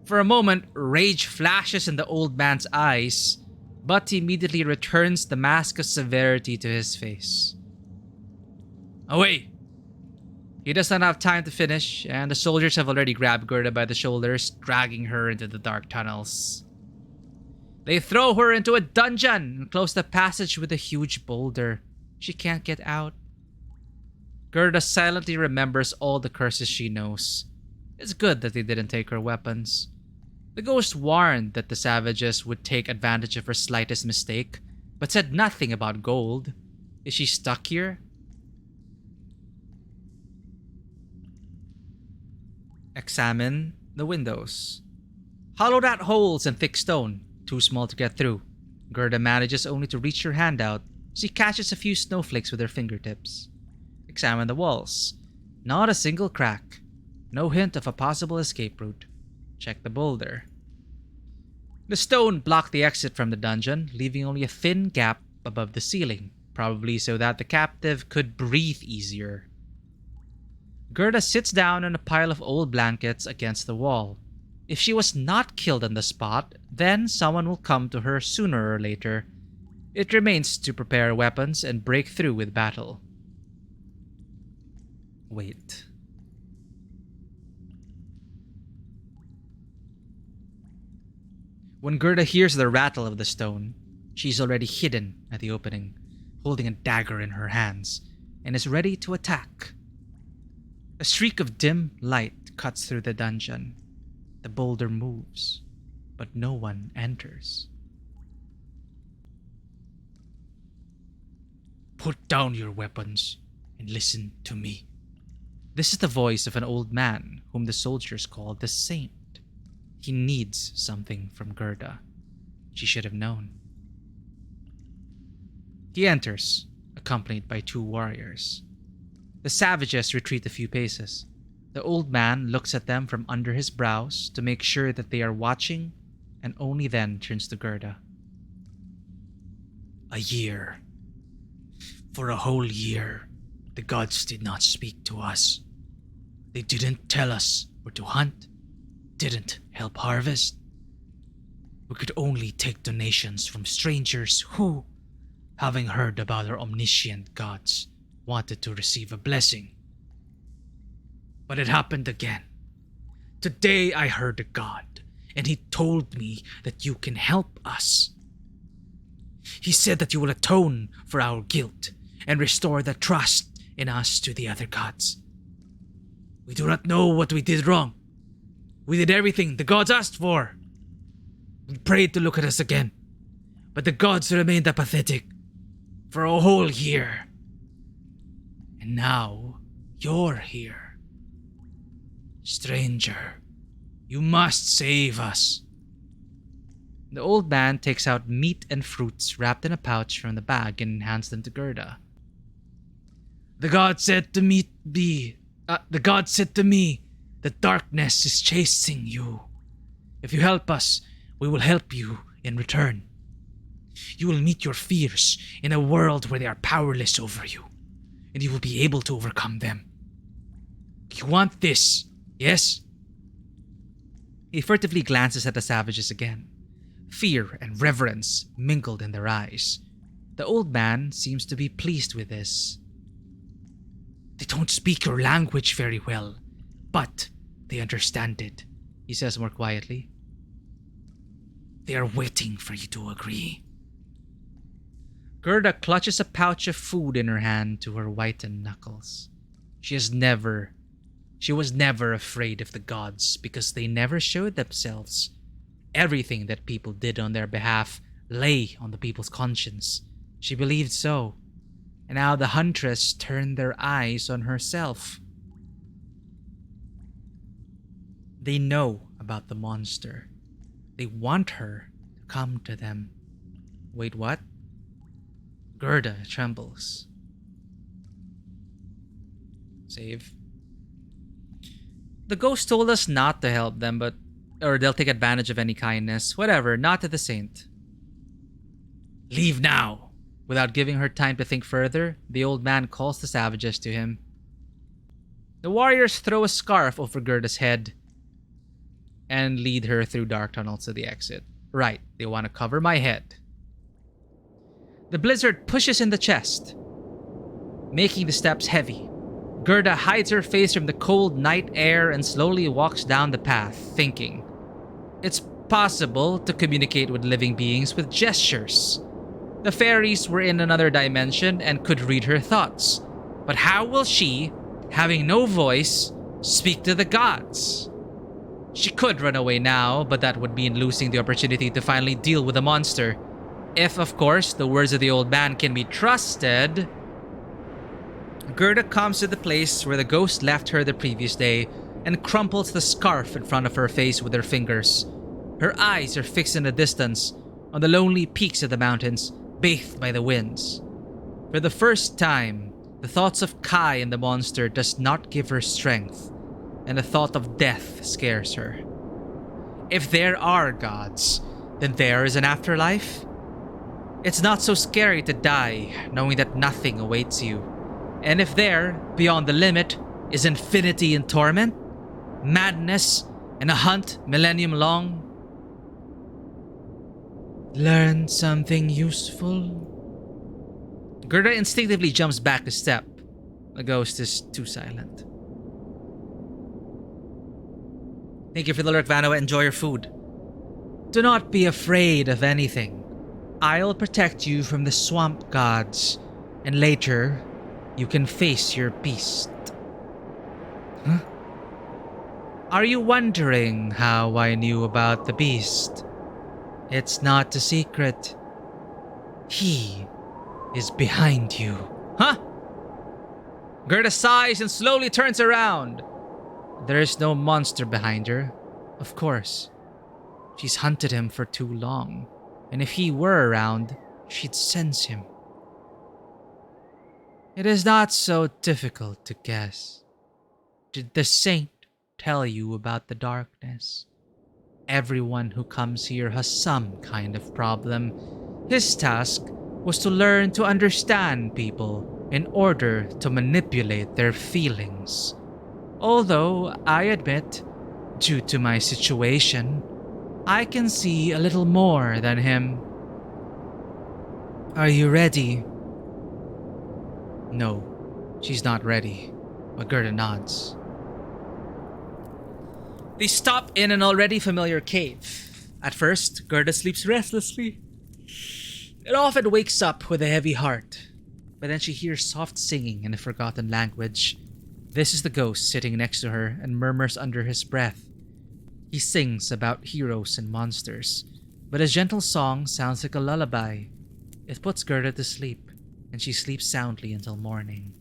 For a moment, rage flashes in the old man's eyes, but he immediately returns the mask of severity to his face. Away! He does not have time to finish, and the soldiers have already grabbed Gerda by the shoulders, dragging her into the dark tunnels. They throw her into a dungeon and close the passage with a huge boulder. She can't get out. Gerda silently remembers all the curses she knows. It's good that they didn't take her weapons. The ghost warned that the savages would take advantage of her slightest mistake, but said nothing about gold. Is she stuck here? Examine the windows. Hollowed out holes in thick stone, too small to get through. Gerda manages only to reach her hand out. She catches a few snowflakes with her fingertips. Examine the walls. Not a single crack. No hint of a possible escape route. Check the boulder. The stone blocked the exit from the dungeon, leaving only a thin gap above the ceiling, probably so that the captive could breathe easier. Gerda sits down on a pile of old blankets against the wall. If she was not killed on the spot, then someone will come to her sooner or later. It remains to prepare weapons and break through with battle. Wait. When Gerda hears the rattle of the stone, she's already hidden at the opening, holding a dagger in her hands, and is ready to attack. A streak of dim light cuts through the dungeon. The boulder moves, but no one enters. Put down your weapons and listen to me. This is the voice of an old man whom the soldiers called the Saint. He needs something from Gerda. She should have known. He enters, accompanied by 2 warriors. The savages retreat a few paces. The old man looks at them from under his brows to make sure that they are watching, and only then turns to Gerda. A year. For a whole year, the gods did not speak to us. They didn't tell us where to hunt, didn't help harvest. We could only take donations from strangers who, having heard about our omniscient gods, wanted to receive a blessing. But it happened again. Today I heard a god, and he told me that you can help us. He said that you will atone for our guilt and restore the trust in us to the other gods. We do not know what we did wrong. We did everything the gods asked for. We prayed to look at us again, but the gods remained apathetic for a whole year. And now you're here. Stranger, you must save us. The old man takes out meat and fruits wrapped in a pouch from the bag and hands them to Gerda. The god said to me, the darkness is chasing you. If you help us, we will help you in return. You will meet your fears in a world where they are powerless over you, and you will be able to overcome them. You want this, yes? He furtively glances at the savages again. Fear and reverence mingled in their eyes. The old man seems to be pleased with this. They don't speak your language very well, but they understand it, he says more quietly. They are waiting for you to agree. Gerda clutches a pouch of food in her hand to her whitened knuckles. She was never afraid of the gods because they never showed themselves. Everything that people did on their behalf lay on the people's conscience. She believed so. And now the Huntress turned their eyes on herself. They know about the monster. They want her to come to them. Wait, what? Gerda trembles. Save. The ghost told us not to help them, or they'll take advantage of any kindness. Whatever, not to the saint. Leave now! Without giving her time to think further, the old man calls the savages to him. The warriors throw a scarf over Gerda's head and lead her through dark tunnels to the exit. Right, they want to cover my head. The blizzard pushes in the chest, making the steps heavy. Gerda hides her face from the cold night air and slowly walks down the path, thinking. It's possible to communicate with living beings with gestures. The fairies were in another dimension and could read her thoughts. But how will she, having no voice, speak to the gods? She could run away now, but that would mean losing the opportunity to finally deal with the monster. If, of course, the words of the old man can be trusted. Gerda comes to the place where the ghost left her the previous day and crumples the scarf in front of her face with her fingers. Her eyes are fixed in the distance, on the lonely peaks of the mountains, bathed by the winds. For the first time, the thoughts of Kai and the monster does not give her strength, and the thought of death scares her. If there are gods, then there is an afterlife? It's not so scary to die, knowing that nothing awaits you. And if there, beyond the limit, is infinity in torment, madness, and a hunt millennium long? Learn something useful? Gerda instinctively jumps back a step. The ghost is too silent. Thank you for the lurk, Vano. Enjoy your food. Do not be afraid of anything. I'll protect you from the swamp gods, and later, you can face your beast. Huh? Are you wondering how I knew about the beast? It's not a secret. He is behind you. Huh? Gerda sighs and slowly turns around. There is no monster behind her, of course. She's hunted him for too long, and if he were around, she'd sense him. It is not so difficult to guess. Did the saint tell you about the darkness? Everyone who comes here has some kind of problem. His task was to learn to understand people in order to manipulate their feelings. Although, I admit, due to my situation, I can see a little more than him. Are you ready? No, she's not ready, but Gerda nods. They stop in an already familiar cave. At first, Gerda sleeps restlessly. It often wakes up with a heavy heart, but then she hears soft singing in a forgotten language. This is the ghost sitting next to her and murmurs under his breath. He sings about heroes and monsters, but his gentle song sounds like a lullaby. It puts Gerda to sleep, and she sleeps soundly until morning.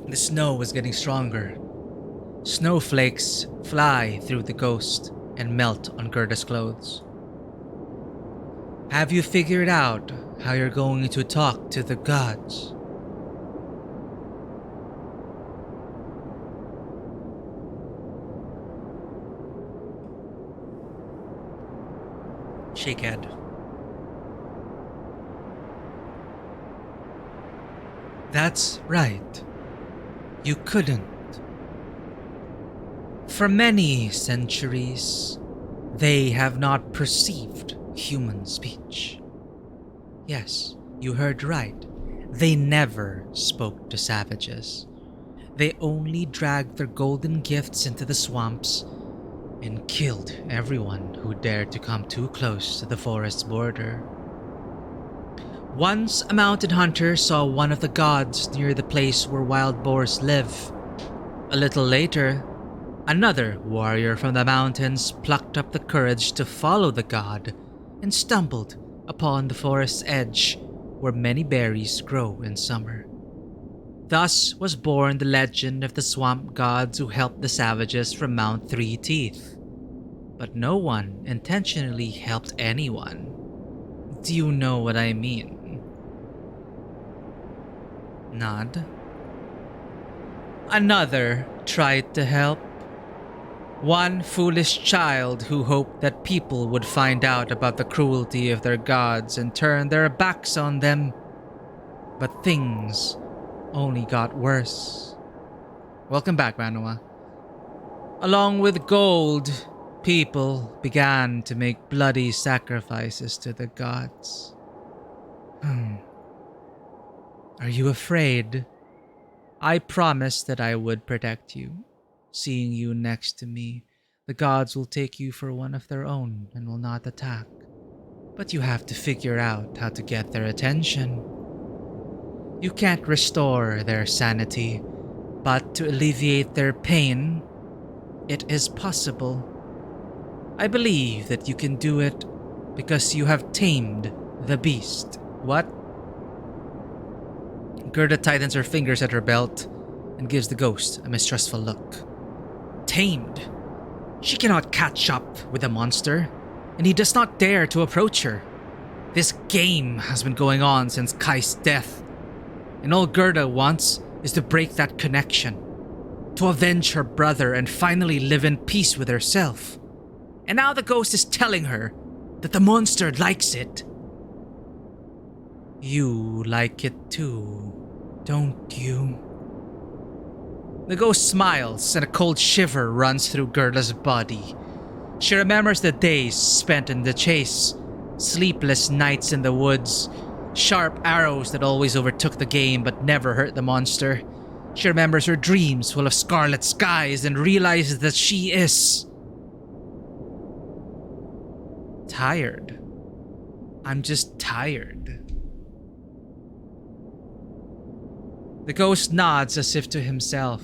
The snow is getting stronger. Snowflakes fly through the ghost and melt on Gerda's clothes. Have you figured out how you're going to talk to the gods? Shake head. That's right. You couldn't. For many centuries, they have not perceived human speech. Yes, you heard right. They never spoke to savages. They only dragged their golden gifts into the swamps and killed everyone who dared to come too close to the forest's border. Once a mountain hunter saw one of the gods near the place where wild boars live. A little later, another warrior from the mountains plucked up the courage to follow the god and stumbled upon the forest's edge where many berries grow in summer. Thus was born the legend of the swamp gods who helped the savages from Mount Three Teeth. But no one intentionally helped anyone. Do you know what I mean? Nod. Another tried to help. One foolish child who hoped that people would find out about the cruelty of their gods and turn their backs on them. But things only got worse. Welcome back, Manoa. Along with gold, people began to make bloody sacrifices to the gods. Are you afraid? I promised that I would protect you. Seeing you next to me, the gods will take you for one of their own and will not attack. But you have to figure out how to get their attention. You can't restore their sanity, but to alleviate their pain, it is possible. I believe that you can do it because you have tamed the beast. What? Gerda tightens her fingers at her belt and gives the ghost a mistrustful look. Tamed? She cannot catch up with the monster, and he does not dare to approach her. This game has been going on since Kai's death, and all Gerda wants is to break that connection, to avenge her brother and finally live in peace with herself. And now the ghost is telling her that the monster likes it. You like it too, don't you? The ghost smiles and a cold shiver runs through Gerda's body. She remembers the days spent in the chase, sleepless nights in the woods, sharp arrows that always overtook the game but never hurt the monster. She remembers her dreams full of scarlet skies and realizes that she is tired. I'm just tired. The ghost nods as if to himself.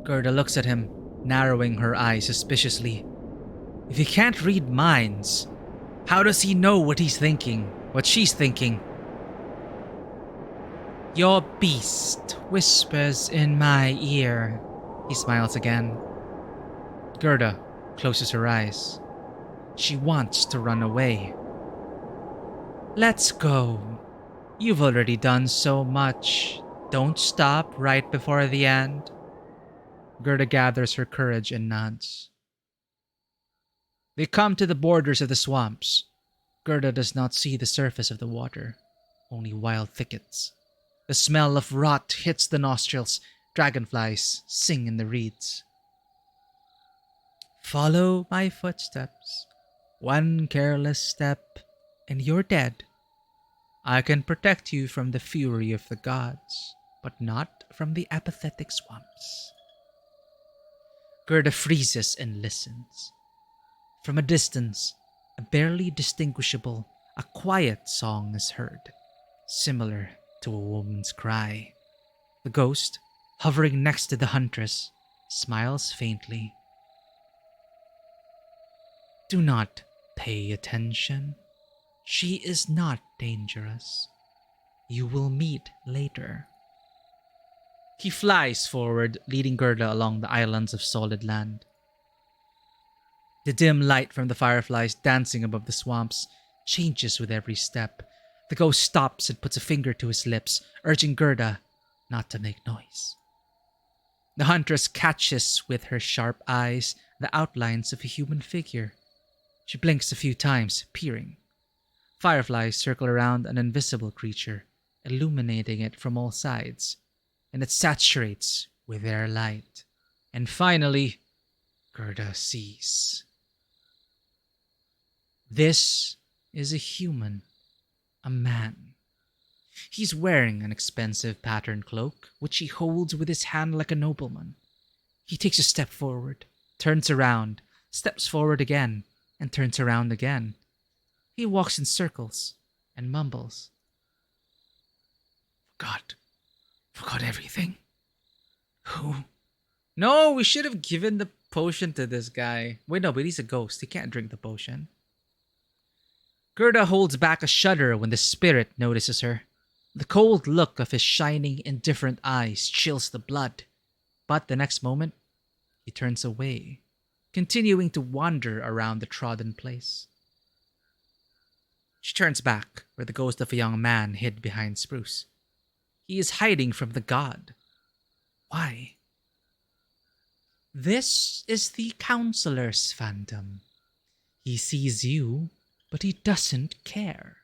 Gerda looks at him, narrowing her eyes suspiciously. If he can't read minds, how does he know what he's thinking, what she's thinking? Your beast whispers in my ear. He smiles again. Gerda closes her eyes. She wants to run away. Let's go. You've already done so much. Don't stop right before the end. Gerda gathers her courage and nods. They come to the borders of the swamps. Gerda does not see the surface of the water, only wild thickets. The smell of rot hits the nostrils. Dragonflies sing in the reeds. Follow my footsteps. One careless step, and you're dead. I can protect you from the fury of the gods, but not from the apathetic swamps. Gerda freezes and listens. From a distance, a barely distinguishable, a quiet song is heard, similar to a woman's cry. The ghost, hovering next to the Huntress, smiles faintly. Do not pay attention. She is not dangerous. You will meet later. He flies forward, leading Gerda along the islands of solid land. The dim light from the fireflies dancing above the swamps changes with every step. The ghost stops and puts a finger to his lips, urging Gerda not to make noise. The huntress catches with her sharp eyes the outlines of a human figure. She blinks a few times, peering. Fireflies circle around an invisible creature, illuminating it from all sides, and it saturates with their light. And finally, Gerda sees. This is a human, a man. He's wearing an expensive patterned cloak, which he holds with his hand like a nobleman. He takes a step forward, turns around, steps forward again, and turns around again. He walks in circles and mumbles. Forgot everything. Who? No, we should have given the potion to this guy. Wait, no, but he's a ghost. He can't drink the potion. Gerda holds back a shudder when the spirit notices her. The cold look of his shining, indifferent eyes chills the blood, but the next moment, he turns away, continuing to wander around the trodden place. She turns back where the ghost of a young man hid behind spruce. He is hiding from the god. Why? This is the counselor's phantom. He sees you, but he doesn't care.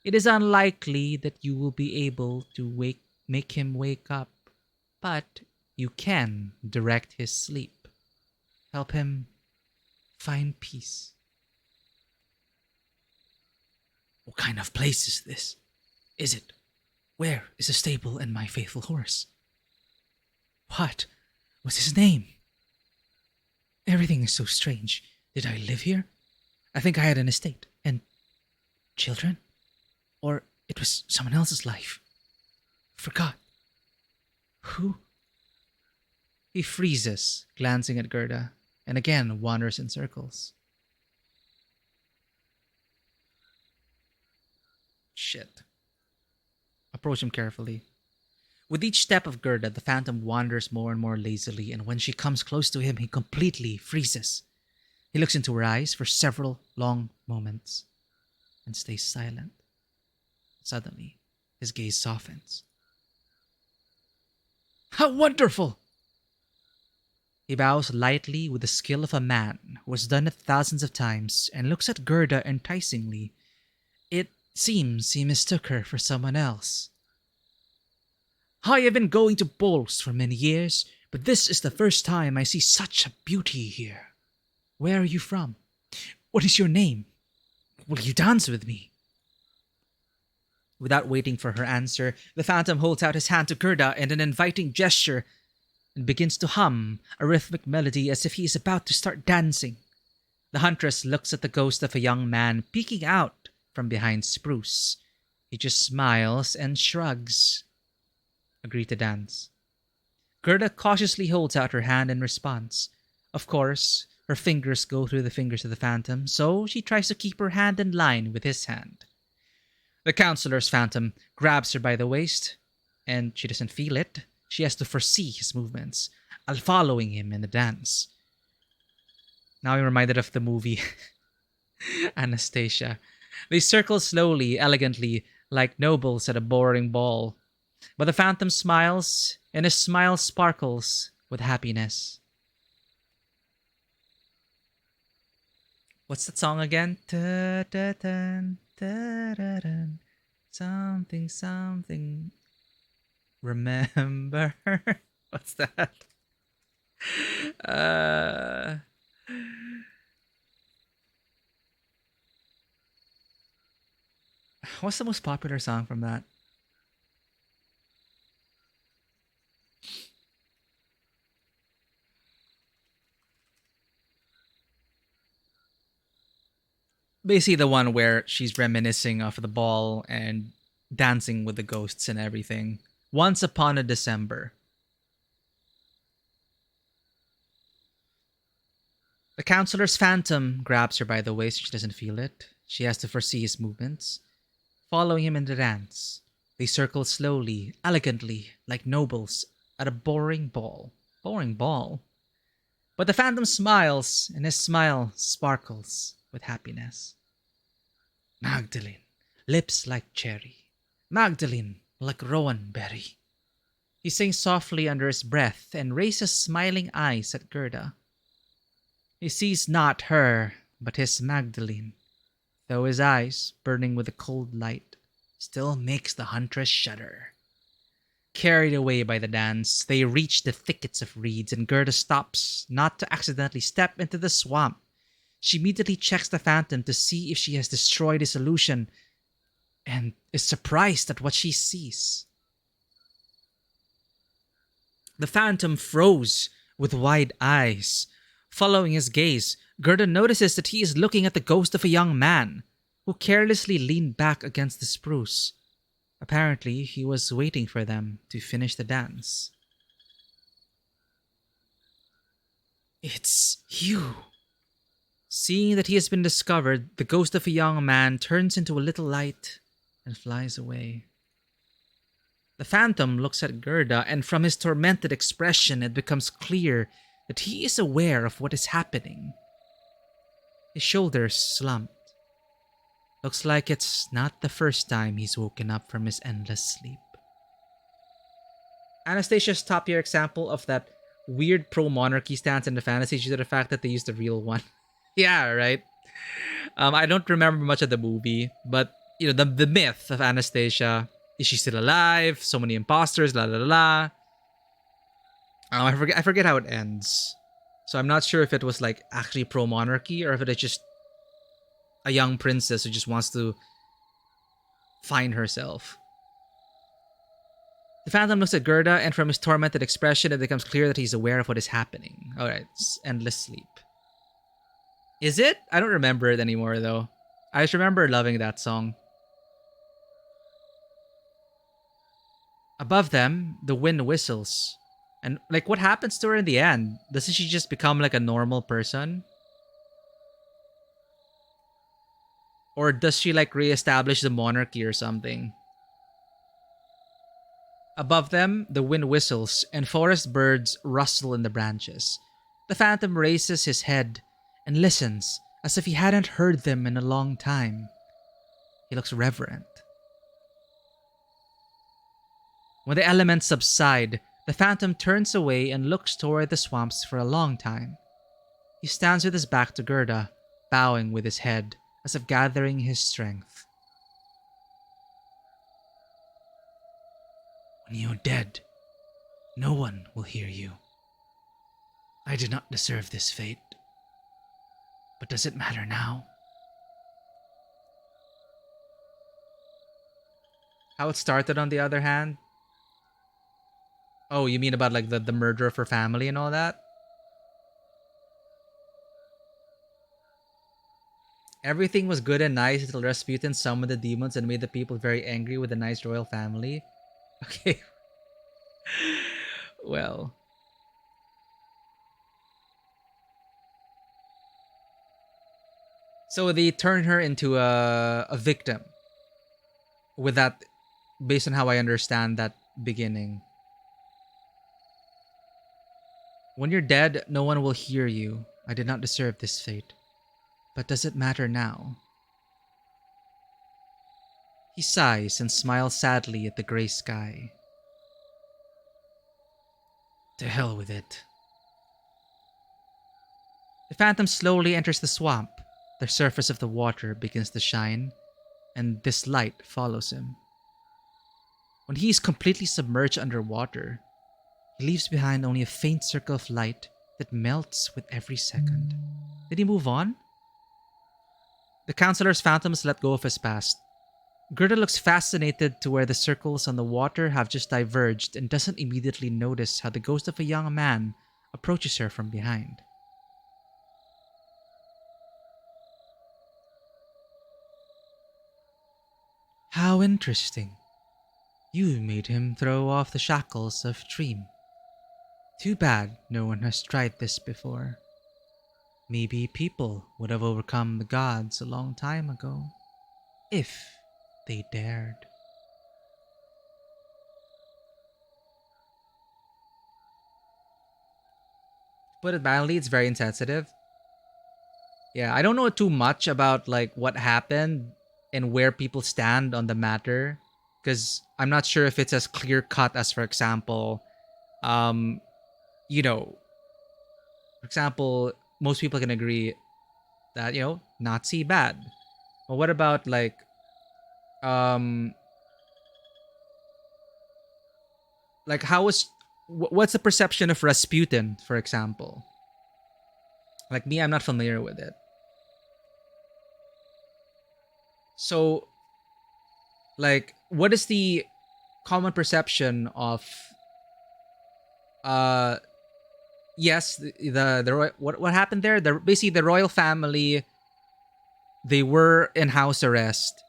It is unlikely that you will be able to make him wake up, but you can direct his sleep. Help him find peace. What kind of place is this? Is it? Where is the stable and my faithful horse? What was his name? Everything is so strange. Did I live here? I think I had an estate and children? Or it was someone else's life. Forgot. Who? He freezes, glancing at Gerda, and again wanders in circles. Shit. Approach him carefully. With each step of Gerda, the phantom wanders more and more lazily, and when she comes close to him, he completely freezes. He looks into her eyes for several long moments and stays silent. Suddenly, his gaze softens. How wonderful! He bows lightly with the skill of a man who has done it thousands of times and looks at Gerda enticingly. It seems he mistook her for someone else. I have been going to balls for many years, but this is the first time I see such a beauty here. Where are you from? What is your name? Will you dance with me? Without waiting for her answer, the phantom holds out his hand to Gerda in an inviting gesture and begins to hum a rhythmic melody as if he is about to start dancing. The huntress looks at the ghost of a young man peeking out from behind spruce. He just smiles and shrugs. Agree to dance. Gerda cautiously holds out her hand in response. Of course, her fingers go through the fingers of the phantom, so she tries to keep her hand in line with his hand. The counselor's phantom grabs her by the waist, and she doesn't feel it. She has to foresee his movements, following him in the dance. Now I'm reminded of the movie Anastasia. They circle slowly, elegantly, like nobles at a boring ball. But the phantom smiles, and his smile sparkles with happiness. What's that song again? Ta-da-dan, ta-da-dan, something, something. Remember? What's that? What's the most popular song from that? Basically the one where she's reminiscing of the ball and dancing with the ghosts and everything. Once Upon a December. The counselor's phantom grabs her by the waist. She doesn't feel it. She has to foresee his movements. Following him in the dance, they circle slowly, elegantly, like nobles at a boring ball. Boring ball? But the phantom smiles, and his smile sparkles with happiness. Magdalene, lips like cherry. Magdalene, like rowan berry. He sings softly under his breath and raises smiling eyes at Gerda. He sees not her, but his Magdalene, though his eyes, burning with a cold light, still makes the huntress shudder. Carried away by the dance, they reach the thickets of reeds, and Gerda stops, not to accidentally step into the swamp. She immediately checks the phantom to see if she has destroyed his illusion, and is surprised at what she sees. The phantom froze with wide eyes. Following his gaze, Gerda notices that he is looking at the ghost of a young man who carelessly leaned back against the spruce. Apparently, he was waiting for them to finish the dance. It's you. Seeing that he has been discovered, the ghost of a young man turns into a little light and flies away. The phantom looks at Gerda, and from his tormented expression, it becomes clear that he is aware of what is happening. His shoulders slumped. Looks like it's not the first time he's woken up from his endless sleep. Anastasia's top tier example of that weird pro-monarchy stance in the fantasy due to the fact that they used the real one. Yeah, right? I don't remember much of the movie, but the myth of Anastasia. Is she still alive? So many imposters, la la la la. I forget how it ends. So I'm not sure if it was like actually pro-monarchy or if it is just a young princess who just wants to find herself. The phantom looks at Gerda, and from his tormented expression, it becomes clear that he's aware of what is happening. Alright, it's endless sleep. Is it? I don't remember it anymore, though. I just remember loving that song. Above them, the wind whistles. And, like, what happens to her in the end? Doesn't she just become, like, a normal person? Or does she, like, reestablish the monarchy or something? Above them, the wind whistles, and forest birds rustle in the branches. The phantom raises his head and listens as if he hadn't heard them in a long time. He looks reverent. When the elements subside, the phantom turns away and looks toward the swamps for a long time. He stands with his back to Gerda, bowing with his head, as if gathering his strength. When you're dead, no one will hear you. I did not deserve this fate. But does it matter now? How it started, on the other hand? Oh, you mean about like the murder of her family and all that? Everything was good and nice until Rasputin summoned the demons and made the people very angry with the nice royal family. Okay. Well. So they turn her into a victim. With that, based on how I understand that beginning. When you're dead, no one will hear you. I did not deserve this fate. But does it matter now? He sighs and smiles sadly at the gray sky. To hell with it. The phantom slowly enters the swamp. The surface of the water begins to shine, and this light follows him. When he is completely submerged underwater, he leaves behind only a faint circle of light that melts with every second. Did he move on? The counselor's phantoms let go of his past. Gerda looks fascinated to where the circles on the water have just diverged and doesn't immediately notice how the ghost of a young man approaches her from behind. How interesting. You made him throw off the shackles of dream. Too bad no one has tried this before. Maybe people would have overcome the gods a long time ago, if they dared. Put it mildly, it's very insensitive. Yeah, I don't know too much about like what happened and where people stand on the matter, because I'm not sure if it's as clear cut as, for example, for example, most people can agree that, Nazi bad. But what about like, what's the perception of Rasputin, for example? Like me, I'm not familiar with it. So, like, what is the common perception of, yes, what happened there? Basically the royal family, they were in house arrest,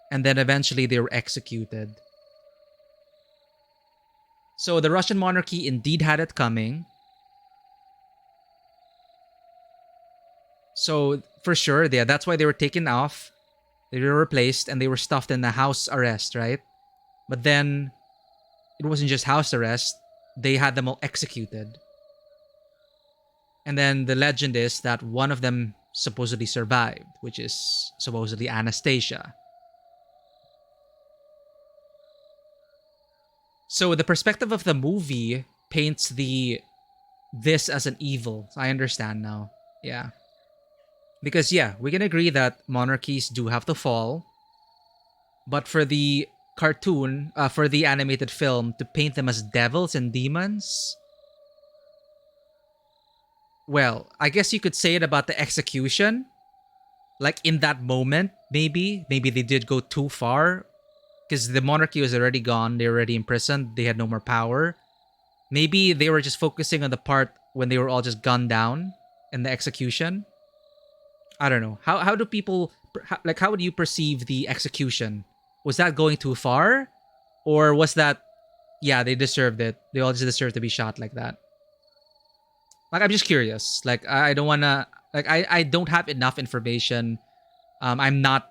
and then eventually they were executed. So the Russian monarchy indeed had it coming. So for sure, yeah, that's why they were taken off. They were replaced and they were stuffed in the house arrest, right? But then it wasn't just house arrest, they had them all executed. And then the legend is that one of them supposedly survived, which is supposedly Anastasia. So the perspective of the movie paints this as an evil. I understand now. Yeah. Because yeah, we can agree that monarchies do have to fall. But for the cartoon, for the animated film, to paint them as devils and demons, well, I guess you could say it about the execution. Like in that moment, maybe they did go too far. Because the monarchy was already gone. They were already imprisoned. They had no more power. Maybe they were just focusing on the part when they were all just gunned down in the execution. I don't know. How do people, how would you perceive the execution? Was that going too far? Or was that, yeah, they deserved it. They all just deserve to be shot like that. Like, I'm just curious. Like, I don't want to, like, I don't have enough information. I'm not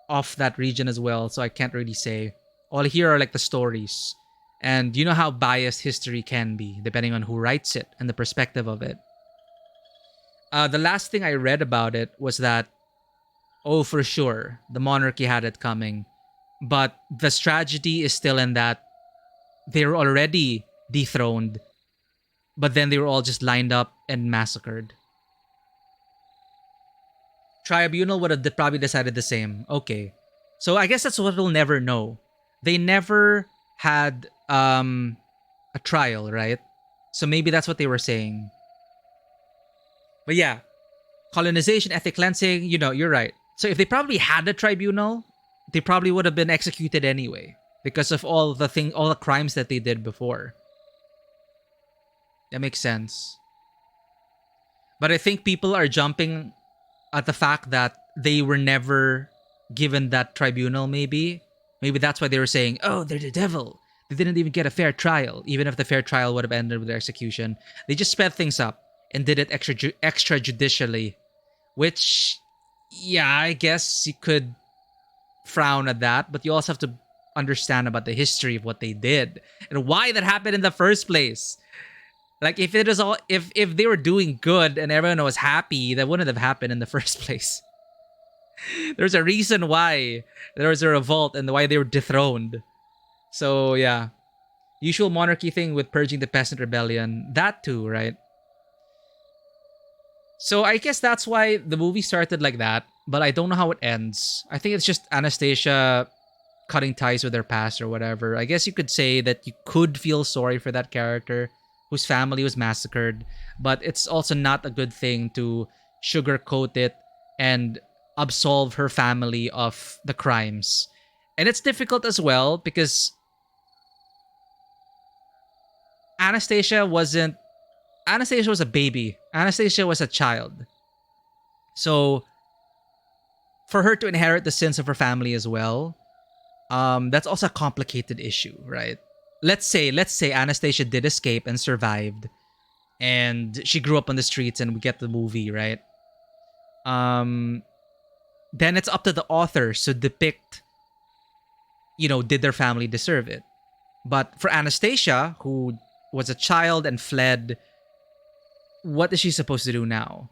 off that region as well, so I can't really say. All here are like the stories. And you know how biased history can be, depending on who writes it and the perspective of it. The last thing I read about it was that, oh, for sure, the monarchy had it coming. But the tragedy is still in that they were already dethroned, but then they were all just lined up and massacred. Tribunal would have probably decided the same. Okay. So I guess that's what we'll never know. They never had a trial, right? So maybe that's what they were saying. But yeah, colonization, ethnic cleansing, you're right. So if they probably had a tribunal, they probably would have been executed anyway because of all the crimes that they did before. That makes sense. But I think people are jumping at the fact that they were never given that tribunal, maybe. Maybe that's why they were saying, oh, they're the devil. They didn't even get a fair trial, even if the fair trial would have ended with their execution. They just sped things up and did it extrajudicially, which, yeah, I guess you could frown at that, but you also have to understand about the history of what they did and why that happened in the first place. Like, if it was all, if they were doing good and everyone was happy, that wouldn't have happened in the first place. There's a reason why there was a revolt and why they were dethroned. So yeah, usual monarchy thing with purging the peasant rebellion, that too, right? So I guess that's why the movie started like that, but I don't know how it ends. I think it's just Anastasia cutting ties with her past or whatever. I guess you could say that you could feel sorry for that character whose family was massacred, but it's also not a good thing to sugarcoat it and absolve her family of the crimes. And it's difficult as well because Anastasia was a baby. Anastasia was a child. So for her to inherit the sins of her family as well, that's also a complicated issue, right? Let's say Anastasia did escape and survived, and she grew up on the streets, and we get the movie, right? Then it's up to the authors to depict, did their family deserve it? But for Anastasia, who was a child and fled, what is she supposed to do now?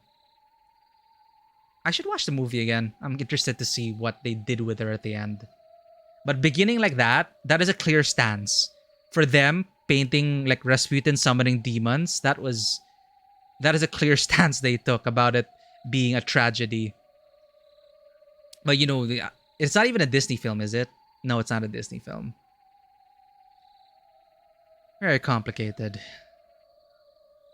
I should watch the movie again. I'm interested to see what they did with her at the end. But beginning like that is a clear stance. For them, painting like Rasputin summoning demons, that is a clear stance they took about it being a tragedy. But it's not even a Disney film, is it? No, it's not a Disney film. Very complicated.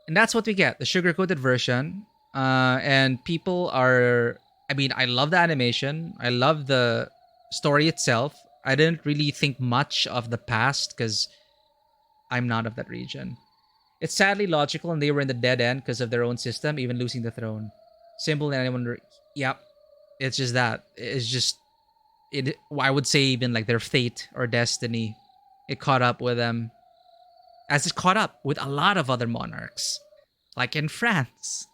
And that's what we get, the sugar-coated version. And people are... I mean, I love the animation. I love the story itself. I didn't really think much of the past because I'm not of that region. It's sadly logical and they were in the dead end because of their own system, even losing the throne. Simple and anyone... Yep. It's just that. It's just... I would say even like their fate or destiny. It caught up with them. As it caught up with a lot of other monarchs. Like in France.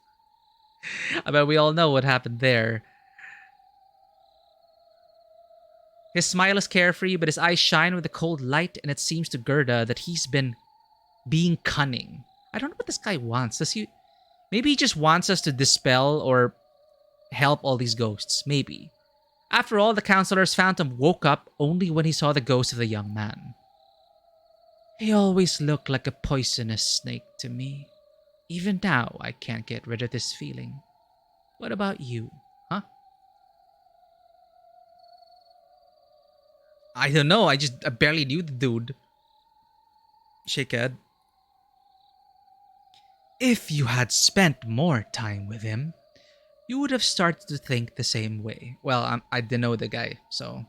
I bet we all know what happened there. His smile is carefree, but his eyes shine with a cold light, and it seems to Gerda that he's been being cunning. I don't know what this guy wants. Does he? Maybe he just wants us to dispel or help all these ghosts. Maybe. After all, the counselor's phantom woke up only when he saw the ghost of the young man. He always looked like a poisonous snake to me. Even now, I can't get rid of this feeling. What about you, huh? I don't know. I barely knew the dude. Shake head. If you had spent more time with him, you would have started to think the same way. Well, I didn't know the guy, so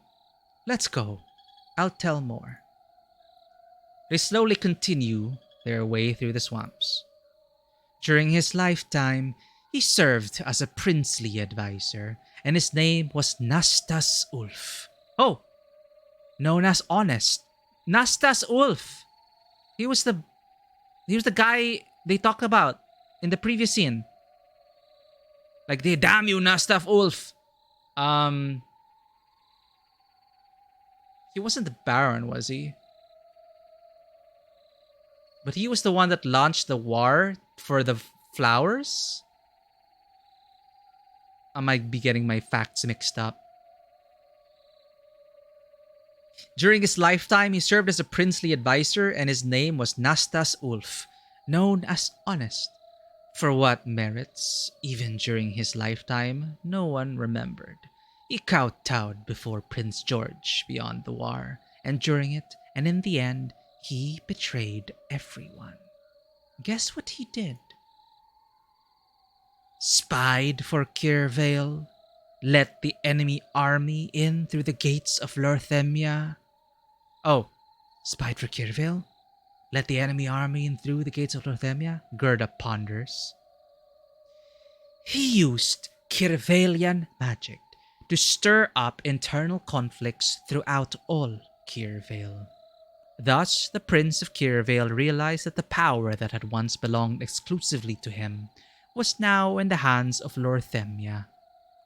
let's go. I'll tell more. They slowly continue their way through the swamps. During his lifetime, he served as a princely advisor, and his name was Nastas Ulf. Oh, known as Honest. Nastas Ulf. He was the guy they talked about in the previous scene. Like, they damn you, Nastas Ulf. He wasn't the Baron, was he? But he was the one that launched the war for the flowers? I might be getting my facts mixed up. During his lifetime, he served as a princely advisor, and his name was Nastas Ulf, known as Honest. For what merits, even during his lifetime, no one remembered. He kowtowed before Prince George beyond the war, and during it, and in the end, he betrayed everyone. Guess what he did? Spied for Kirvale, let the enemy army in through the gates of Lorthemia. Oh, spied for Kirvale? Let the enemy army in through the gates of Lorthemia? Gerda ponders. He used Kirvalian magic to stir up internal conflicts throughout all Kirvale. Thus, the Prince of Kirvale realized that the power that had once belonged exclusively to him was now in the hands of Lorthemia.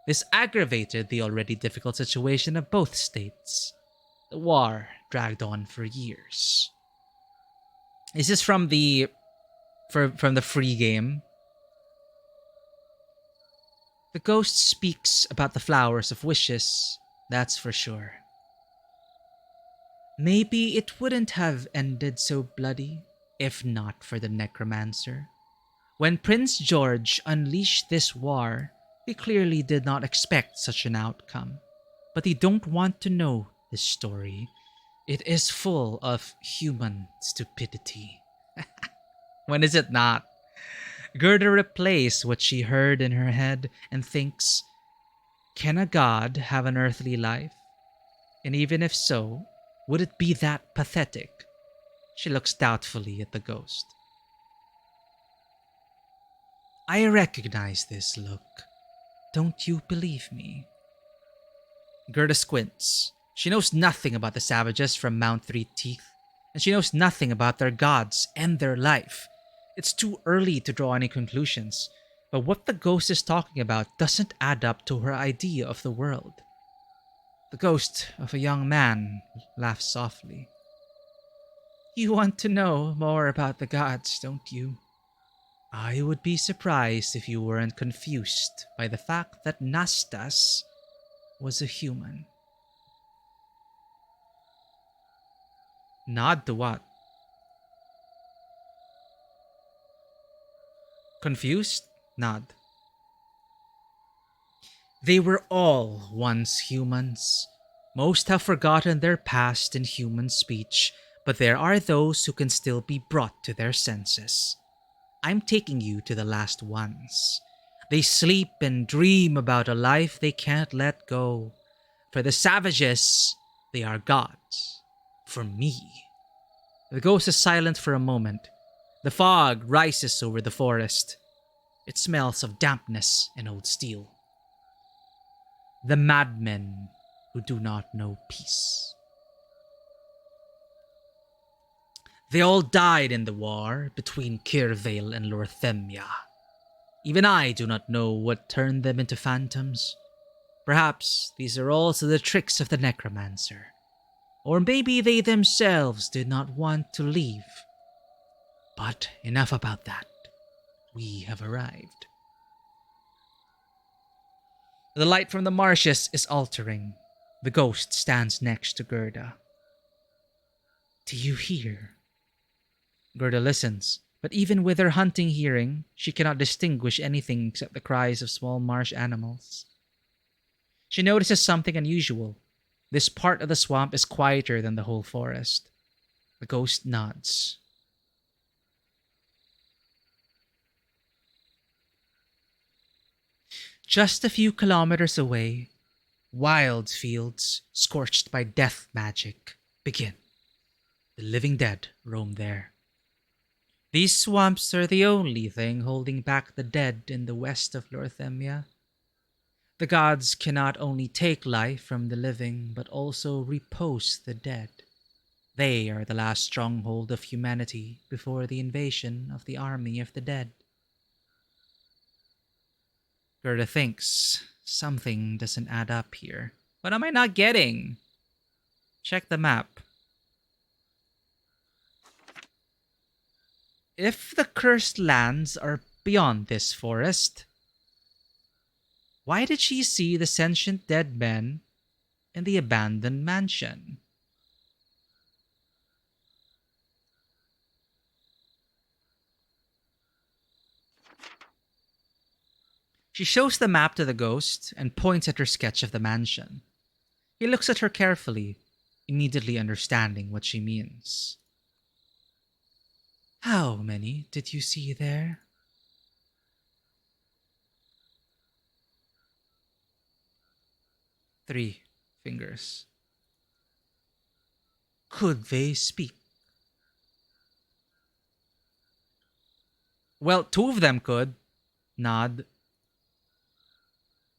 This aggravated the already difficult situation of both states. The war dragged on for years. Is this from the free game? The ghost speaks about the flowers of wishes, that's for sure. Maybe it wouldn't have ended so bloody if not for the necromancer. When Prince George unleashed this war, he clearly did not expect such an outcome. But they don't want to know this story. It is full of human stupidity. When is it not? Gerda replays what she heard in her head and thinks, can a god have an earthly life? And even if so, would it be that pathetic? She looks doubtfully at the ghost. I recognize this look. Don't you believe me? Gerda squints. She knows nothing about the savages from Mount Three Teeth, and she knows nothing about their gods and their life. It's too early to draw any conclusions, but what the ghost is talking about doesn't add up to her idea of the world. The ghost of a young man laughs softly. You want to know more about the gods, don't you? I would be surprised if you weren't confused by the fact that Nastas was a human. Nod to what? Confused? Nod. They were all once humans. Most have forgotten their past in human speech, but there are those who can still be brought to their senses. I'm taking you to the last ones. They sleep and dream about a life they can't let go. For the savages, they are gods. For me. The ghost is silent for a moment. The fog rises over the forest. It smells of dampness and old steel. The madmen who do not know peace. They all died in the war between Kirvale and Lorthemia. Even I do not know what turned them into phantoms, Perhaps these are also the tricks of the necromancer. Or maybe they themselves did not want to leave. But enough about that. We have arrived. The light from the marshes is altering. The ghost stands next to Gerda. Do you hear? Gerda listens, but even with her hunting hearing, she cannot distinguish anything except the cries of small marsh animals. She notices something unusual. This part of the swamp is quieter than the whole forest. The ghost nods. Just a few kilometers away, wild fields scorched by death magic begin. The living dead roam there. These swamps are the only thing holding back the dead in the west of Lorthemia. The gods cannot only take life from the living, but also repose the dead. They are the last stronghold of humanity before the invasion of the army of the dead. Gerda thinks something doesn't add up here. What am I not getting? Check the map. If the cursed lands are beyond this forest, why did she see the sentient dead men in the abandoned mansion? She shows the map to the ghost and points at her sketch of the mansion. He looks at her carefully, immediately understanding what she means. How many did you see there? 3 fingers. Could they speak? Well, 2 of them could. Nod.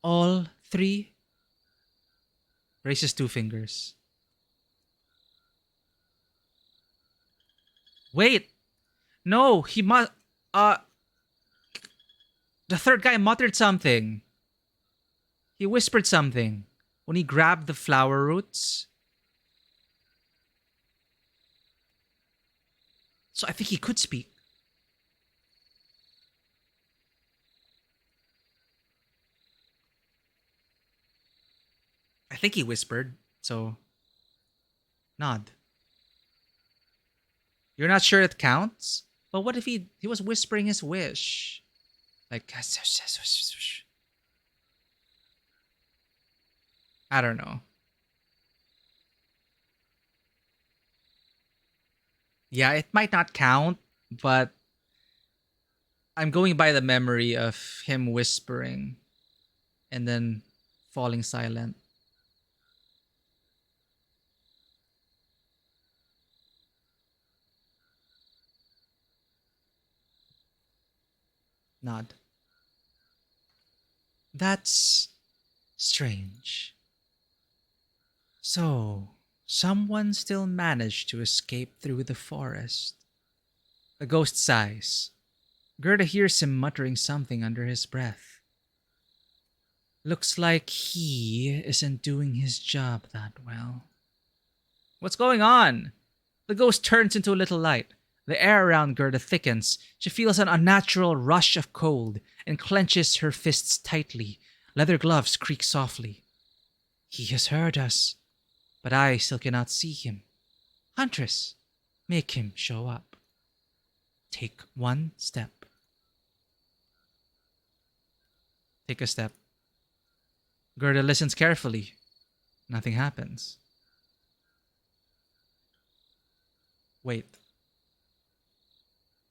All 3? Raises 2 fingers. Wait! No, he must... The third guy muttered something. He whispered something when he grabbed the flower roots. So I think he could speak. I think he whispered, so... Nod. You're not sure it counts? But what if he was whispering his wish? Like... I don't know. Yeah, it might not count, but I'm going by the memory of him whispering and then falling silent. Nod. That's strange. So, someone still managed to escape through the forest. The ghost sighs. Gerda hears him muttering something under his breath. Looks like he isn't doing his job that well. What's going on? The ghost turns into a little light. The air around Gerda thickens. She feels an unnatural rush of cold and clenches her fists tightly. Leather gloves creak softly. He has heard us, but I still cannot see him. Huntress, make him show up. Take 1 step. Take a step. Gerda listens carefully. Nothing happens. Wait.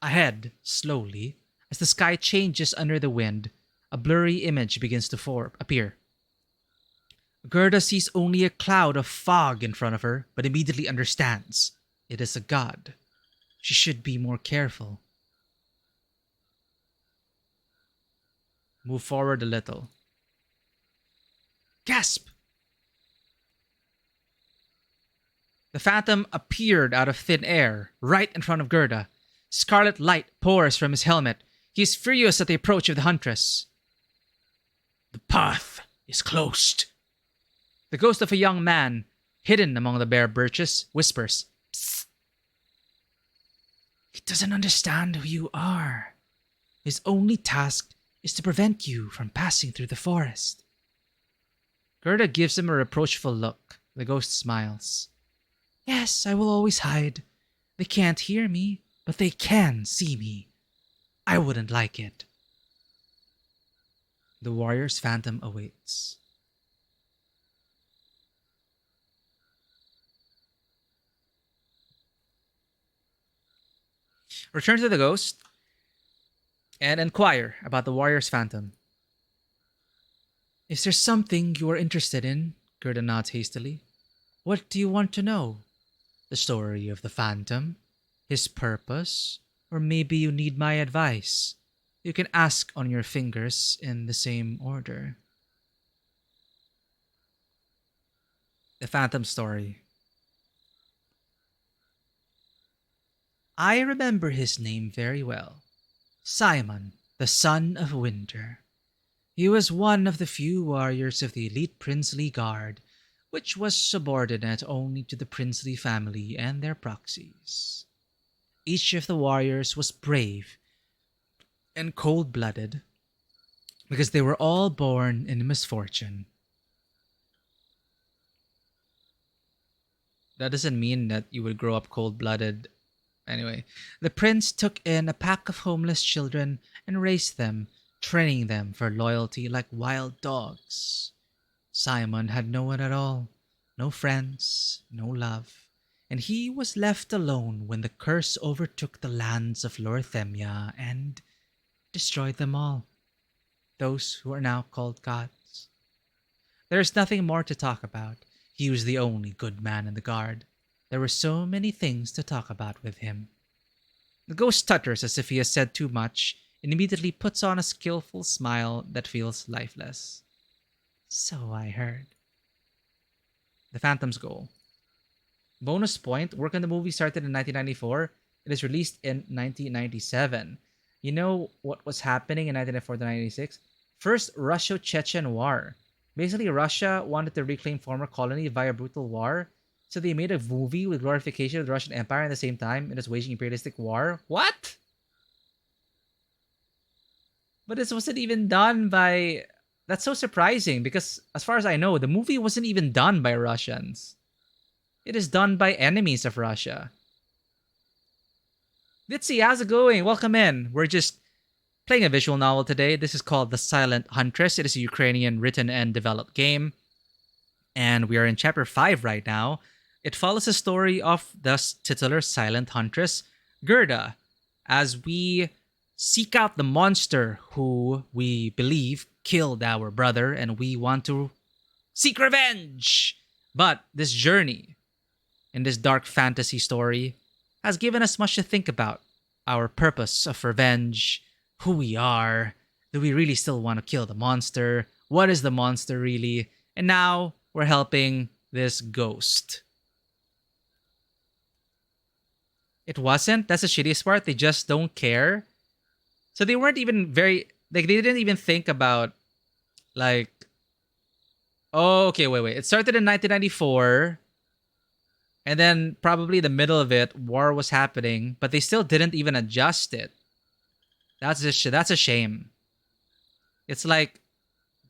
Ahead, slowly, as the sky changes under the wind, a blurry image begins to appear. Gerda sees only a cloud of fog in front of her, but immediately understands. It is a god. She should be more careful. Move forward a little. Gasp! The phantom appeared out of thin air, right in front of Gerda. Scarlet light pours from his helmet. He is furious at the approach of the Huntress. The path is closed. The ghost of a young man, hidden among the bare birches, whispers, "Psst. He doesn't understand who you are. His only task is to prevent you from passing through the forest." Gerda gives him a reproachful look. The ghost smiles. "Yes, I will always hide. They can't hear me, but they can see me. I wouldn't like it." The warrior's phantom awaits. Return to the ghost and inquire about the warrior's phantom. "Is there something you are interested in?" Gerda nods hastily. "What do you want to know? The story of the phantom? His purpose? Or maybe you need my advice? You can ask on your fingers in the same order." The phantom story. I remember his name very well. Simon, the son of Winter. He was one of the few warriors of the elite princely guard, which was subordinate only to the princely family and their proxies. Each of the warriors was brave and cold-blooded because they were all born in misfortune. That doesn't mean that you would grow up cold-blooded. Anyway, the prince took in a pack of homeless children and raised them, training them for loyalty like wild dogs. Simon had no one at all, no friends, no love, and he was left alone when the curse overtook the lands of Lorthemia and destroyed them all, those who are now called gods. There is nothing more to talk about. He was the only good man in the guard. There were so many things to talk about with him. The ghost stutters as if he has said too much and immediately puts on a skillful smile that feels lifeless. "So I heard." The Phantom's goal. Bonus point, work on the movie started in 1994. It is released in 1997. You know what was happening in 1994 to 1996? First Russo-Chechen War. Basically, Russia wanted to reclaim former colony via brutal war, so they made a movie with glorification of the Russian Empire at the same time and was waging imperialistic war. What? But this wasn't even done by... That's so surprising because, as far as I know, the movie wasn't even done by Russians. It is done by enemies of Russia. Ditzy, how's it going? Welcome in. We're just playing a visual novel today. This is called The Silent Huntress. It is a Ukrainian written and developed game. And we are in chapter 5 right now. It follows the story of the titular Silent Huntress, Gerda, as we seek out the monster who we believe killed our brother and we want to seek revenge. But this journey in this dark fantasy story has given us much to think about. Our purpose of revenge, who we are, do we really still want to kill the monster? What is the monster really? And now we're helping this ghost. It wasn't. That's the shittiest part. They just don't care. So they weren't even very... Like, they didn't even think about, like... Oh, okay, wait. It started in 1994. And then probably the middle of it, war was happening. But they still didn't even adjust it. That's a shame. It's like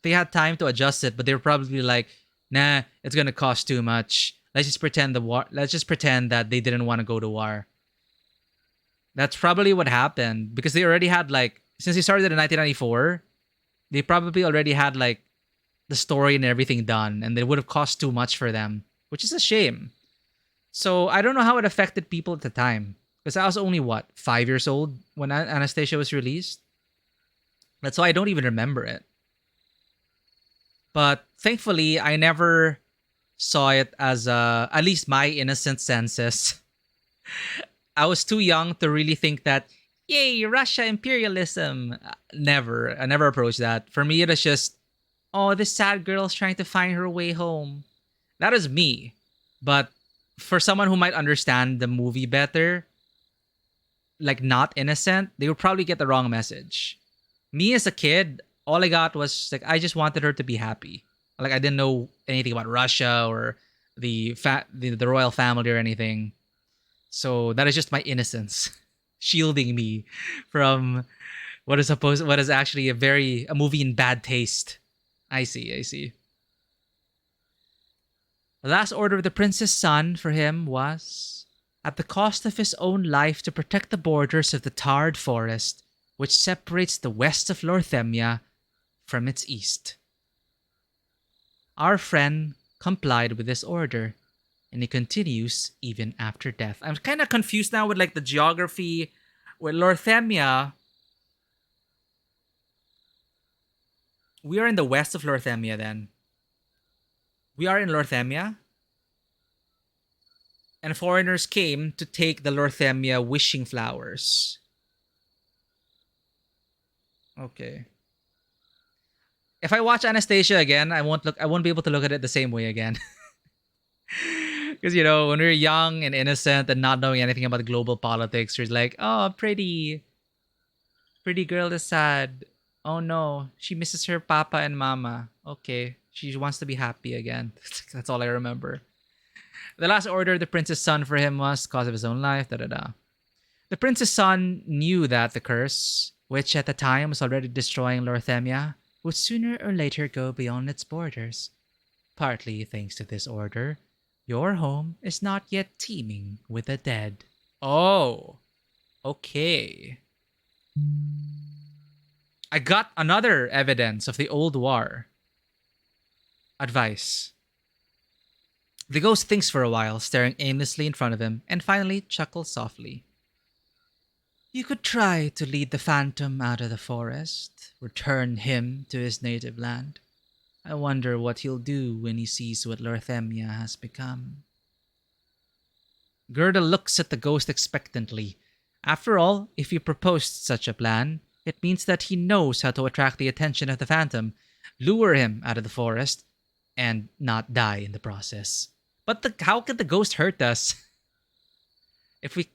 they had time to adjust it, but they were probably like, nah, it's gonna cost too much. Let's just pretend that they didn't want to go to war. That's probably what happened because they already had like, since they started in 1994, they probably already had like the story and everything done, and it would have cost too much for them, which is a shame. So I don't know how it affected people at the time. Because I was only, 5 years old when Anastasia was released? That's why I don't even remember it. But thankfully, I never saw it as, at least my innocent senses. I was too young to really think that, yay, Russia imperialism. Never. I never approached that. For me, it was just, oh, this sad girl's trying to find her way home. That is me. But for someone who might understand the movie better, like not innocent, they would probably get the wrong message. Me as a kid, all I got was like, I just wanted her to be happy. Like I didn't know anything about Russia or the royal family or anything. So that is just my innocence shielding me from what is actually a movie in bad taste. I see, I see. The last order of the prince's son for him was, at the cost of his own life, to protect the borders of the tarred forest which separates the west of Lorthemia from its east. Our friend complied with this order, and he continues even after death. I'm kind of confused now with like the geography. With Lorthemia, we are in the west of Lorthemia then. We are in Lorthemia. And foreigners came to take the Lorthemia wishing flowers. Okay. If I watch Anastasia again, I won't be able to look at it the same way again. Because when we're young and innocent and not knowing anything about global politics, you're like, oh, pretty girl is sad. Oh no, she misses her papa and mama. Okay, she wants to be happy again. That's all I remember. The last order of the prince's son for him was cause of his own life. The prince's son knew that the curse, which at the time was already destroying Lorthemia, would sooner or later go beyond its borders. Partly thanks to this order, your home is not yet teeming with the dead. Oh, okay. I got another evidence of the old war. Advice. The ghost thinks for a while, staring aimlessly in front of him, and finally chuckles softly. You could try to lead the phantom out of the forest, return him to his native land. I wonder what he'll do when he sees what Lorthemia has become. Gerda looks at the ghost expectantly. After all, if he proposed such a plan, it means that he knows how to attract the attention of the phantom, lure him out of the forest, and not die in the process. But how could the ghost hurt us? If we...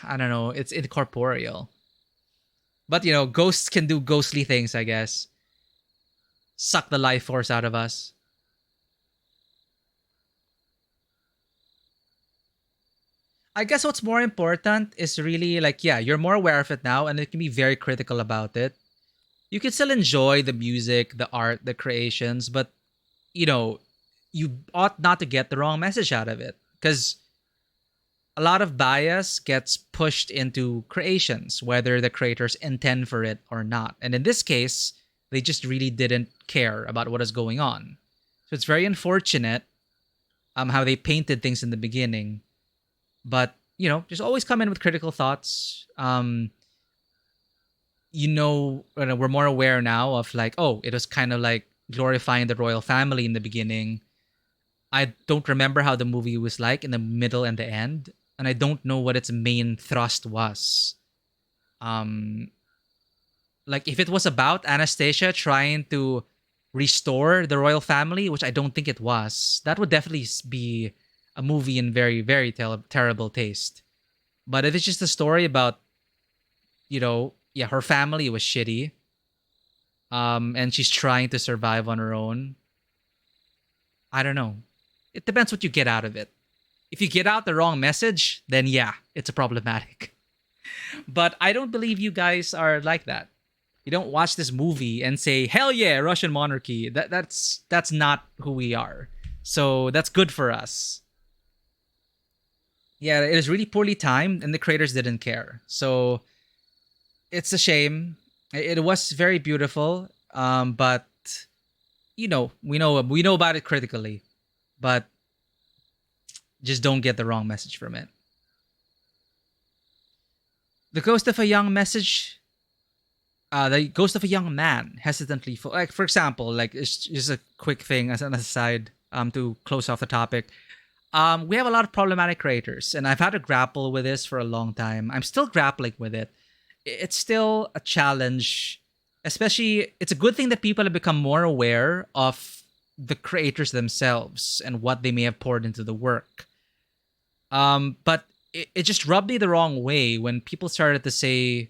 I don't know, it's incorporeal. But, ghosts can do ghostly things, I guess. Suck the life force out of us. I guess what's more important is really you're more aware of it now and you can be very critical about it. You can still enjoy the music, the art, the creations, but, you ought not to get the wrong message out of it. Because a lot of bias gets pushed into creations, whether the creators intend for it or not. And in this case, they just really didn't care about what is going on. So it's very unfortunate how they painted things in the beginning. But, just always come in with critical thoughts. We're more aware now of it was kind of like glorifying the royal family in the beginning. I don't remember how the movie was like in the middle and the end. And I don't know what its main thrust was. If it was about Anastasia trying to restore the royal family, which I don't think it was, that would definitely be a movie in very, very terrible taste. But if it's just a story about, her family was shitty, and she's trying to survive on her own, I don't know. It depends what you get out of it. If you get out the wrong message, then yeah, it's problematic. But I don't believe you guys are like that. You don't watch this movie and say, hell yeah, Russian monarchy. That's not who we are. So that's good for us. Yeah, it is really poorly timed and the creators didn't care. So it's a shame. It was very beautiful. But we know about it critically. But just don't get the wrong message from it. The ghost of a young man hesitantly, for example, it's just a quick thing as an aside, to close off the topic. We have a lot of problematic creators, and I've had to grapple with this for a long time. I'm still grappling with it. It's still a challenge, especially, it's a good thing that people have become more aware of the creators themselves and what they may have poured into the work. But it just rubbed me the wrong way when people started to say,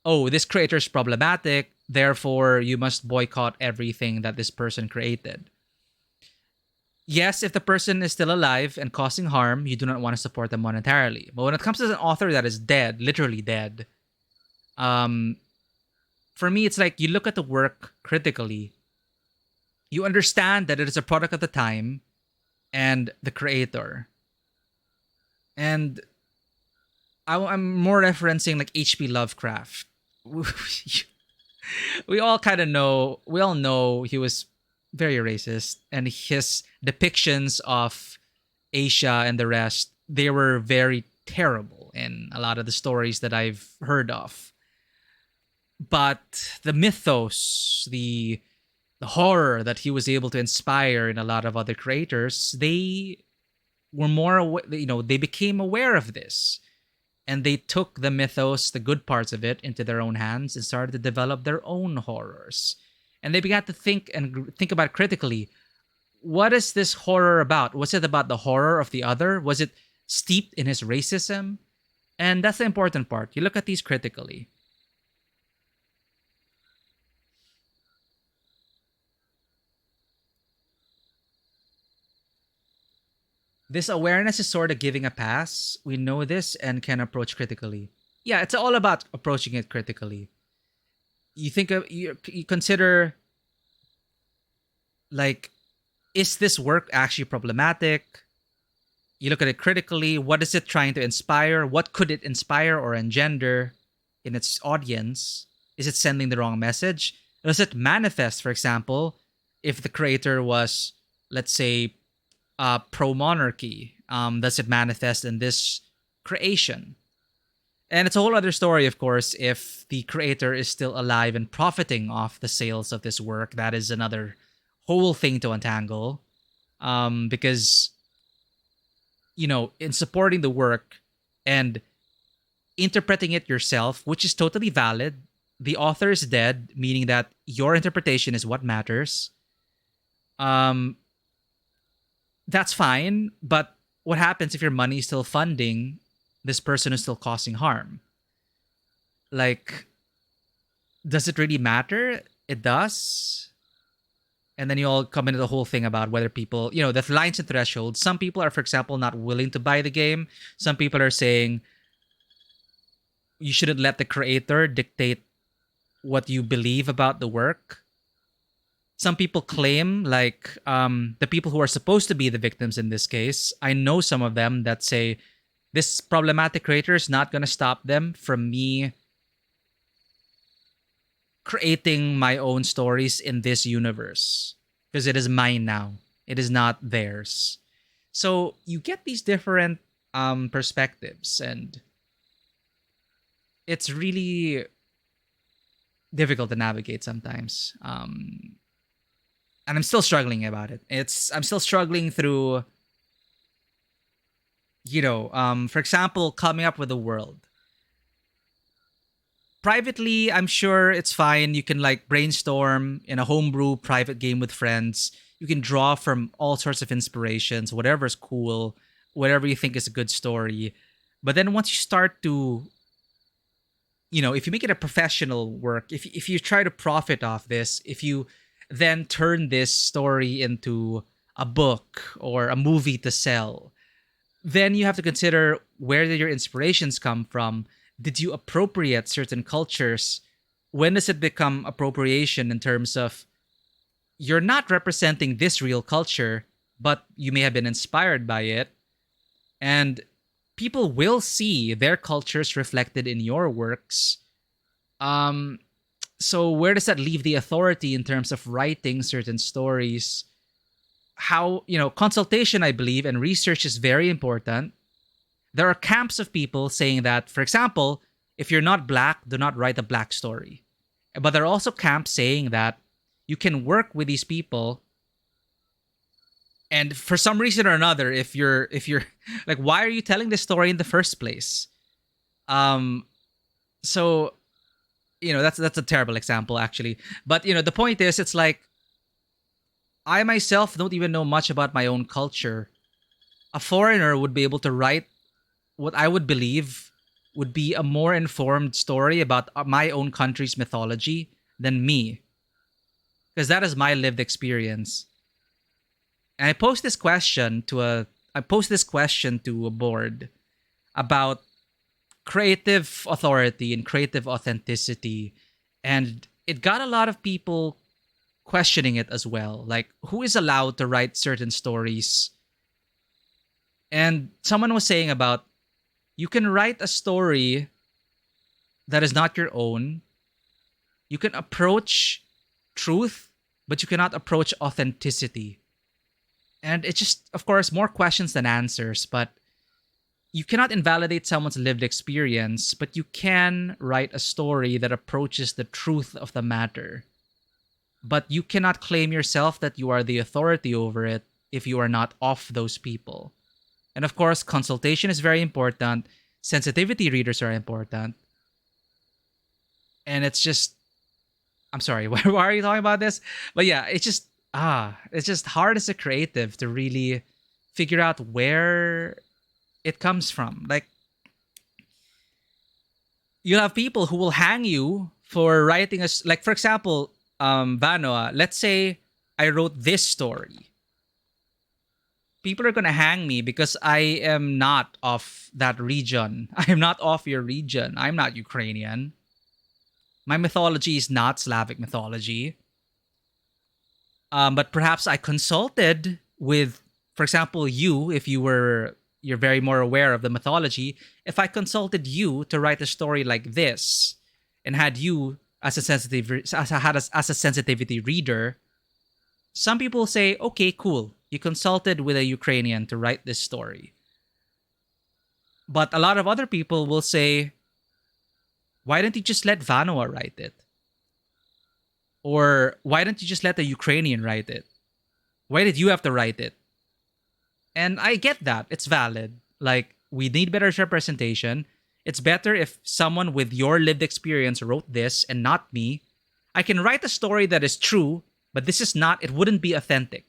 oh, this creator is problematic, Therefore, you must boycott everything that this person created. Yes, if the person is still alive and causing harm, you do not want to support them monetarily. But when it comes to an author that is dead, literally dead, um, for me, it's like you look at the work critically. You understand that it is a product of the time and the creator. And I'm more referencing like H.P. Lovecraft. We all kind of know, we all know he was very racist, and his depictions of Asia and the rest, they were very terrible in a lot of the stories that I've heard of. But the mythos, the horror that he was able to inspire in a lot of other creators, they were more, they became aware of this, and they took the mythos, the good parts of it, into their own hands and started to develop their own horrors. And they began to think about critically, what is this horror about? Was it about the horror of the other? Was it steeped in his racism? And that's the important part. You look at these critically. This awareness is sort of giving a pass. We know this and can approach critically. Yeah, it's all about approaching it critically. You think of, you consider, like, is this work actually problematic? You look at it critically. What is it trying to inspire? What could it inspire or engender in its audience? Is it sending the wrong message? Does it manifest, for example, if the creator was, let's say, pro-monarchy? Does it manifest in this creation? And it's a whole other story, of course, if the creator is still alive and profiting off the sales of this work. That is another whole thing to untangle. Because, in supporting the work and interpreting it yourself, which is totally valid, the author is dead, meaning that your interpretation is what matters. That's fine, but what happens if your money is still funding this person who's still causing harm? Like, does it really matter? It does. And then you all come into the whole thing about whether people, the lines and thresholds. Some people are, for example, not willing to buy the game. Some people are saying you shouldn't let the creator dictate what you believe about the work. Some people claim, like, the people who are supposed to be the victims in this case, I know some of them that say this problematic creator is not going to stop them from me creating my own stories in this universe, because it is mine now. It is not theirs. So you get these different perspectives, and it's really difficult to navigate sometimes. And I'm still struggling about it. I'm still struggling through, for example, coming up with a world. Privately, I'm sure it's fine. You can like brainstorm in a homebrew private game with friends. You can draw from all sorts of inspirations, whatever's cool, whatever you think is a good story. But then once you start to, if you make it a professional work, if you try to profit off this, if you then turn this story into a book or a movie to sell, then you have to consider, where did your inspirations come from? Did you appropriate certain cultures? When does it become appropriation in terms of you're not representing this real culture, but you may have been inspired by it, and people will see their cultures reflected in your works. So where does that leave the authority in terms of writing certain stories? How, consultation, I believe, and research is very important. There are camps of people saying that, for example, if you're not black, do not write a black story. But there are also camps saying that you can work with these people, and for some reason or another, if you're like, why are you telling this story in the first place? So, that's a terrible example, actually. But the point is, it's like, I myself don't even know much about my own culture. A foreigner would be able to write what I would believe would be a more informed story about my own country's mythology than me, because that is my lived experience. And I post this question to a board about creative authority and creative authenticity, and it got a lot of people questioning it as well. Like, who is allowed to write certain stories? And someone was saying about, you can write a story that is not your own. You can approach truth, but you cannot approach authenticity. And it's just, of course, more questions than answers, but you cannot invalidate someone's lived experience, but you can write a story that approaches the truth of the matter. But you cannot claim yourself that you are the authority over it if you are not of those people. And of course, consultation is very important. Sensitivity readers are important. And it's just, I'm sorry, why are you talking about this? But yeah, it's just hard as a creative to really figure out where it comes from. Like, you'll have people who will hang you for writing like, for example, Vanoa, let's say I wrote this story. People are gonna hang me because I am not of that region. I am not of your region. I'm not Ukrainian. My mythology is not Slavic mythology. But perhaps I consulted with, for example, if you're very more aware of the mythology. If I consulted you to write a story like this, and had you as a sensitivity reader, some people say, okay, cool. You consulted with a Ukrainian to write this story. But a lot of other people will say, why don't you just let Vanoa write it? Or why don't you just let the Ukrainian write it? Why did you have to write it? And I get that. It's valid. Like, we need better representation. It's better if someone with your lived experience wrote this and not me. I can write a story that is true, but it wouldn't be authentic.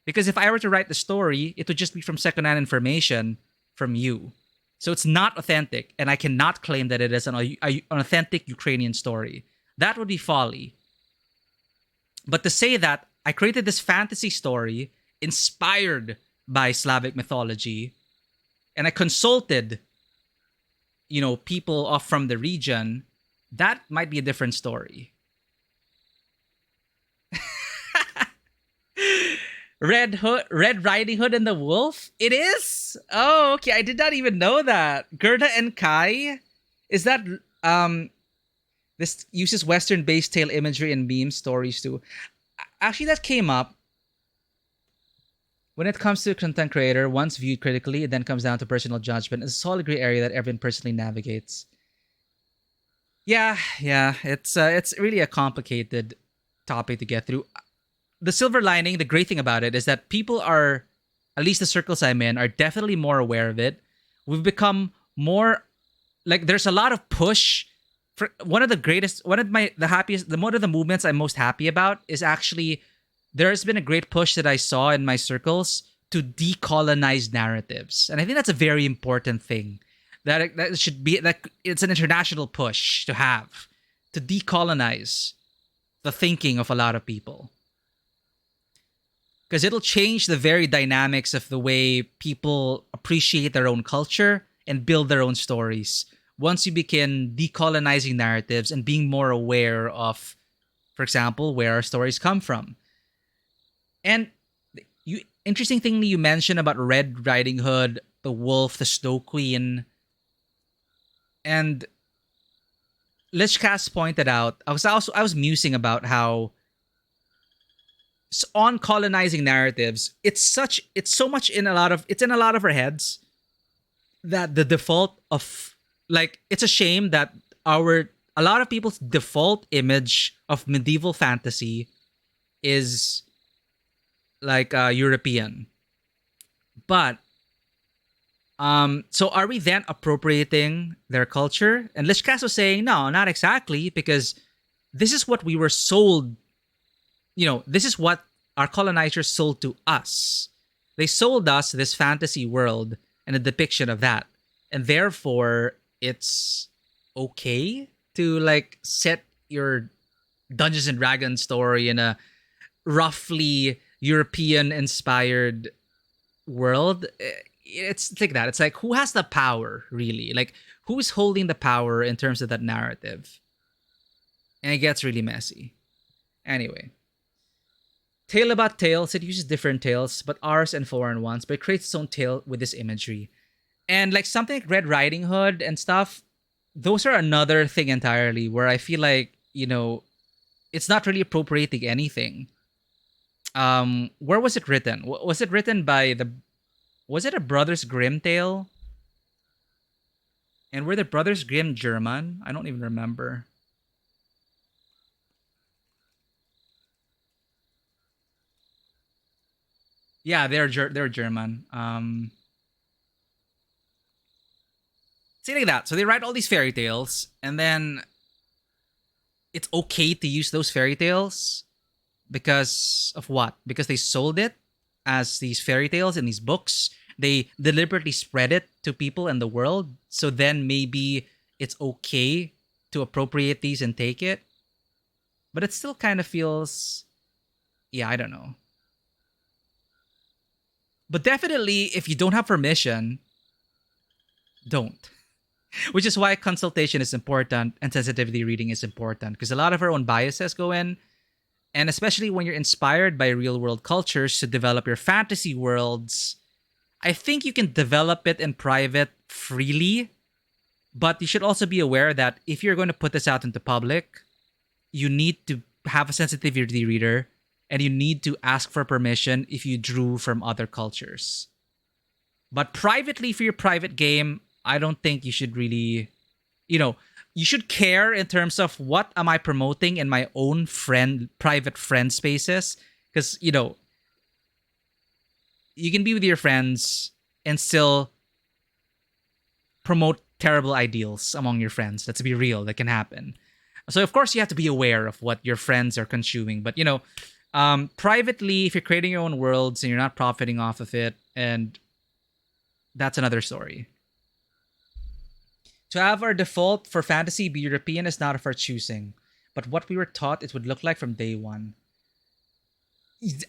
Because if I were to write the story, it would just be from secondhand information from you. So it's not authentic, and I cannot claim that it is an authentic Ukrainian story. That would be folly. But to say that I created this fantasy story inspired by Slavic mythology, and I consulted, people off from the region, that might be a different story. Red Riding Hood and the Wolf? It is? Oh, okay. I did not even know that. Gerda and Kai? Is that this uses Western-based tale imagery and meme stories too? Actually, that came up. When it comes to a content creator, once viewed critically, it then comes down to personal judgment. It's a solid gray area that everyone personally navigates. Yeah. It's really a complicated topic to get through. The silver lining, the great thing about it is that people are, at least the circles I'm in, are definitely more aware of it. We've become more, like, there's a lot of push. For one of the movements I'm most happy about is actually, there has been a great push that I saw in my circles to decolonize narratives. And I think that's a very important thing. That it's an international push to have, to decolonize the thinking of a lot of people. Because it'll change the very dynamics of the way people appreciate their own culture and build their own stories. Once you begin decolonizing narratives and being more aware of, for example, where our stories come from. And interesting thing you mentioned about Red Riding Hood, the wolf, the Snow Queen. And Lichcast pointed out, I was musing about how on colonizing narratives, it's in a lot of our heads that the default of, like, it's a shame that a lot of people's default image of medieval fantasy is like European. But so are we then appropriating their culture? And Lichcast was saying, no, not exactly, because this is what we were sold. This is what our colonizers sold to us. They sold us this fantasy world and a depiction of that. And therefore, it's okay to, like, set your Dungeons and Dragons story in a roughly European inspired world. It's like that. It's like, who has the power, really? Like, who's holding the power in terms of that narrative? And it gets really messy. Anyway, Tale about tales, it uses different tales, but ours and foreign ones, but it creates its own tale with this imagery. And like something like Red Riding Hood and stuff, those are another thing entirely where I feel like, it's not really appropriating anything. Where was it written? Was it written by was it a Brothers Grimm tale? And were the Brothers Grimm German? I don't even remember. Yeah, they're German. See, like that. So they write all these fairy tales, and then it's okay to use those fairy tales because of what? Because they sold it as these fairy tales in these books. They deliberately spread it to people in the world. So then maybe it's okay to appropriate these and take it. But it still kind of feels, yeah, I don't know. But definitely, if you don't have permission, don't. Which is why consultation is important and sensitivity reading is important, because a lot of our own biases go in. And especially when you're inspired by real world cultures to develop your fantasy worlds, I think you can develop it in private freely. But you should also be aware that if you're going to put this out into public, you need to have a sensitivity reader and you need to ask for permission if you drew from other cultures. But privately, for your private game, I don't think you should really, you should care in terms of what am I promoting in my own private friend spaces. Because, you can be with your friends and still promote terrible ideals among your friends. Let's be real, that can happen. So, of course, you have to be aware of what your friends are consuming. But, privately, if you're creating your own worlds and you're not profiting off of it, and that's another story. To have our default for fantasy be European is not of our choosing, but what we were taught it would look like from day one.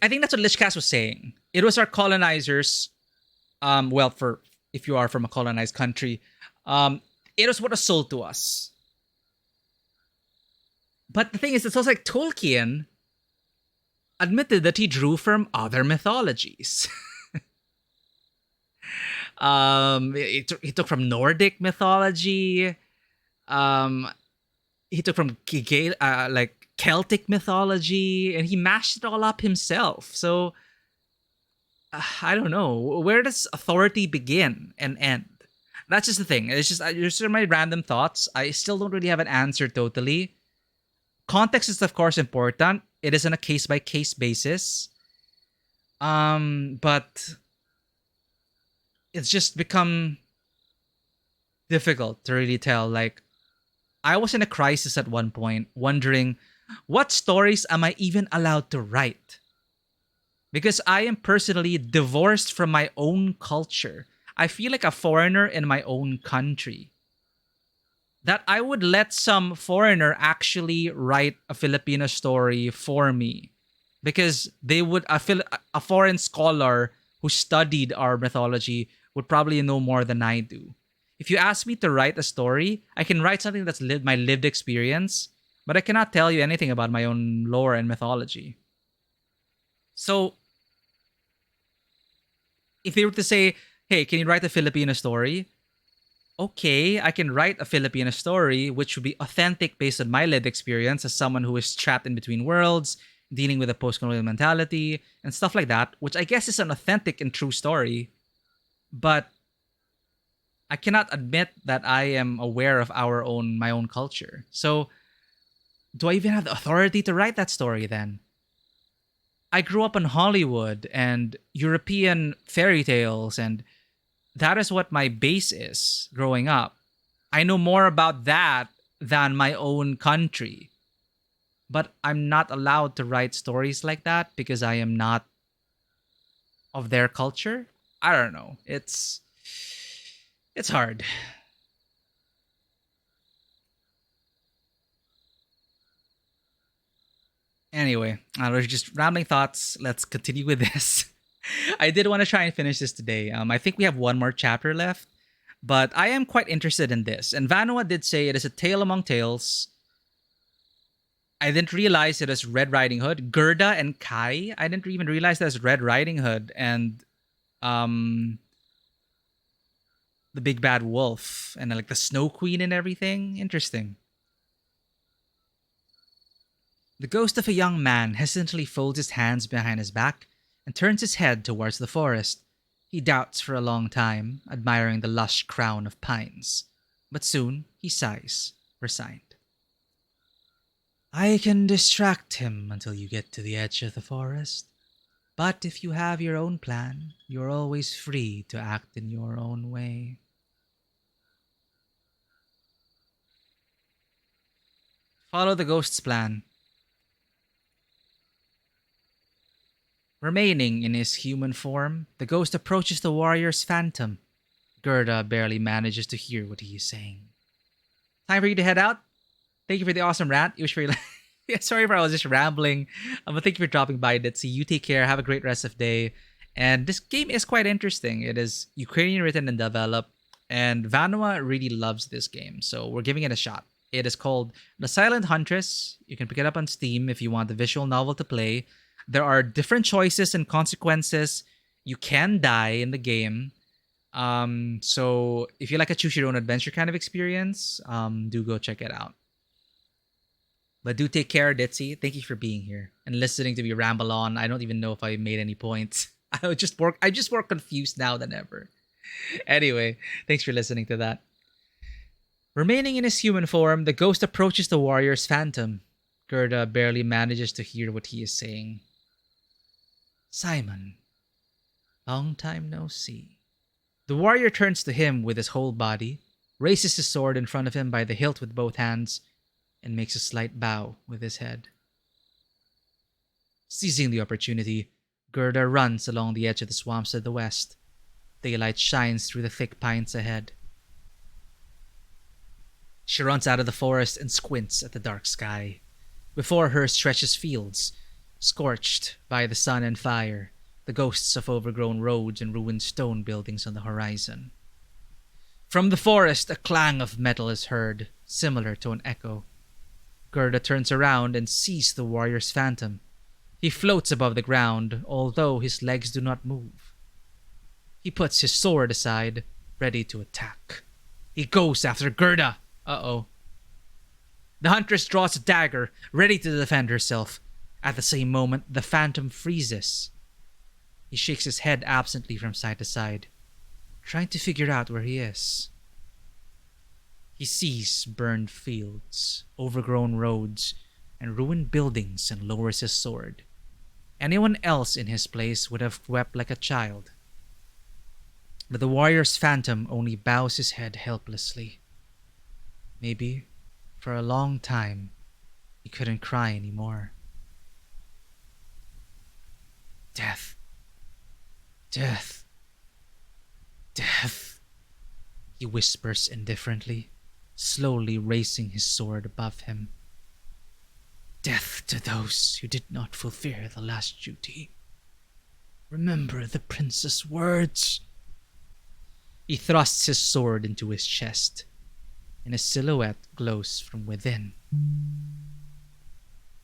I think that's what Lichcast was saying. It was our colonizers, for if you are from a colonized country, it was what was sold to us. But the thing is, it's also like Tolkien admitted that he drew from other mythologies. He took from Nordic mythology. He took from Celtic mythology, and he mashed it all up himself. So I don't know, where does authority begin and end? That's just the thing. It's just my random thoughts. I still don't really have an answer totally. Context is of course important. It is on a case by case basis. But it's just become difficult to really tell. Like, I was in a crisis at one point, wondering what stories am I even allowed to write? Because I am personally divorced from my own culture. I feel like a foreigner in my own country. That I would let some foreigner actually write a Filipino story for me. Because they would, a foreign scholar who studied our mythology would probably know more than I do. If you ask me to write a story, I can write something that's my lived experience, but I cannot tell you anything about my own lore and mythology. So, if they were to say, hey, can you write a Filipino story? Okay, I can write a Filipino story which would be authentic based on my lived experience as someone who is trapped in between worlds, dealing with a post-colonial mentality, and stuff like that, which I guess is an authentic and true story. But I cannot admit that I am aware of my own culture. So, do I even have the authority to write that story then? I grew up in Hollywood and European fairy tales, and that is what my base is growing up. I know more about that than my own country. But I'm not allowed to write stories like that because I am not of their culture. I don't know. It's hard. Anyway, those are just rambling thoughts. Let's continue with this. I did want to try and finish this today. I think we have one more chapter left, but I am quite interested in this. And Vanua did say it is a tale among tales. I didn't realize it was Red Riding Hood, Gerda and Kai. I didn't even realize that's Red Riding Hood and the big bad wolf and like the Snow Queen and everything. Interesting. The ghost of a young man hesitantly folds his hands behind his back and turns his head towards the forest. He doubts for a long time, admiring the lush crown of pines. But soon he sighs, resigned. I can distract him until you get to the edge of the forest. But if you have your own plan, you're always free to act in your own way. Follow the ghost's plan. Remaining in his human form, the ghost approaches the warrior's phantom. Gerda barely manages to hear what he is saying. Time for you to head out. Thank you for the awesome rant. It was really yeah, sorry for I was just rambling. But thank you for dropping by, Ditzy. You take care. Have a great rest of the day. And this game is quite interesting. It is Ukrainian written and developed. And Vanua really loves this game. So we're giving it a shot. It is called The Silent Huntress. You can pick it up on Steam if you want the visual novel to play. There are different choices and consequences. You can die in the game. So if you like a choose your own adventure kind of experience, do go check it out. But do take care, Ditzy. Thank you for being here and listening to me ramble on. I don't even know if I made any points. I'm just more confused now than ever. Anyway, thanks for listening to that. Remaining in his human form, the ghost approaches the warrior's phantom. Gerda barely manages to hear what he is saying. Simon, long time no see. The warrior turns to him with his whole body, raises his sword in front of him by the hilt with both hands, and makes a slight bow with his head. Seizing the opportunity, Gerda runs along the edge of the swamps to the west. Daylight shines through the thick pines ahead. She runs out of the forest and squints at the dark sky. Before her stretches fields, scorched by the sun and fire, the ghosts of overgrown roads and ruined stone buildings on the horizon. From the forest, a clang of metal is heard, similar to an echo. Gerda turns around and sees the warrior's phantom. He floats above the ground, although his legs do not move. He puts his sword aside, ready to attack. He goes after Gerda. Uh-oh. The huntress draws a dagger, ready to defend herself. At the same moment, the phantom freezes. He shakes his head absently from side to side, trying to figure out where he is. He sees burned fields, overgrown roads, and ruined buildings and lowers his sword. Anyone else in his place would have wept like a child. But the warrior's phantom only bows his head helplessly. Maybe, for a long time, he couldn't cry anymore. Death. Death. Death. He whispers indifferently, slowly raising his sword above him. Death to those who did not fulfill the last duty. Remember the prince's words. He thrusts his sword into his chest, and a silhouette glows from within.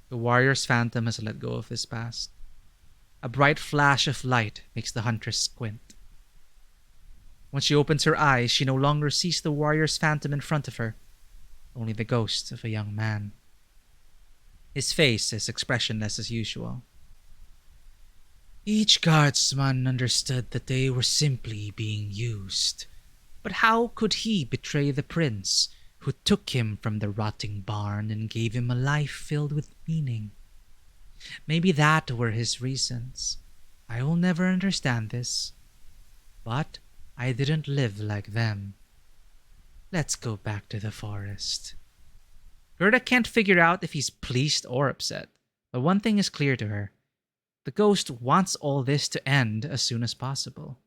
The warrior's phantom has let go of his past. A bright flash of light makes the huntress squint. When she opens her eyes, she no longer sees the warrior's phantom in front of her, only the ghost of a young man. His face is expressionless as usual. Each guardsman understood that they were simply being used. But how could he betray the prince who took him from the rotting barn and gave him a life filled with meaning? Maybe that were his reasons. I will never understand this. But I didn't live like them. Let's go back to the forest. Gerda can't figure out if he's pleased or upset, but one thing is clear to her. The ghost wants all this to end as soon as possible.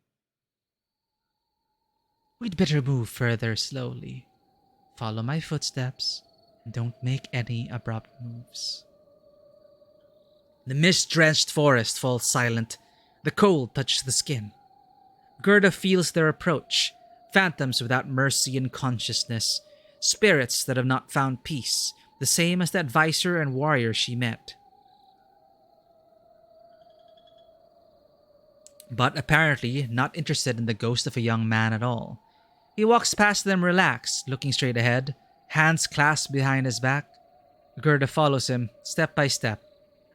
We'd better move further slowly. Follow my footsteps and don't make any abrupt moves. The mist-drenched forest falls silent. The cold touches the skin. Gerda feels their approach, phantoms without mercy and consciousness, spirits that have not found peace, the same as the advisor and warrior she met. But apparently not interested in the ghost of a young man at all. He walks past them relaxed, looking straight ahead, hands clasped behind his back. Gerda follows him, step by step.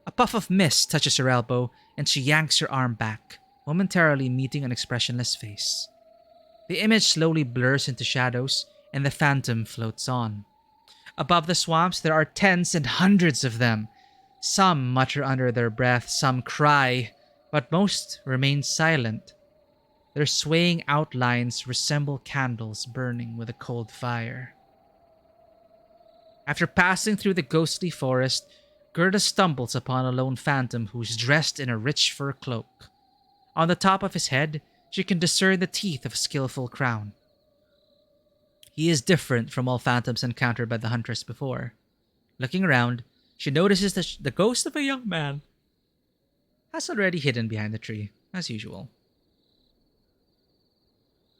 A puff of mist touches her elbow, and she yanks her arm back, momentarily meeting an expressionless face. The image slowly blurs into shadows, and the phantom floats on. Above the swamps, there are tens and hundreds of them. Some mutter under their breath, some cry, but most remain silent. Their swaying outlines resemble candles burning with a cold fire. After passing through the ghostly forest, Gerda stumbles upon a lone phantom who is dressed in a rich fur cloak. On the top of his head, she can discern the teeth of a skillful crown. He is different from all phantoms encountered by the Huntress before. Looking around, she notices that the ghost of a young man has already hidden behind the tree, as usual.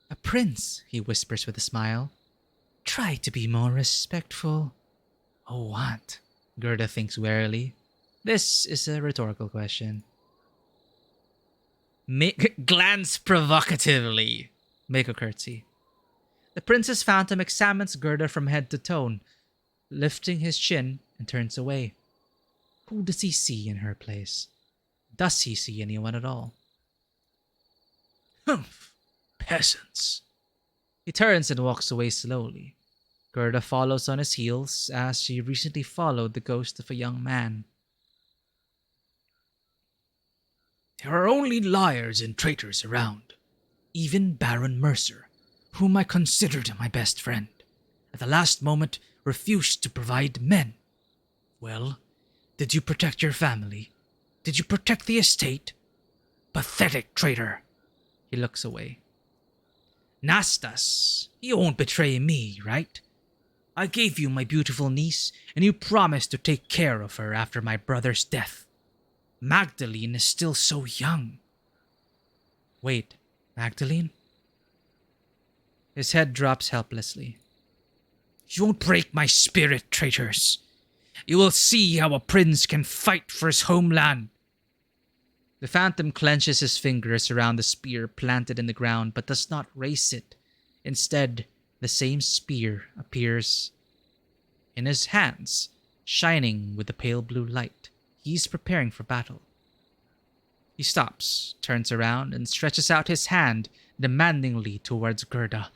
"A prince," he whispers with a smile. "Try to be more respectful." "Oh, what?" Gerda thinks warily. This is a rhetorical question. Glance provocatively. Make a curtsy. The prince's phantom examines Gerda from head to toe, lifting his chin and turns away. Who does he see in her place? Does he see anyone at all? Humph! Peasants. He turns and walks away slowly. Gerda follows on his heels as she recently followed the ghost of a young man. There are only liars and traitors around. Even Baron Mercer, whom I considered my best friend, at the last moment refused to provide men. Well, did you protect your family? Did you protect the estate? Pathetic traitor. He looks away. Nastas, you won't betray me, right? I gave you my beautiful niece, and you promised to take care of her after my brother's death. Magdalene is still so young. Wait, Magdalene? His head drops helplessly. You won't break my spirit, traitors. You will see how a prince can fight for his homeland. The phantom clenches his fingers around the spear planted in the ground but does not raise it. Instead, the same spear appears in his hands, shining with the pale blue light. He's preparing for battle. He stops, turns around, and stretches out his hand demandingly towards Gerda.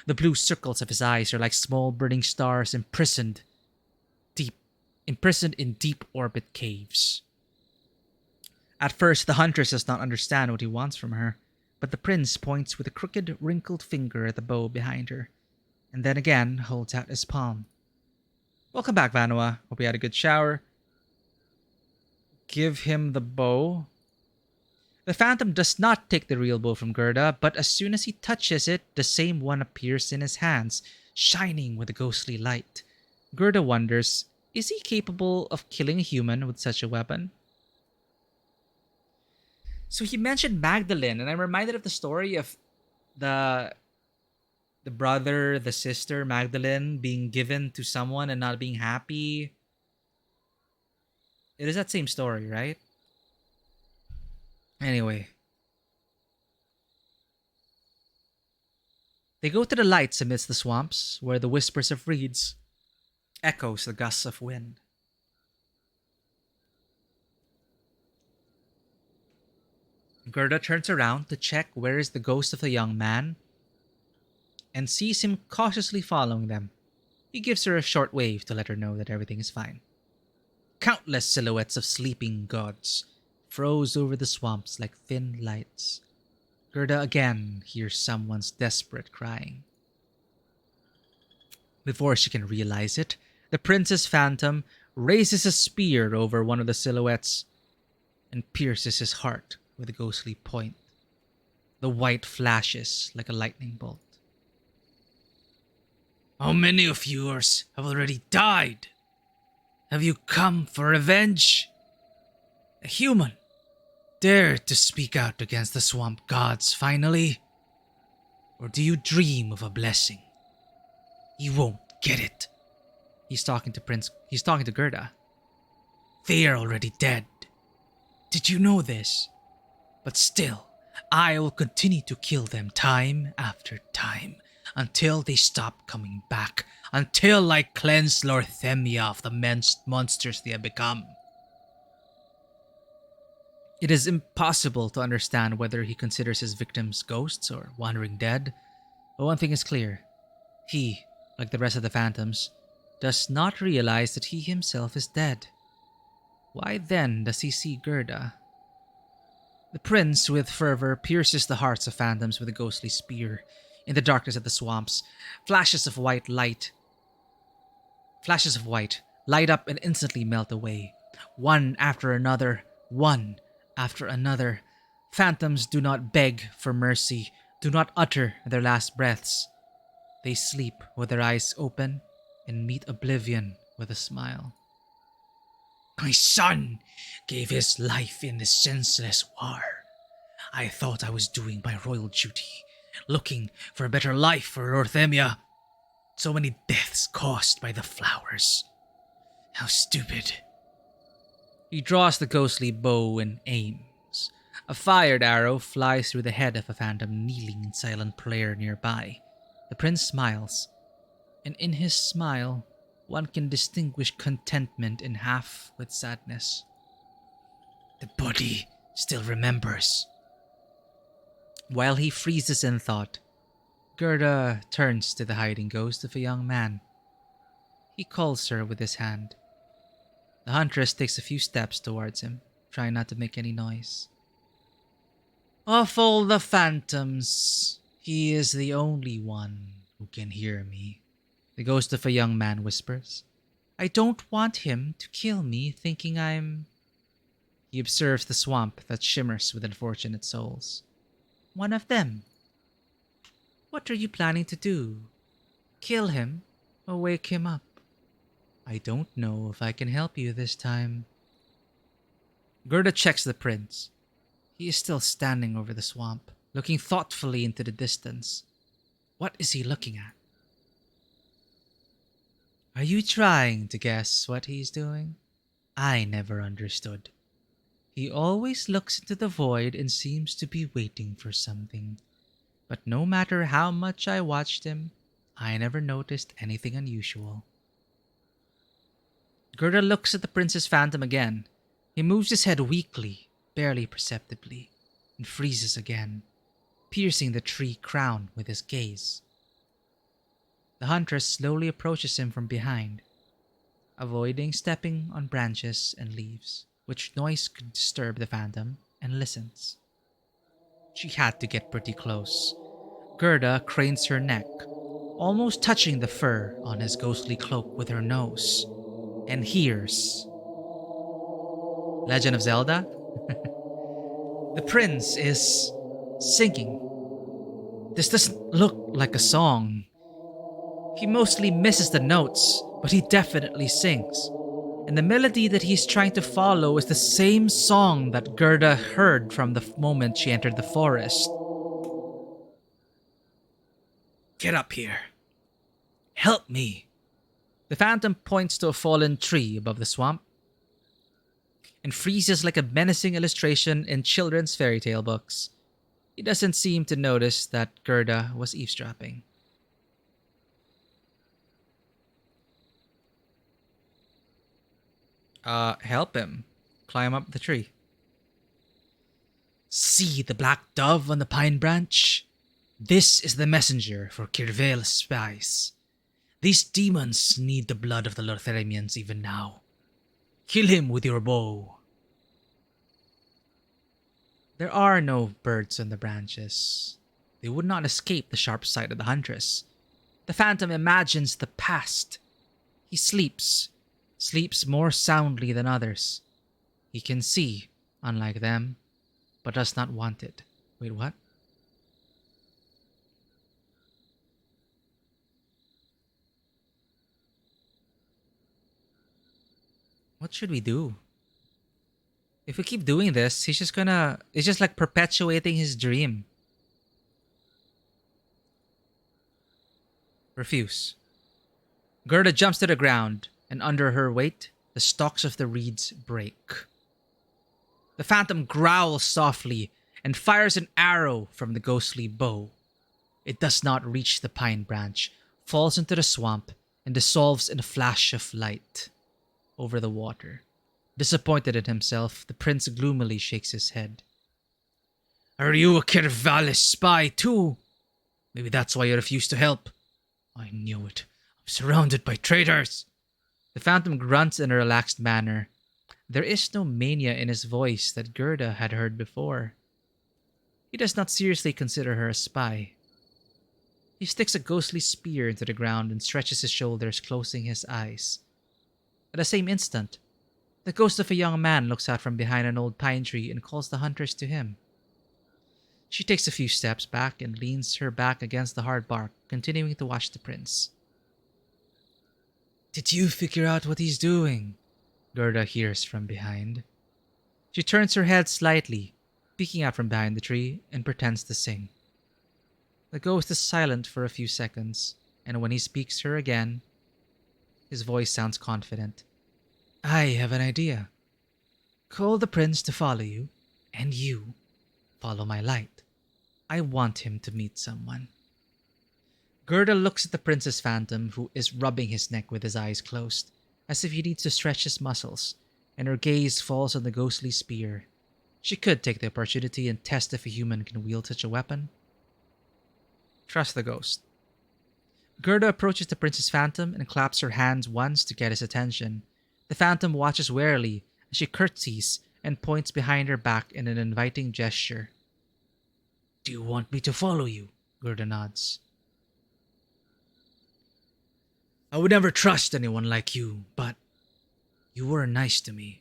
The blue circles of his eyes are like small burning stars imprisoned in deep orbit caves. At first, the Huntress does not understand what he wants from her, but the prince points with a crooked, wrinkled finger at the bow behind her, and then again holds out his palm. "Welcome back, Vanua. Hope you had a good shower." Give him the bow. The phantom does not take the real bow from Gerda, but as soon as he touches it, the same one appears in his hands, shining with a ghostly light. Gerda wonders, is he capable of killing a human with such a weapon? So he mentioned Magdalene, and I'm reminded of the story of the brother, the sister, Magdalene, being given to someone and not being happy. It is that same story, right? Anyway. They go to the lights amidst the swamps, where the whispers of reeds echoes the gusts of wind. Gerda turns around to check where is the ghost of the young man and sees him cautiously following them. He gives her a short wave to let her know that everything is fine. Countless silhouettes of sleeping gods froze over the swamps like thin lights. Gerda again hears someone's desperate crying. Before she can realize it, the prince's phantom raises a spear over one of the silhouettes and pierces his heart with a ghostly point. The white flashes like a lightning bolt. How many of yours have already died? Have you come for revenge? A human dared to speak out against the swamp gods finally? Or do you dream of a blessing? You won't get it. He's talking to Gerda. They are already dead. Did you know this? But still, I will continue to kill them time after time until they stop coming back, until I cleanse Lorthemia of the monsters they have become. It is impossible to understand whether he considers his victims ghosts or wandering dead, but one thing is clear. He, like the rest of the phantoms, does not realize that he himself is dead. Why then does he see Gerda? The prince, with fervor, pierces the hearts of phantoms with a ghostly spear. In the darkness of the swamps, flashes of white light up and instantly melt away. One after another. Phantoms do not beg for mercy, do not utter their last breaths. They sleep with their eyes open and meet oblivion with a smile. My son gave his life in this senseless war. I thought I was doing my royal duty, looking for a better life for Lorthemia. So many deaths caused by the flowers. How stupid. He draws the ghostly bow and aims. A fired arrow flies through the head of a phantom kneeling in silent prayer nearby. The prince smiles, and in his smile, one can distinguish contentment in half with sadness. The body still remembers. While he freezes in thought, Gerda turns to the hiding ghost of a young man. He calls her with his hand. The huntress takes a few steps towards him, trying not to make any noise. Of all the phantoms, he is the only one who can hear me, the ghost of a young man whispers. I don't want him to kill me thinking I'm... He observes the swamp that shimmers with unfortunate souls. One of them. What are you planning to do? Kill him or wake him up? I don't know if I can help you this time. Gerda checks the prince. He is still standing over the swamp, looking thoughtfully into the distance. What is he looking at? Are you trying to guess what he's doing? I never understood. He always looks into the void and seems to be waiting for something. But no matter how much I watched him, I never noticed anything unusual. Gerda looks at the prince's phantom again. He moves his head weakly, barely perceptibly, and freezes again, piercing the tree crown with his gaze. The huntress slowly approaches him from behind, avoiding stepping on branches and leaves, which noise could disturb the phantom, and listens. She had to get pretty close. Gerda cranes her neck, almost touching the fur on his ghostly cloak with her nose, and hears... Legend of Zelda? The prince is singing. This doesn't look like a song. He mostly misses the notes, but he definitely sings. And the melody that he's trying to follow is the same song that Gerda heard from the moment she entered the forest. Get up here. Help me. The phantom points to a fallen tree above the swamp and freezes like a menacing illustration in children's fairy tale books. He doesn't seem to notice that Gerda was eavesdropping. Help him. Climb up the tree. See the black dove on the pine branch? This is the messenger for Kirvale's spies. These demons need the blood of the Lothremians even now. Kill him with your bow. There are no birds on the branches. They would not escape the sharp sight of the huntress. The phantom imagines the past. He sleeps more soundly than others. He can see, unlike them, but does not want it. Wait, what? What should we do? If we keep doing this, it's just like perpetuating his dream. Refuse. Gerda jumps to the ground, and under her weight, the stalks of the reeds break. The phantom growls softly and fires an arrow from the ghostly bow. It does not reach the pine branch, falls into the swamp, and dissolves in a flash of light over the water. Disappointed in himself, the prince gloomily shakes his head. Are you a Kirvalis spy too? Maybe that's why you refuse to help. I knew it. I'm surrounded by traitors. The phantom grunts in a relaxed manner. There is no mania in his voice that Gerda had heard before. He does not seriously consider her a spy. He sticks a ghostly spear into the ground and stretches his shoulders, closing his eyes. At the same instant, the ghost of a young man looks out from behind an old pine tree and calls the Huntress to him. She takes a few steps back and leans her back against the hard bark, continuing to watch the prince. Did you figure out what he's doing? Gerda hears from behind. She turns her head slightly, peeking out from behind the tree, and pretends to sing. The ghost is silent for a few seconds, and when he speaks to her again, his voice sounds confident. I have an idea. Call the prince to follow you, and you follow my light. I want him to meet someone. Gerda looks at the prince's phantom, who is rubbing his neck with his eyes closed, as if he needs to stretch his muscles, and her gaze falls on the ghostly spear. She could take the opportunity and test if a human can wield such a weapon. Trust the ghost. Gerda approaches the prince's phantom and claps her hands once to get his attention. The phantom watches warily as she curtsies and points behind her back in an inviting gesture. Do you want me to follow you? Gerda nods. I would never trust anyone like you, but you were nice to me.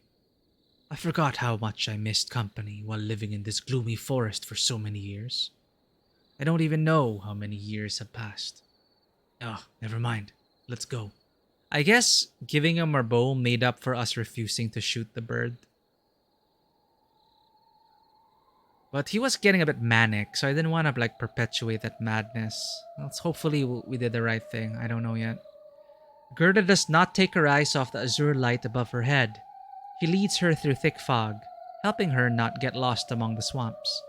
I forgot how much I missed company while living in this gloomy forest for so many years. I don't even know how many years have passed. Oh, never mind. Let's go. I guess giving him our bow made up for us refusing to shoot the bird. But he was getting a bit manic, so I didn't want to perpetuate that madness. Hopefully we did the right thing. I don't know yet. Gerda does not take her eyes off the azure light above her head. He leads her through thick fog, helping her not get lost among the swamps.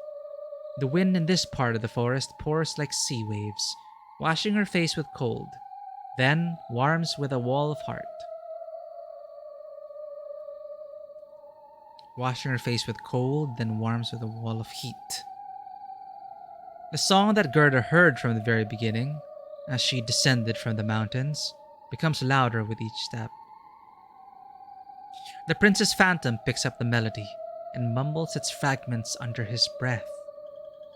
The wind in this part of the forest pours like sea waves, washing her face with cold, then warms with a wall of heart. Washing her face with cold, then warms with a wall of heat. The song that Gerda heard from the very beginning, as she descended from the mountains, becomes louder with each step. The prince's phantom picks up the melody and mumbles its fragments under his breath.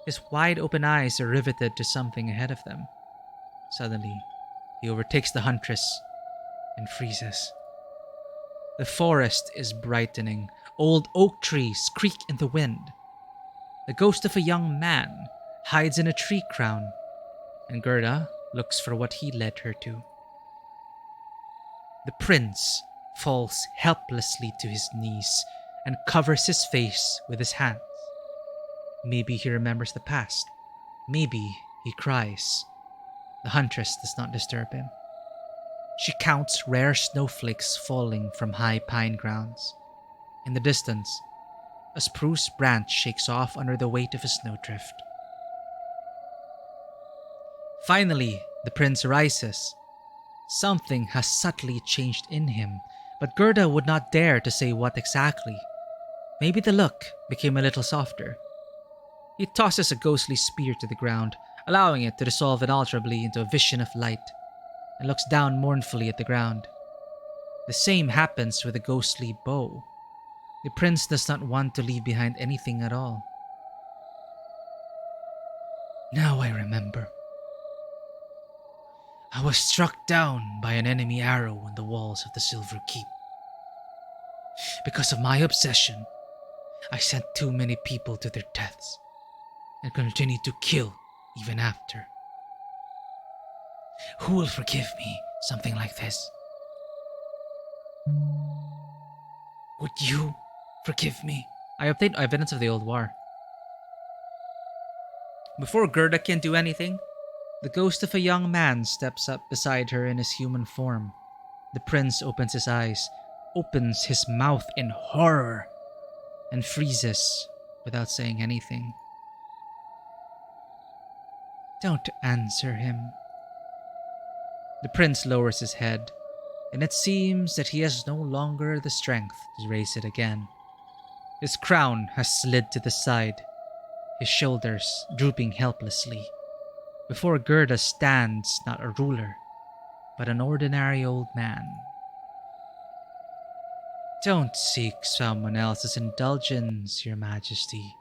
His wide open eyes are riveted to something ahead of them. Suddenly, he overtakes the Huntress and freezes. The forest is brightening. Old oak trees creak in the wind. The ghost of a young man hides in a tree crown, and Gerda looks for what he led her to. The prince falls helplessly to his knees and covers his face with his hands. Maybe he remembers the past. Maybe he cries. The Huntress does not disturb him. She counts rare snowflakes falling from high pine grounds. In the distance, a spruce branch shakes off under the weight of a snowdrift. Finally, the prince rises. Something has subtly changed in him, but Gerda would not dare to say what exactly. Maybe the look became a little softer. He tosses a ghostly spear to the ground, allowing it to dissolve inalterably into a vision of light, and looks down mournfully at the ground. The same happens with the ghostly bow. The prince does not want to leave behind anything at all. Now I remember. I was struck down by an enemy arrow on the walls of the Silver Keep. Because of my obsession, I sent too many people to their deaths and continued to kill even after. Who will forgive me something like this? Would you forgive me? I obtained evidence of the old war. Before Gerda can do anything, the ghost of a young man steps up beside her in his human form. The prince opens his eyes, opens his mouth in horror, and freezes without saying anything. Don't answer him. The prince lowers his head, and it seems that he has no longer the strength to raise it again. His crown has slid to the side, his shoulders drooping helplessly. Before Gerda stands not a ruler, but an ordinary old man. Don't seek someone else's indulgence, Your Majesty.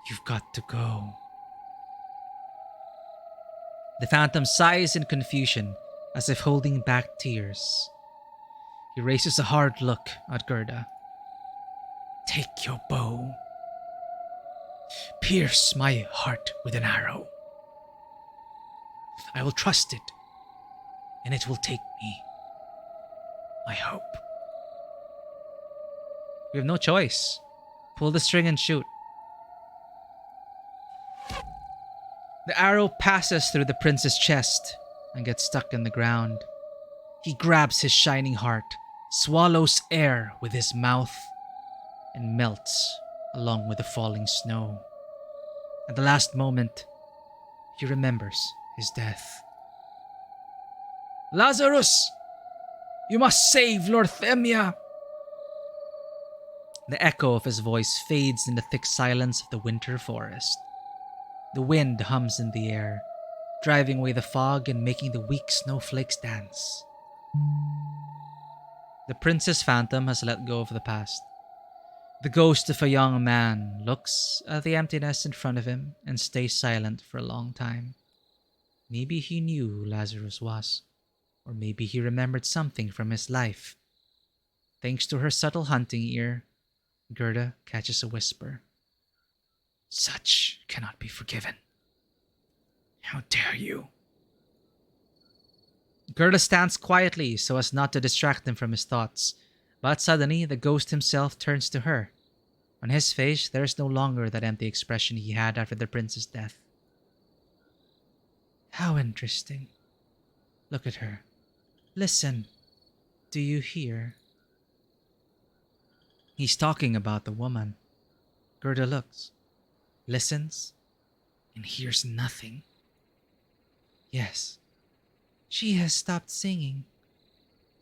You've got to go. The phantom sighs in confusion, as if holding back tears. He raises a hard look at Gerda. Take your bow. Pierce my heart with an arrow. I will trust it, and it will take me. I hope. We have no choice. Pull the string and shoot. The arrow passes through the prince's chest and gets stuck in the ground. He grabs his shining heart, swallows air with his mouth, and melts along with the falling snow. At the last moment, he remembers his death. Lazarus! You must save Lord Themia! The echo of his voice fades in the thick silence of the winter forest. The wind hums in the air, driving away the fog and making the weak snowflakes dance. The prince's phantom has let go of the past. The ghost of a young man looks at the emptiness in front of him and stays silent for a long time. Maybe he knew who Lazarus was, or maybe he remembered something from his life. Thanks to her subtle hunting ear, Gerda catches a whisper. Such cannot be forgiven. How dare you? Gerda stands quietly so as not to distract him from his thoughts, but suddenly the ghost himself turns to her. On his face, there is no longer that empty expression he had after the prince's death. How interesting. Look at her. Listen. Do you hear? He's talking about the woman. Gerda looks, listens, and hears nothing. Yes, she has stopped singing.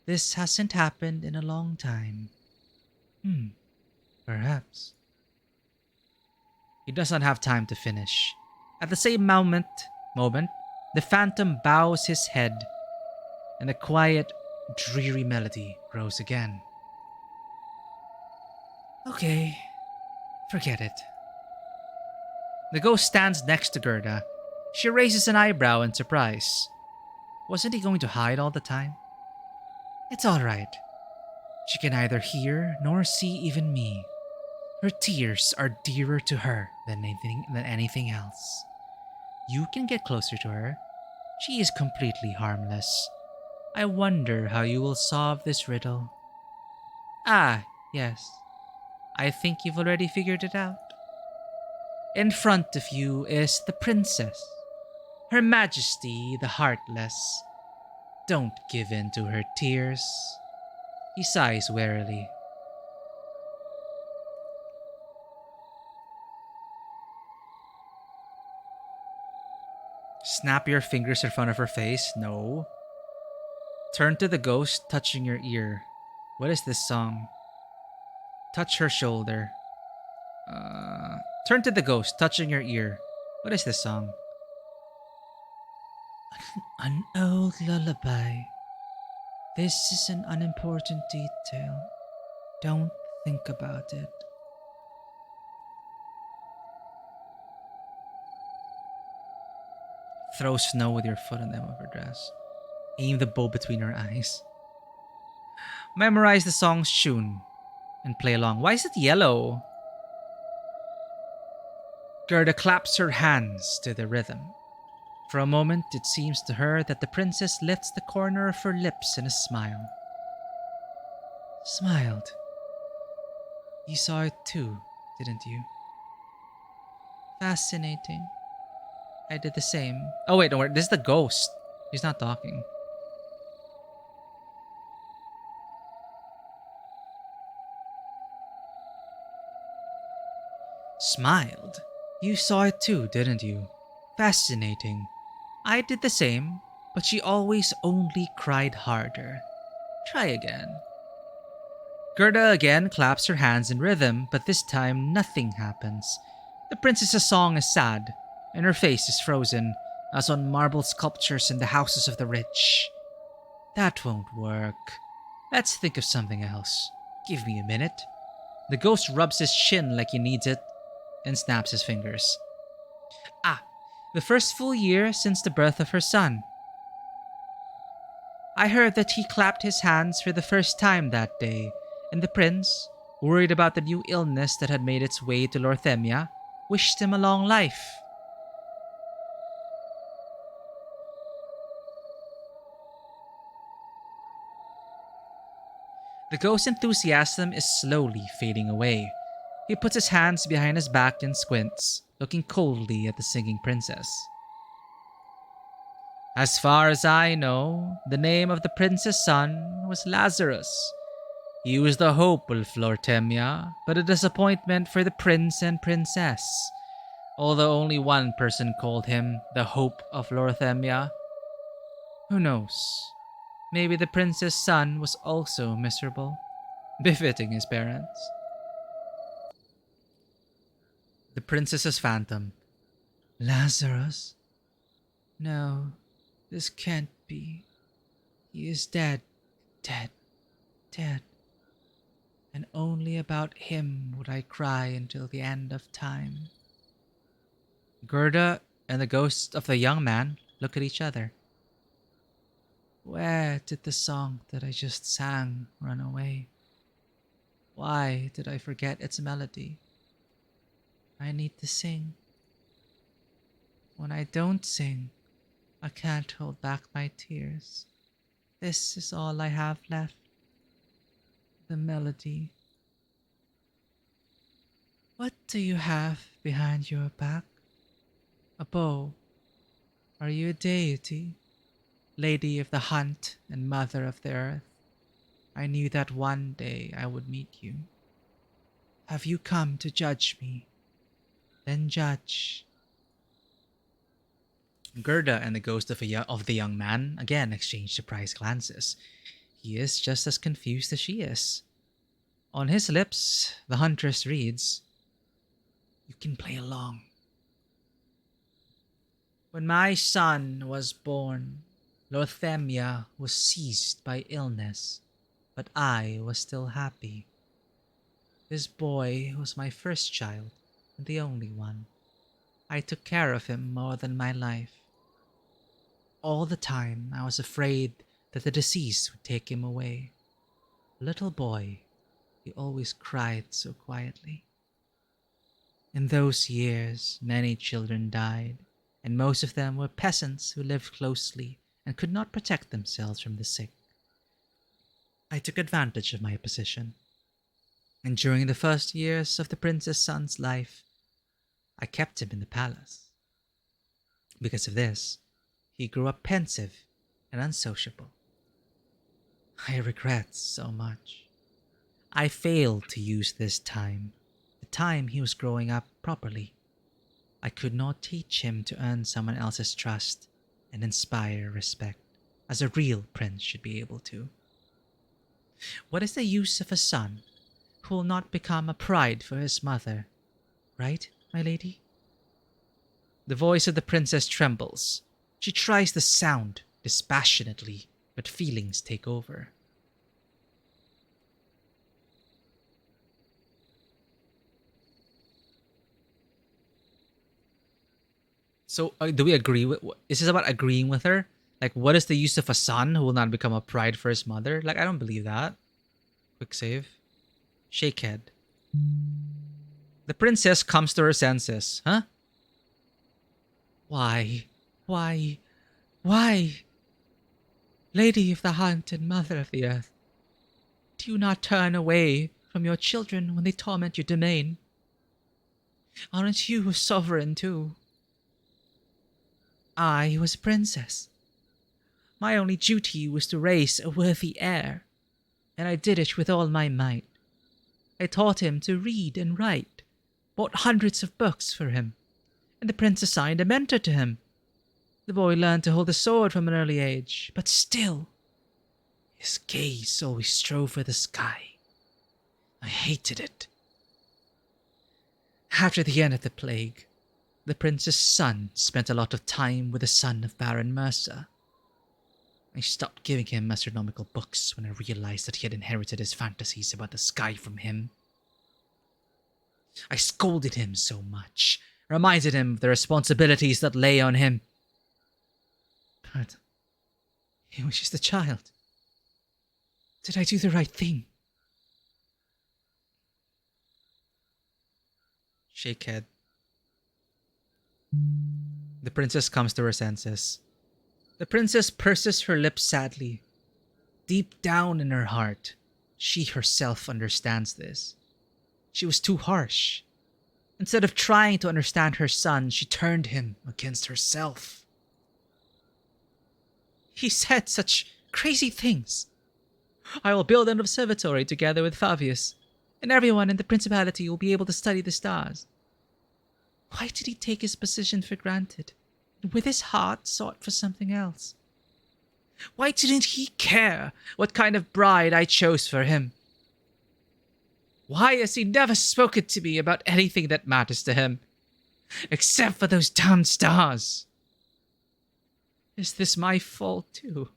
This hasn't happened in a long time. Perhaps. He does not have time to finish. At the same moment, the phantom bows his head, and the quiet, dreary melody grows again. Okay, forget it. The ghost stands next to Gerda. She raises an eyebrow in surprise. Wasn't he going to hide all the time? It's all right. She can neither hear nor see even me. Her tears are dearer to her than anything else. You can get closer to her. She is completely harmless. I wonder how you will solve this riddle. Ah, yes. I think you've already figured it out. In front of you is the princess, Her Majesty the Heartless. Don't give in to her tears. He sighs wearily. Snap your fingers in front of her face. No. Turn to the ghost, touching your ear. What is this song? Touch her shoulder. Turn to the ghost, touching your ear. What is this song? An old lullaby. This is an unimportant detail. Don't think about it. Throw snow with your foot on the hem of her dress. Aim the bow between her eyes. Memorize the song's tune and play along. Why is it yellow? Gerda claps her hands to the rhythm. For a moment, it seems to her that the princess lifts the corner of her lips in a smile. Smiled. You saw it too, didn't you? Fascinating. I did the same. Oh wait, don't worry. This is the ghost. He's not talking. Smiled. You saw it too, didn't you? Fascinating. I did the same, but she always only cried harder. Try again. Gerda again claps her hands in rhythm, but this time nothing happens. The princess's song is sad, and her face is frozen, as on marble sculptures in the houses of the rich. That won't work. Let's think of something else. Give me a minute. The ghost rubs his chin like he needs it, and snaps his fingers. The first full year since the birth of her son. I heard that he clapped his hands for the first time that day, and the prince, worried about the new illness that had made its way to Lorthemia, wished him a long life. The ghost's enthusiasm is slowly fading away. He puts his hands behind his back and squints, looking coldly at the singing princess. As far as I know, the name of the prince's son was Lazarus. He was the hope of Lorthemia, but a disappointment for the prince and princess. Although only one person called him the hope of Lorthemia. Who knows? Maybe the prince's son was also miserable, befitting his parents. The princess's phantom. Lazarus? No, this can't be. He is dead, dead, dead. And only about him would I cry until the end of time. Gerda and the ghost of the young man look at each other. Where did the song that I just sang run away? Why did I forget its melody? I need to sing. When I don't sing, I can't hold back my tears. This is all I have left. The melody. What do you have behind your back? A bow. Are you a deity? Lady of the hunt and mother of the earth? I knew that one day I would meet you. Have you come to judge me? Then judge. Gerda and the ghost of the young man again exchange surprised glances. He is just as confused as she is. On his lips, the Huntress reads, "You can play along." When my son was born, Lorthemia was seized by illness, but I was still happy. This boy was my first child, and the only one. I took care of him more than my life. All the time I was afraid that the disease would take him away. Little boy, he always cried so quietly. In those years, many children died, and most of them were peasants who lived closely and could not protect themselves from the sick. I took advantage of my position, and during the first years of the prince's son's life, I kept him in the palace. Because of this, he grew up pensive and unsociable. I regret so much. I failed to use this time, the time he was growing up, properly. I could not teach him to earn someone else's trust and inspire respect, as a real prince should be able to. What is the use of a son who will not become a pride for his mother? Right, my lady? The voice of the princess trembles. She tries to sound dispassionately, but feelings take over. So, do we agree with? Is this about agreeing with her? Like, what is the use of a son who will not become a pride for his mother? Like, I don't believe that. Quick save. Shake head. The princess comes to her senses. Huh? Why? Lady of the hunt and mother of the earth, do you not turn away from your children when they torment your domain. Aren't you a sovereign too? I was a princess. My only duty was to raise a worthy heir, and I did it with all my might. I taught him to read and write, bought hundreds of books for him, and the prince assigned a mentor to him. The boy learned to hold a sword from an early age, but still, his gaze always strove for the sky. I hated it. After the end of the plague, the prince's son spent a lot of time with the son of Baron Mercer. I stopped giving him astronomical books when I realized that he had inherited his fantasies about the sky from him. I scolded him so much, reminded him of the responsibilities that lay on him. But he was just a child. Did I do the right thing? Shake head. The princess comes to her senses. The princess purses her lips sadly. Deep down in her heart, she herself understands this. She was too harsh. Instead of trying to understand her son, she turned him against herself. He said such crazy things. I will build an observatory together with Fabius, and everyone in the principality will be able to study the stars. Why did he take his position for granted, and with his heart sought for something else? Why didn't he care what kind of bride I chose for him? Why has he never spoken to me about anything that matters to him, except for those damn stars? Is this my fault too?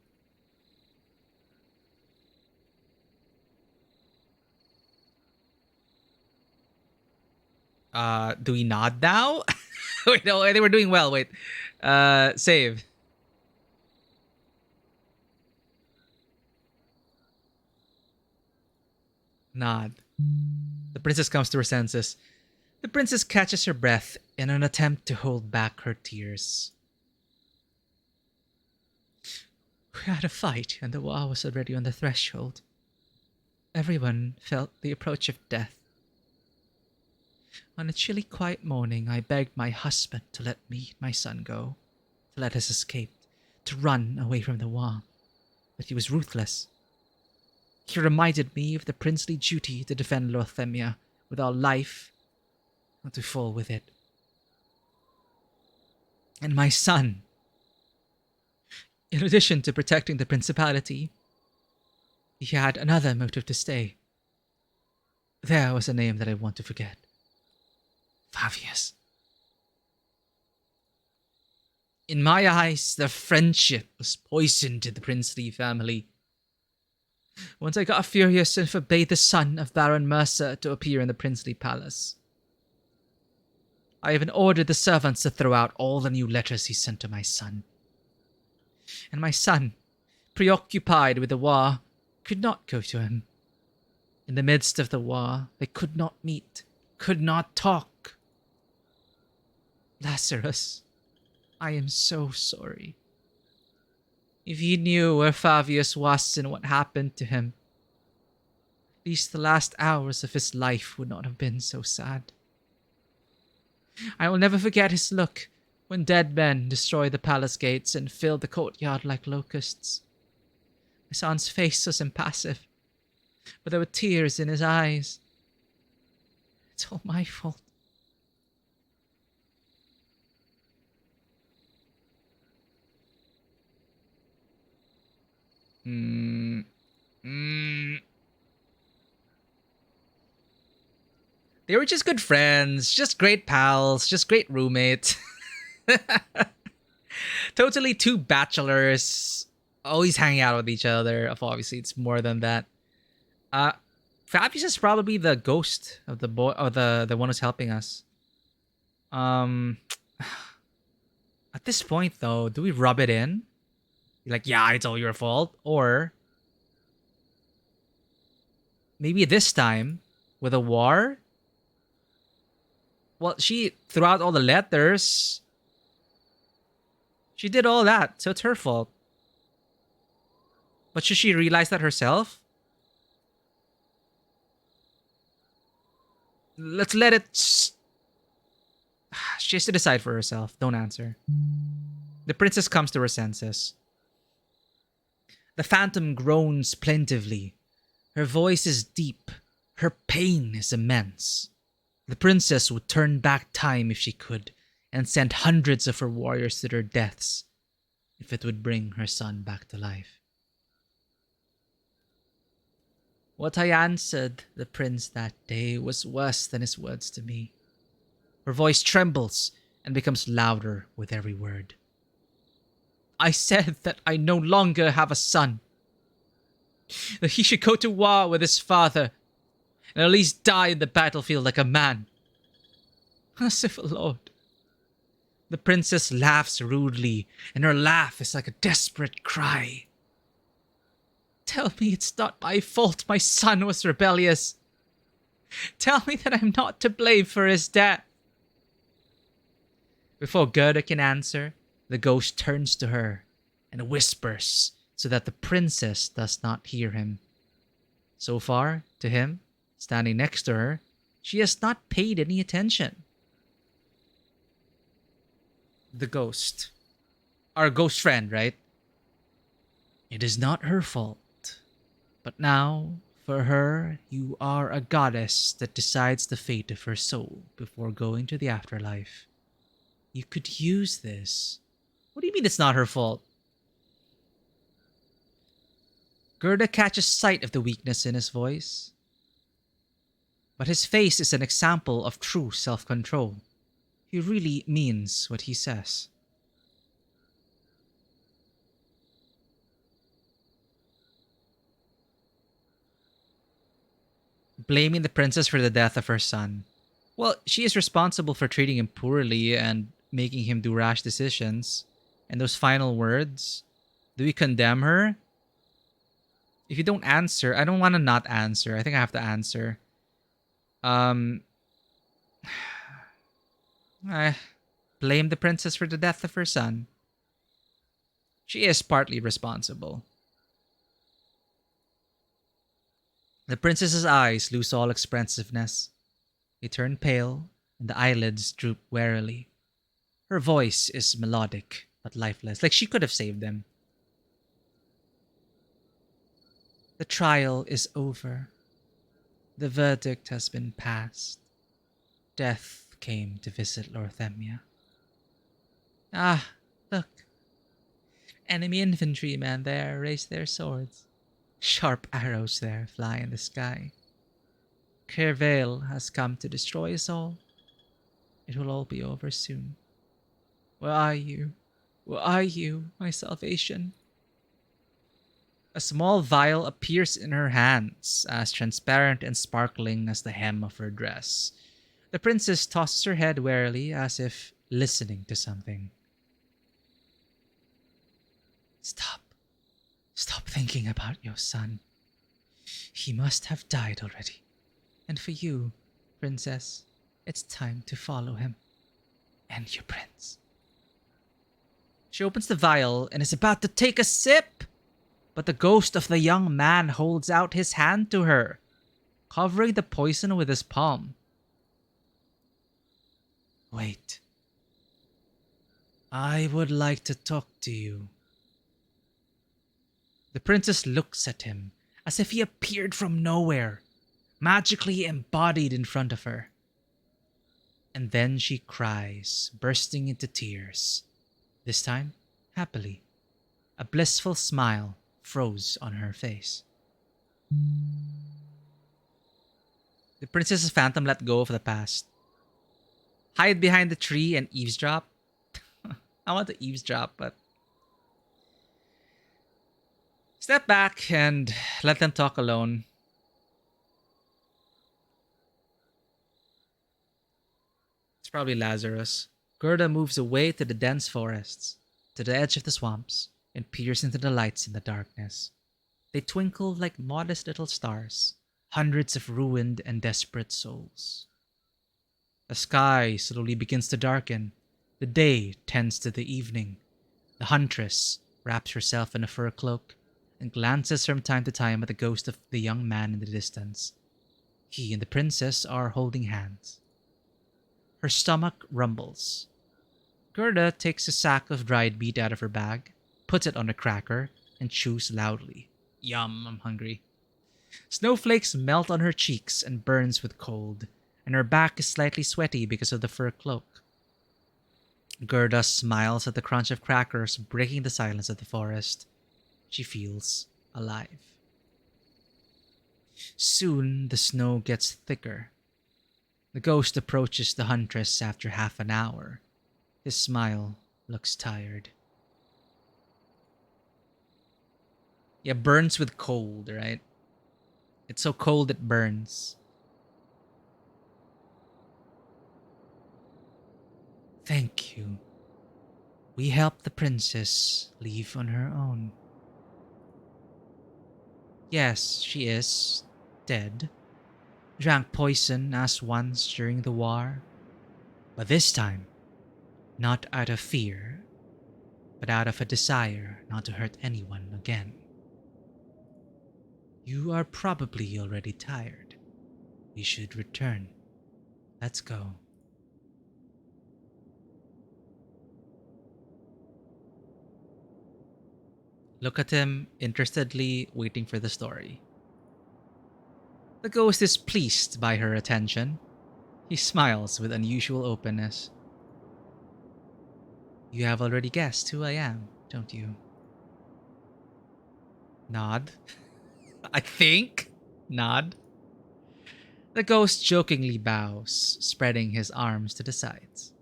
Do we nod now? Wait, no, I think we're doing well. Wait. Save. Nod. The princess comes to her senses. The princess catches her breath in an attempt to hold back her tears. We had a fight, and the war was already on the threshold. Everyone felt the approach of death. On a chilly, quiet morning, I begged my husband to let me and my son go, to let us escape, to run away from the war. But he was ruthless. He reminded me of the princely duty to defend Lothemia with our life, not to fall with it. And my son, in addition to protecting the principality, he had another motive to stay. There was a name that I want to forget. Fabius. In my eyes, their friendship was poison to the princely family. Once I got furious and forbade the son of Baron Mercer to appear in the princely palace. I even ordered the servants to throw out all the new letters he sent to my son. And my son, preoccupied with the war, could not go to him. In the midst of the war, they could not meet, could not talk. Lazarus, I am so sorry. If he knew where Fabius was and what happened to him, at least the last hours of his life would not have been so sad. I will never forget his look when dead men destroyed the palace gates and filled the courtyard like locusts. My son's face was impassive, but there were tears in his eyes. It's all my fault. They were just good friends, just great pals, just great roommates. Totally two bachelors, always hanging out with each other. Obviously, it's more than that. Fabius is probably the ghost of the boy, or the one who's helping us. At this point, though, do we rub it in? Like, yeah, it's all your fault, or maybe this time with a war. Well, she threw out all the letters. She did all that, so it's her fault. But should she realize that herself? Let's let it... She has to decide for herself. Don't answer. The princess comes to her senses. The phantom groans plaintively. Her voice is deep. Her pain is immense. The princess would turn back time if she could, and send hundreds of her warriors to their deaths, if it would bring her son back to life. What I answered the prince that day was worse than his words to me. Her voice trembles and becomes louder with every word. I said that I no longer have a son. That he should go to war with his father and at least die in the battlefield like a man. As if a lord. The princess laughs rudely, and her laugh is like a desperate cry. Tell me it's not my fault my son was rebellious. Tell me that I'm not to blame for his death. Before Gerda can answer, the ghost turns to her and whispers so that the princess does not hear him. So far, to him, standing next to her, she has not paid any attention. The ghost. Our ghost friend, right? It is not her fault. But now, for her, you are a goddess that decides the fate of her soul before going to the afterlife. You could use this. What do you mean it's not her fault? Gerda catches sight of the weakness in his voice. But his face is an example of true self-control. He really means what he says. Blaming the princess for the death of her son. Well, she is responsible for treating him poorly and making him do rash decisions. And those final words, do we condemn her? If you don't answer, I don't want to not answer. I think I have to answer. I blame the princess for the death of her son. She is partly responsible. The princess's eyes lose all expressiveness. They turn pale, and the eyelids droop warily. Her voice is melodic, but lifeless, like she could have saved them. The trial is over. The verdict has been passed. Death came to visit Lorthemia. Ah, look. Enemy infantrymen there raise their swords. Sharp arrows there fly in the sky. Kervale has come to destroy us all. It will all be over soon. Where are you? Where are you, my salvation? A small vial appears in her hands, as transparent and sparkling as the hem of her dress. The princess tosses her head warily, as if listening to something. Stop. Stop thinking about your son. He must have died already. And for you, princess, it's time to follow him. And your prince. She opens the vial and is about to take a sip. But the ghost of the young man holds out his hand to her, covering the poison with his palm. Wait. I would like to talk to you. The princess looks at him as if he appeared from nowhere, magically embodied in front of her. And then she cries, bursting into tears. This time, happily. A blissful smile froze on her face. The princess's phantom let go of the past. Hide behind the tree and eavesdrop. I want to eavesdrop, but... Step back and let them talk alone. It's probably Lazarus. Gerda moves away to the dense forests, to the edge of the swamps, and peers into the lights in the darkness. They twinkle like modest little stars, hundreds of ruined and desperate souls. The sky slowly begins to darken. The day tends to the evening. The Huntress wraps herself in a fur cloak and glances from time to time at the ghost of the young man in the distance. He and the princess are holding hands. Her stomach rumbles. Gerda takes a sack of dried meat out of her bag, puts it on a cracker, and chews loudly. Yum, I'm hungry. Snowflakes melt on her cheeks and burns with cold, and her back is slightly sweaty because of the fur cloak. Gerda smiles at the crunch of crackers breaking the silence of the forest. She feels alive. Soon the snow gets thicker. The ghost approaches the Huntress after half an hour. His smile looks tired. Yeah, burns with cold, right? It's so cold it burns. Thank you. We helped the princess leave on her own. Yes, she is dead. Drank poison as once during the war. But this time, not out of fear, but out of a desire not to hurt anyone again. You are probably already tired. We should return. Let's go. Look at him interestedly, waiting for the story. The ghost is pleased by her attention. He smiles with unusual openness. You have already guessed who I am, don't you? Nod. I think. Nod. The ghost jokingly bows, spreading his arms to the sides.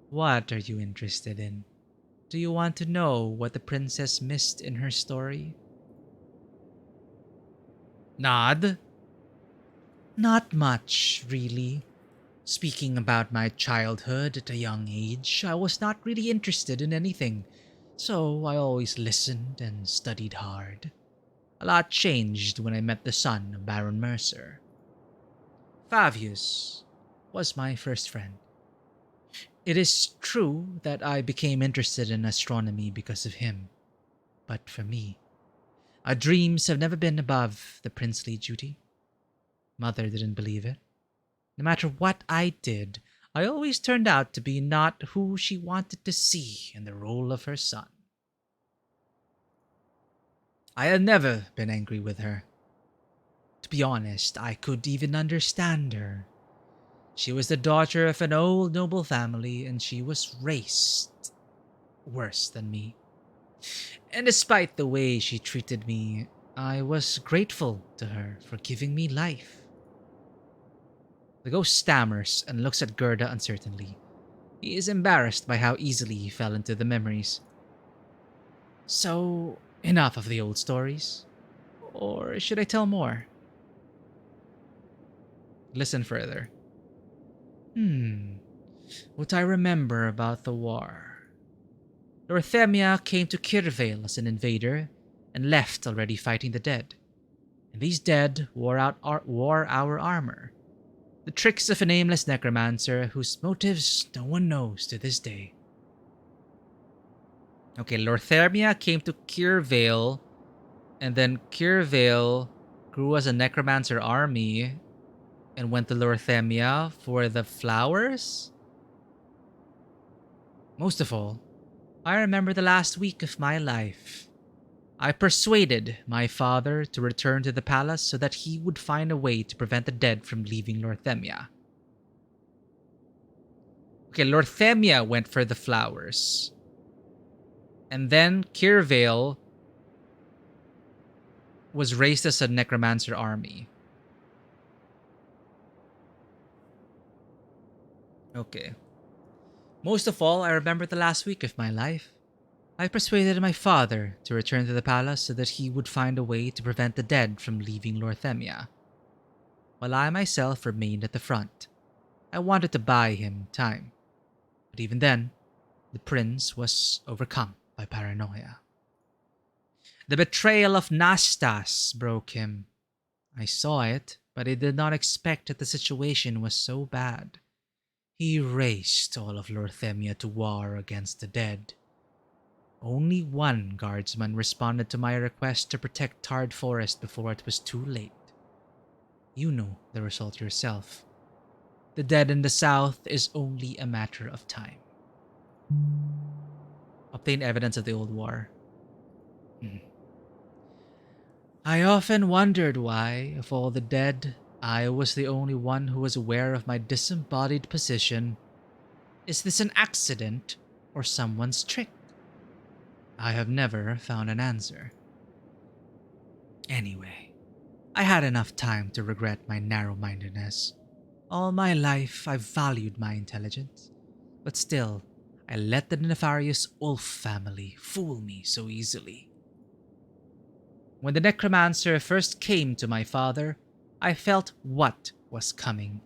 What are you interested in? Do you want to know what the princess missed in her story? Nod. Not much, really. Speaking about my childhood at a young age, I was not really interested in anything, so I always listened and studied hard. A lot changed when I met the son of Baron Mercer. Fabius was my first friend. It is true that I became interested in astronomy because of him, but for me, our dreams have never been above the princely duty. Mother didn't believe it. No matter what I did, I always turned out to be not who she wanted to see in the role of her son. I had never been angry with her. To be honest, I could even understand her. She was the daughter of an old noble family, and she was raised worse than me. And despite the way she treated me, I was grateful to her for giving me life. The ghost stammers and looks at Gerda uncertainly. He is embarrassed by how easily he fell into the memories. So, enough of the old stories? Or should I tell more? Listen further. What I remember about the war. Lorthemia came to Kirvale as an invader and left already fighting the dead. And these dead wore our armor. The tricks of a nameless necromancer whose motives no one knows to this day. Okay, Lorthemia came to Kirvale, and then Kirvale grew as a necromancer army and went to Lorthemia for the flowers? Most of all, I remember the last week of my life. I persuaded my father to return to the palace so that he would find a way to prevent the dead from leaving Lorthemia. Okay, Lorthemia went for the flowers. And then Kirvale was raised as a necromancer army. Okay. Most of all, I remember the last week of my life. I persuaded my father to return to the palace so that he would find a way to prevent the dead from leaving Lorthemia, while I myself remained at the front. I wanted to buy him time, but even then, the prince was overcome by paranoia. The betrayal of Nastas broke him. I saw it, but I did not expect that the situation was so bad. He raised all of Lorthemia to war against the dead. Only one guardsman responded to my request to protect Tarred Forest before it was too late. You know the result yourself. The dead in the south is only a matter of time. Obtain evidence of the old war. I often wondered why, of all the dead, I was the only one who was aware of my disembodied position. Is this an accident or someone's trick? I have never found an answer. Anyway, I had enough time to regret my narrow-mindedness. All my life I've valued my intelligence, but still, I let the nefarious Wolf family fool me so easily. When the necromancer first came to my father, I felt what was coming.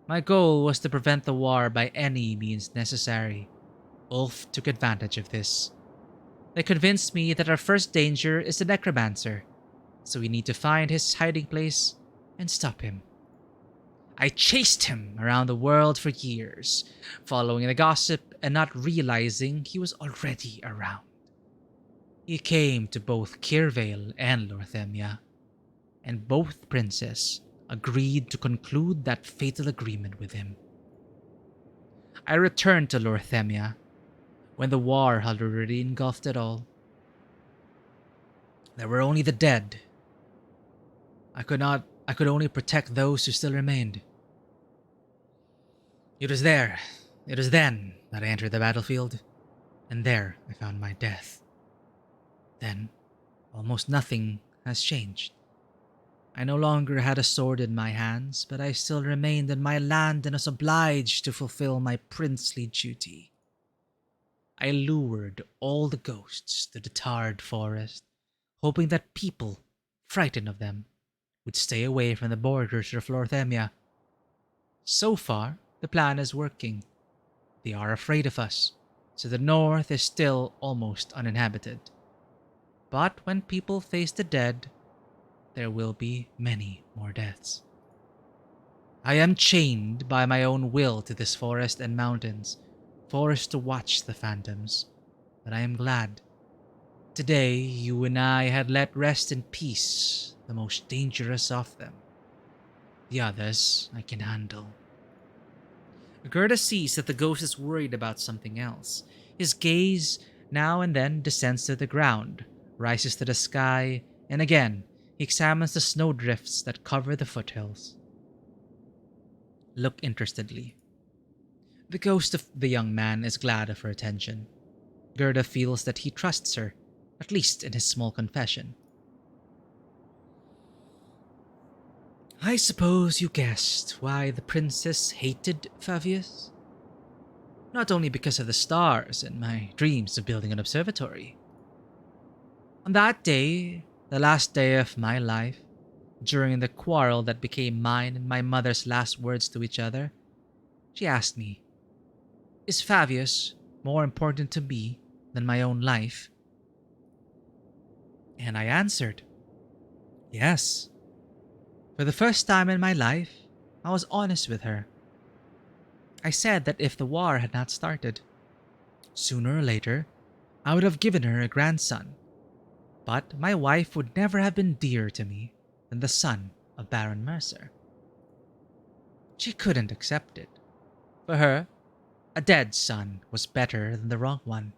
My goal was to prevent the war by any means necessary. Ulf took advantage of this. They convinced me that our first danger is the necromancer, so we need to find his hiding place and stop him. I chased him around the world for years, following the gossip and not realizing he was already around. He came to both Kirvale and Lorthemia, and both princes agreed to conclude that fatal agreement with him. I returned to Lorthemia when the war had already engulfed it all. There were only the dead. I could only protect those who still remained. It was then that I entered the battlefield, and there I found my death. Then, almost nothing has changed. I no longer had a sword in my hands, but I still remained in my land and was obliged to fulfill my princely duty. I lured all the ghosts to the tarred forest, hoping that people, frightened of them, would stay away from the borders of Lorthemia. So far, the plan is working. They are afraid of us, so the north is still almost uninhabited. But when people face the dead, there will be many more deaths. I am chained by my own will to this forest and mountains, forced to watch the phantoms, but I am glad. Today, you and I had let rest in peace the most dangerous of them. The others I can handle. Gerda sees that the ghost is worried about something else. His gaze now and then descends to the ground, rises to the sky, and again he examines the snowdrifts that cover the foothills. Look interestedly. The ghost of the young man is glad of her attention. Gerda feels that he trusts her, at least in his small confession. I suppose you guessed why the princess hated Fabius? Not only because of the stars and my dreams of building an observatory. On that day, the last day of my life, during the quarrel that became mine and my mother's last words to each other, she asked me, "Is Fabius more important to me than my own life?" And I answered, "Yes." For the first time in my life, I was honest with her. I said that if the war had not started, sooner or later, I would have given her a grandson. But my wife would never have been dearer to me than the son of Baron Mercer. She couldn't accept it. For her, a dead son was better than the wrong one.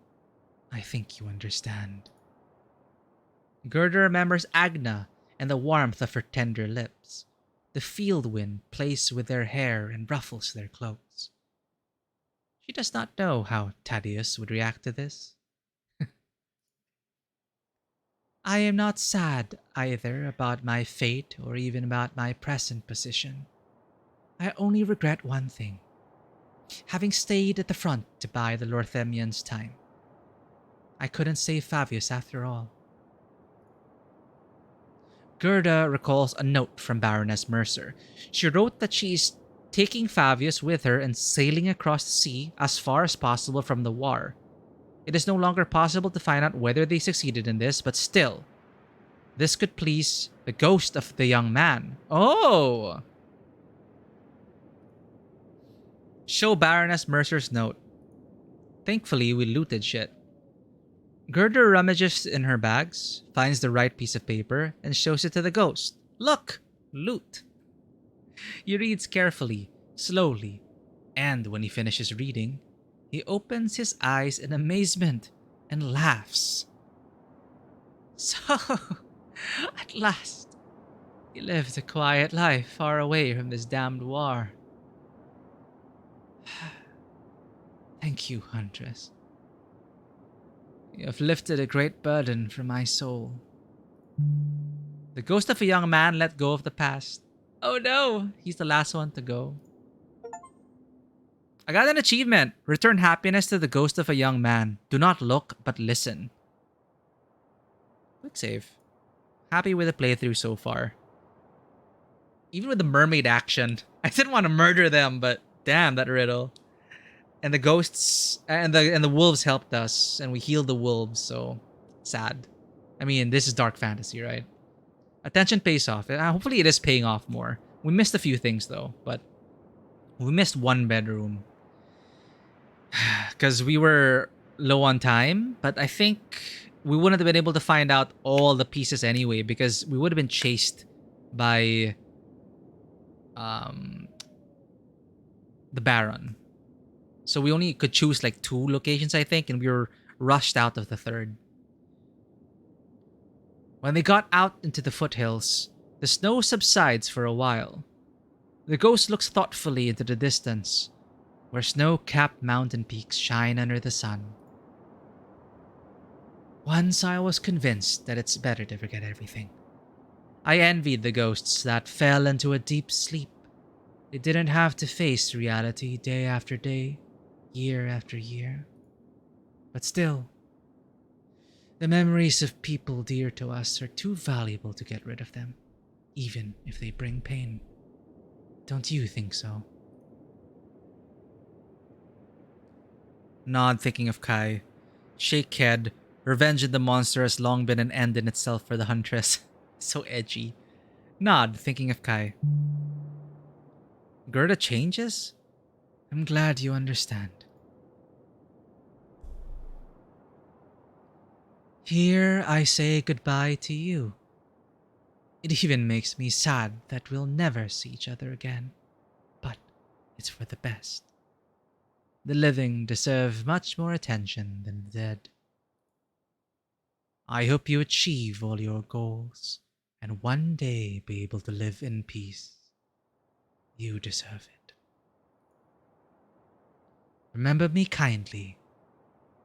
I think you understand. Gerda remembers Agna and the warmth of her tender lips. The field wind plays with their hair and ruffles their cloaks. She does not know how Thaddeus would react to this. I am not sad either about my fate or even about my present position. I only regret one thing: having stayed at the front to buy the Lorthemians time. I couldn't save Fabius after all. Gerda recalls a note from Baroness Mercer. She wrote that she is taking Fabius with her and sailing across the sea as far as possible from the war. It is no longer possible to find out whether they succeeded in this, but still, this could please the ghost of the young man. Oh! Show Baroness Mercer's note. Thankfully, we looted shit. Gerda rummages in her bags, finds the right piece of paper, and shows it to the ghost. Look! Loot! He reads carefully, slowly, and when he finishes reading, he opens his eyes in amazement and laughs. So, at last, he lived a quiet life far away from this damned war. Thank you, Huntress. You have lifted a great burden from my soul. The ghost of a young man let go of the past. Oh no, he's the last one to go. I got an achievement. Return happiness to the ghost of a young man. Do not look, but listen. Quick save. Happy with the playthrough so far. Even with the mermaid action. I didn't want to murder them, but damn that riddle. And the ghosts and the wolves helped us, and we healed the wolves, so sad. I mean, this is dark fantasy, right? Attention pays off. Hopefully it is paying off more. We missed a few things though, but we missed one bedroom. Because we were low on time, but I think we wouldn't have been able to find out all the pieces anyway, because we would have been chased by the Baron. So we only could choose like 2 locations, I think, and we were rushed out of the third. When they got out into the foothills, the snow subsides for a while. The ghost looks thoughtfully into the distance, where snow-capped mountain peaks shine under the sun. Once I was convinced that it's better to forget everything. I envied the ghosts that fell into a deep sleep. They didn't have to face reality day after day, year after year. But still, the memories of people dear to us are too valuable to get rid of them, even if they bring pain. Don't you think so? Nod, thinking of Kai. Shake head. Revenge of the monster has long been an end in itself for the Huntress. So edgy. Nod, thinking of Kai. Gerda changes? I'm glad you understand. Here I say goodbye to you. It even makes me sad that we'll never see each other again. But it's for the best. The living deserve much more attention than the dead. I hope you achieve all your goals and one day be able to live in peace. You deserve it. Remember me kindly.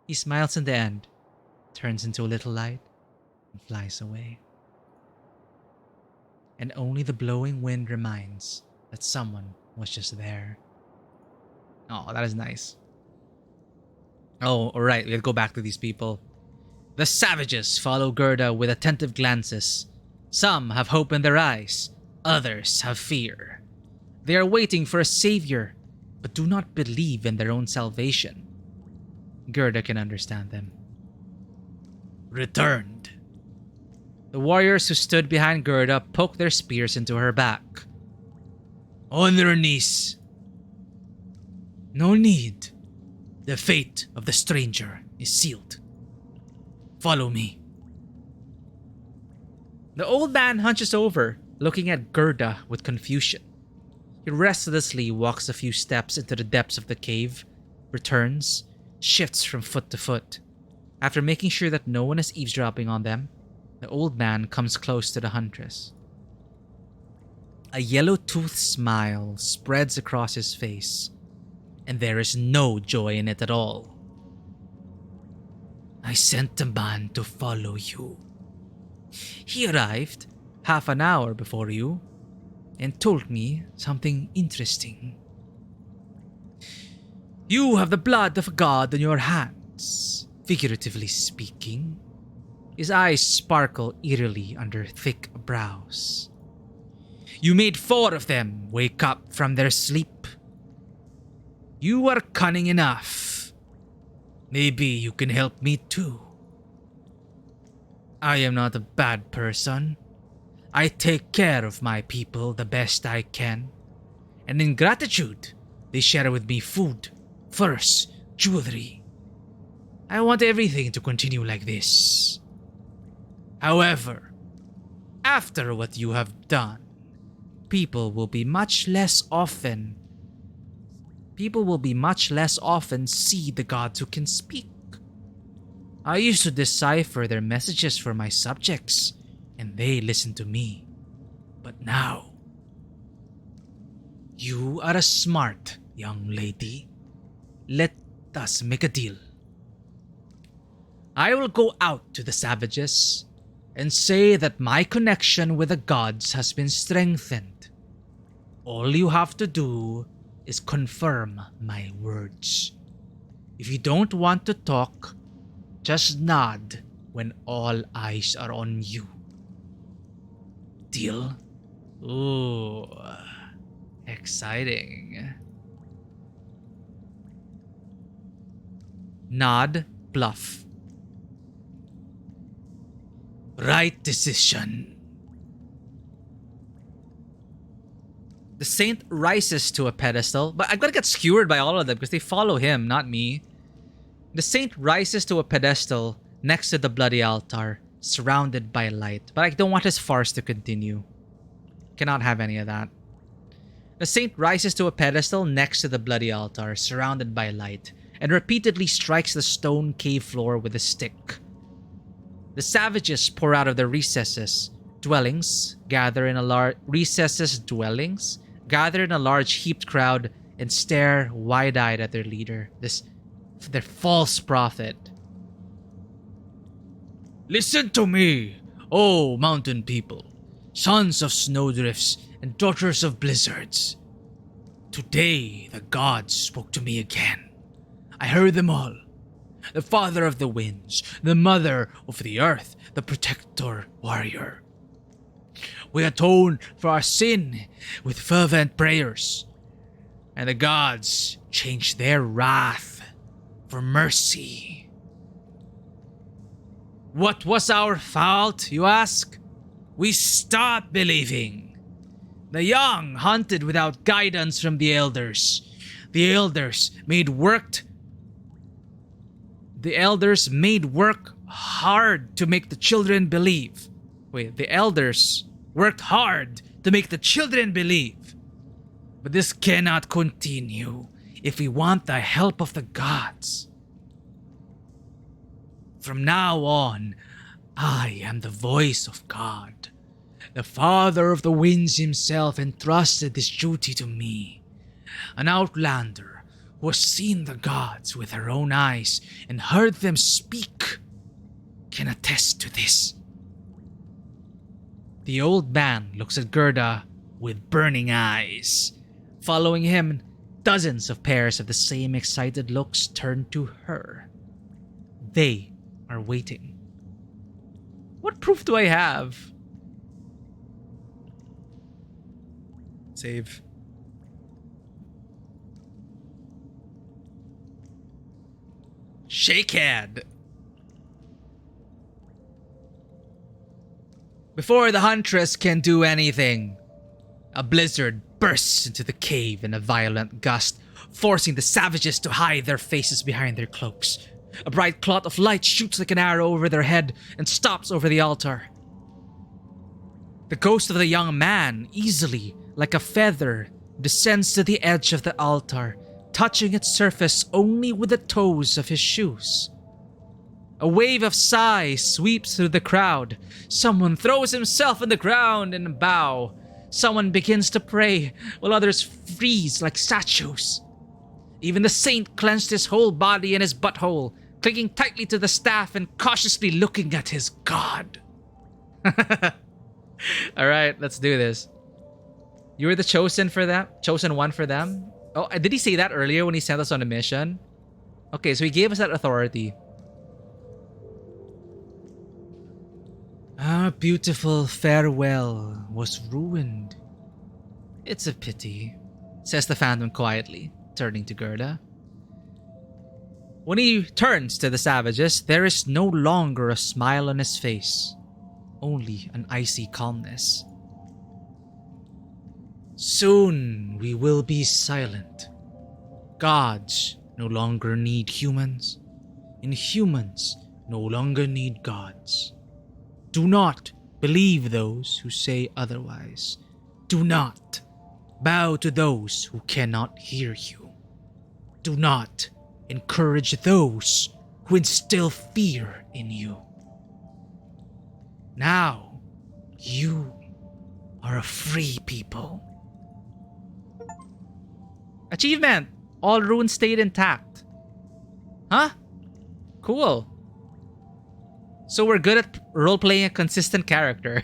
He smiles in the end, turns into a little light, and flies away. And only the blowing wind reminds that someone was just there. Oh, that is nice. Oh, alright, we have to go back to these people. The savages follow Gerda with attentive glances. Some have hope in their eyes, others have fear. They are waiting for a savior, but do not believe in their own salvation. Gerda can understand them. Returned. The warriors who stood behind Gerda poked their spears into her back. On their knees. No need. The fate of the stranger is sealed. Follow me. The old man hunches over, looking at Gerda with confusion. He restlessly walks a few steps into the depths of the cave, returns, shifts from foot to foot. After making sure that no one is eavesdropping on them, the old man comes close to the Huntress. A yellow-toothed smile spreads across his face, and there is no joy in it at all. I sent a man to follow you. He arrived half an hour before you and told me something interesting. You have the blood of a god on your hands, figuratively speaking. His eyes sparkle eerily under thick brows. You made 4 of them wake up from their sleep. You are cunning enough. Maybe you can help me too. I am not a bad person. I take care of my people the best I can. And in gratitude, they share with me food, furs, jewelry. I want everything to continue like this. However, after what you have done, people will be much less often see the gods who can speak. I used to decipher their messages for my subjects, and they listened to me. But now, you are a smart young lady. Let us make a deal. I will go out to the savages and say that my connection with the gods has been strengthened. All you have to do is confirm my words. If you don't want to talk, just nod when all eyes are on you. Deal? Ooh, exciting. Nod, bluff. Right decision. The saint rises to a pedestal, but I'm gonna get skewered by all of them because they follow him, not me. The saint rises to a pedestal next to the bloody altar, surrounded by light, but I don't want his farce to continue. Cannot have any of that. The saint rises to a pedestal next to the bloody altar, surrounded by light, and repeatedly strikes the stone cave floor with a stick. The savages pour out of their dwellings, gather in a large heaped crowd, and stare wide-eyed at their leader, their false prophet. Listen to me, O mountain people, sons of snowdrifts and daughters of blizzards. Today the gods spoke to me again. I heard them all. The father of the winds, the mother of the earth, the protector warrior. We atone for our sin with fervent prayers, and the gods changed their wrath for mercy. What was our fault, you ask? We stopped believing. The young hunted without guidance from the elders. The elders made work hard to make the children believe. The elders worked hard to make the children believe. But this cannot continue if we want the help of the gods. From now on, I am the voice of God. The father of the winds himself entrusted this duty to me. An outlander who has seen the gods with her own eyes and heard them speak can attest to this. The old man looks at Gerda with burning eyes. Following him, dozens of pairs of the same excited looks turn to her. They are waiting. What proof do I have? Save. Shakehead. Before the Huntress can do anything, a blizzard bursts into the cave in a violent gust, forcing the savages to hide their faces behind their cloaks. A bright clot of light shoots like an arrow over their head and stops over the altar. The ghost of the young man, easily, like a feather, descends to the edge of the altar, touching its surface only with the toes of his shoes. A wave of sighs sweeps through the crowd. Someone throws himself on the ground in a bow. Someone begins to pray, while others freeze like statues. Even the saint clenched his whole body in his butthole, clinging tightly to the staff and cautiously looking at his god. Alright, let's do this. You were the chosen one for them? Oh, did he say that earlier when he sent us on a mission? Okay, so he gave us that authority. Our beautiful farewell was ruined. It's a pity, says the phantom quietly, turning to Gerda. When he turns to the savages, there is no longer a smile on his face, only an icy calmness. Soon we will be silent. Gods no longer need humans, and humans no longer need gods. Do not believe those who say otherwise. Do not bow to those who cannot hear you. Do not encourage those who instill fear in you. Now, you are a free people. Achievement! All runes stayed intact. Huh? Cool. So we're good at role-playing a consistent character.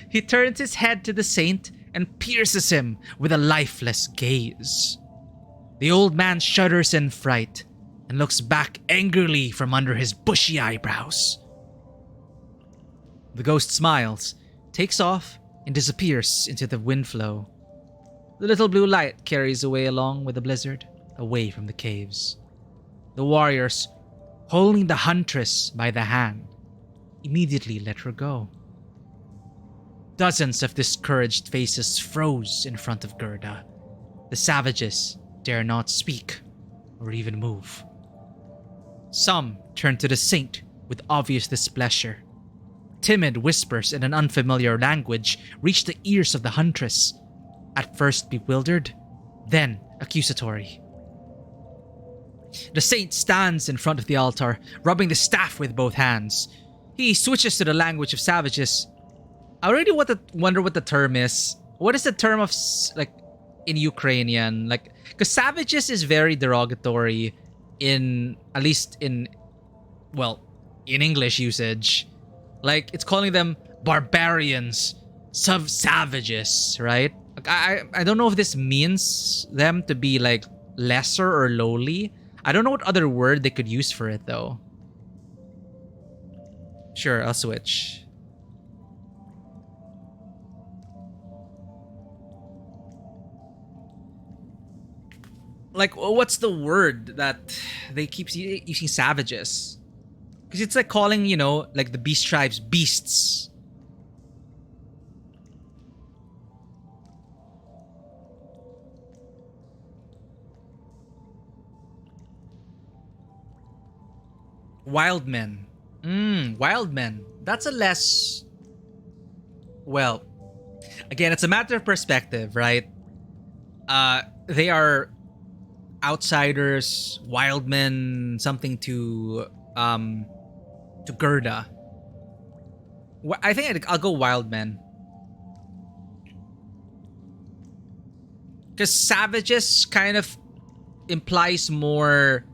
He turns his head to the saint and pierces him with a lifeless gaze. The old man shudders in fright and looks back angrily from under his bushy eyebrows. The ghost smiles, takes off, and disappears into the wind flow. The little blue light carries away along with the blizzard, away from the caves. The warriors, holding the Huntress by the hand, immediately let her go. Dozens of discouraged faces froze in front of Gerda. The savages dare not speak or even move. Some turn to the saint with obvious displeasure. Timid whispers in an unfamiliar language reach the ears of the Huntress, at first bewildered, then accusatory. The saint stands in front of the altar, rubbing the staff with both hands. He switches to the language of savages. I really wonder what the term is. What is the term of, like, in Ukrainian? Like, because savages is very derogatory in, at least in, well, in English usage. Like, it's calling them barbarians, savages, right? Like, I don't know if this means them to be, like, lesser or lowly. I don't know what other word they could use for it, though. Sure, I'll switch. Like, what's the word that they keep using savages? Because it's like calling, you know, like the beast tribes beasts. Wild men. Wild men. That's a less... Well, again, it's a matter of perspective, right? They are outsiders, wild men, something to Gerda. I think I'll go wild men. Because savages kind of implies more,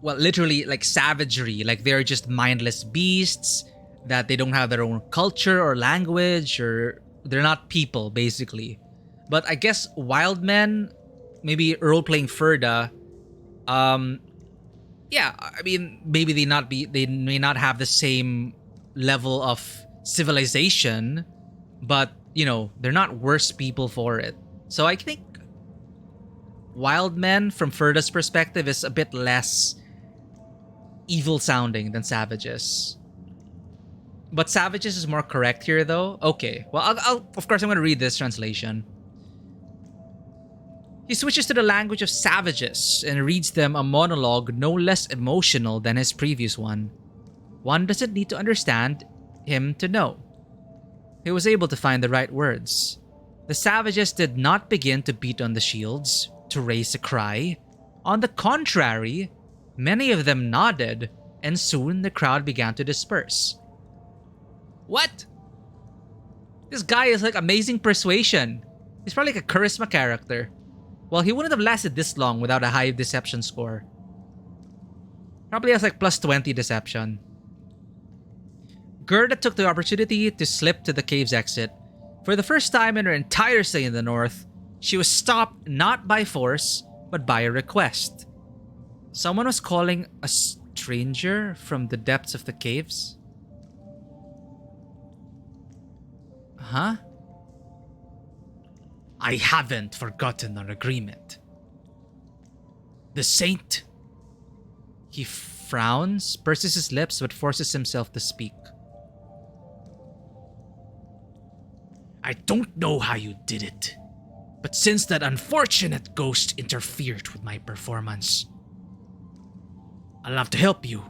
well, literally like savagery. Like they're just mindless beasts, that they don't have their own culture or language, or they're not people, basically. But I guess wild men, maybe role-playing Ferda, yeah, I mean, maybe they may not have the same level of civilization, but, you know, they're not worse people for it. So I think wild men, from Ferda's perspective, is a bit less evil sounding than savages. But savages is more correct here, though. Okay, well, I'll of course I'm going to read this translation. He switches to the language of savages and reads them a monologue no less emotional than his previous one. One doesn't need to understand him to know. He was able to find the right words. The savages did not begin to beat on the shields, to raise a cry. On the contrary, many of them nodded, and soon the crowd began to disperse. What? This guy is like amazing persuasion. He's probably like a charisma character. Well, he wouldn't have lasted this long without a high deception score. Probably has like plus 20 deception. Gerda took the opportunity to slip to the cave's exit. For the first time in her entire stay in the north, she was stopped not by force, but by a request. Someone was calling a stranger from the depths of the caves. Huh? I haven't forgotten our agreement. The saint... He frowns, purses his lips, but forces himself to speak. I don't know how you did it, but since that unfortunate ghost interfered with my performance, I'll have to help you,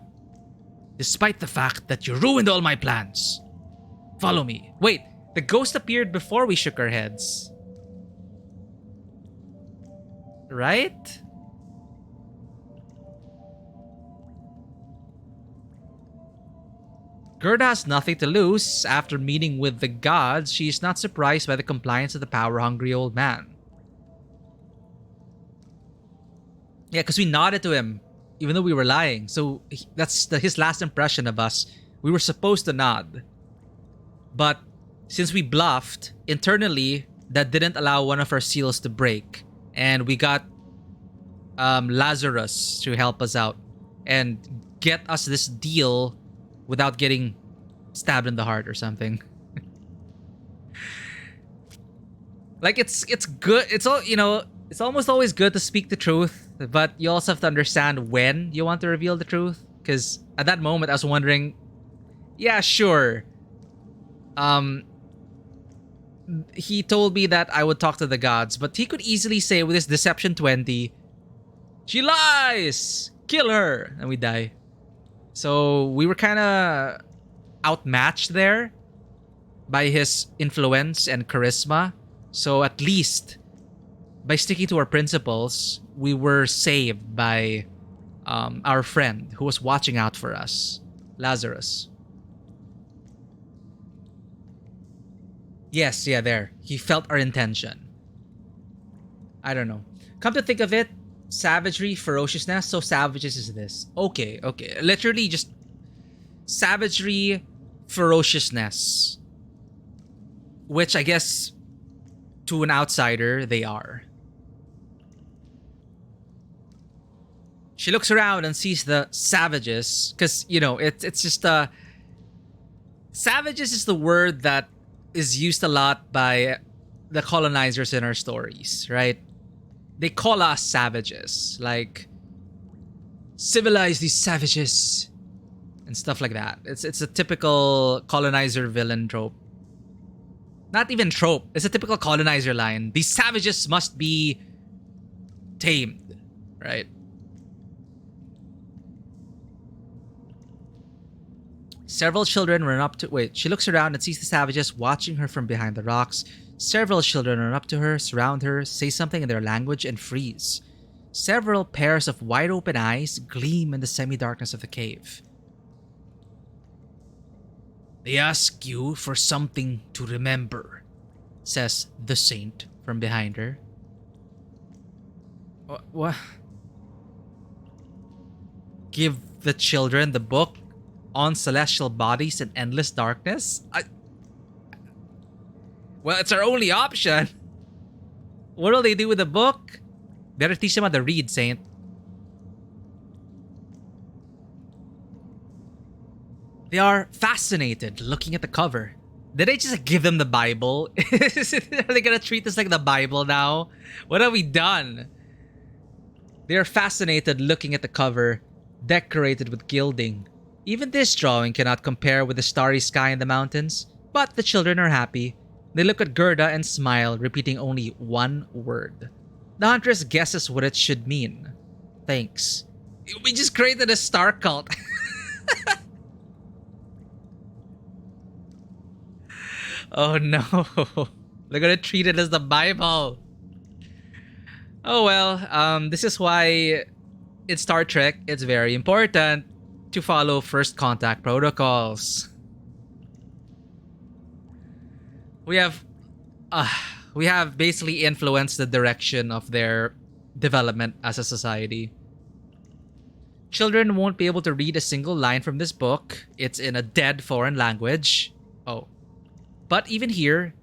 despite the fact that you ruined all my plans. Follow me. Wait, The ghost appeared before we shook our heads. Right? Gerda has nothing to lose. After meeting with the gods, she is not surprised by the compliance of the power-hungry old man. Yeah, because we nodded to him, even though we were lying. So that's his last impression of us. We were supposed to nod. But since we bluffed, internally, that didn't allow one of our seals to break. And we got Lazarus to help us out and get us this deal without getting stabbed in the heart or something. Like, it's good. It's all, you know, it's almost always good to speak the truth, but you also have to understand when you want to reveal the truth. Because at that moment, I was wondering, yeah, sure. He told me that I would talk to the gods, but he could easily say with his Deception 20, she lies! Kill her! And we die. So we were kind of outmatched there by his influence and charisma. So at least by sticking to our principles, we were saved by our friend who was watching out for us, Lazarus. Yes, yeah, there. He felt our intention. I don't know. Come to think of it, savagery, ferociousness. So savages is this. Okay. Literally just savagery, ferociousness. Which I guess to an outsider, they are. She looks around and sees the savages. Because, you know, it's just... savages is the word that is used a lot by the colonizers in our stories, right? They call us savages, like civilize these savages and stuff like that. It's a typical colonizer villain trope. Not even trope, it's a typical colonizer line. These savages must be tamed, right? Several children run up to... Wait, she looks around and sees the savages watching her from behind the rocks. Several children run up to her, surround her, say something in their language, and freeze. Several pairs of wide-open eyes gleam in the semi-darkness of the cave. They ask you for something to remember, says the saint from behind her. What? Give the children the book on celestial bodies and endless darkness? Well, it's our only option. What will they do with the book? Better teach them how to read, Saint. They are fascinated looking at the cover. Did I just give them the Bible? Are they gonna treat this like the Bible now? What have we done? They are fascinated looking at the cover, decorated with gilding. Even this drawing cannot compare with the starry sky and the mountains, but the children are happy. They look at Gerda and smile, repeating only one word. The Huntress guesses what it should mean. Thanks. We just created a star cult. Oh no. They're gonna treat it as the Bible. Oh well, this is why in Star Trek it's very important to follow first contact protocols. We have basically influenced the direction of their development as a society. Children won't be able to read a single line from this book. It's in a dead foreign language. Oh. But even here,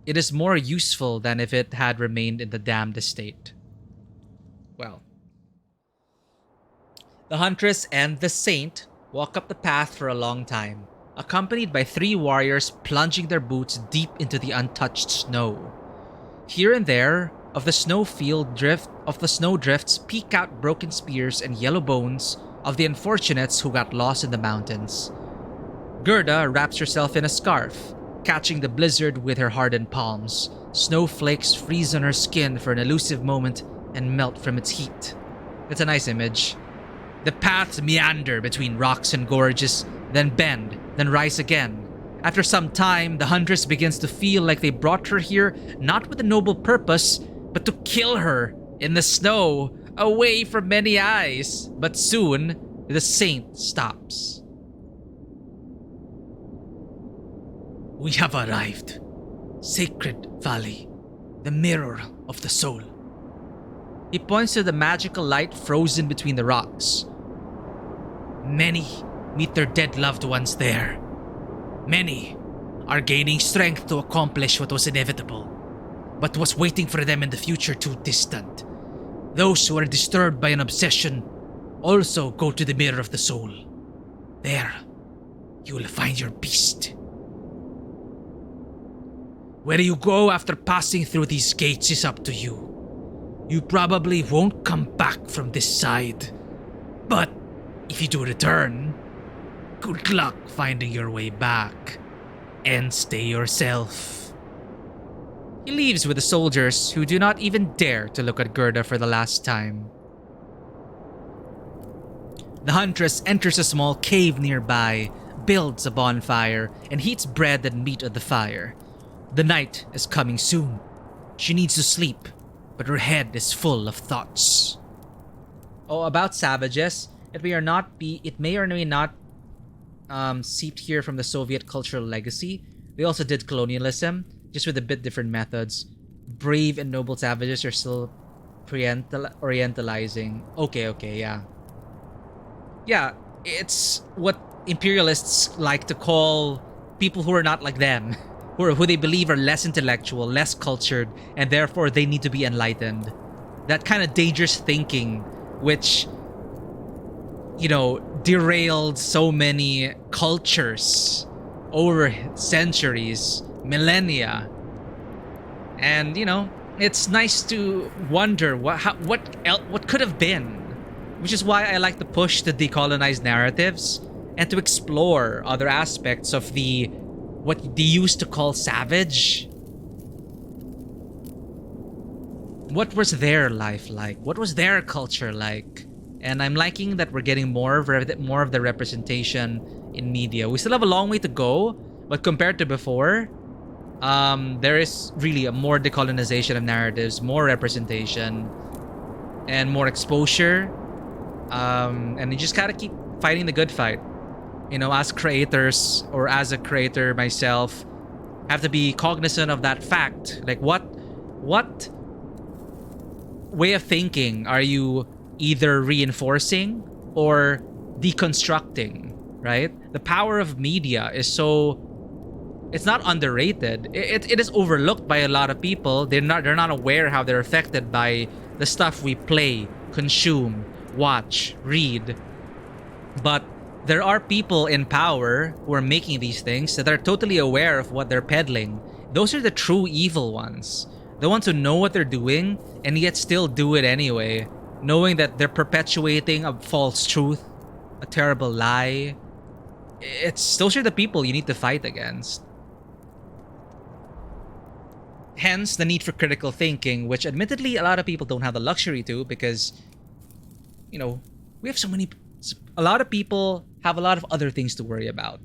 it is more useful than if it had remained in the damned estate. Well. The Huntress and the Saint walk up the path for a long time, accompanied by 3 warriors plunging their boots deep into the untouched snow. Here and there, of the snow drifts peek out broken spears and yellow bones of the unfortunates who got lost in the mountains. Gerda wraps herself in a scarf, catching the blizzard with her hardened palms. Snowflakes freeze on her skin for an elusive moment and melt from its heat. It's a nice image. The paths meander between rocks and gorges, then bend, then rise again, After some time, the Huntress begins to feel like they brought her here not with a noble purpose, but to kill her in the snow, away from many eyes. But soon, the saint stops. We have arrived. Sacred Valley, the mirror of the soul. He points to the magical light frozen between the rocks. Many meet their dead loved ones there. Many are gaining strength to accomplish what was inevitable, but was waiting for them in the future too distant. Those who are disturbed by an obsession also go to the mirror of the soul. There, you will find your beast. Where you go after passing through these gates is up to you. You probably won't come back from this side. But if you do return, good luck finding your way back. And stay yourself. He leaves with the soldiers, who do not even dare to look at Gerda for the last time. The Huntress enters a small cave nearby, builds a bonfire, and heats bread and meat at the fire. The night is coming soon. She needs to sleep, but her head is full of thoughts. Oh, about savages, it may or may not seeped here from the Soviet cultural legacy. They also did colonialism, just with a bit different methods. Brave and noble savages are still orientalizing. Okay, yeah. Yeah, it's what imperialists like to call people who are not like them. Who they believe are less intellectual, less cultured, and therefore they need to be enlightened. That kind of dangerous thinking, which, derailed so many cultures over centuries, millennia. And, it's nice to wonder what could have been. Which is why I like to push the decolonized narratives and to explore other aspects of what they used to call savage. What was their life like? What was their culture like? And I'm liking that we're getting more of the representation in media. We still have a long way to go, but compared to before, there is really a more decolonization of narratives, more representation, and more exposure. And you just gotta keep fighting the good fight. As creators, or as a creator myself, have to be cognizant of that fact. Like, what way of thinking are you either reinforcing or deconstructing, right? The power of media is it's not underrated. It is overlooked by a lot of people. They're not aware how they're affected by the stuff we play, consume, watch, read. But there are people in power who are making these things that are totally aware of what they're peddling. Those are the true evil ones. The ones who know what they're doing and yet still do it anyway, knowing that they're perpetuating a false truth, a terrible lie. Those are the people you need to fight against. Hence, the need for critical thinking, which admittedly a lot of people don't have the luxury to, because, we have a lot of people have a lot of other things to worry about.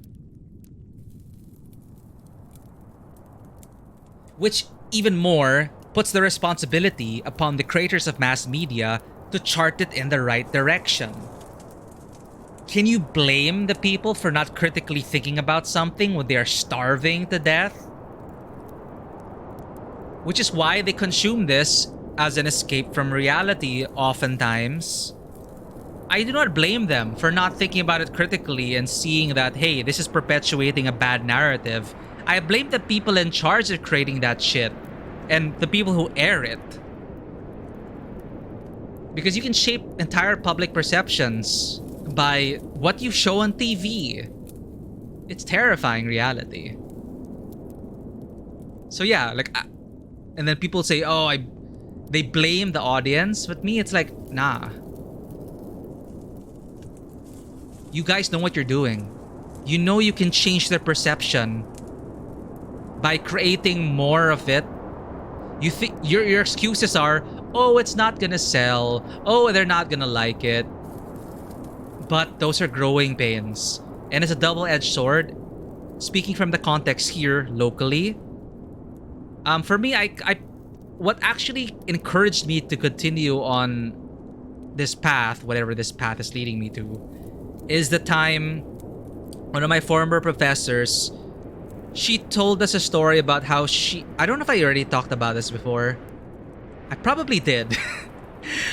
Which even more puts the responsibility upon the creators of mass media to chart it in the right direction. Can you blame the people for not critically thinking about something when they are starving to death? Which is why they consume this as an escape from reality oftentimes. I do not blame them for not thinking about it critically and seeing that, hey, this is perpetuating a bad narrative. I blame the people in charge of creating that shit and the people who air it. Because you can shape entire public perceptions by what you show on TV. It's terrifying reality. So yeah, and then people say, they blame the audience. But me, it's like, nah. You guys know what you're doing. You know you can change their perception by creating more of it. You think your excuses are, it's not gonna sell. They're not gonna like it. But those are growing pains. And it's a double-edged sword. speaking from the context here locally, for me, I what actually encouraged me to continue on this path, whatever this path is leading me to, is the time one of my former professors, she told us a story about how I don't know if I already talked about this before. I probably did.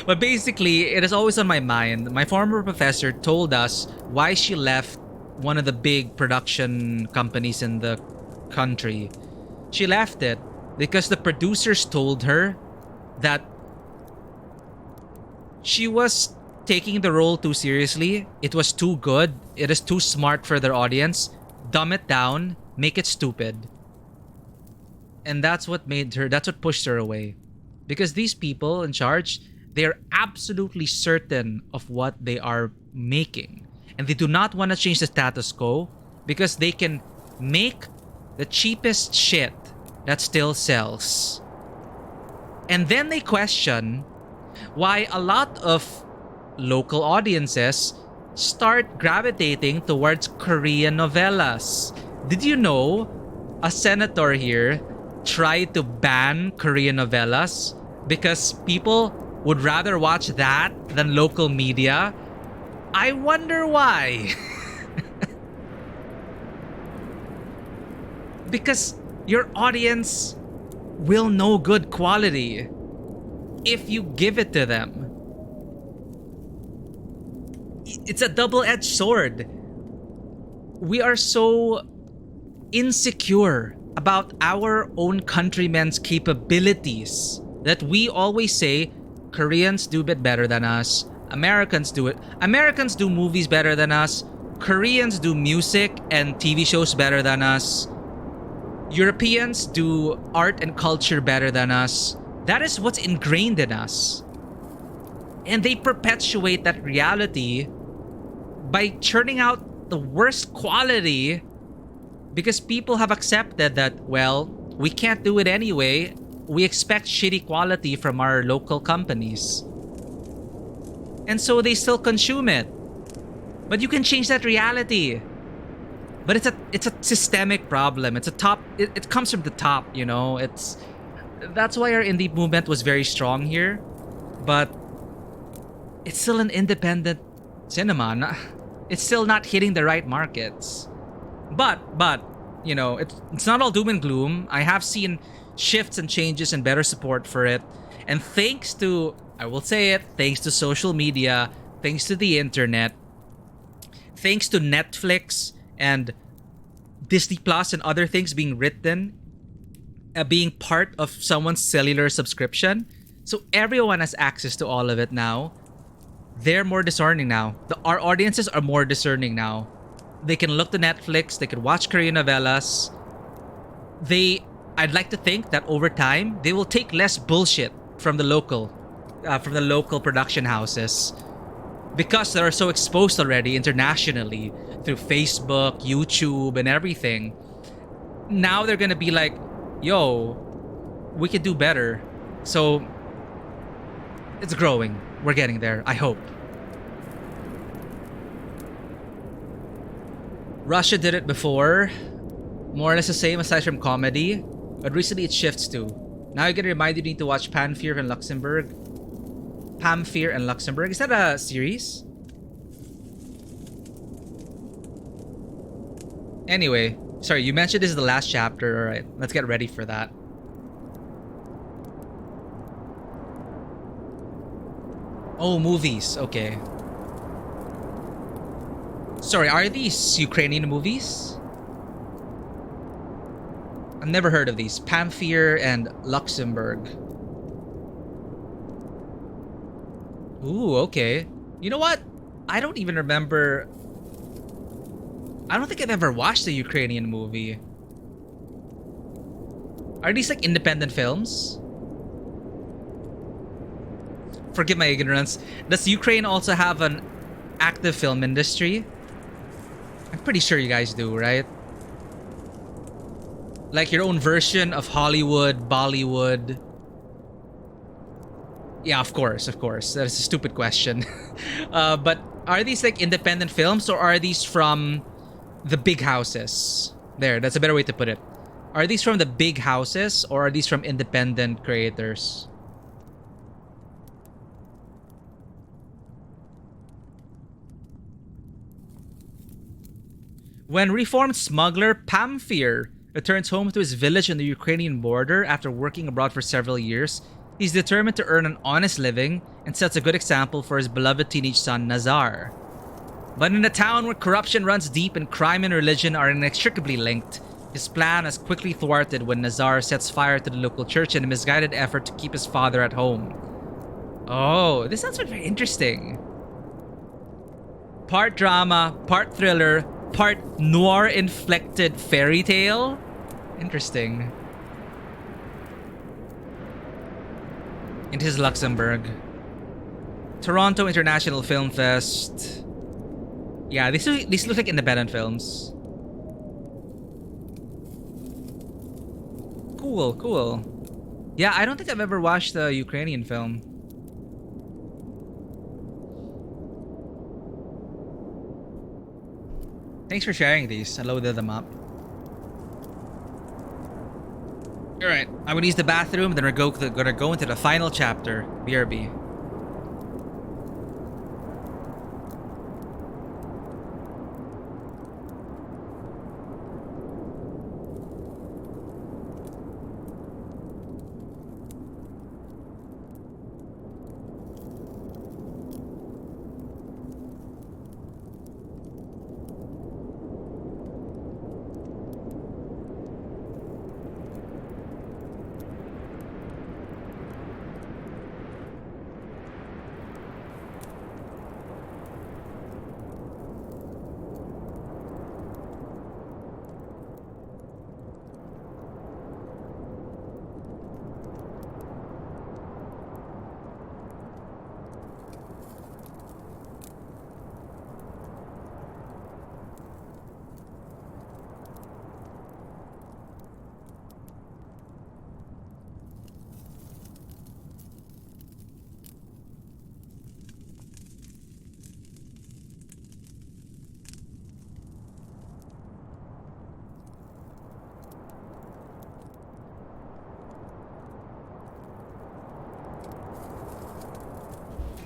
But basically, it is always on my mind. My former professor told us why she left one of the big production companies in the country. She left it because the producers told her that she was taking the role too seriously. It was too good. It is too smart for their audience. Dumb it down. Make it stupid. And that's what pushed her away. Because these people in charge, they're absolutely certain of what they are making. And they do not want to change the status quo because they can make the cheapest shit that still sells. And then they question why a lot of local audiences start gravitating towards Korean novellas. Did you know a senator here tried to ban Korean novellas because people would rather watch that than local media? I wonder why. Because your audience will know good quality if you give it to them. It's a double-edged sword. We are so insecure about our own countrymen's capabilities that we always say Koreans do it better than us. Americans do movies better than us. Koreans do music and TV shows better than us. Europeans do art and culture better than us. That is what's ingrained in us. And they perpetuate that reality by churning out the worst quality because people have accepted that, well, we can't do it anyway. We expect shitty quality from our local companies. And so they still consume it. But you can change that reality. But it's a systemic problem. It comes from the top, you know. That's why our indie movement was very strong here. But it's still an independent cinema. It's still not hitting the right markets. But you know, it's not all doom and gloom. I have seen shifts and changes and better support for it. And thanks to, I will say it, thanks to social media, thanks to the internet, thanks to Netflix and Disney Plus and other things being written, being part of someone's cellular subscription. So everyone has access to all of it now. They're more discerning now. Our audiences are more discerning now. They can look to Netflix. They can watch Korean novellas. I'd like to think that over time, they will take less bullshit from the local production houses because they're so exposed already internationally through Facebook, YouTube, and everything. Now they're gonna be like, yo, we could do better. So it's growing. We're getting there, I hope. Russia did it before. More or less the same aside from comedy. But recently it shifts to. Now you get reminded you need to watch Pamphir and Luxembourg. Pamphir and Luxembourg. Is that a series? Anyway, sorry, you mentioned this is the last chapter. Alright, let's get ready for that. Oh, movies. Okay. Sorry, are these Ukrainian movies? I've never heard of these. Pamphir and Luxembourg. Ooh, okay. You know what? I don't even remember. I don't think I've ever watched a Ukrainian movie. Are these like independent films? Forgive my ignorance. Does Ukraine also have an active film industry? I'm pretty sure you guys do, right? Like your own version of Hollywood, Bollywood. Yeah, of course. That is a stupid question. But are these like independent films or are these from the big houses? There, that's a better way to put it. Are these from the big houses or are these from independent creators? When reformed smuggler Pamfir returns home to his village on the Ukrainian border after working abroad for several years, he's determined to earn an honest living and sets a good example for his beloved teenage son Nazar. But in a town where corruption runs deep and crime and religion are inextricably linked, his plan is quickly thwarted when Nazar sets fire to the local church in a misguided effort to keep his father at home. Oh, this sounds very interesting. Part drama, part thriller, part noir-inflected fairy tale? Interesting. It is Luxembourg. Toronto International Film Fest. Yeah, these look like independent films. Cool, cool. Yeah, I don't think I've ever watched a Ukrainian film. Thanks for sharing these. I loaded them up. Alright, I'm gonna use the bathroom, then we're gonna go into the final chapter. BRB.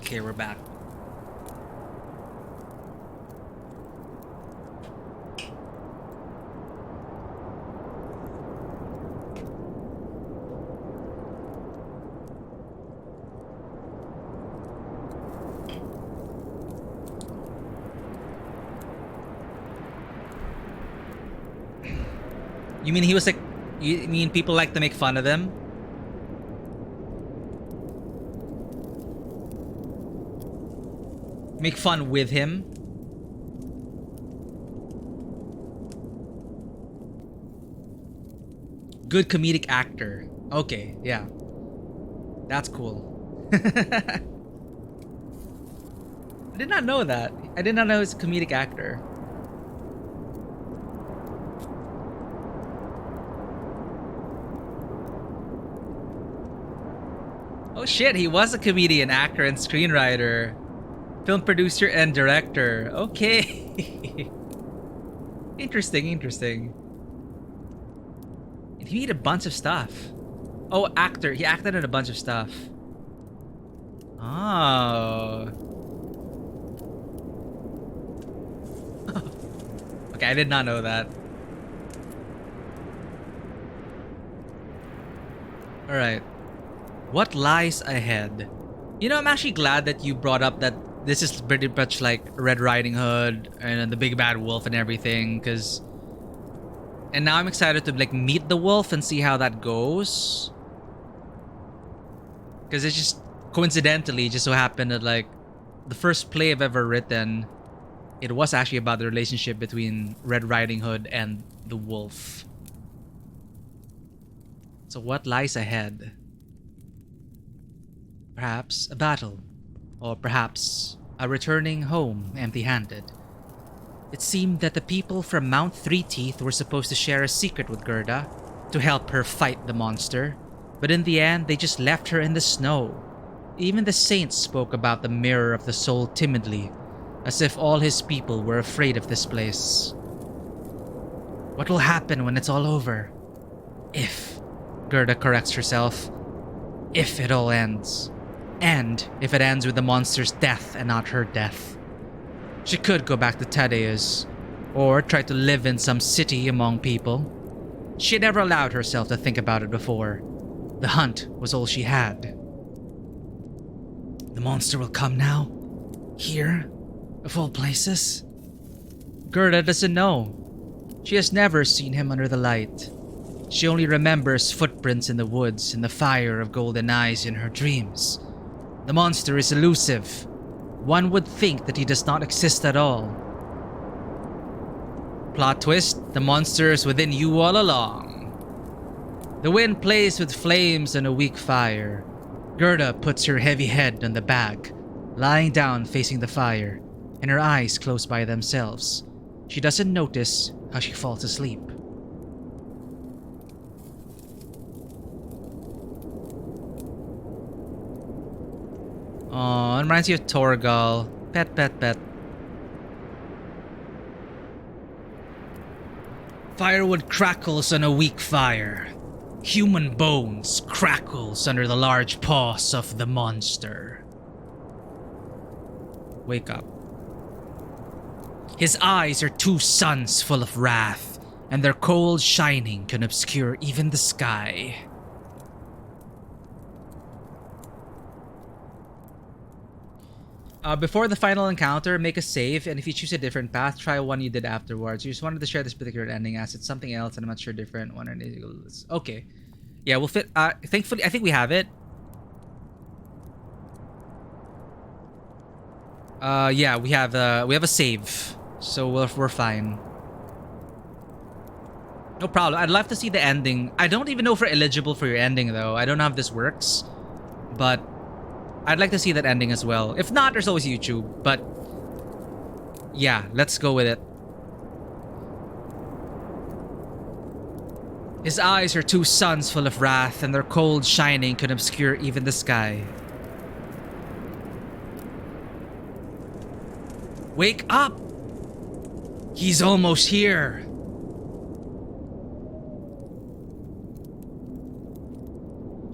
Okay, we're back. You mean he was like... You mean people like to make fun of him? Make fun with him? Good comedic actor. Okay, yeah. That's cool. I did not know that. I did not know he was a comedic actor. Oh shit, he was a comedian, actor, and screenwriter. Film producer and director. Okay. Interesting, interesting. And he made a bunch of stuff. Oh, actor. He acted in a bunch of stuff. Oh. Okay, I did not know that. Alright. What lies ahead? You know, I'm actually glad that you brought up that this is pretty much like Red Riding Hood and the Big Bad Wolf and everything, because... And now I'm excited to like meet the wolf and see how that goes. Because it's just coincidentally just so happened that like the first play I've ever written, it was actually about the relationship between Red Riding Hood and the wolf. So what lies ahead? Perhaps a battle. Or perhaps a returning home empty-handed. It seemed that the people from Mount Three Teeth were supposed to share a secret with Gerda to help her fight the monster, but in the end they just left her in the snow. Even the saints spoke about the Mirror of the Soul timidly, as if all his people were afraid of this place. What will happen when it's all over? If, Gerda corrects herself, if it all ends. And if it ends with the monster's death and not her death. She could go back to Tadeus, or try to live in some city among people. She had never allowed herself to think about it before. The hunt was all she had. The monster will come now? Here? Of all places? Gerda doesn't know. She has never seen him under the light. She only remembers footprints in the woods and the fire of golden eyes in her dreams. The monster is elusive. One would think that he does not exist at all. Plot twist, the monster is within you all along. The wind plays with flames on a weak fire. Gerda puts her heavy head on the bag, lying down facing the fire, and her eyes close by themselves. She doesn't notice how she falls asleep. Oh, it reminds you of Torgal. Pet, pet, pet. Firewood crackles on a weak fire. Human bones crackles under the large paws of the monster. Wake up. His eyes are two suns full of wrath, and their cold shining can obscure even the sky. Before the final encounter, make a save, and if you choose a different path, try one you did afterwards. You just wanted to share this particular ending as it's something else, and I'm not sure different one. Okay. Yeah, we'll fit. Thankfully, I think we have it. Yeah, we have a save, so we're fine. No problem. I'd love to see the ending. I don't even know if we're eligible for your ending though. I don't know how this works, but I'd like to see that ending as well. If not, there's always YouTube. But yeah, let's go with it. His eyes are two suns full of wrath, and their cold shining can obscure even the sky. Wake up! He's almost here.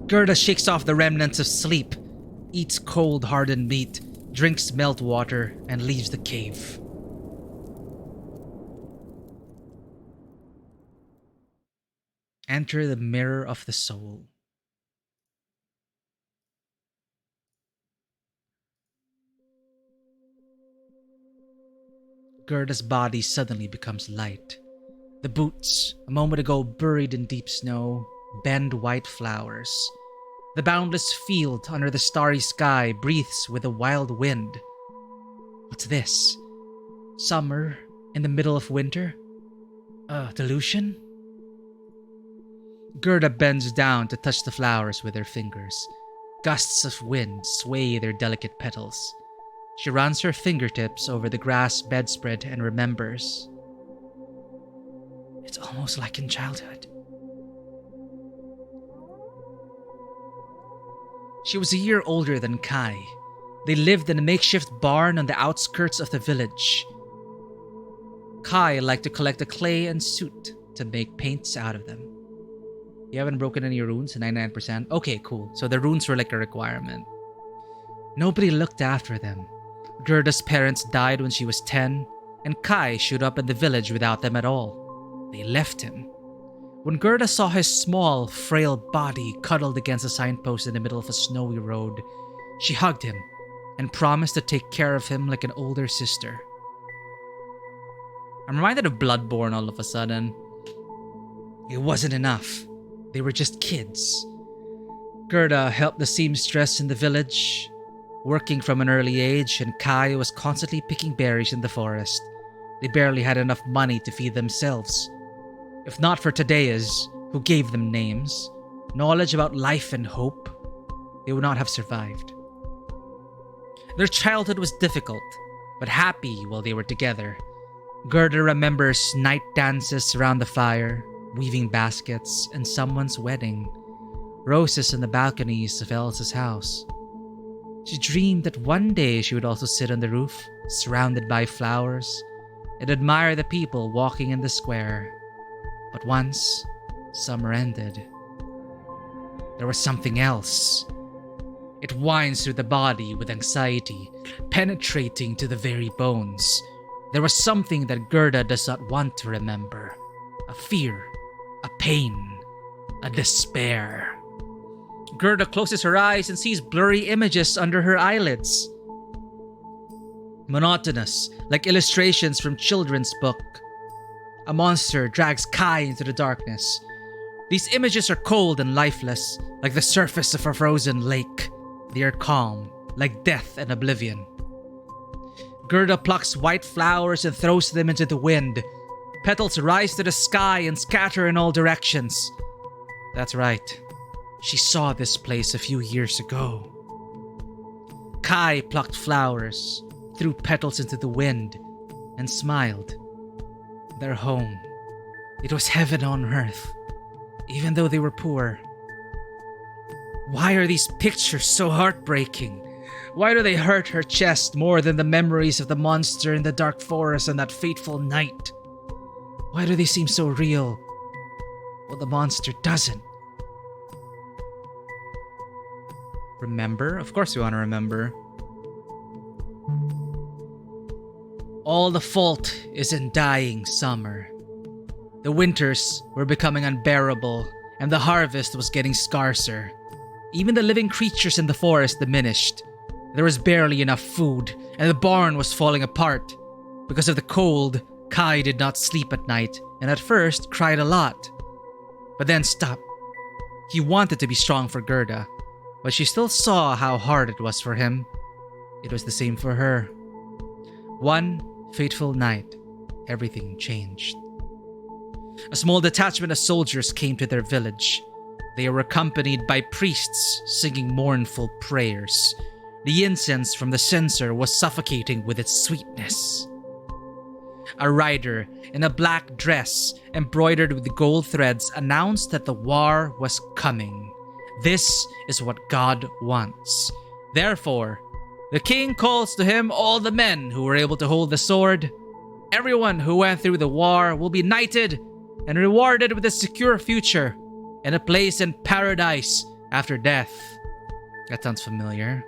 Gerda shakes off the remnants of sleep, eats cold hardened meat, drinks melt water, and leaves the cave. Enter the mirror of the soul. Gerda's body suddenly becomes light. The boots, a moment ago buried in deep snow, bend white flowers. The boundless field under the starry sky breathes with a wild wind. What's this? Summer in the middle of winter? Delusion? Gerda bends down to touch the flowers with her fingers. Gusts of wind sway their delicate petals. She runs her fingertips over the grass bedspread and remembers. It's almost like in childhood. She was a year older than Kai. They lived in a makeshift barn on the outskirts of the village. Kai liked to collect the clay and soot to make paints out of them. You haven't broken any runes? 99%? Okay, cool. So the runes were like a requirement. Nobody looked after them. Gerda's parents died when she was 10, and Kai showed up in the village without them at all. They left him. When Gerda saw his small, frail body cuddled against a signpost in the middle of a snowy road, she hugged him and promised to take care of him like an older sister. I'm reminded of Bloodborne all of a sudden. It wasn't enough. They were just kids. Gerda helped the seamstress in the village, working from an early age, and Kai was constantly picking berries in the forest. They barely had enough money to feed themselves. If not for Tadeus, who gave them names, knowledge about life and hope, they would not have survived. Their childhood was difficult, but happy while they were together. Gerda remembers night dances around the fire, weaving baskets, and someone's wedding. Roses on the balconies of Elsa's house. She dreamed that one day she would also sit on the roof, surrounded by flowers, and admire the people walking in the square. But once summer ended, there was something else. It winds through the body with anxiety, penetrating to the very bones. There was something that Gerda does not want to remember. A fear, a pain, a despair. Gerda closes her eyes and sees blurry images under her eyelids. Monotonous, like illustrations from children's book. A monster drags Kai into the darkness. These images are cold and lifeless, like the surface of a frozen lake. They are calm, like death and oblivion. Gerda plucks white flowers and throws them into the wind. Petals rise to the sky and scatter in all directions. That's right. She saw this place a few years ago. Kai plucked flowers, threw petals into the wind, and smiled. Their home. It was heaven on earth, even though they were poor. Why are these pictures so heartbreaking? Why do they hurt her chest more than the memories of the monster in the dark forest on that fateful night? Why do they seem so real? Well, the monster doesn't. Remember? Of course we want to remember. All the fault is in dying summer. The winters were becoming unbearable, and the harvest was getting scarcer. Even the living creatures in the forest diminished. There was barely enough food, and the barn was falling apart. Because of the cold, Kai did not sleep at night, and at first cried a lot. But then stopped. He wanted to be strong for Gerda, but she still saw how hard it was for him. It was the same for her. One fateful night, everything changed. A small detachment of soldiers came to their village. They were accompanied by priests singing mournful prayers. The incense from the censer was suffocating with its sweetness. A rider in a black dress embroidered with gold threads announced that the war was coming. This is what God wants. Therefore, the king calls to him all the men who were able to hold the sword. Everyone who went through the war will be knighted and rewarded with a secure future and a place in paradise after death. That sounds familiar.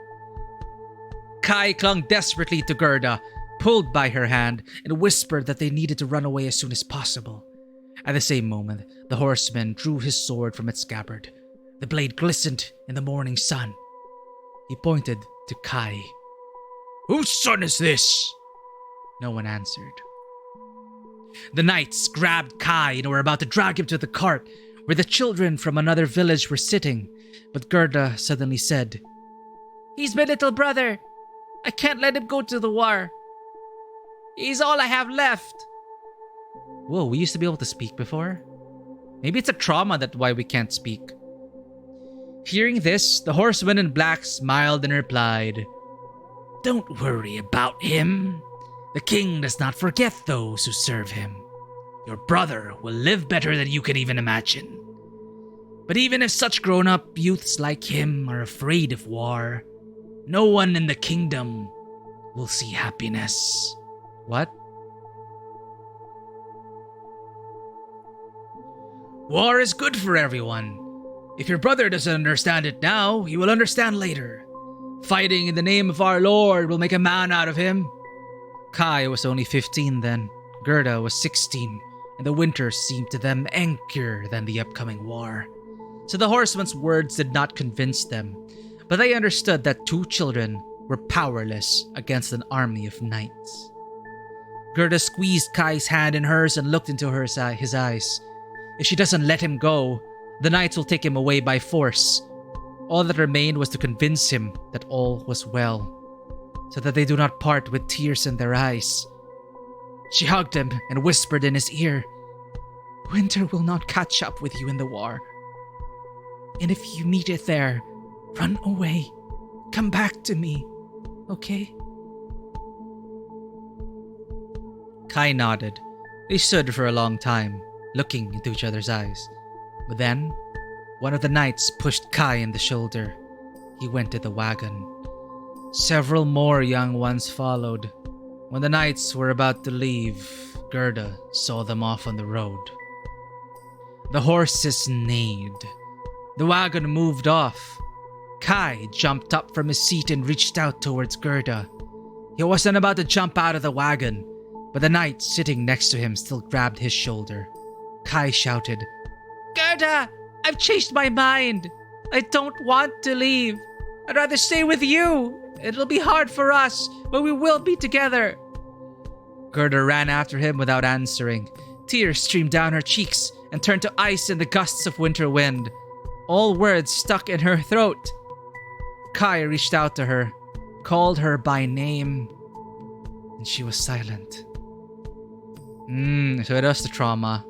Kai clung desperately to Gerda, pulled by her hand, and whispered that they needed to run away as soon as possible. At the same moment, the horseman drew his sword from its scabbard. The blade glistened in the morning sun. He pointed to Kai. "Whose son is this?" No one answered. The knights grabbed Kai and were about to drag him to the cart where the children from another village were sitting, but Gerda suddenly said, "He's my little brother. I can't let him go to the war. He's all I have left." Whoa, we used to be able to speak before? Maybe it's a trauma that's why we can't speak. Hearing this, the horseman in black smiled and replied, "Don't worry about him. The king does not forget those who serve him. Your brother will live better than you can even imagine. But even if such grown-up youths like him are afraid of war, no one in the kingdom will see happiness." What? War is good for everyone. If your brother doesn't understand it now, he will understand later. Fighting in the name of our Lord will make a man out of him. Kai was only 15 then. Gerda was 16, and the winter seemed to them angrier than the upcoming war. So the horseman's words did not convince them, but they understood that two children were powerless against an army of knights. Gerda squeezed Kai's hand in hers and looked into his eyes. If she doesn't let him go, the knights will take him away by force. All that remained was to convince him that all was well, so that they do not part with tears in their eyes. She hugged him and whispered in his ear, "Winter will not catch up with you in the war. And if you meet it there, run away. Come back to me, okay?" Kai nodded. They stood for a long time, looking into each other's eyes. But then, one of the knights pushed Kai in the shoulder. He went to the wagon. Several more young ones followed. When the knights were about to leave, Gerda saw them off on the road. The horses neighed. The wagon moved off. Kai jumped up from his seat and reached out towards Gerda. He wasn't about to jump out of the wagon, but the knight sitting next to him still grabbed his shoulder. Kai shouted, "Gerda, I've changed my mind. I don't want to leave. I'd rather stay with you. It'll be hard for us, but we will be together." Gerda ran after him without answering. Tears streamed down her cheeks and turned to ice in the gusts of winter wind. All words stuck in her throat. Kai reached out to her, called her by name, and she was silent. So it was the trauma.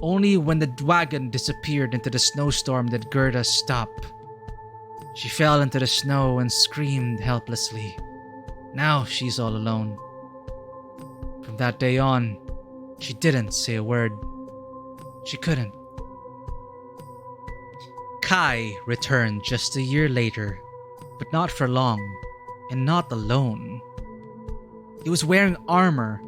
Only when the wagon disappeared into the snowstorm did Gerda stop. She fell into the snow and screamed helplessly. Now she's all alone. From that day on, she didn't say a word. She couldn't. Kai returned just a year later, but not for long, and not alone. He was wearing armor,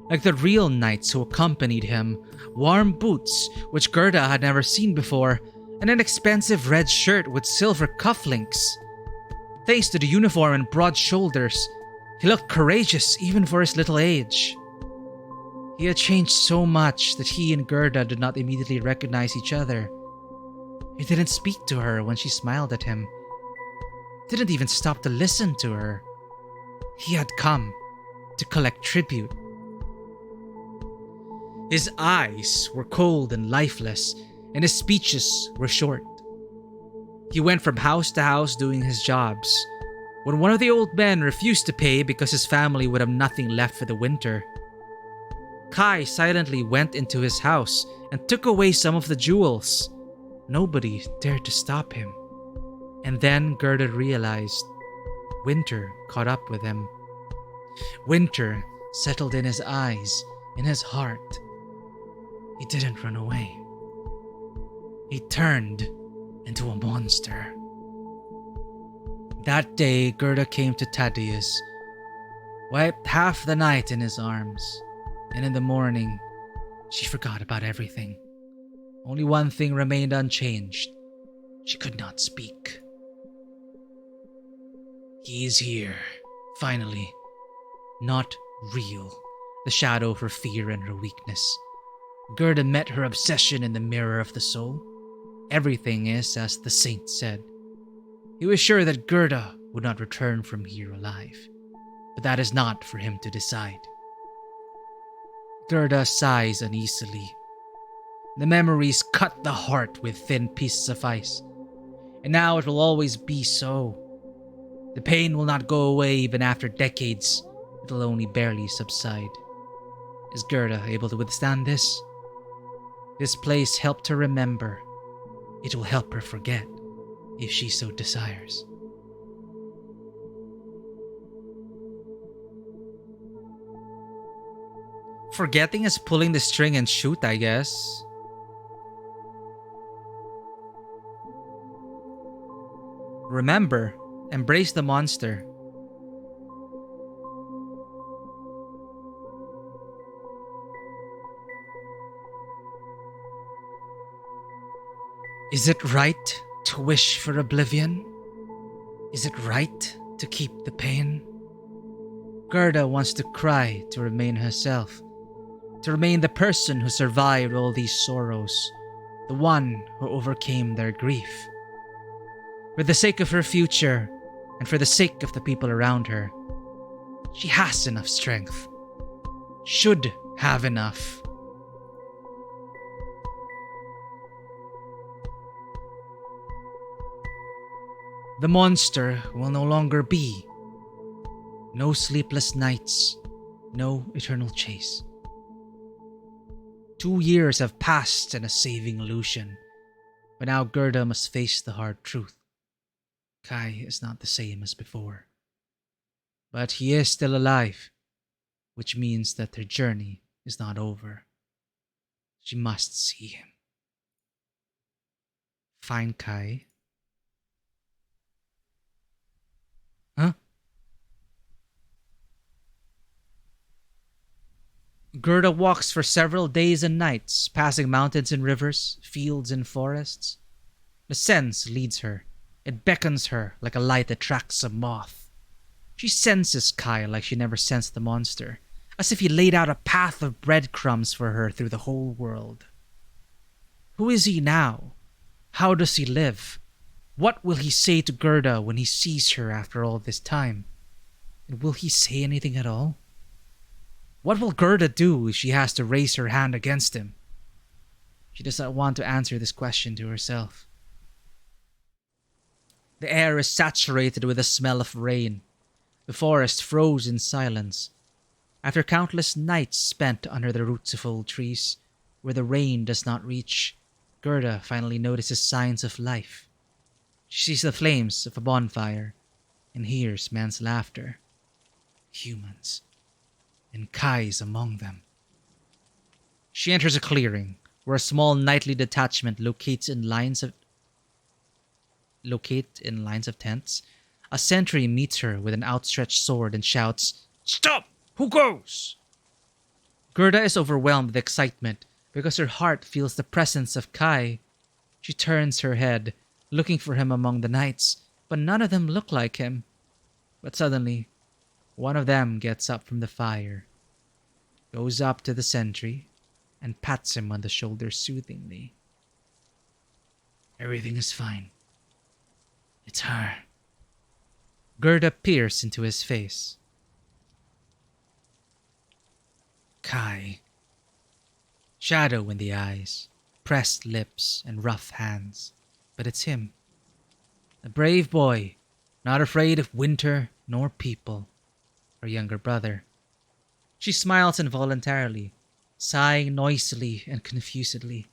like the real knights who accompanied him, warm boots, which Gerda had never seen before, and an expensive red shirt with silver cufflinks. Thanks to the uniform and broad shoulders, he looked courageous even for his little age. He had changed so much that he and Gerda did not immediately recognize each other. He didn't speak to her when she smiled at him. Didn't even stop to listen to her. He had come to collect tribute. His eyes were cold and lifeless, and his speeches were short. He went from house to house doing his jobs. When one of the old men refused to pay because his family would have nothing left for the winter, Kai silently went into his house and took away some of the jewels. Nobody dared to stop him. And then Gerda realized winter caught up with him. Winter settled in his eyes, in his heart. He didn't run away. He turned into a monster. That day, Gerda came to Thaddeus, wiped half the night in his arms, and in the morning, she forgot about everything. Only one thing remained unchanged. She could not speak. He is here, finally. Not real. The shadow of her fear and her weakness. Gerda met her obsession in the mirror of the soul. Everything is as the saint said. He was sure that Gerda would not return from here alive, but that is not for him to decide. Gerda sighs uneasily. The memories cut the heart with thin pieces of ice, and now it will always be so. The pain will not go away even after decades. It will only barely subside. Is Gerda able to withstand this? This place helped her remember. It will help her forget, if she so desires. Forgetting is pulling the string and shoot, I guess. Remember, embrace the monster. Is it right to wish for oblivion? Is it right to keep the pain? Gerda wants to cry to remain herself, to remain the person who survived all these sorrows, the one who overcame their grief. For the sake of her future, and for the sake of the people around her, she has enough strength. Should have enough. The monster will no longer be. No sleepless nights, no eternal chase. 2 years have passed in a saving illusion, but now Gerda must face the hard truth. Kai is not the same as before. But he is still alive, which means that their journey is not over. She must see him. Find Kai. Huh? Gerda walks for several days and nights, passing mountains and rivers, fields and forests. The sense leads her. It beckons her like a light that tracks a moth. She senses Kai like she never sensed the monster, as if he laid out a path of breadcrumbs for her through the whole world. Who is he now? How does he live? What will he say to Gerda when he sees her after all this time? And will he say anything at all? What will Gerda do if she has to raise her hand against him? She does not want to answer this question to herself. The air is saturated with the smell of rain. The forest froze in silence. After countless nights spent under the roots of old trees, where the rain does not reach, Gerda finally notices signs of life. She sees the flames of a bonfire and hears men's laughter. Humans. And Kai is among them. She enters a clearing where a small nightly detachment locate in lines of tents. A sentry meets her with an outstretched sword and shouts, "Stop! Who goes?" Gerda is overwhelmed with excitement because her heart feels the presence of Kai. She turns her head, looking for him among the knights, but none of them look like him. But suddenly, one of them gets up from the fire, goes up to the sentry, and pats him on the shoulder soothingly. "Everything is fine. It's her." Gerda peers into his face. Kai. Shadow in the eyes, pressed lips, and rough hands. But it's him. A brave boy, not afraid of winter nor people. Her younger brother. She smiles involuntarily, sighing noisily and confusedly,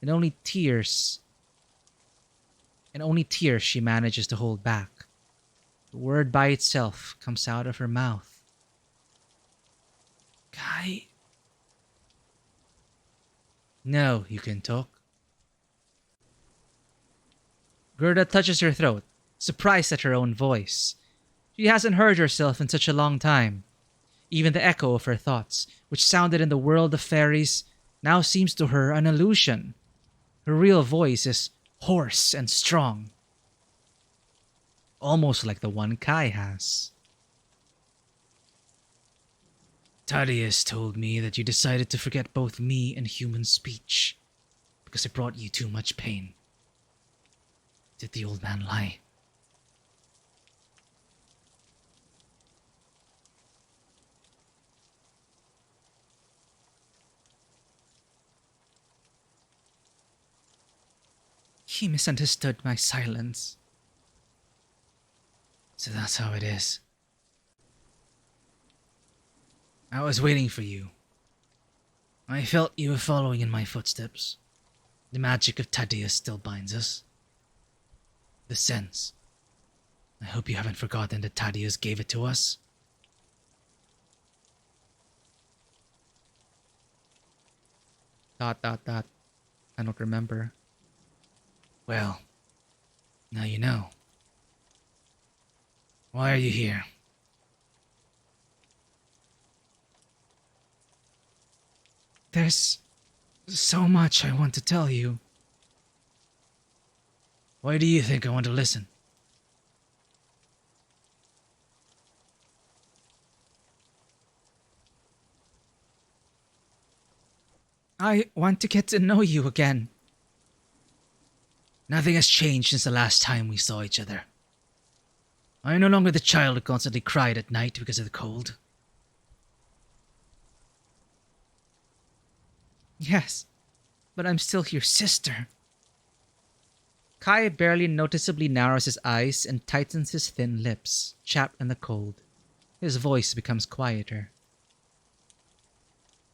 and only tears she manages to hold back. The word by itself comes out of her mouth. Kai? No, you can talk. Gerda touches her throat, surprised at her own voice. She hasn't heard herself in such a long time. Even the echo of her thoughts, which sounded in the world of fairies, now seems to her an illusion. Her real voice is hoarse and strong. Almost like the one Kai has. Thaddeus told me that you decided to forget both me and human speech because it brought you too much pain. Did the old man lie? He misunderstood my silence. So that's how it is. I was waiting for you. I felt you were following in my footsteps. The magic of Thaddeus still binds us. The sense. I hope you haven't forgotten that Thaddeus gave it to us. I don't remember. Well, now you know. Why are you here? There's so much I want to tell you. Why do you think I want to listen? I want to get to know you again. Nothing has changed since the last time we saw each other. I am no longer the child who constantly cried at night because of the cold. Yes, but I'm still your sister. Kai barely noticeably narrows his eyes and tightens his thin lips, chapped in the cold. His voice becomes quieter.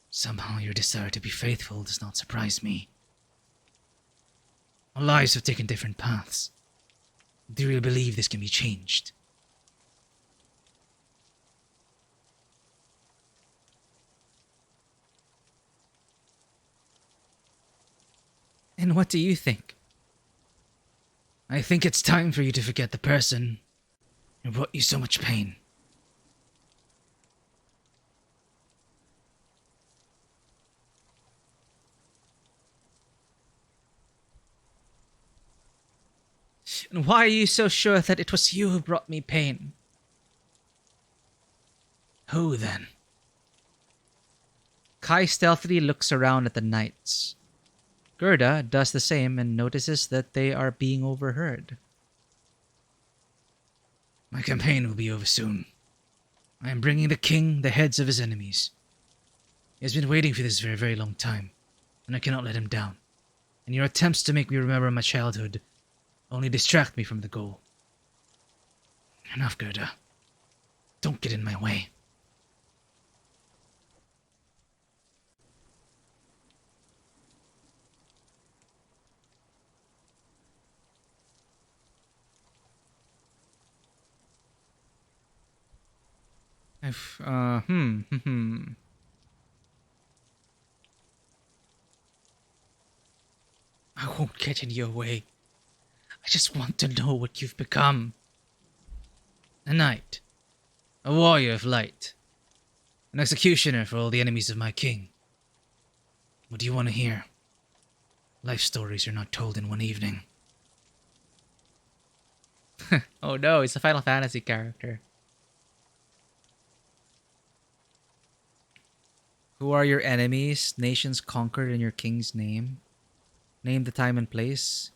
Somehow your desire to be faithful does not surprise me. Our lives have taken different paths. Do you really believe this can be changed? And what do you think? I think it's time for you to forget the person who brought you so much pain. And why are you so sure that it was you who brought me pain? Who then? Kai stealthily looks around at the knights. Gerda does the same and notices that they are being overheard. My campaign will be over soon. I am bringing the king the heads of his enemies. He has been waiting for this for a very long time, and I cannot let him down. And your attempts to make me remember my childhood only distract me from the goal. Enough, Gerda. Don't get in my way. I won't get in your way. I just want to know what you've become. A knight. A warrior of light. An executioner for all the enemies of my king. What do you want to hear? Life stories are not told in one evening. Oh no, it's a Final Fantasy character. Who are your enemies? Nations conquered in your king's name. Name the time and place.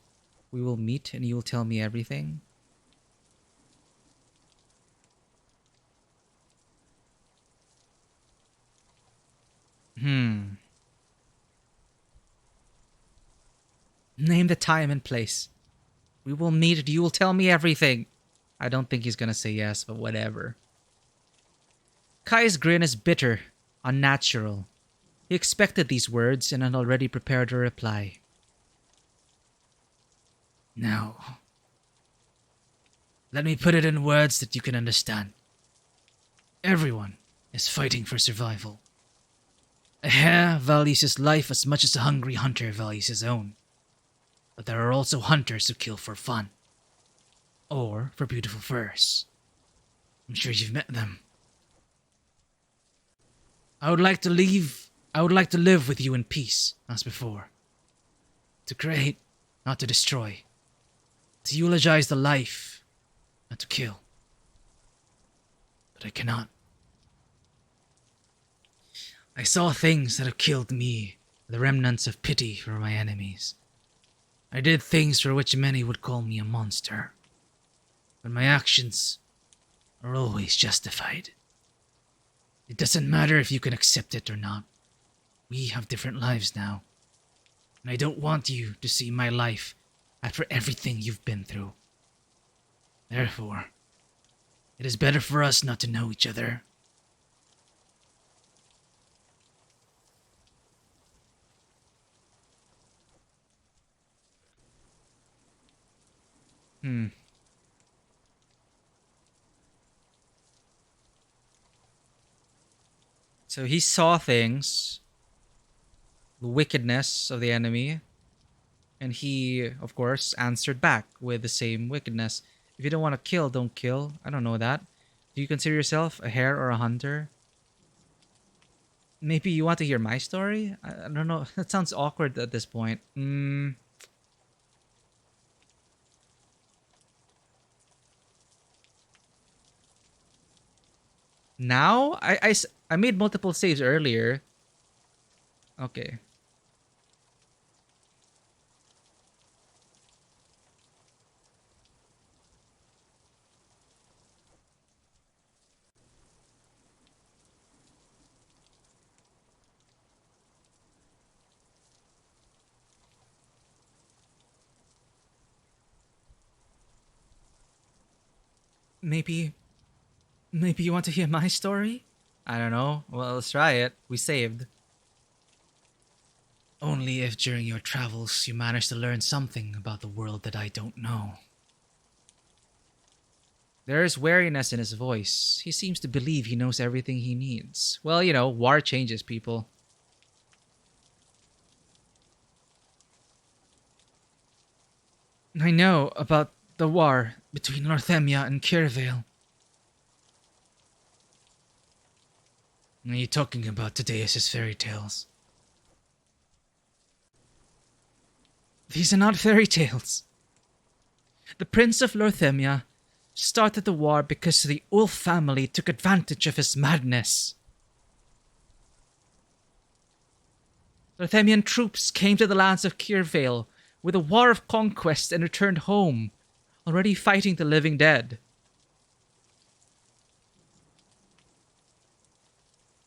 We will meet and you will tell me everything. Name the time and place. We will meet and you will tell me everything. I don't think he's gonna say yes, but whatever. Kai's grin is bitter, unnatural. He expected these words and had already prepared a reply. Now, let me put it in words that you can understand. Everyone is fighting for survival. A hare values his life as much as a hungry hunter values his own. But there are also hunters who kill for fun. Or for beautiful furs. I'm sure you've met them. I would like to live with you in peace, as before. To create, not to destroy. To eulogize the life, not to kill. But I cannot. I saw things that have killed me, the remnants of pity for my enemies. I did things for which many would call me a monster. But my actions are always justified. It doesn't matter if you can accept it or not. We have different lives now. And I don't want you to see my life after everything you've been through. Therefore, it is better for us not to know each other. So he saw things, the wickedness of the enemy, and he, of course, answered back with the same wickedness. If you don't want to kill, don't kill. I don't know that. Do you consider yourself a hare or a hunter? Maybe you want to hear my story? I don't know. That sounds awkward at this point. Now? I made multiple saves earlier. Okay. Maybe you want to hear my story? I don't know. Well, let's try it. We saved. Only if during your travels you manage to learn something about the world that I don't know. There is wariness in his voice. He seems to believe he knows everything he needs. Well, you know, war changes people. I know about the war between Northemia and Kirvale. Are you talking about Tadeus' fairy tales? These are not fairy tales. The Prince of Lorthemia started the war because the Ulf family took advantage of his madness. Lorthemian troops came to the lands of Kirvale with a war of conquest and returned home, already fighting the living dead.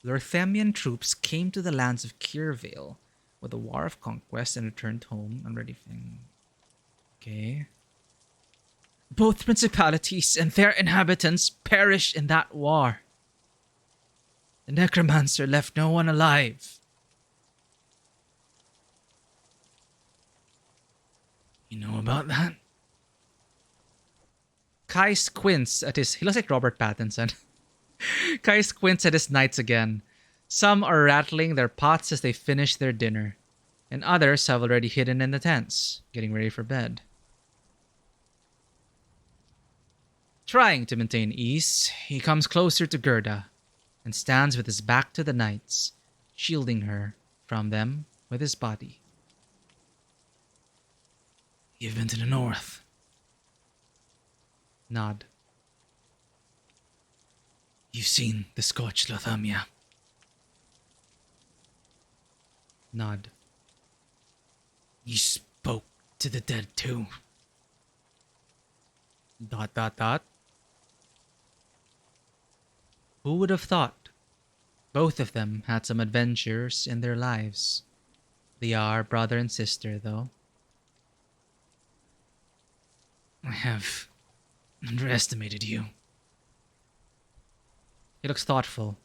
Lorthemian troops came to the lands of Kirvale with a war of conquest and returned home, already fighting. Okay. Both principalities and their inhabitants perished in that war. The necromancer left no one alive. You know about that? Kai squints at his... He looks like Robert Pattinson. Kai squints at his knights again. Some are rattling their pots as they finish their dinner, and others have already hidden in the tents, getting ready for bed. Trying to maintain ease, he comes closer to Gerda and stands with his back to the knights, shielding her from them with his body. You've been to the north. Nod. You've seen the scorched Lothamia. Nod. You spoke to the dead too. ... Who would have thought? Both of them had some adventures in their lives. They are brother and sister, though. I have underestimated you. He looks thoughtful.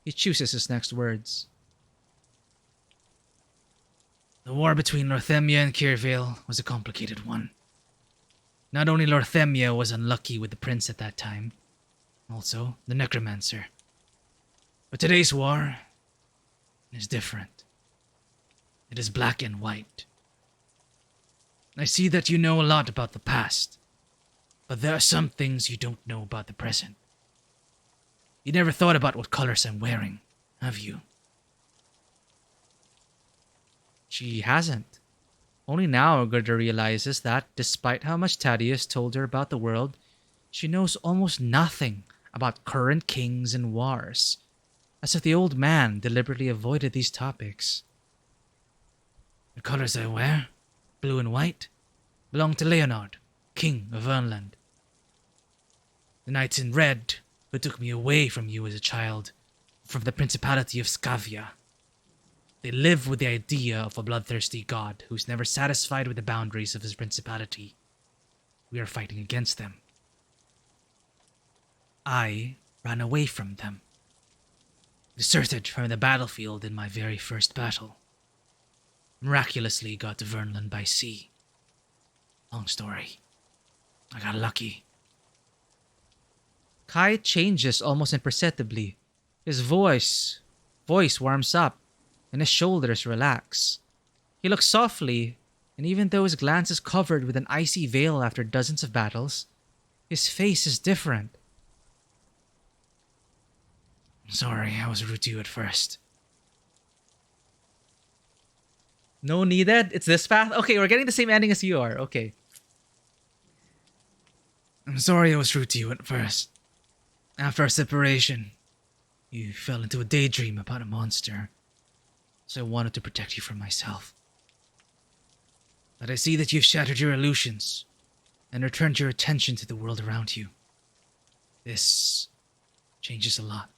He chooses his next words. The war between Lorthemia and Kirvale was a complicated one. Not only Lorthemia was unlucky with the prince at that time, also the necromancer. But today's war is different. It is black and white. I see that you know a lot about the past, but there are some things you don't know about the present. You never thought about what colors I'm wearing, have you? She hasn't. Only now Gerda realizes that, despite how much Thaddeus told her about the world, she knows almost nothing about current kings and wars, as if the old man deliberately avoided these topics. The colors I wear, blue and white, belong to Leonard, king of Vernland. The knights in red, who took me away from you as a child, from the principality of Skavia. They live with the idea of a bloodthirsty god who's never satisfied with the boundaries of his principality. We are fighting against them. I ran away from them. Deserted from the battlefield in my very first battle. Miraculously got to Vernland by sea. Long story. I got lucky. Kai changes almost imperceptibly. His voice warms up, and his shoulders relax. He looks softly, and even though his glance is covered with an icy veil after dozens of battles, his face is different. I'm sorry, I was rude to you at first. No needed? It's this path? Okay, we're getting the same ending as you are. Okay. I'm sorry I was rude to you at first. After our separation, you fell into a daydream about a monster, so I wanted to protect you from myself. But I see that you've shattered your illusions and returned your attention to the world around you. This changes a lot.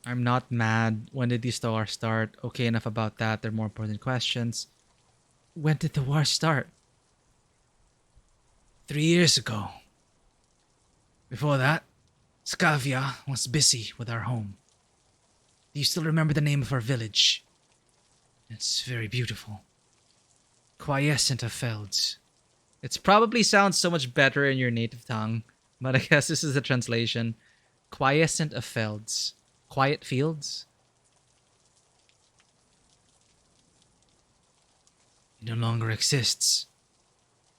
I'm not mad. When did the war start? Okay, enough about that. There are more important questions. When did the war start? 3 years ago. Before that, Skavia was busy with our home. Do you still remember the name of our village? It's very beautiful. Quiescent of Felds. It probably sounds so much better in your native tongue, but I guess this is the translation. Quiescent of Felds. Quiet fields? It no longer exists.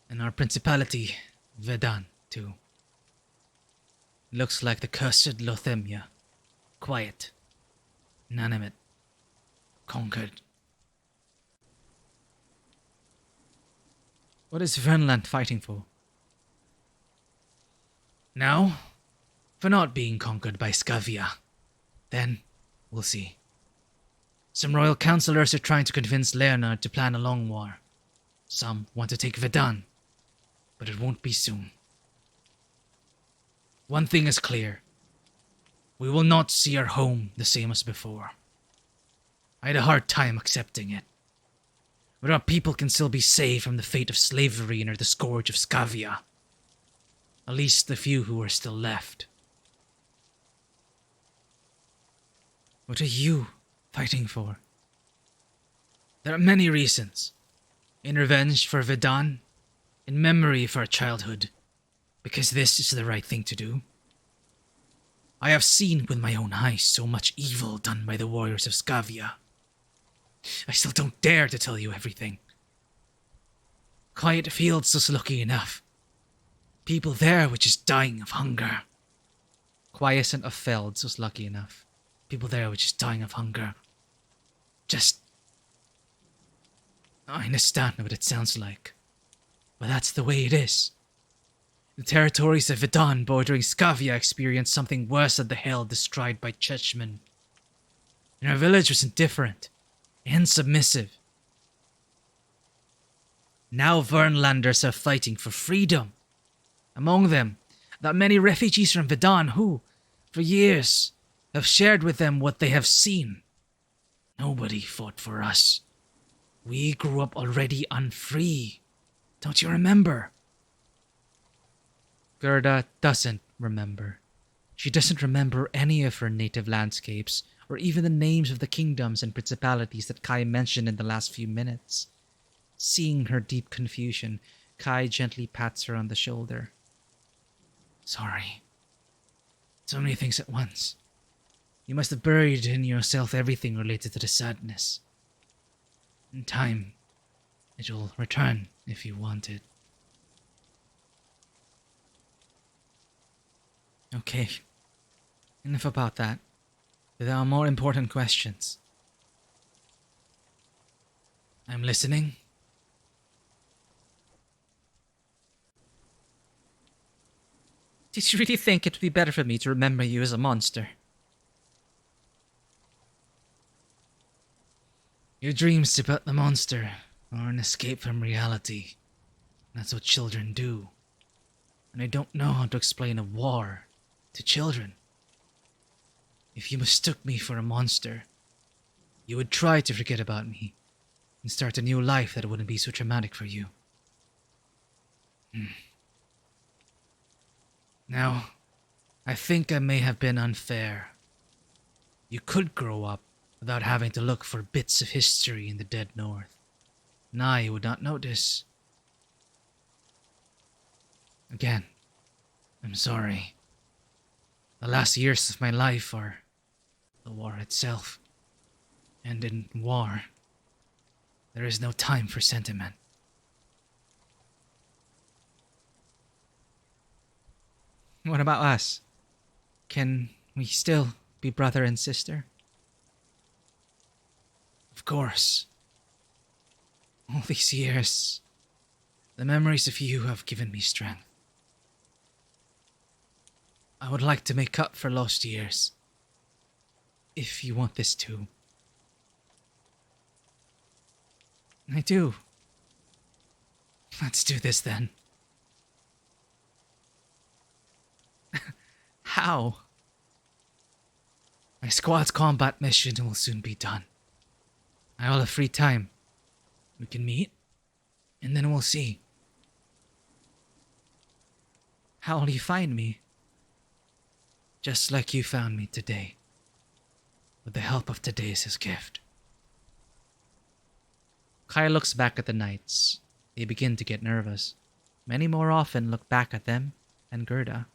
And our principality, Vedan, too. Looks like the cursed Lothemia. Quiet inanimate, conquered. What is Vernland fighting for? Now, for not being conquered by Scavia. Then, we'll see. Some royal councillors are trying to convince Leonard to plan a long war. Some want to take Verdun, but it won't be soon. One thing is clear. We will not see our home the same as before. I had a hard time accepting it. But our people can still be saved from the fate of slavery under the scourge of Scavia. At least the few who are still left. What are you fighting for? There are many reasons. In revenge for Verdun, in memory of our childhood, because this is the right thing to do. I have seen with my own eyes so much evil done by the warriors of Scavia. I still don't dare to tell you everything. Quiet Fields was lucky enough. People there were just dying of hunger. Quiescent of Felds was lucky enough. People there were just dying of hunger. Just... I understand what it sounds like. But that's the way it is. The territories of Verdun bordering Scavia experienced something worse than the hell described by Chechmen. And our village was indifferent and submissive. Now Vernlanders are fighting for freedom. Among them, that many refugees from Verdun who, for years, have shared with them what they have seen. Nobody fought for us. We grew up already unfree. Don't you remember? Gerda doesn't remember. She doesn't remember any of her native landscapes, or even the names of the kingdoms and principalities that Kai mentioned in the last few minutes. Seeing her deep confusion, Kai gently pats her on the shoulder. Sorry. So many things at once. You must have buried in yourself everything related to the sadness. In time, it will return if you want it. Okay. Enough about that. There are more important questions. I'm listening. Did you really think it would be better for me to remember you as a monster? Your dreams about the monster are an escape from reality. That's what children do. And I don't know how to explain a war to children. If you mistook me for a monster, you would try to forget about me and start a new life that wouldn't be so traumatic for you. Now, I think I may have been unfair. You could grow up without having to look for bits of history in the dead north, and I would not notice. Again, I'm sorry. The last years of my life are the war itself. And in war, there is no time for sentiment. What about us? Can we still be brother and sister? Of course. All these years, the memories of you have given me strength. I would like to make up for lost years. If you want this too. I do. Let's do this then. How? My squad's combat mission will soon be done. I will have free time. We can meet, and then we'll see. How will you find me? Just like you found me today. With the help of today's gift. Kai looks back at the knights. They begin to get nervous. Many more often look back at them and Gerda.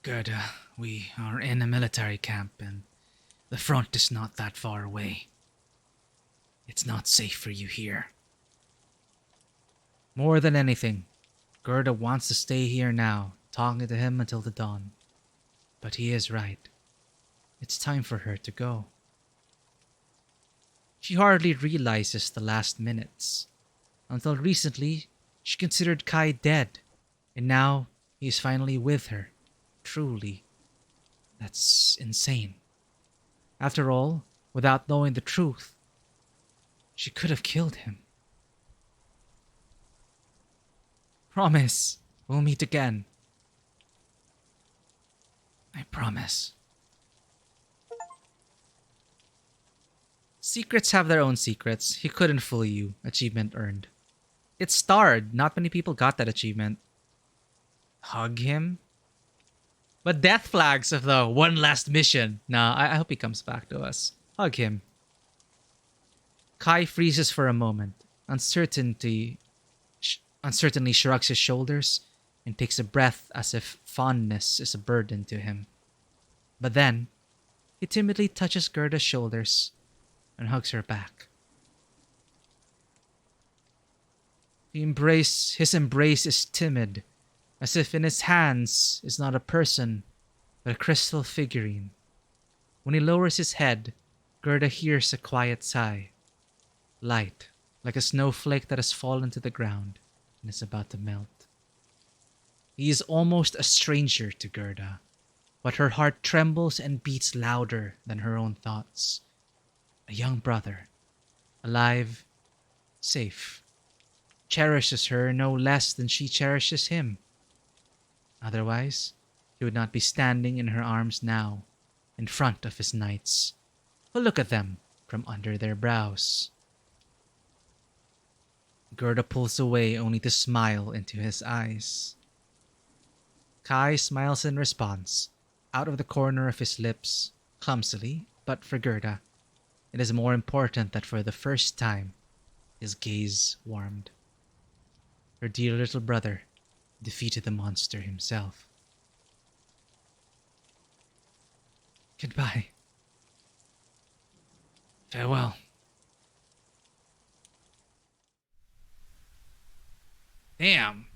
Gerda, we are in a military camp and the front is not that far away. It's not safe for you here. More than anything, Gerda wants to stay here now, talking to him until the dawn. But he is right. It's time for her to go. She hardly realizes the last minutes. Until recently, she considered Kai dead, and now he is finally with her. Truly. That's insane. After all, without knowing the truth, she could have killed him. Promise, we'll meet again. I promise. Secrets have their own secrets. He couldn't fool you. Achievement earned. It's starred. Not many people got that achievement. Hug him? But death flags of the one last mission. Nah, I hope he comes back to us. Hug him. Kai freezes for a moment. Uncertainly shrugs his shoulders and takes a breath as if fondness is a burden to him. But then, he timidly touches Gerda's shoulders and hugs her back. His embrace is timid, as if in his hands is not a person, but a crystal figurine. When he lowers his head, Gerda hears a quiet sigh. Light, like a snowflake that has fallen to the ground and is about to melt. He is almost a stranger to Gerda, but her heart trembles and beats louder than her own thoughts. A young brother, alive, safe, cherishes her no less than she cherishes him. Otherwise, he would not be standing in her arms now, in front of his knights, who look at them from under their brows. Gerda pulls away only to smile into his eyes. Kai smiles in response, out of the corner of his lips, clumsily, but for Gerda, it is more important that for the first time, his gaze warmed. Her dear little brother defeated the monster himself. Goodbye. Farewell. Damn.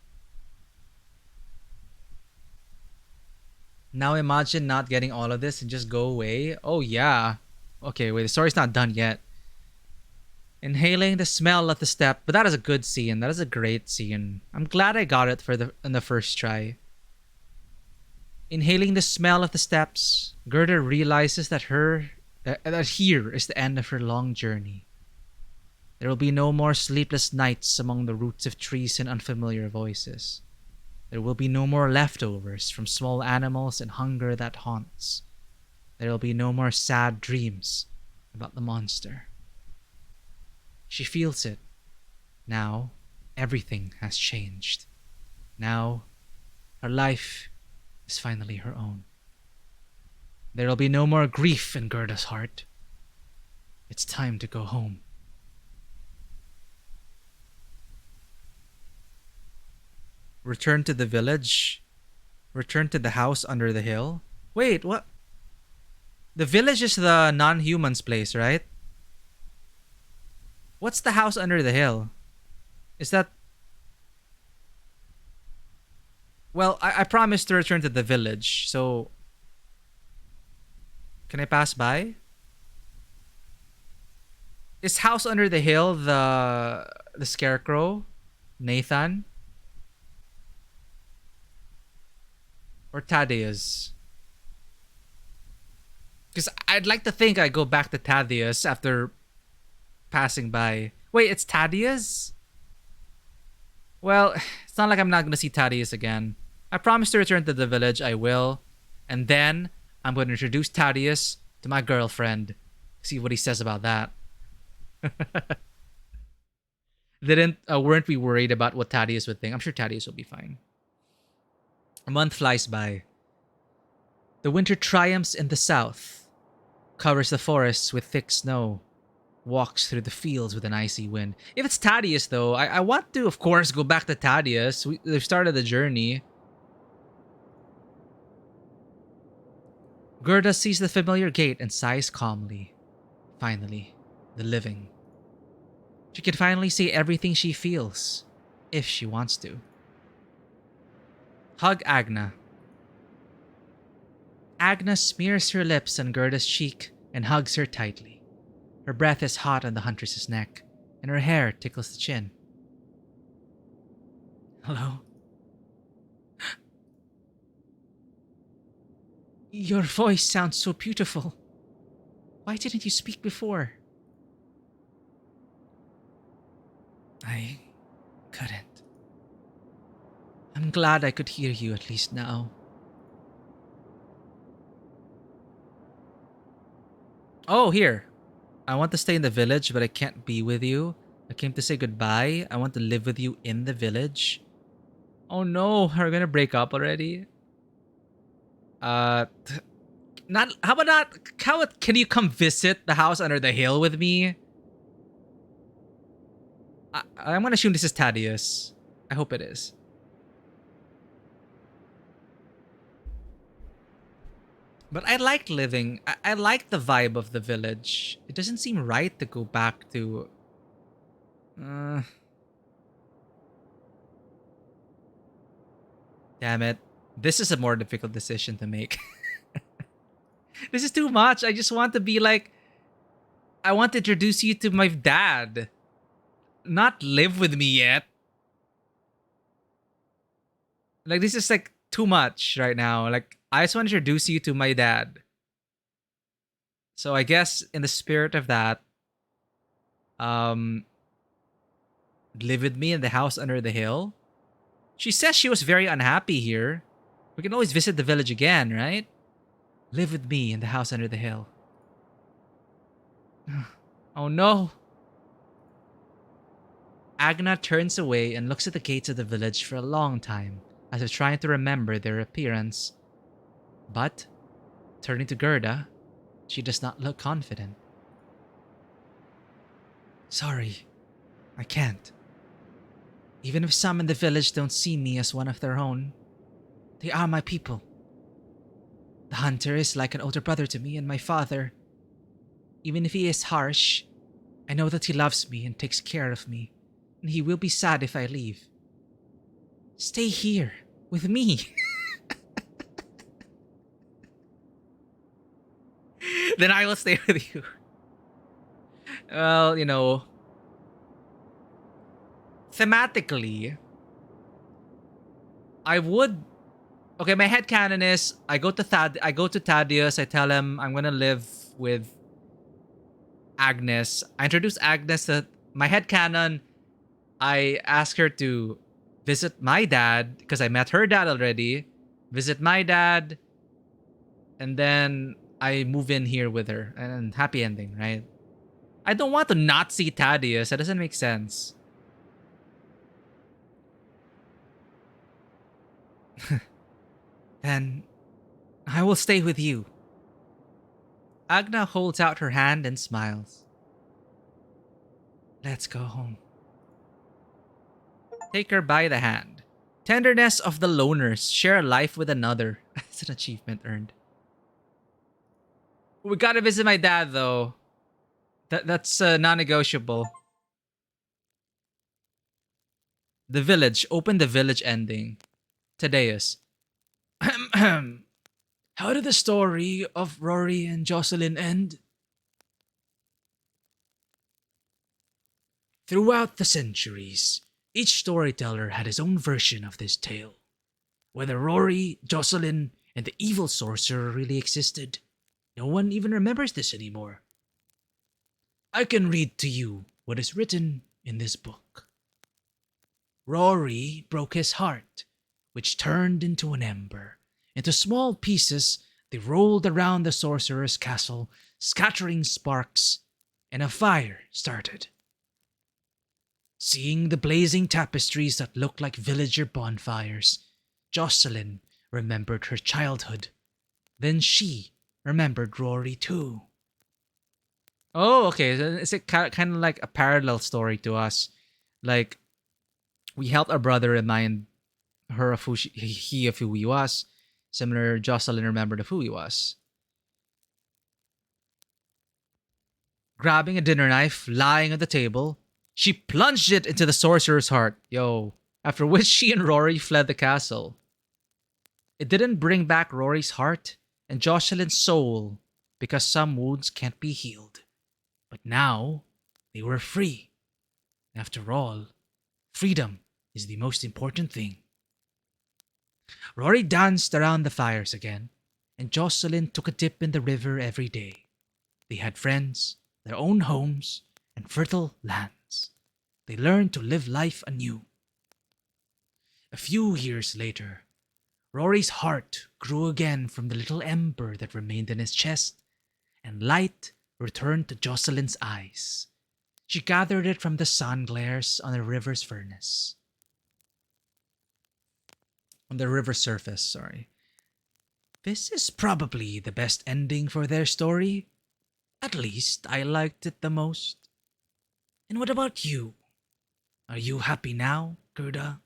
Now imagine not getting all of this and just go away. Oh yeah. Okay, wait, the story's not done yet. Inhaling the smell of the steppe, but that is a good scene. That is a great scene. I'm glad I got it in the first try. Inhaling the smell of the steppes, Gerda realizes that that here is the end of her long journey. There will be no more sleepless nights among the roots of trees and unfamiliar voices. There will be no more leftovers from small animals and hunger that haunts. There will be no more sad dreams about the monster. She feels it. Now, everything has changed. Now, her life is finally her own. There will be no more grief in Gerda's heart. It's time to go home. Return to the village. Return to the house under the hill. Wait, what? The village is the non-human's place, right? What's the house under the hill? Is that... Well, I promised to return to the village, so... Can I pass by? Is house under the hill the scarecrow? Nathan? Or Thaddeus? Because I'd like to think I go back to Thaddeus after passing by. Wait, it's Thaddeus? Well, it's not like I'm not going to see Thaddeus again. I promise to return to the village, I will. And then I'm going to introduce Thaddeus to my girlfriend. See what he says about that. Weren't we worried about what Thaddeus would think? I'm sure Thaddeus will be fine. A month flies by. The winter triumphs in the south, covers the forests with thick snow, walks through the fields with an icy wind. If it's Thaddeus, though, I want to, of course, go back to Thaddeus. They've started the journey. Gerda sees the familiar gate and sighs calmly. Finally, the living. She can finally say everything she feels, if she wants to. Hug Agna. Agnes smears her lips on Gerda's cheek and hugs her tightly. Her breath is hot on the Huntress's neck, and her hair tickles the chin. Hello? Your voice sounds so beautiful. Why didn't you speak before? I couldn't. I'm glad I could hear you at least now. Oh, here. I want to stay in the village, but I can't be with you. I came to say goodbye. I want to live with you in the village. Oh no, are we gonna break up already? Not. How about not? Can you come visit the house under the hill with me? I'm gonna assume this is Thaddeus. I hope it is. But I like living. I like the vibe of the village. It doesn't seem right to go back to. Damn it. This is a more difficult decision to make. This is too much. I just want to be like. I want to introduce you to my dad. Not live with me yet. Like, this is like too much right now. Like, I just want to introduce you to my dad. So I guess in the spirit of that, live with me in the house under the hill. She says she was very unhappy here. We can always visit the village again, right? Live with me in the house under the hill. Oh no. Agna turns away and looks at the gates of the village for a long time, as if trying to remember their appearance. But, turning to Gerda, she does not look confident. Sorry, I can't. Even if some in the village don't see me as one of their own, they are my people. The hunter is like an older brother to me and my father. Even if he is harsh, I know that he loves me and takes care of me, and he will be sad if I leave. Stay here, with me. Then I will stay with you. Well, you know, thematically, I would. Okay, my headcanon is I go to Thaddeus. I tell him I'm gonna live with Agnes. I introduce Agnes to my headcanon. I ask her to visit my dad because I met her dad already. Visit my dad, and then I move in here with her. And happy ending, right? I don't want to not see Thaddeus. That doesn't make sense. Then I will stay with you. Agna holds out her hand and smiles. Let's go home. Take her by the hand. Tenderness of the loners. Share a life with another. That's an achievement earned. We gotta visit my dad though. That's non-negotiable. The village. Open the village ending. Thaddeus. How did the story of Rory and Jocelyn end? Throughout the centuries, each storyteller had his own version of this tale. Whether Rory, Jocelyn, and the evil sorcerer really existed, no one even remembers this anymore. I can read to you what is written in this book. Rory broke his heart, which turned into an ember. Into small pieces, they rolled around the sorcerer's castle, scattering sparks, and a fire started. Seeing the blazing tapestries that looked like villager bonfires, Jocelyn remembered her childhood. Then she remembered Rory too. Oh, okay. So it's kind of like a parallel story to us. Like, we helped our brother remind her of who he of who he was. Similar, Jocelyn remembered of who he was. Grabbing a dinner knife lying on the table, she plunged it into the sorcerer's heart. After which she and Rory fled the castle. It didn't bring back Rory's heart, and Jocelyn's soul because some wounds can't be healed. But now they were free. After all, freedom is the most important thing. Rory danced around the fires again, and Jocelyn took a dip in the river every day. They had friends, their own homes, and fertile lands. They learned to live life anew. A few years later, Rory's heart grew again from the little ember that remained in his chest, and light returned to Jocelyn's eyes. She gathered it from the sun glares on the river's furnace. On the river surface, sorry. This is probably the best ending for their story. At least I liked it the most. And what about you? Are you happy now, Gerda?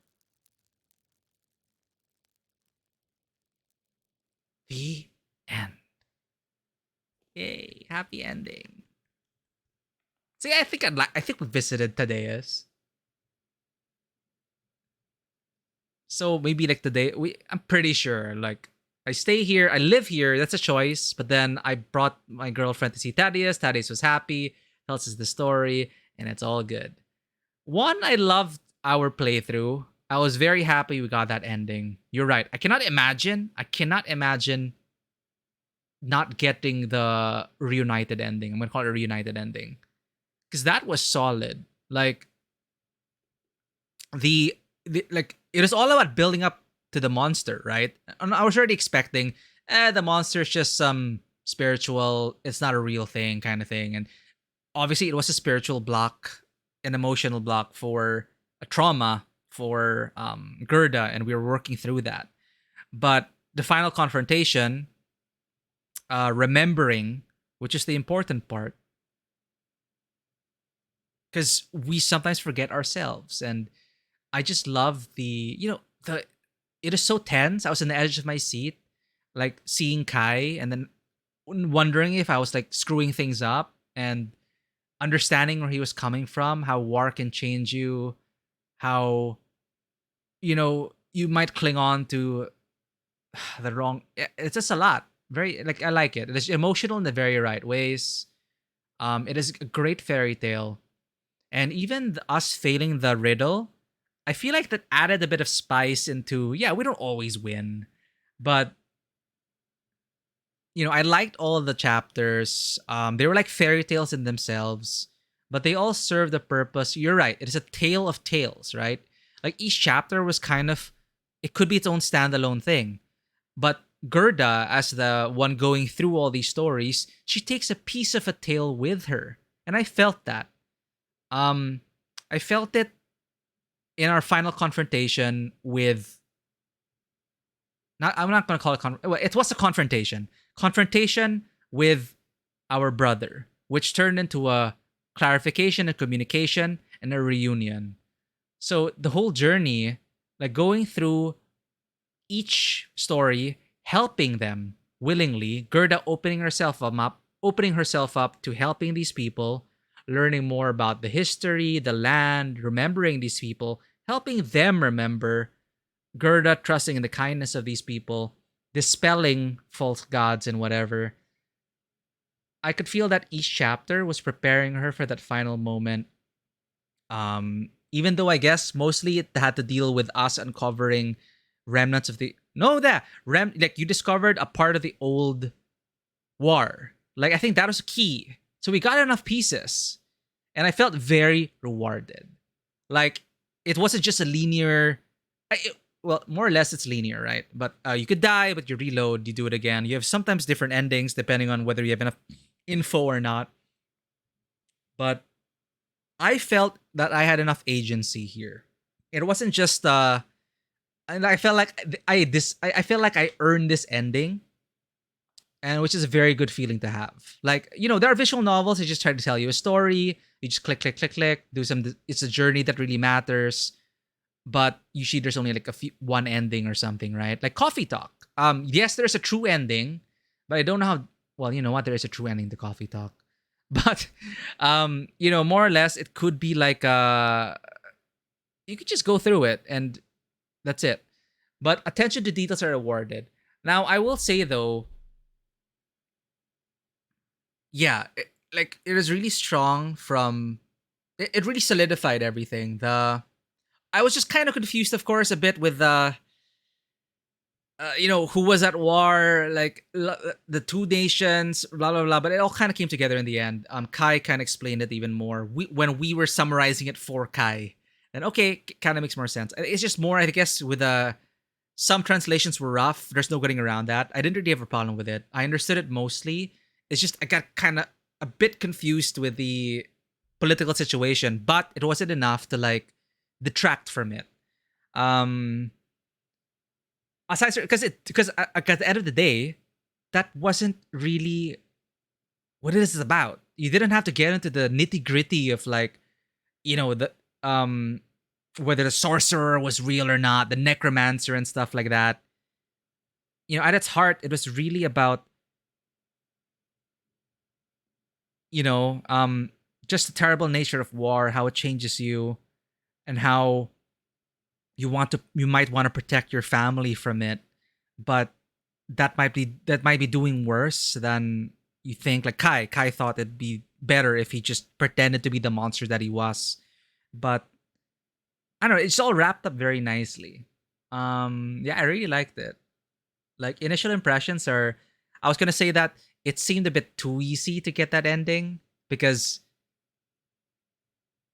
The end. Yay, happy ending. See, I think we visited Tadeus. So maybe like today, I'm pretty sure like I stay here, I live here, that's a choice. But then I brought my girlfriend to see Thaddeus. Thaddeus was happy, tells us the story, and it's all good. One, I loved our playthrough. I was very happy we got that ending. You're right. I cannot imagine not getting the reunited ending. I'm gonna call it a reunited ending. Because that was solid. Like the like it was all about building up to the monster, right? And I was already expecting, the monster is just some spiritual, it's not a real thing kind of thing. And obviously it was a spiritual block, an emotional block for a trauma for Gerda, and we were working through that. But the final confrontation, remembering, which is the important part, because we sometimes forget ourselves. And I just love it is so tense. I was on the edge of my seat, like seeing Kai and then wondering if I was like screwing things up, and understanding where he was coming from, how war can change you, how, you might cling on to the wrong. It's just a lot. Very, like, I like it. It is emotional in the very right ways. It is a great fairy tale. And even us failing the riddle, I feel like that added a bit of spice into, yeah, we don't always win. But, I liked all of the chapters. They were like fairy tales in themselves, but they all serve the purpose. You're right. It is a tale of tales, right? Like each chapter was kind of, it could be its own standalone thing. But Gerda, as the one going through all these stories, she takes a piece of a tale with her. And I felt that. I felt it in our final confrontation with, I'm not going to call it, well, it was a confrontation with our brother, which turned into a clarification and communication and a reunion. So the whole journey, like going through each story, helping them willingly, Gerda opening herself up to helping these people, learning more about the history, the land, remembering these people, helping them remember, Gerda trusting in the kindness of these people, dispelling false gods and whatever. I could feel that each chapter was preparing her for that final moment. Even though I guess mostly it had to deal with us uncovering remnants of the like you discovered a part of the old war. Like I think that was key. So we got enough pieces, and I felt very rewarded. Like it wasn't just a linear. Well, more or less it's linear, right? But you could die, but you reload, you do it again. You have sometimes different endings depending on whether you have enough info or not. But I felt that I had enough agency here. It wasn't just and I felt like I feel like I earned this ending, and which is a very good feeling to have. Like, there are visual novels that just try to tell you a story. You just click, do some. It's a journey that really matters, but usually there's only like one ending or something, right? Like Coffee Talk. Yes, there's a true ending, but I don't know how. Well, you know what? There is a true ending to Coffee Talk, but more or less, it could be like you could just go through it and that's it. But attention to details are rewarded. Now, I will say though, yeah, it was really strong from it really solidified everything. The I was just kind of confused, of course, a bit with the who was at war, like the two nations, blah blah blah. But it all kind of came together in the end. Kai kind of explained it even more. When we were summarizing it for Kai, and okay, kind of makes more sense. It's just more, I guess, with some translations were rough. There's no getting around that. I didn't really have a problem with it. I understood it mostly. It's just I got kind of a bit confused with the political situation, but it wasn't enough to like detract from it. Um, aside because at the end of the day, that wasn't really what it is about. You didn't have to get into the nitty gritty of like the um whether the sorcerer was real or not, the necromancer and stuff like that. At its heart, it was really about you know um just the terrible nature of war, how it changes you, and how you might want to protect your family from it, but that might be doing worse than you think. Like Kai thought it'd be better if he just pretended to be the monster that he was, but I don't know, it's all wrapped up very nicely. Yeah, I really liked it. Like initial impressions are, I was gonna say that it seemed a bit too easy to get that ending because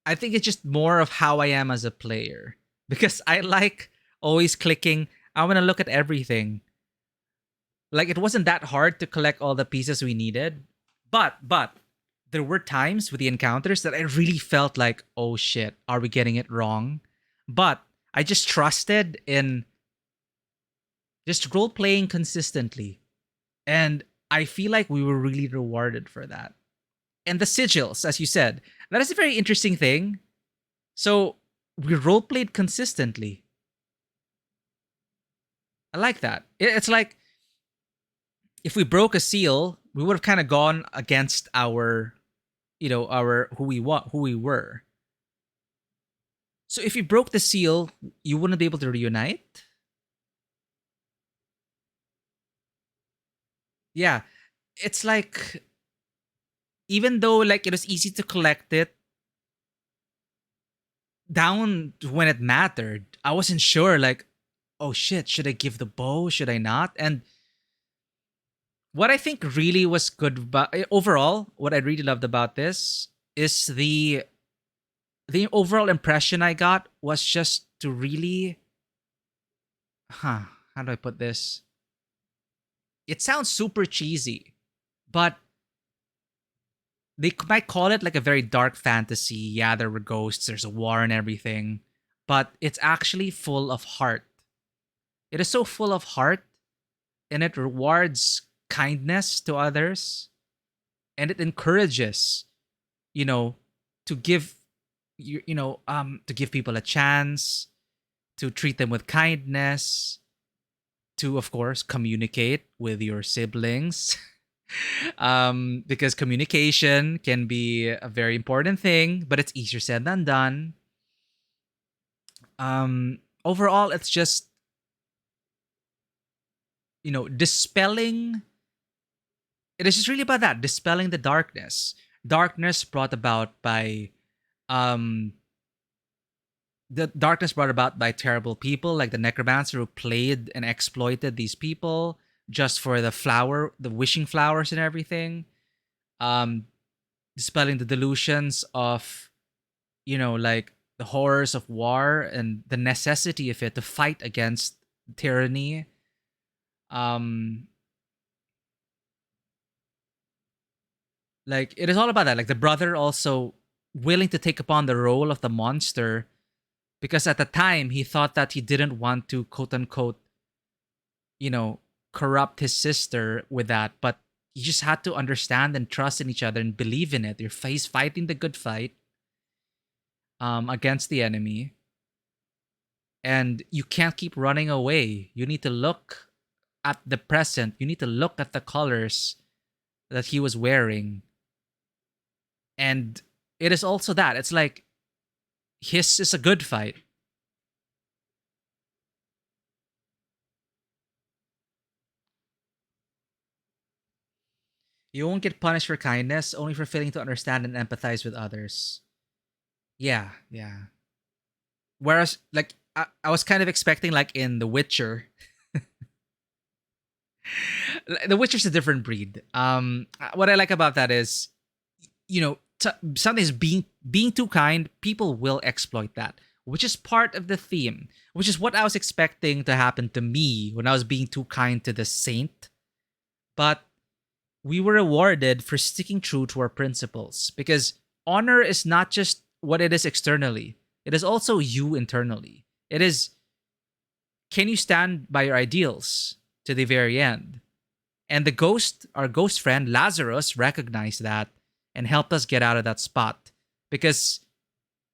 I think it's just more of how I am as a player. Because I like always clicking, I want to look at everything. Like it wasn't that hard to collect all the pieces we needed, but there were times with the encounters that I really felt like, oh shit, are we getting it wrong? But I just trusted in just role playing consistently, and I feel like we were really rewarded for that. And the sigils, as you said, that is a very interesting thing. So we role played consistently. I like that. It's like if we broke a seal, we would have kind of gone against our who we were. So if you broke the seal, you wouldn't be able to reunite. Yeah, it's like even though like it was easy to collect it down to when it mattered, I wasn't sure. Like, oh shit, should I give the bow? Should I not? And what I think really was good about overall, what I really loved about this is the overall impression I got was just to really, huh, how do I put this? It sounds super cheesy, but they might call it like a very dark fantasy. Yeah, there were ghosts, there's a war and everything, but it's actually full of heart. It is so full of heart, and it rewards kindness to others, and it encourages, you know, to give to give people a chance, to treat them with kindness, to of course communicate with your siblings. Because communication can be a very important thing, but it's easier said than done. Overall, it's just dispelling. It is just really about that, dispelling the darkness brought about by um the darkness brought about by terrible people like the necromancer who played and exploited these people just for the wishing flowers and everything. Um, Dispelling the delusions of, like the horrors of war and the necessity of it to fight against tyranny. Um, like it is all about that. Like the brother also willing to take upon the role of the monster because at the time he thought that he didn't want to quote unquote you know, corrupt his sister with that, but you just had to understand and trust in each other and believe in it. He's fighting the good fight against the enemy, and you can't keep running away. You need to look at the present. You need to look at the colors that he was wearing, and it is also that it's like his is a good fight. You won't get punished for kindness, only for failing to understand and empathize with others. Yeah, yeah. Whereas, like, I was kind of expecting, like, in The Witcher, The Witcher's a different breed. What I like about that is, sometimes being too kind, people will exploit that, which is part of the theme, which is what I was expecting to happen to me when I was being too kind to the saint. But we were rewarded for sticking true to our principles because honor is not just what it is externally, it is also you internally. It is, can you stand by your ideals to the very end? And our ghost friend Lazarus, recognized that and helped us get out of that spot because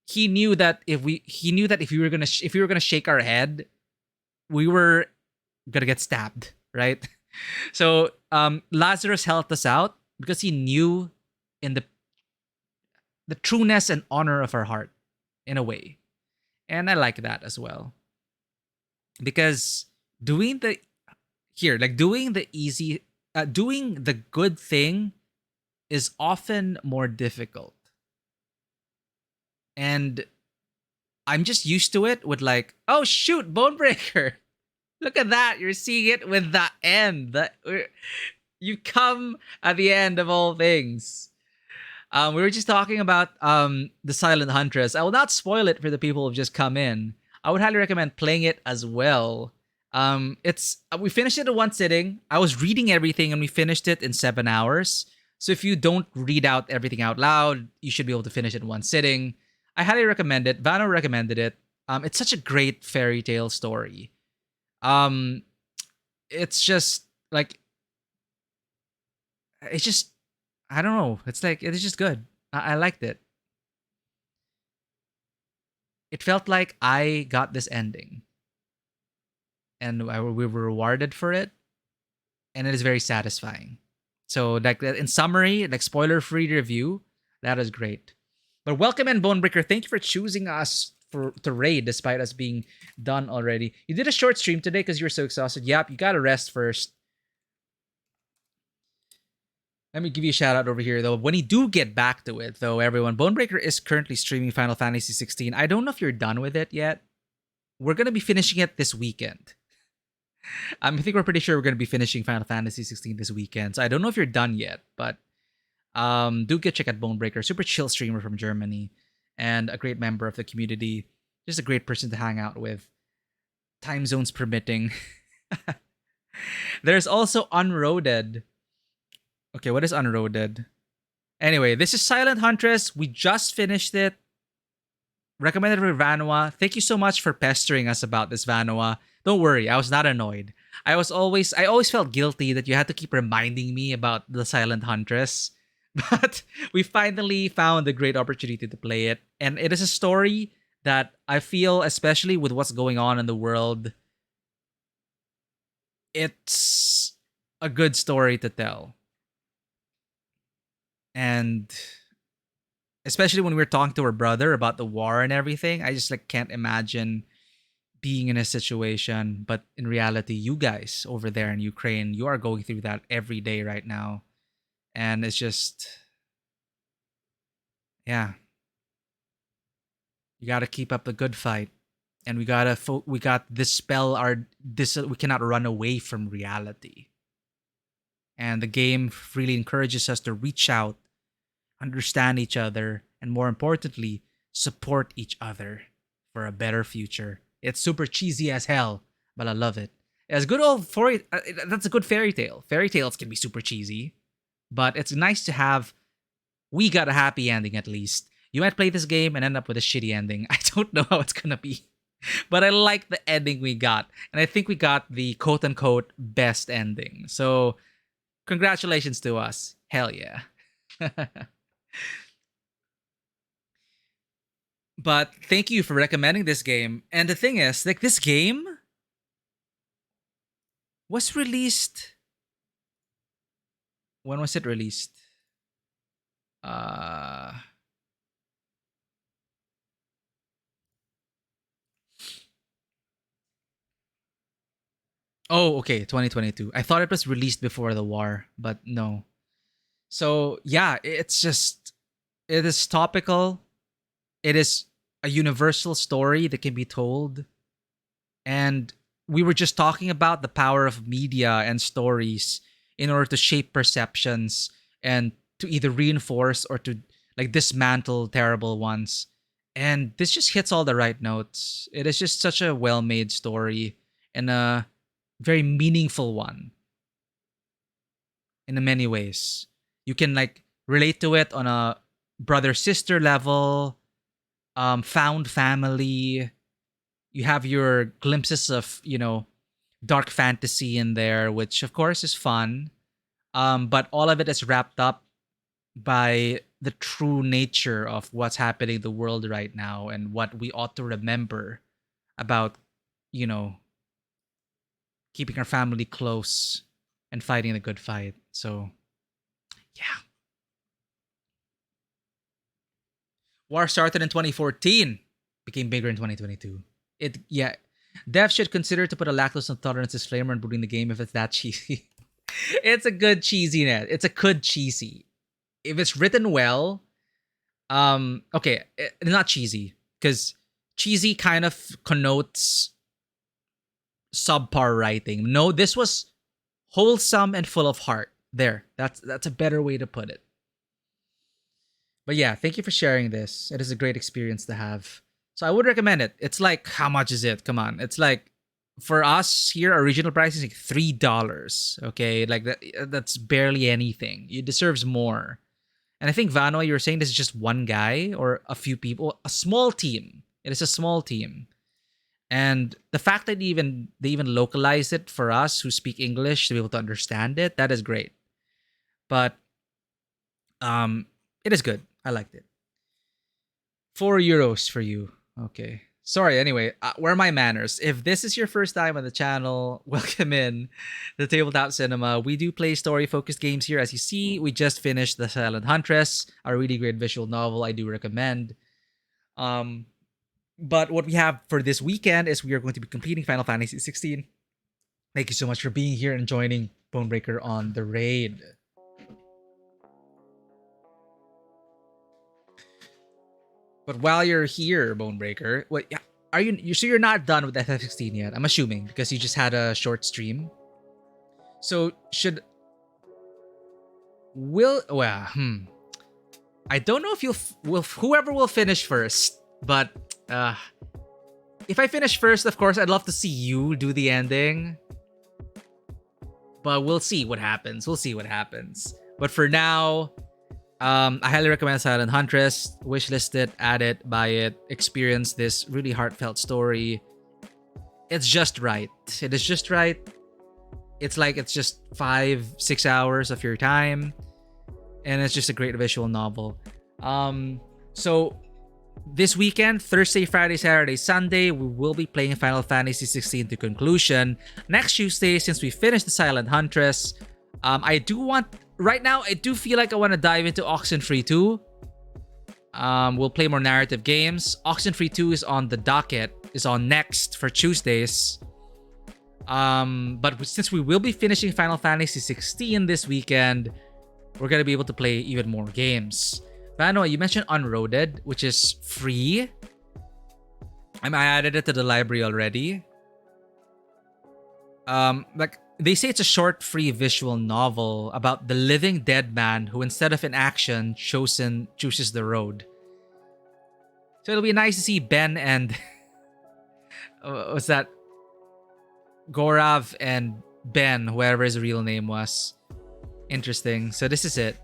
he knew that if we were gonna shake our head, we were gonna get stabbed, right? So Lazarus helped us out because he knew in the trueness and honor of our heart in a way. And I like that as well. Because doing the here, like doing the good thing is often more difficult. And I'm just used to it with like, oh shoot, Bonebreaker. Look at that. You're seeing it with the end. You come at the end of all things. We were just talking about the Silent Huntress. I will not spoil it for the people who've just come in. I would highly recommend playing it as well. It's we finished it in one sitting. I was reading everything and we finished it in 7 hours. So if you don't read out everything out loud, you should be able to finish it in one sitting. I highly recommend it. Vano recommended it. It's such a great fairy tale story. Um, it's just like it's just I don't know. It's like it's just good. I liked it. It felt like I got this ending, and we were rewarded for it, and it is very satisfying. So, like in summary, like spoiler-free review, that is great. But welcome in Bonebreaker. Thank you for choosing us to raid despite us being done already. You did a short stream today because you were so exhausted. Yep, you gotta rest first. Let me give you a shout out over here though. When you do get back to it, though, everyone, Bonebreaker is currently streaming Final Fantasy 16. I don't know if you're done with it yet. We're gonna be finishing it this weekend. I think we're pretty sure we're gonna be finishing Final Fantasy 16 this weekend. So I don't know if you're done yet, but do get check out Bonebreaker, super chill streamer from Germany, and a great member of the community. Just a great person to hang out with. Time zones permitting. There's also Unroaded. Okay, what is Unroaded? Anyway, this is Silent Huntress. We just finished it. Recommended for Vanua. Thank you so much for pestering us about this, Vanua. Don't worry, I was not annoyed. I always felt guilty that you had to keep reminding me about the Silent Huntress. But we finally found a great opportunity to play it. And it is a story that I feel, especially with what's going on in the world, it's a good story to tell. And especially when we were talking to her brother about the war and everything, I just like can't imagine being in a situation. But in reality, you guys over there in Ukraine, you are going through that every day right now. And it's just, yeah, you got to keep up the good fight. And we got dispel we cannot run away from reality. And the game really encourages us to reach out, understand each other, and more importantly, support each other for a better future. It's super cheesy as hell, but I love it. It's good old that's a good fairy tale. Fairy tales can be super cheesy, but it's nice to have. We got a happy ending at least. You might play this game and end up with a shitty ending. I don't know how it's gonna be, but I like the ending we got, and I think we got the quote unquote best ending. So, congratulations to us. Hell yeah. But thank you for recommending this game. And the thing is, like this game was released. When was it released? Uh Oh, okay, 2022. I thought it was released before the war, but no. So yeah, it is topical. It is a universal story that can be told. And we were just talking about the power of media and stories in order to shape perceptions and to either reinforce or to like dismantle terrible ones. And this just hits all the right notes. It is just such a well made story and a very meaningful one in many ways. You can like relate to it on a brother sister level, found family. You have your glimpses of, dark fantasy in there, which of course is fun. But all of it is wrapped up by the true nature of what's happening in the world right now and what we ought to remember about, you know, keeping our family close and fighting the good fight. So, yeah. War started in 2014, became bigger in 2022. Devs should consider to put a lactose intolerance disclaimer on booting the game if it's that cheesy. It's a good cheesiness. It's a good cheesy. If it's written well, okay, not cheesy because cheesy kind of connotes subpar writing. No, this was wholesome and full of heart. There, that's a better way to put it. But yeah, thank you for sharing this. It is a great experience to have. So I would recommend it. It's like, how much is it? Come on, it's like for us here, our regional price is like $3. Okay, like that's barely anything. It deserves more. And I think Vano, you were saying this is just one guy or a few people, a small team. It is a small team. And the fact that they even localize it for us who speak English to be able to understand it, that is great. But it is good. I liked it. €4 for you. Okay. Sorry, anyway, where are my manners? If this is your first time on the channel, welcome in to Tabletop Cinema. We do play story-focused games here. As you see, we just finished The Silent Huntress, a really great visual novel I do recommend. But what we have for this weekend is we are going to be completing Final Fantasy 16. Thank you so much for being here and joining Bonebreaker on the raid. But while you're here, Bonebreaker, wait, are you sure you're not done with FF16 yet? I'm assuming because you just had a short stream. So I don't know if whoever will finish first, but if I finish first, of course, I'd love to see you do the ending. But we'll see what happens. But for now, I highly recommend Silent Huntress. Wishlist it, add it, buy it, experience this really heartfelt story. It's just right. It is just right. It's like it's just 5-6 hours of your time. And it's just a great visual novel. So this weekend, Thursday, Friday, Saturday, Sunday, we will be playing Final Fantasy 16 to conclusion. Next Tuesday, since we finished the Silent Huntress, right now, I do feel like I want to dive into Oxenfree 2. We'll play more narrative games. Oxenfree 2 is on the docket, is on next for Tuesdays. But since we will be finishing Final Fantasy 16 this weekend, we're going to be able to play even more games. Vano, you mentioned Unroaded, which is free. I added it to the library already. They say it's a short, free visual novel about the living dead man who, instead of in action, chooses the road. So it'll be nice to see Ben and what's that? Gorav and Ben, whoever his real name was. Interesting. So this is it.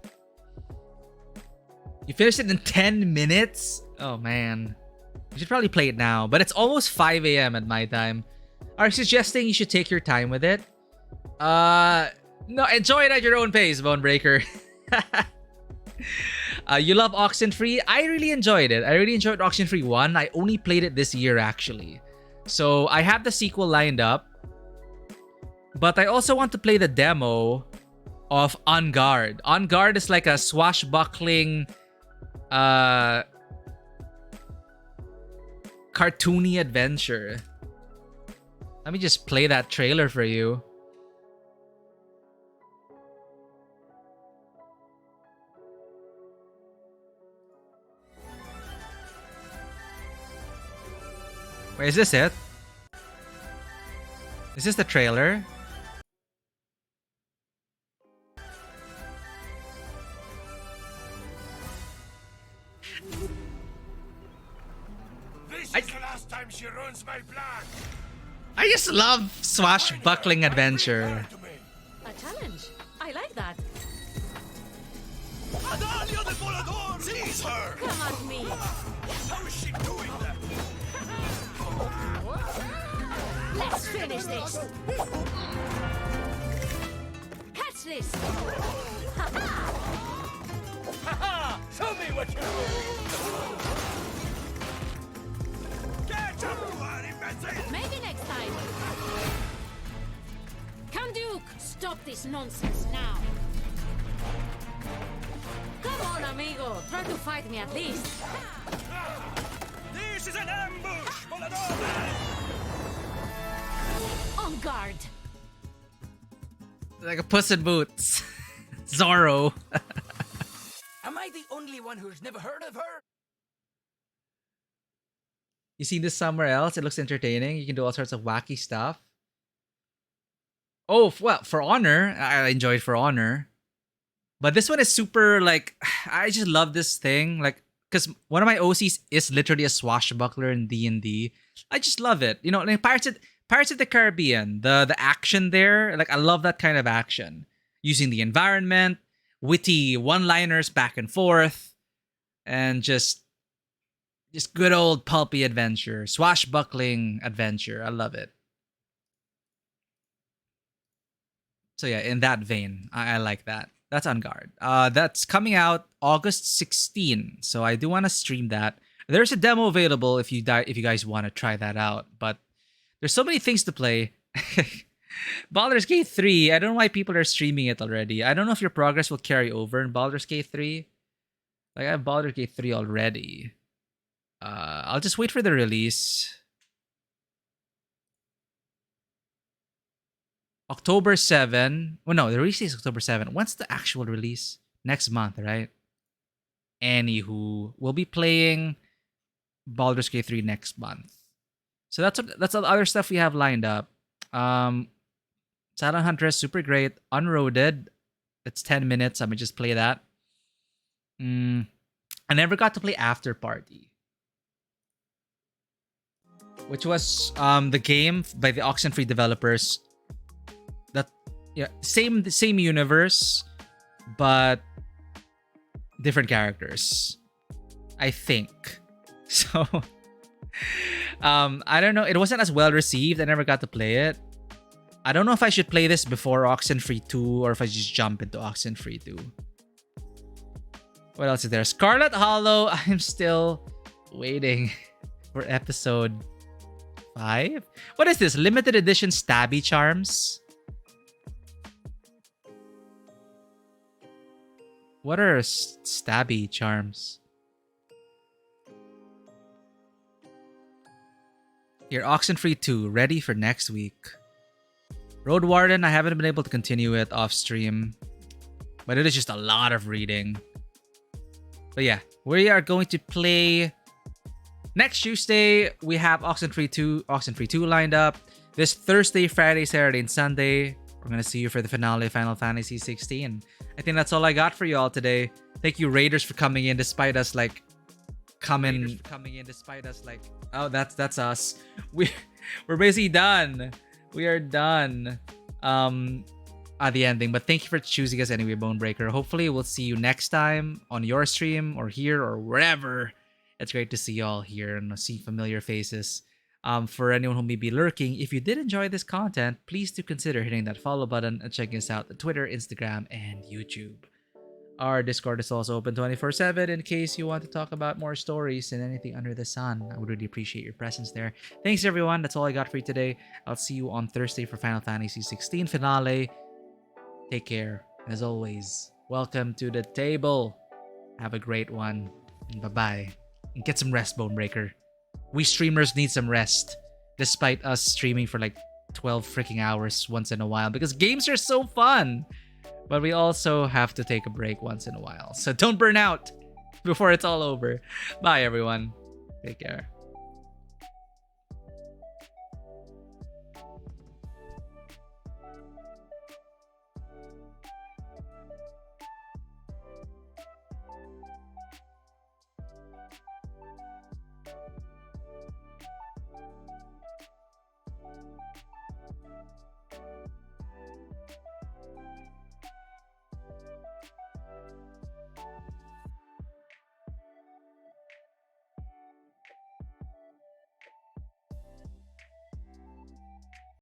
You finished it in 10 minutes? Oh man. You should probably play it now, but it's almost 5 a.m. at my time. Are you suggesting you should take your time with it? No, enjoy it at your own pace, Bonebreaker. You love Oxenfree? I really enjoyed it. I really enjoyed Oxenfree 1. I only played it this year, actually. So I have the sequel lined up. But I also want to play the demo of On Guard. On Guard is like a swashbuckling, cartoony adventure. Let me just play that trailer for you. Wait, is this it? Is this the trailer? This is the last time she ruins my plan. I just love swashbuckling adventure. A challenge. I like that. Adalia the Volador! Seize her! Come at me. How is she doing that? Let's finish this. Catch this. Ha! Show me what you do! Get up, you are imbecile! Maybe next time. Come, Duke. Stop this nonsense now. Come on, amigo. Try to fight me at least. This is an ambush, Volador! On guard. Like a Puss in Boots. Zorro. Am I the only one who's never heard of her? You seen this somewhere else? It looks entertaining. You can do all sorts of wacky stuff. Oh, well, For Honor. I enjoyed For Honor. But this one is super, like, I just love this thing. Like, because one of my OCs is literally a swashbuckler in D&D. I just love it. You know, like Pirates of the Caribbean, the action there, like, I love that kind of action. Using the environment, witty one-liners back and forth, and just good old pulpy adventure, swashbuckling adventure. I love it. So yeah, in that vein, I like that. That's On Guard. That's coming out August 16. So I do want to stream that. There's a demo available if you guys want to try that out. But there's so many things to play. Baldur's Gate 3. I don't know why people are streaming it already. I don't know if your progress will carry over in Baldur's Gate 3. Like I have Baldur's Gate 3 already. I'll just wait for the release. October 7. Well, no, the release is October 7. When's the actual release? Next month, right? Anywho, we'll be playing Baldur's Gate 3 next month. So that's all the other stuff we have lined up. Silent Huntress, super great. Unroaded. It's 10 minutes. I'm gonna just play that. I never got to play After Party, which was the game by the Oxenfree developers. That same universe, but different characters, I think. So I don't know. It wasn't as well received. I never got to play it. I don't know if I should play this before Oxenfree 2 or if I just jump into Oxenfree 2. What else is there? Scarlet Hollow. I'm still waiting for episode 5. What is this? Limited edition stabby charms? What are stabby charms? Here, Oxenfree 2, ready for next week. Road Warden, I haven't been able to continue it off stream, but it is just a lot of reading. But yeah, we are going to play next Tuesday. We have Oxenfree 2 lined up. This Thursday, Friday, Saturday, and Sunday, we're gonna see you for the finale of Final Fantasy 16. I think that's all I got for you all today. Thank you, Raiders, for coming in despite us like oh, that's us. We're basically done. We are done at the ending. But thank you for choosing us anyway, Bonebreaker. Hopefully we'll see you next time on your stream or here or wherever. It's great to see you all here and see familiar faces. For anyone who may be lurking, if you did enjoy this content, please do consider hitting that follow button and checking us out on Twitter, Instagram, and YouTube. Our Discord is also open 24/7 in case you want to talk about more stories and anything under the sun. I would really appreciate your presence there. Thanks, everyone. That's all I got for you today. I'll see you on Thursday for Final Fantasy 16 finale. Take care. As always, welcome to the table. Have a great one. Bye-bye. And get some rest, Bonebreaker. We streamers need some rest, despite us streaming for like 12 freaking hours once in a while, because games are so fun. But we also have to take a break once in a while. So don't burn out before it's all over. Bye, everyone. Take care.